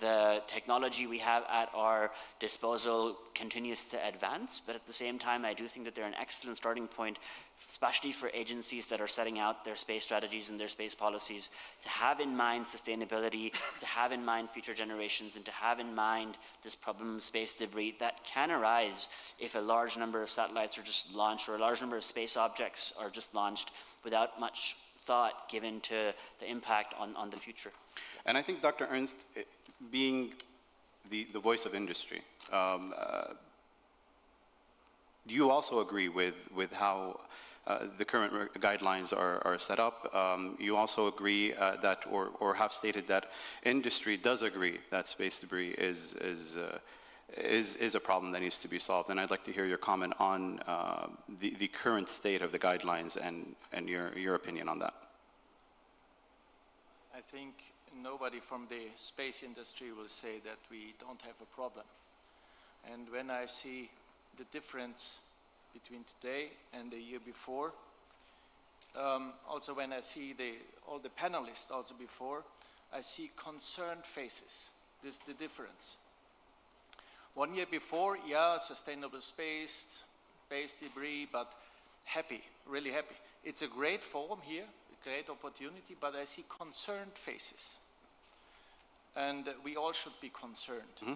S12: the technology we have at our disposal continues to advance, but at the same time, I do think that they're an excellent starting point, especially for agencies that are setting out their space strategies and their space policies, to have in mind sustainability, to have in mind future generations, and to have in mind this problem of space debris that can arise if a large number of satellites are just launched or a large number of space objects are just launched without much thought given to the impact on the future.
S11: And I think, Dr. Ernst, being the voice of industry, do you also agree with how the current guidelines are set up? You also agree that, or have stated that industry does agree that space debris is a problem that needs to be solved. And I'd like to hear your comment on the current state of the guidelines and your opinion on that.
S13: I think nobody from the space industry will say that we don't have a problem. And when I see the difference between today and the year before, also when I see all the panelists also before, I see concerned faces. This is the difference. 1 year before, yeah, sustainable space debris, but happy, really happy. It's a great forum here, a great opportunity, but I see concerned faces. And we all should be concerned. Mm-hmm.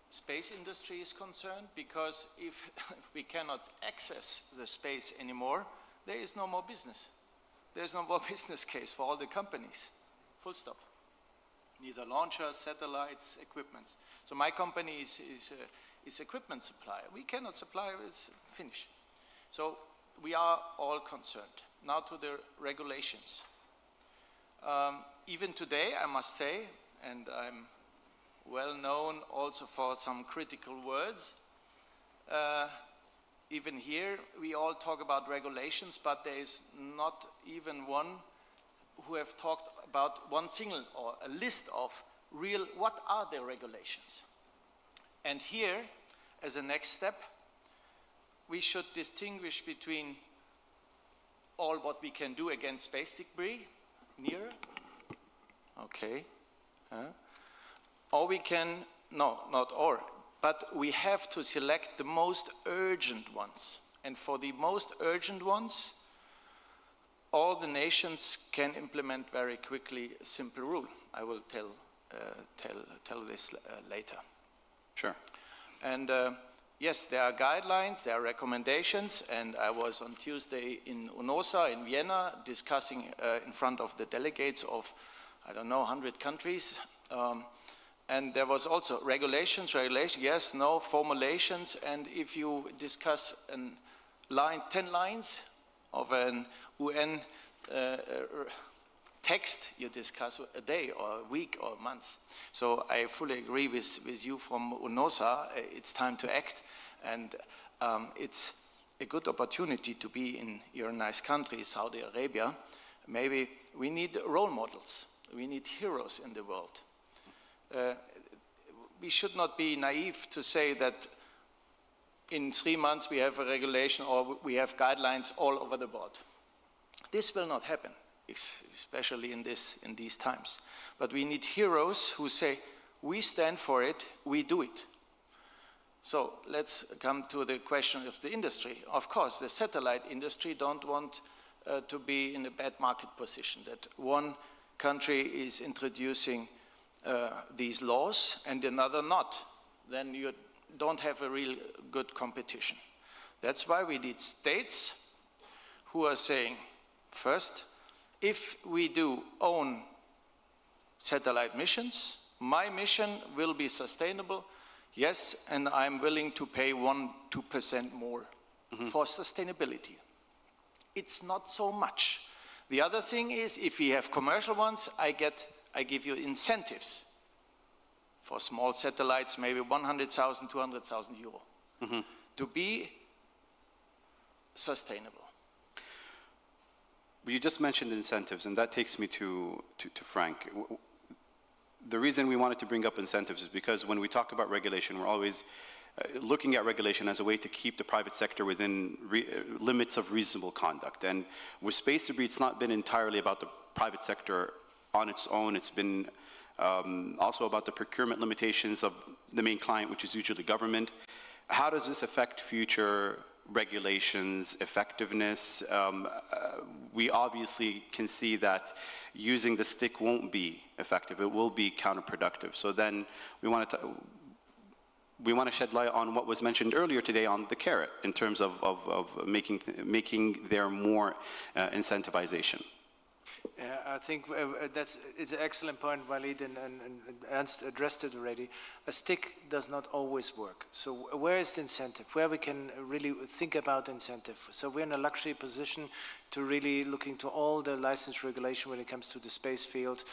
S13: Space industry is concerned because if we cannot access the space anymore, there is no more business. There's no more business case for all the companies, full stop. Neither launchers, satellites, equipments. So my company is equipment supplier. We cannot supply, it's finished. So we are all concerned. Now to the regulations. even today, I must say, and I'm well known also for some critical words, even here we all talk about regulations, but there is not even one who have talked about one single or a list of real, what are the regulations? And here, as a next step, we should distinguish between all what we can do against space debris, nearer, okay, or we can, no, not or, but we have to select the most urgent ones. And for the most urgent ones, all the nations can implement very quickly a simple rule. I will tell this later.
S11: Sure.
S13: And yes, there are guidelines, there are recommendations, and I was on Tuesday in UNOOSA in Vienna discussing in front of the delegates of, I don't know, 100 countries. And there was also regulations, yes, no, formulations, and if you discuss 10 lines of an UN text, you discuss a day or a week or months. So I fully agree with you from UNOOSA. It's time to act, and it's a good opportunity to be in your nice country, Saudi Arabia. Maybe we need role models. We need heroes in the world. We should not be naive to say that in 3 months we have a regulation or we have guidelines all over the board. This will not happen, especially in these times. But we need heroes who say, we stand for it, we do it. So let's come to the question of the industry. Of course, the satellite industry don't want to be in a bad market position, that one country is introducing these laws and another not. Then you don't have a real good competition. That's why we need states who are saying, first, if we do own satellite missions, my mission will be sustainable, yes, and I'm willing to pay 1-2% more for sustainability. It's not so much. The other thing is, if we have commercial ones, I give you incentives. For small satellites, maybe 100,000, 200,000 euro, to be sustainable.
S11: You just mentioned incentives, and that takes me to Frank. The reason we wanted to bring up incentives is because when we talk about regulation, we're always looking at regulation as a way to keep the private sector within limits of reasonable conduct. And with space debris, it's not been entirely about the private sector on its own. It's been also about the procurement limitations of the main client, which is usually government. How does this affect future regulations, effectiveness? We obviously can see that using the stick won't be effective. It will be counterproductive. So then we want to shed light on what was mentioned earlier today on the carrot in terms of making there more incentivization.
S16: I think it's an excellent point, Walid, and Ernst addressed it already. A stick does not always work. So where is the incentive? Where we can really think about incentive? So we're in a luxury position to really look into all the license regulation when it comes to the space field,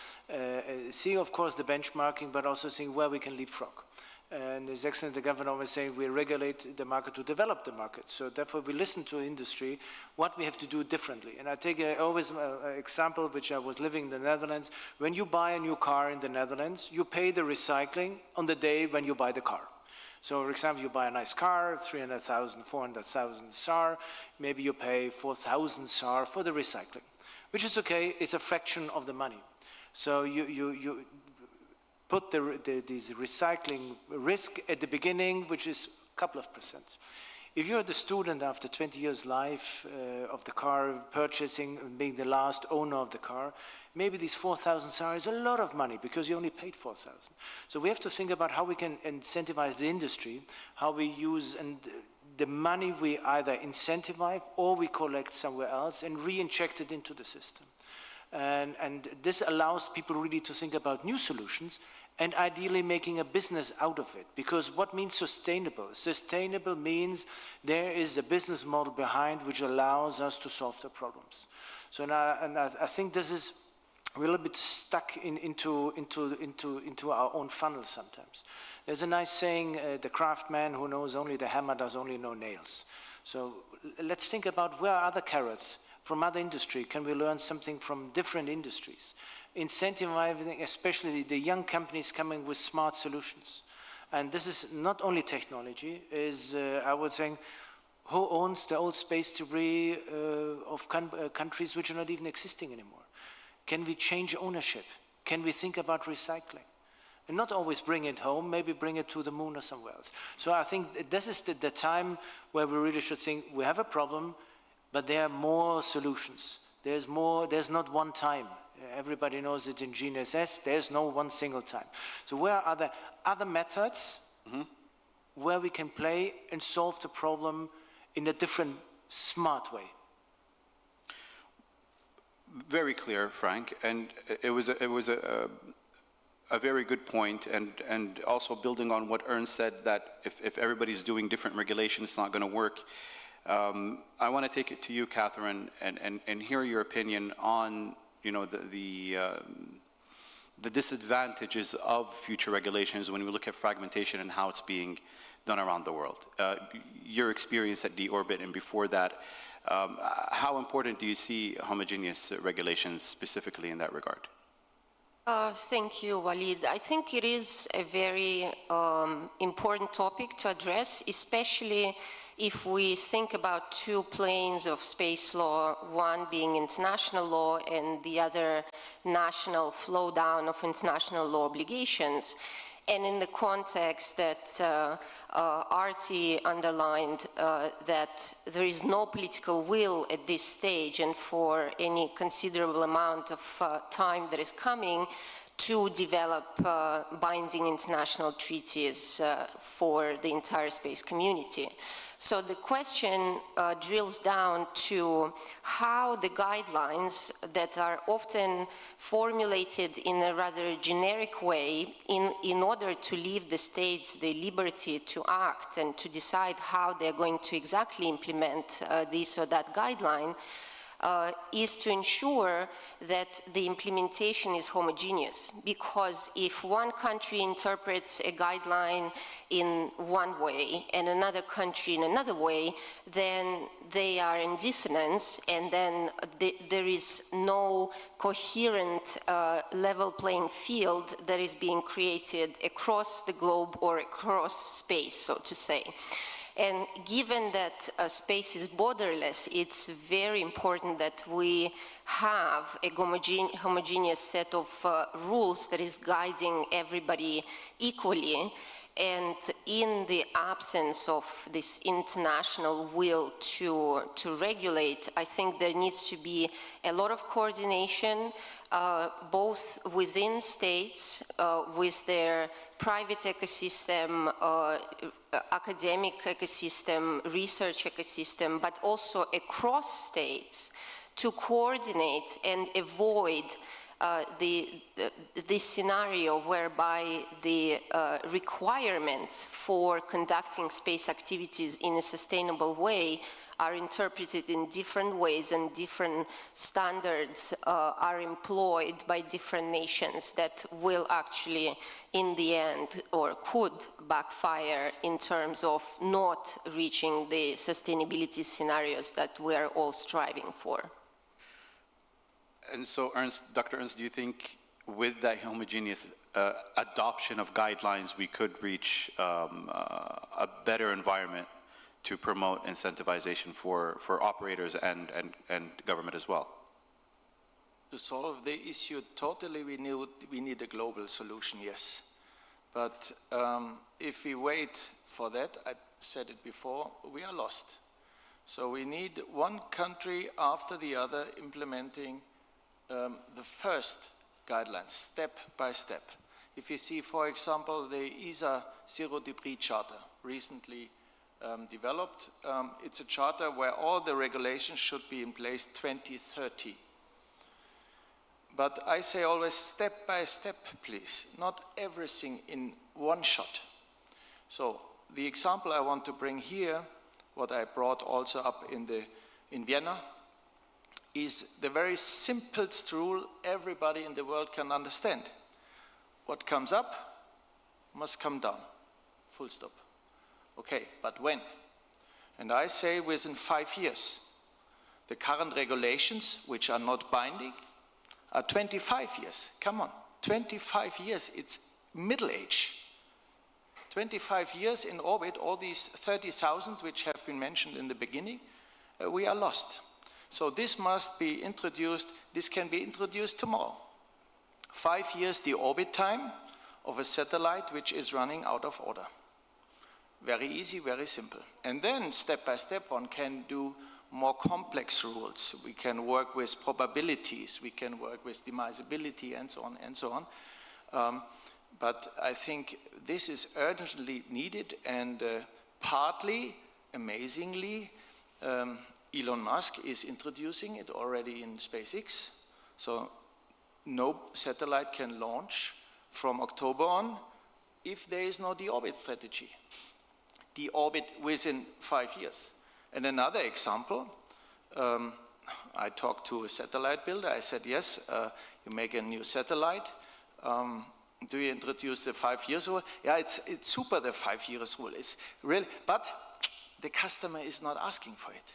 S16: seeing, of course, the benchmarking, but also seeing where we can leapfrog. And it's excellent, the governor was saying we regulate the market to develop the market. So therefore we listen to industry, what we have to do differently. And I take always an example, which I was living in the Netherlands. When you buy a new car in the Netherlands, you pay the recycling on the day when you buy the car. So for example, you buy a nice car, 300,000, 400,000 SAR, maybe you pay 4,000 SAR for the recycling, which is okay, it's a fraction of the money. So you put this recycling risk at the beginning, which is a couple of percent. If you're the student after 20 years life of the car, purchasing, being the last owner of the car, maybe these 4,000 SAR is a lot of money because you only paid 4,000. So we have to think about how we can incentivize the industry, how we use and the money we either incentivize or we collect somewhere else and re-inject it into the system. And this allows people really to think about new solutions and ideally making a business out of it. Because what means sustainable? Sustainable means there is a business model behind which allows us to solve the problems. So now, and I think this is we're a little bit stuck into our own funnel sometimes. There's a nice saying, the craftsman who knows only the hammer does only know nails. So let's think about where are other carrots from other industry. Can we learn something from different industries? Incentivizing especially the young companies coming with smart solutions. And this is not only technology, is I would say, who owns the old space debris of countries which are not even existing anymore? Can we change ownership? Can we think about recycling? And not always bring it home, maybe bring it to the moon or somewhere else. So I think this is the time where we really should think, we have a problem, but there are more solutions. There's not one time. Everybody knows it in GNSS, there's no one single time. So where are the other methods where we can play and solve the problem in a different, smart way?
S11: Very clear, Frank, and it was a very good point, and also building on what Ernst said, that if everybody's doing different regulation, it's not going to work. I want to take it to you, Catherine, and hear your opinion on the disadvantages of future regulations when we look at fragmentation and how it's being done around the world. Your experience at D-Orbit and before that, how important do you see homogeneous regulations specifically in that regard?
S18: Thank you, Walid. I think it is a very important topic to address, especially if we think about two planes of space law, one being international law and the other national flow down of international law obligations. And in the context that Artie underlined, that there is no political will at this stage and for any considerable amount of time that is coming to develop binding international treaties for the entire space community. So the question drills down to how the guidelines that are often formulated in a rather generic way in order to leave the states the liberty to act and to decide how they're going to exactly implement this or that guideline is to ensure that the implementation is homogeneous. Because if one country interprets a guideline in one way and another country in another way, then they are in dissonance, and then there is no coherent level playing field that is being created across the globe or across space, so to say. And given that space is borderless, it's very important that we have a homogeneous set of rules that is guiding everybody equally. And in the absence of this international will to regulate, I think there needs to be a lot of coordination, both within states, with their private ecosystem, academic ecosystem, research ecosystem, but also across states to coordinate and avoid this scenario whereby the requirements for conducting space activities in a sustainable way are interpreted in different ways, and different standards are employed by different nations that will actually, in the end, or could backfire in terms of not reaching the sustainability scenarios that we are all striving for.
S11: And so, Dr. Ernst, do you think with that homogeneous adoption of guidelines, we could reach a better environment to promote incentivization for operators and government as well?
S13: To solve the issue totally, we need a global solution, yes. But if we wait for that, I said it before, we are lost. So we need one country after the other implementing the first guidelines, step by step. If you see, for example, the ESA Zero Debris Charter, recently developed, it's a charter where all the regulations should be in place 2030. But I say always step by step, please, not everything in one shot. So the example I want to bring here, what I brought also up in Vienna, is the very simplest rule everybody in the world can understand. What comes up must come down, full stop. Okay, but when? And I say within 5 years. The current regulations, which are not binding, are 25 years. Come on, 25 years, it's middle age. 25 years in orbit, all these 30,000 which have been mentioned in the beginning, we are lost. So this must be introduced, this can be introduced tomorrow. 5 years the orbit time of a satellite which is running out of order. Very easy, very simple. And then step by step one can do more complex rules. We can work with probabilities, we can work with demisability and so on and so on. But I think this is urgently needed, and partly, amazingly, Elon Musk is introducing it already in SpaceX. So no satellite can launch from October on if there is no deorbit strategy. Deorbit within 5 years. And another example, I talked to a satellite builder. I said, yes, you make a new satellite. Do you introduce the 5 years rule? Yeah, it's super, the 5 years rule. It's really, but the customer is not asking for it.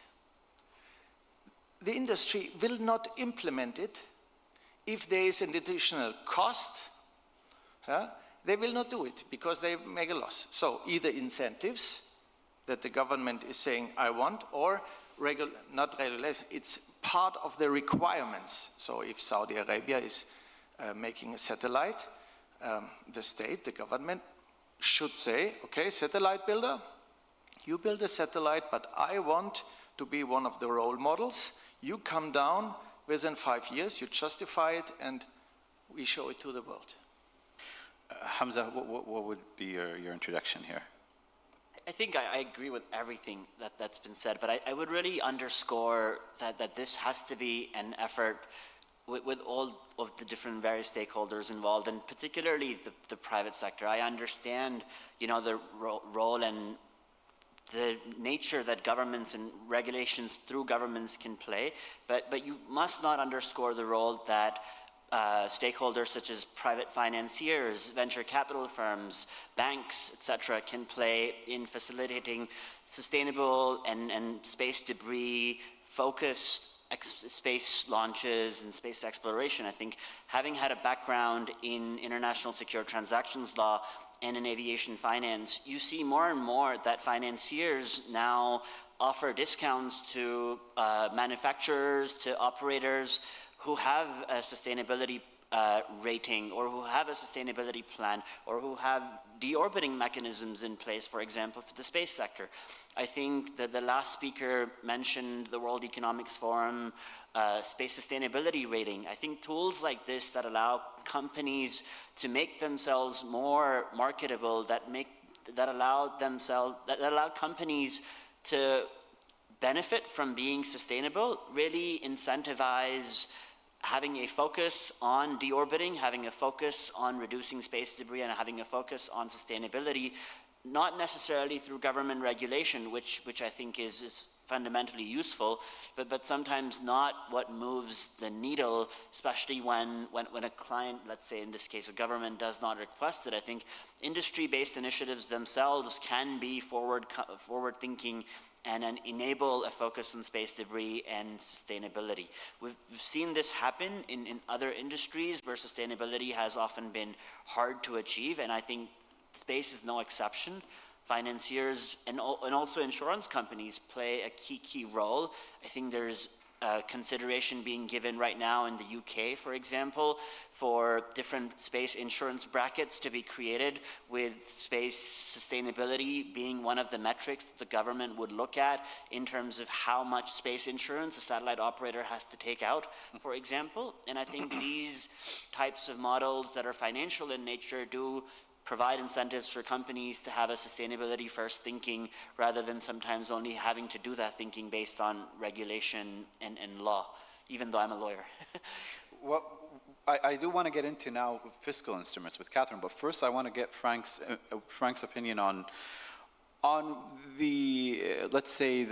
S13: The industry will not implement it if there is an additional cost. They will not do it because they make a loss. So either incentives that the government is saying, I want, or not regulation, it's part of the requirements. So if Saudi Arabia is making a satellite, the state, the government should say, okay, satellite builder, you build a satellite, but I want to be one of the role models. You come down within 5 years, you justify it, and we show it to the world.
S11: Hamza, what would be your introduction here?
S12: I think I agree with everything that's been said, but I would really underscore that this has to be an effort with all of the different various stakeholders involved, and particularly the private sector. I understand, the role and the nature that governments and regulations through governments can play, but you must not underscore the role that stakeholders such as private financiers, venture capital firms, banks, etc., can play in facilitating sustainable and space debris focused space launches and space exploration. I think having had a background in international secure transactions law and in aviation finance, you see more and more that financiers now offer discounts to manufacturers, to operators who have a sustainability rating, or who have a sustainability plan, or who have deorbiting mechanisms in place, for example, for the space sector. I think that the last speaker mentioned the World Economics Forum space sustainability rating. I think tools like this that allow companies to make themselves more marketable, that allow companies to benefit from being sustainable, really incentivize having a focus on deorbiting, having a focus on reducing space debris, and having a focus on sustainability, not necessarily through government regulation, which I think is fundamentally useful, but sometimes not what moves the needle, especially when a client, let's say in this case a government, does not request it. I think industry-based initiatives themselves can be forward-thinking and enable a focus on space debris and sustainability. We've seen this happen in other industries where sustainability has often been hard to achieve, and I think space is no exception. Financiers and also insurance companies play a key role. I think there's consideration being given right now in the UK, for example, for different space insurance brackets to be created, with space sustainability being one of the metrics that the government would look at in terms of how much space insurance a satellite operator has to take out, for example. And I think these types of models that are financial in nature do provide incentives for companies to have a sustainability first thinking, rather than sometimes only having to do that thinking based on regulation and law, even though I'm a lawyer.
S11: Well, I do want to get into now fiscal instruments with Catherine, but first I want to get Frank's opinion on the, let's say,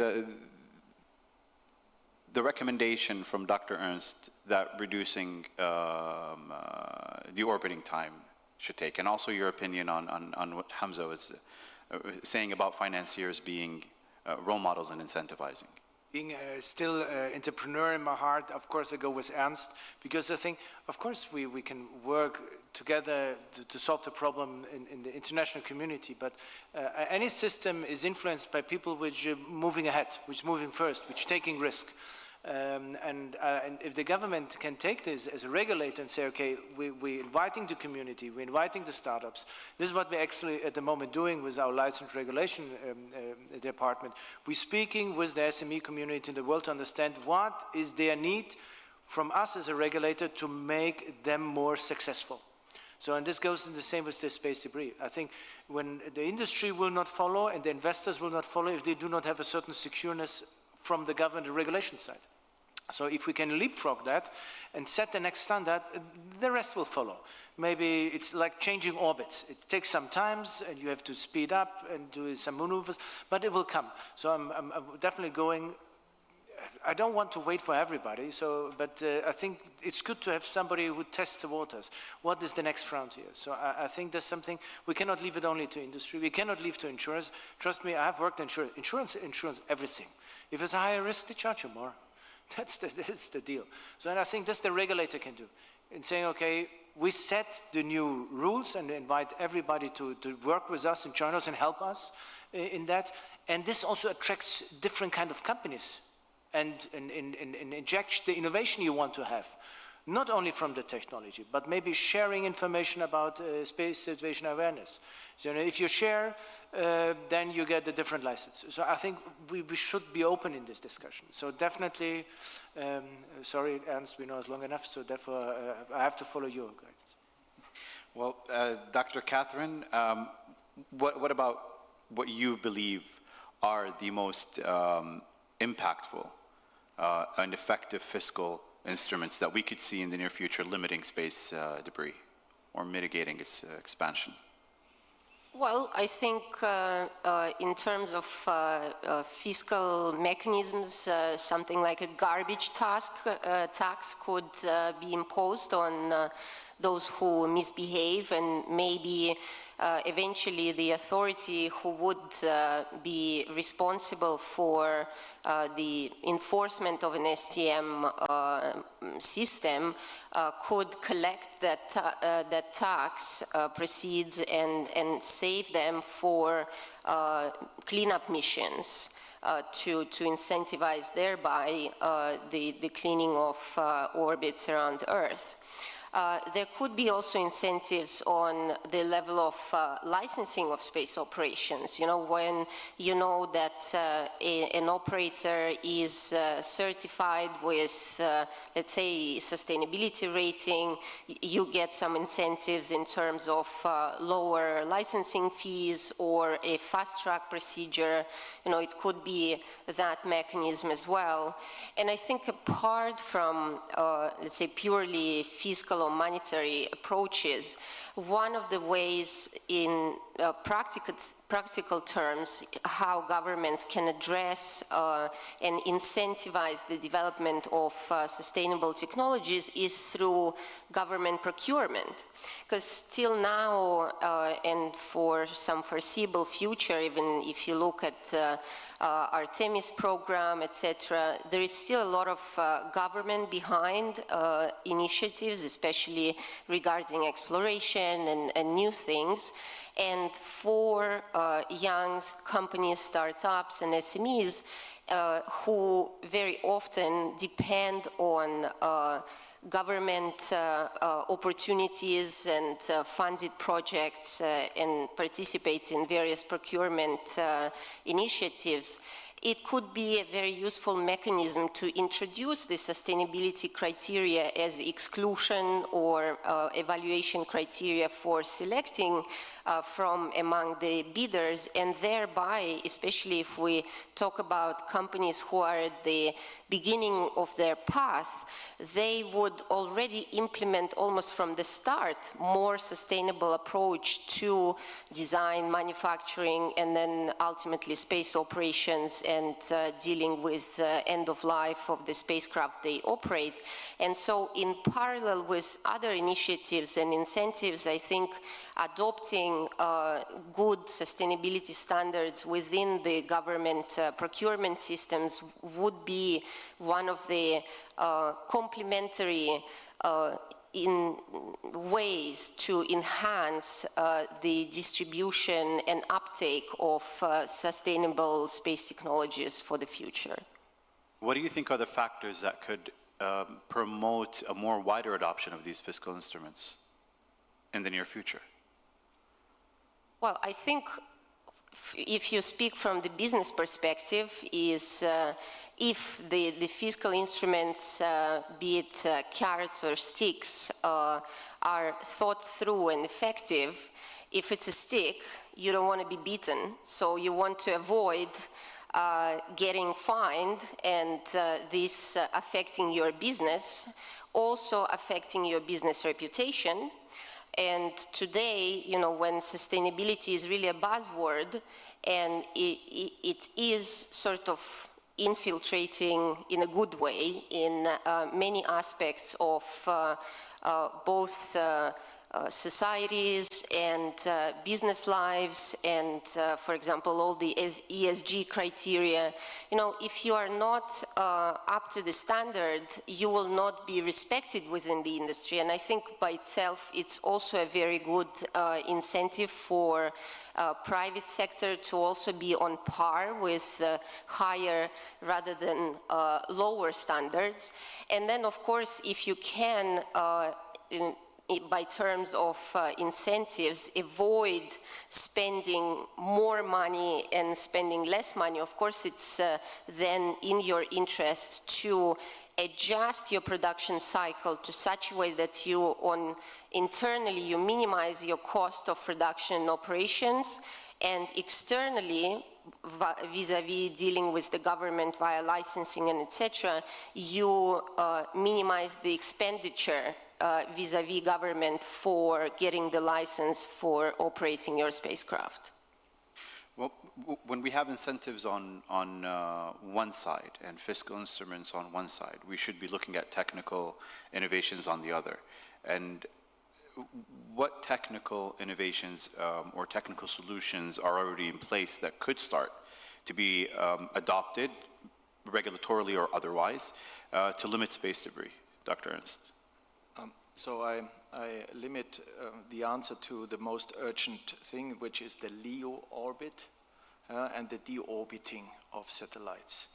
S11: the recommendation from Dr. Ernst that reducing the orbiting time should take, and also your opinion on what Hamza was saying about financiers being role models and incentivizing.
S16: Being still entrepreneur in my heart, of course I go with Ernst, because I think, of course, we can work together to solve the problem in the international community, but any system is influenced by people which are moving ahead, which are moving first, which are taking risk. And if the government can take this as a regulator and say, okay, we're inviting the community, we're inviting the startups. This is what we're actually at the moment doing with our license regulation department. We're speaking with the SME community in the world to understand what is their need from us as a regulator to make them more successful. So, and this goes in the same with the space debris. I think when the industry will not follow and the investors will not follow if they do not have a certain secureness from the government and regulation side. So if we can leapfrog that and set the next standard, the rest will follow. Maybe it's like changing orbits. It takes some time and you have to speed up and do some maneuvers, but it will come. So I'm definitely going, I don't want to wait for everybody, but I think it's good to have somebody who tests the waters. What is the next frontier? So I think there's something, we cannot leave it only to industry. We cannot leave to insurance. Trust me, I've worked in insurance, everything. If it's a higher risk, they charge you more. That's the deal. So and I think that's the regulator can do. In saying, okay, we set the new rules and invite everybody to work with us and join us and help us in that. And this also attracts different kind of companies and injects the innovation you want to have. Not only from the technology, but maybe sharing information about space situation awareness. So, you know, if you share, then you get a different license. So I think we should be open in this discussion. So definitely, sorry, Ernst, we know it's long enough, so therefore I have to follow your guidance.
S11: Well, Dr. Catherine, what about what you believe are the most impactful and effective fiscal instruments that we could see in the near future limiting space debris or mitigating its expansion?
S18: Well, I think in terms of fiscal mechanisms, something like a garbage tax could be imposed on those who misbehave, and maybe eventually the authority who would be responsible for the enforcement of an STM system could collect that tax proceeds and save them for cleanup missions to incentivize thereby the cleaning of orbits around Earth. There could be also incentives on the level of licensing of space operations. You know, when you know that an operator is certified with, let's say, sustainability rating, you get some incentives in terms of lower licensing fees or a fast-track procedure. You know, it could be that mechanism as well. And I think apart from, let's say, purely fiscal or monetary approaches, one of the ways in practical terms how governments can address and incentivize the development of sustainable technologies is through government procurement. Because till now, and for some foreseeable future, even if you look at Artemis program, etc., there is still a lot of government behind initiatives, especially regarding exploration and new things. And for young companies, startups, and SMEs who very often depend on government opportunities and funded projects and participate in various procurement initiatives, it could be a very useful mechanism to introduce the sustainability criteria as exclusion or evaluation criteria for selecting from among the bidders, and thereby, especially if we talk about companies who are at the beginning of their path, they would already implement almost from the start more sustainable approach to design, manufacturing, and then ultimately space operations and dealing with end of life of the spacecraft they operate. And so in parallel with other initiatives and incentives, I think adopting good sustainability standards within the government procurement systems would be one of the complementary in ways to enhance the distribution and uptake of sustainable space technologies for the future.
S11: What do you think are the factors that could promote a more wider adoption of these fiscal instruments in the near future?
S18: Well, I think if you speak from the business perspective, is if the fiscal instruments, be it carrots or sticks, are thought through and effective, if it's a stick, you don't want to be beaten, so you want to avoid getting fined and this affecting your business, also affecting your business reputation. And today, you know, when sustainability is really a buzzword and it is sort of infiltrating in a good way in many aspects of both societies and business lives and, for example, all the ESG criteria. You know, if you are not up to the standard, you will not be respected within the industry. And I think by itself, it's also a very good incentive for private sector to also be on par with higher rather than lower standards. And then, of course, if you can, by terms of incentives, avoid spending more money and spending less money, of course it's then in your interest to adjust your production cycle to such a way that you internally you minimize your cost of production and operations, and externally vis-a-vis dealing with the government via licensing and etc., you minimize the expenditure vis-a-vis government for getting the license for operating your spacecraft.
S11: Well, when we have incentives on one side and fiscal instruments on one side, we should be looking at technical innovations on the other. And what technical innovations or technical solutions are already in place that could start to be adopted, regulatorily or otherwise, to limit space debris? Dr. Ernst.
S13: So I limit the answer to the most urgent thing, which is the LEO orbit and the deorbiting of satellites.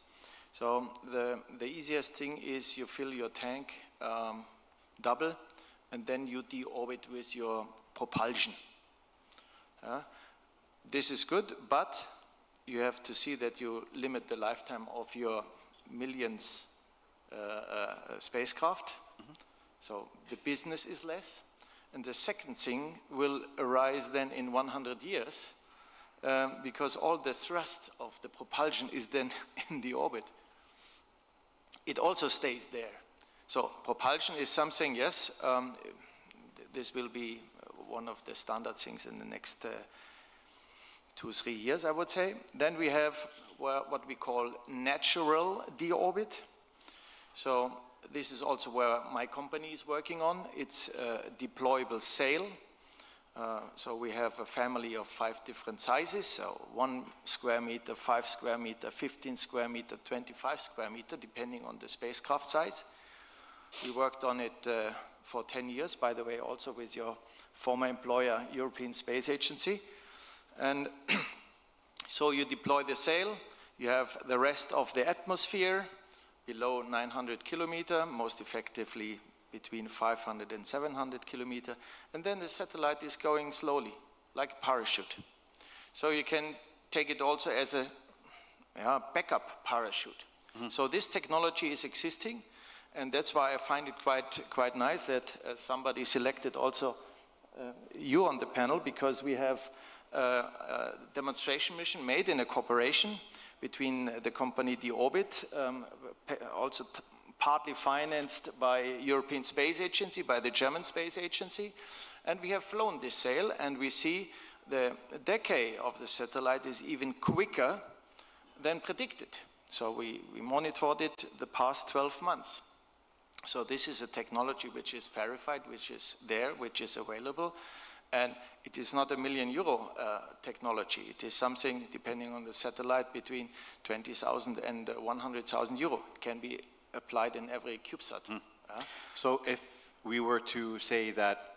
S13: So the easiest thing is you fill your tank double, and then you deorbit with your propulsion. This is good, but you have to see that you limit the lifetime of your millions spacecraft. So the business is less. And the second thing will arise then in 100 years because all the thrust of the propulsion is then in the orbit. It also stays there. So propulsion is something, yes, this will be one of the standard things in the next 2-3 years, I would say. Then we have what we call natural deorbit. So this is also where my company is working on. It's a deployable sail. So we have a family of 5 different sizes. So 1 square meter, 5 square meter, 15 square meter, 25 square meter, depending on the spacecraft size. We worked on it for 10 years, by the way, also with your former employer, European Space Agency. And so you deploy the sail, you have the rest of the atmosphere below 900 kilometer, most effectively between 500 and 700 kilometer, and then the satellite is going slowly, like a parachute. So you can take it also as a backup parachute. So this technology is existing, and that's why I find it quite nice that somebody selected also you on the panel, because we have a demonstration mission made in a cooperation between the company deOrbit, also partly financed by European Space Agency, by the German Space Agency, and we have flown this sail, and we see the decay of the satellite is even quicker than predicted. So we monitored it the past 12 months. So this is a technology which is verified, which is there, which is available. And it is not €1 million technology. It is something, depending on the satellite, between 20,000 and 100,000 euro. It can be applied in every CubeSat.
S11: So if we were to say that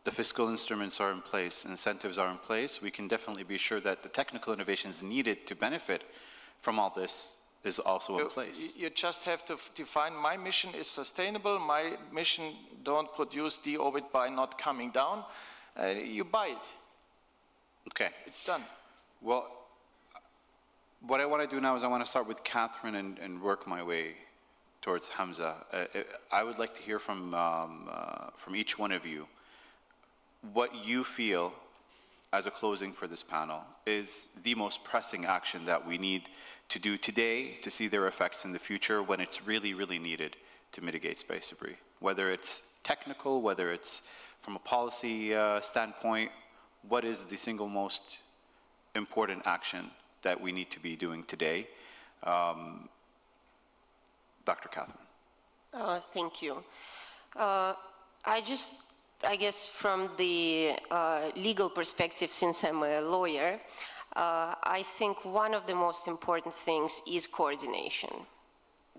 S11: the fiscal instruments are in place, incentives are in place, we can definitely be sure that the technical innovations needed to benefit from all this is also in place.
S13: You just have to define, my mission is sustainable, my mission don't produce deorbit by not coming down, you buy it.
S11: Okay.
S13: It's done.
S11: Well, what I want to do now is I want to start with Catherine and work my way towards Hamza. I would like to hear from each one of you what you feel as a closing for this panel is the most pressing action that we need to do today to see their effects in the future when it's really, really needed to mitigate space debris. Whether it's technical, whether it's from a policy standpoint, what is the single most important action that we need to be doing today? Dr. Catherine.
S18: Thank you. I guess from the legal perspective, since I'm a lawyer, I think one of the most important things is coordination.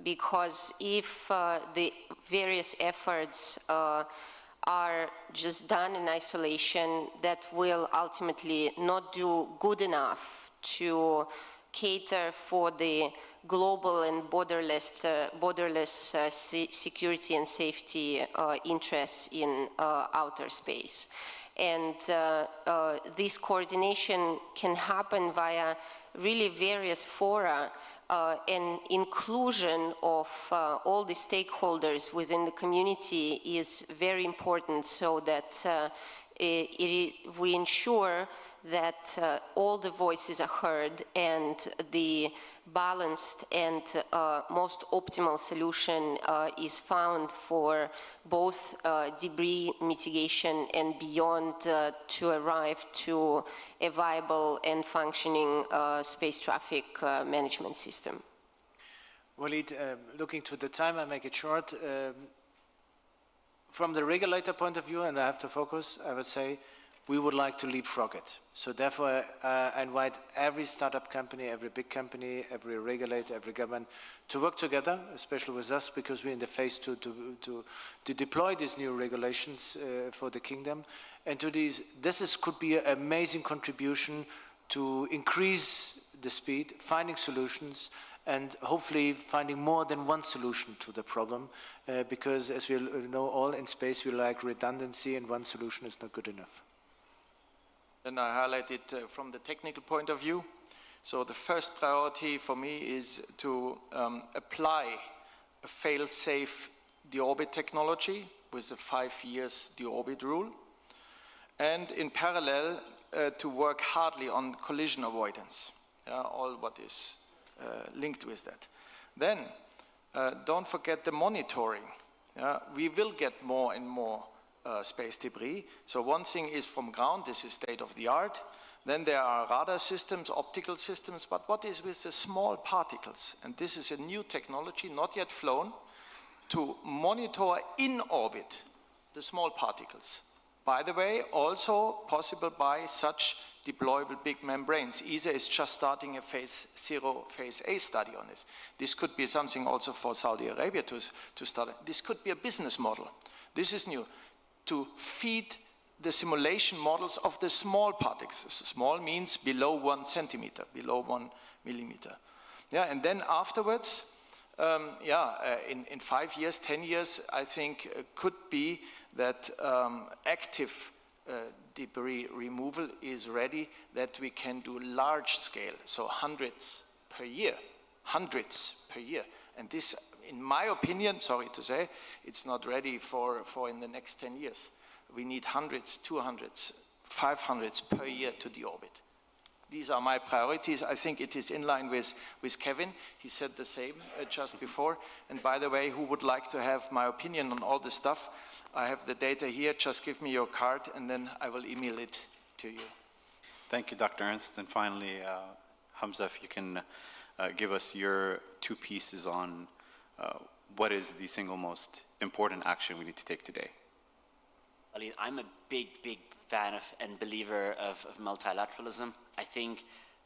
S18: Because if the various efforts are just done in isolation, that will ultimately not do good enough to cater for the global and borderless security and safety interests in outer space. And this coordination can happen via really various fora and inclusion of all the stakeholders within the community is very important so that we ensure that all the voices are heard and the balanced and most optimal solution is found for both debris mitigation and beyond to arrive to a viable and functioning space traffic management system.
S16: Walid, looking to the time, I make it short. From the regulator point of view, and I have to focus, I would say we would like to leapfrog it. So therefore, I invite every startup company, every big company, every regulator, every government to work together, especially with us, because we're in the phase to deploy these new regulations for the kingdom. And to this could be an amazing contribution to increase the speed, finding solutions, and hopefully finding more than one solution to the problem, because as we know all in space, we like redundancy, and one solution is not good enough.
S13: And I highlight it from the technical point of view. So the first priority for me is to apply a fail-safe deorbit technology with the 5 years deorbit rule. And in parallel, to work hardly on collision avoidance, all what is linked with that. Then, don't forget the monitoring. We will get more and more space debris. So one thing is from ground, this is state of the art. Then there are radar systems, optical systems, but what is with the small particles? And this is a new technology, not yet flown, to monitor in orbit the small particles. By the way, also possible by such deployable big membranes. ESA is just starting a phase 0, phase A study on this. This could be something also for Saudi Arabia to start. This could be a business model. This is new. To feed the simulation models of the small particles. Small means below 1 centimeter, below 1 millimeter. Yeah, and then afterwards, in 5 years, 10 years, I think could be that active debris removal is ready, that we can do large scale, so hundreds per year. And this, in my opinion, sorry to say, it's not ready for in the next 10 years. We need hundreds, 200s, 500s per year to deorbit. These are my priorities. I think it is in line with Kevin. He said the same just before. And by the way, who would like to have my opinion on all this stuff? I have the data here. Just give me your card, and then I will email it to you.
S11: Thank you, Dr. Ernst. And finally, Hamza, if you can give us your two pieces on what is the single most important action we need to take today.
S12: I'm a big fan of and believer of multilateralism. I think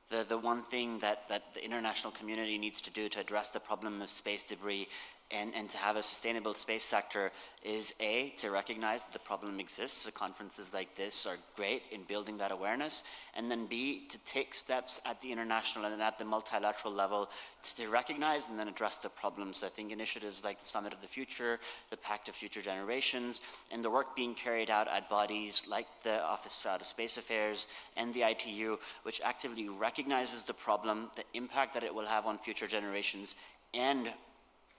S12: the one thing that the international community needs to do to address the problem of space debris and to have a sustainable space sector is A, to recognize that the problem exists. So conferences like this are great in building that awareness. And then B, to take steps at the international and at the multilateral level to recognize and then address the problems. So I think initiatives like the Summit of the Future, the Pact of Future Generations, and the work being carried out at bodies like the Office of Space Affairs and the ITU, which actively recognizes the problem, the impact that it will have on future generations, and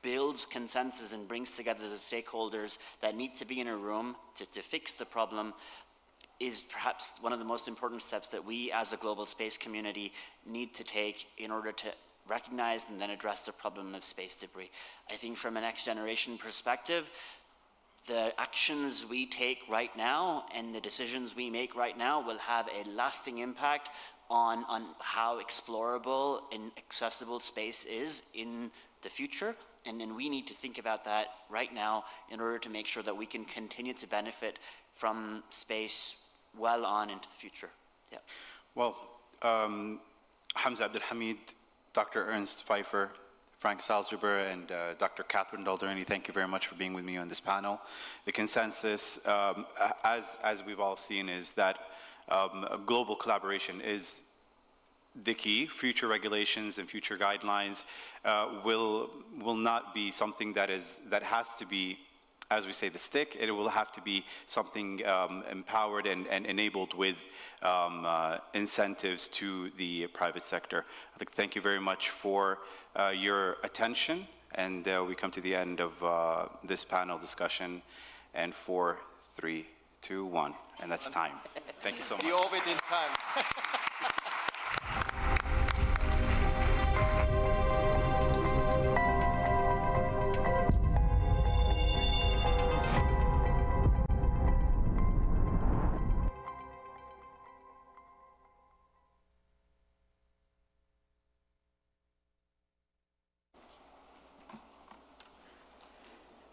S12: builds consensus and brings together the stakeholders that need to be in a room to fix the problem, is perhaps one of the most important steps that we as a global space community need to take in order to recognize and then address the problem of space debris. I think from a next generation perspective, the actions we take right now and the decisions we make right now will have a lasting impact on how explorable and accessible space is in the future. And we need to think about that right now in order to make sure that we can continue to benefit from space well on into the future. Yeah.
S11: Well, Hamza Abdul Hamid, Dr. Ernst Pfeiffer, Frank Salzgeber, and Dr. Catherine Daldrini, thank you very much for being with me on this panel. The consensus, as we've all seen, is that global collaboration is the key. Future regulations and future guidelines will not be something that has to be, as we say, the stick. It will have to be something empowered and enabled with incentives to the private sector. I'd like to thank you very much for your attention, and we come to the end of this panel discussion. And 4, 3, 2, 1, and that's time. Thank you so much.
S13: We orbit in time.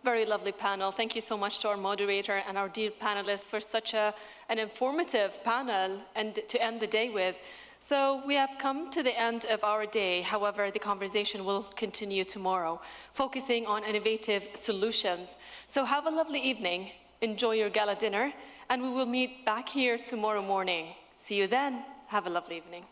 S1: Very lovely panel. Thank you so much to our moderator and our dear panelists for such an informative panel and to end the day with. So we have come to the end of our day. However, the conversation will continue tomorrow, focusing on innovative solutions. So have a lovely evening, enjoy your gala dinner, and we will meet back here tomorrow morning. See you then. Have a lovely evening.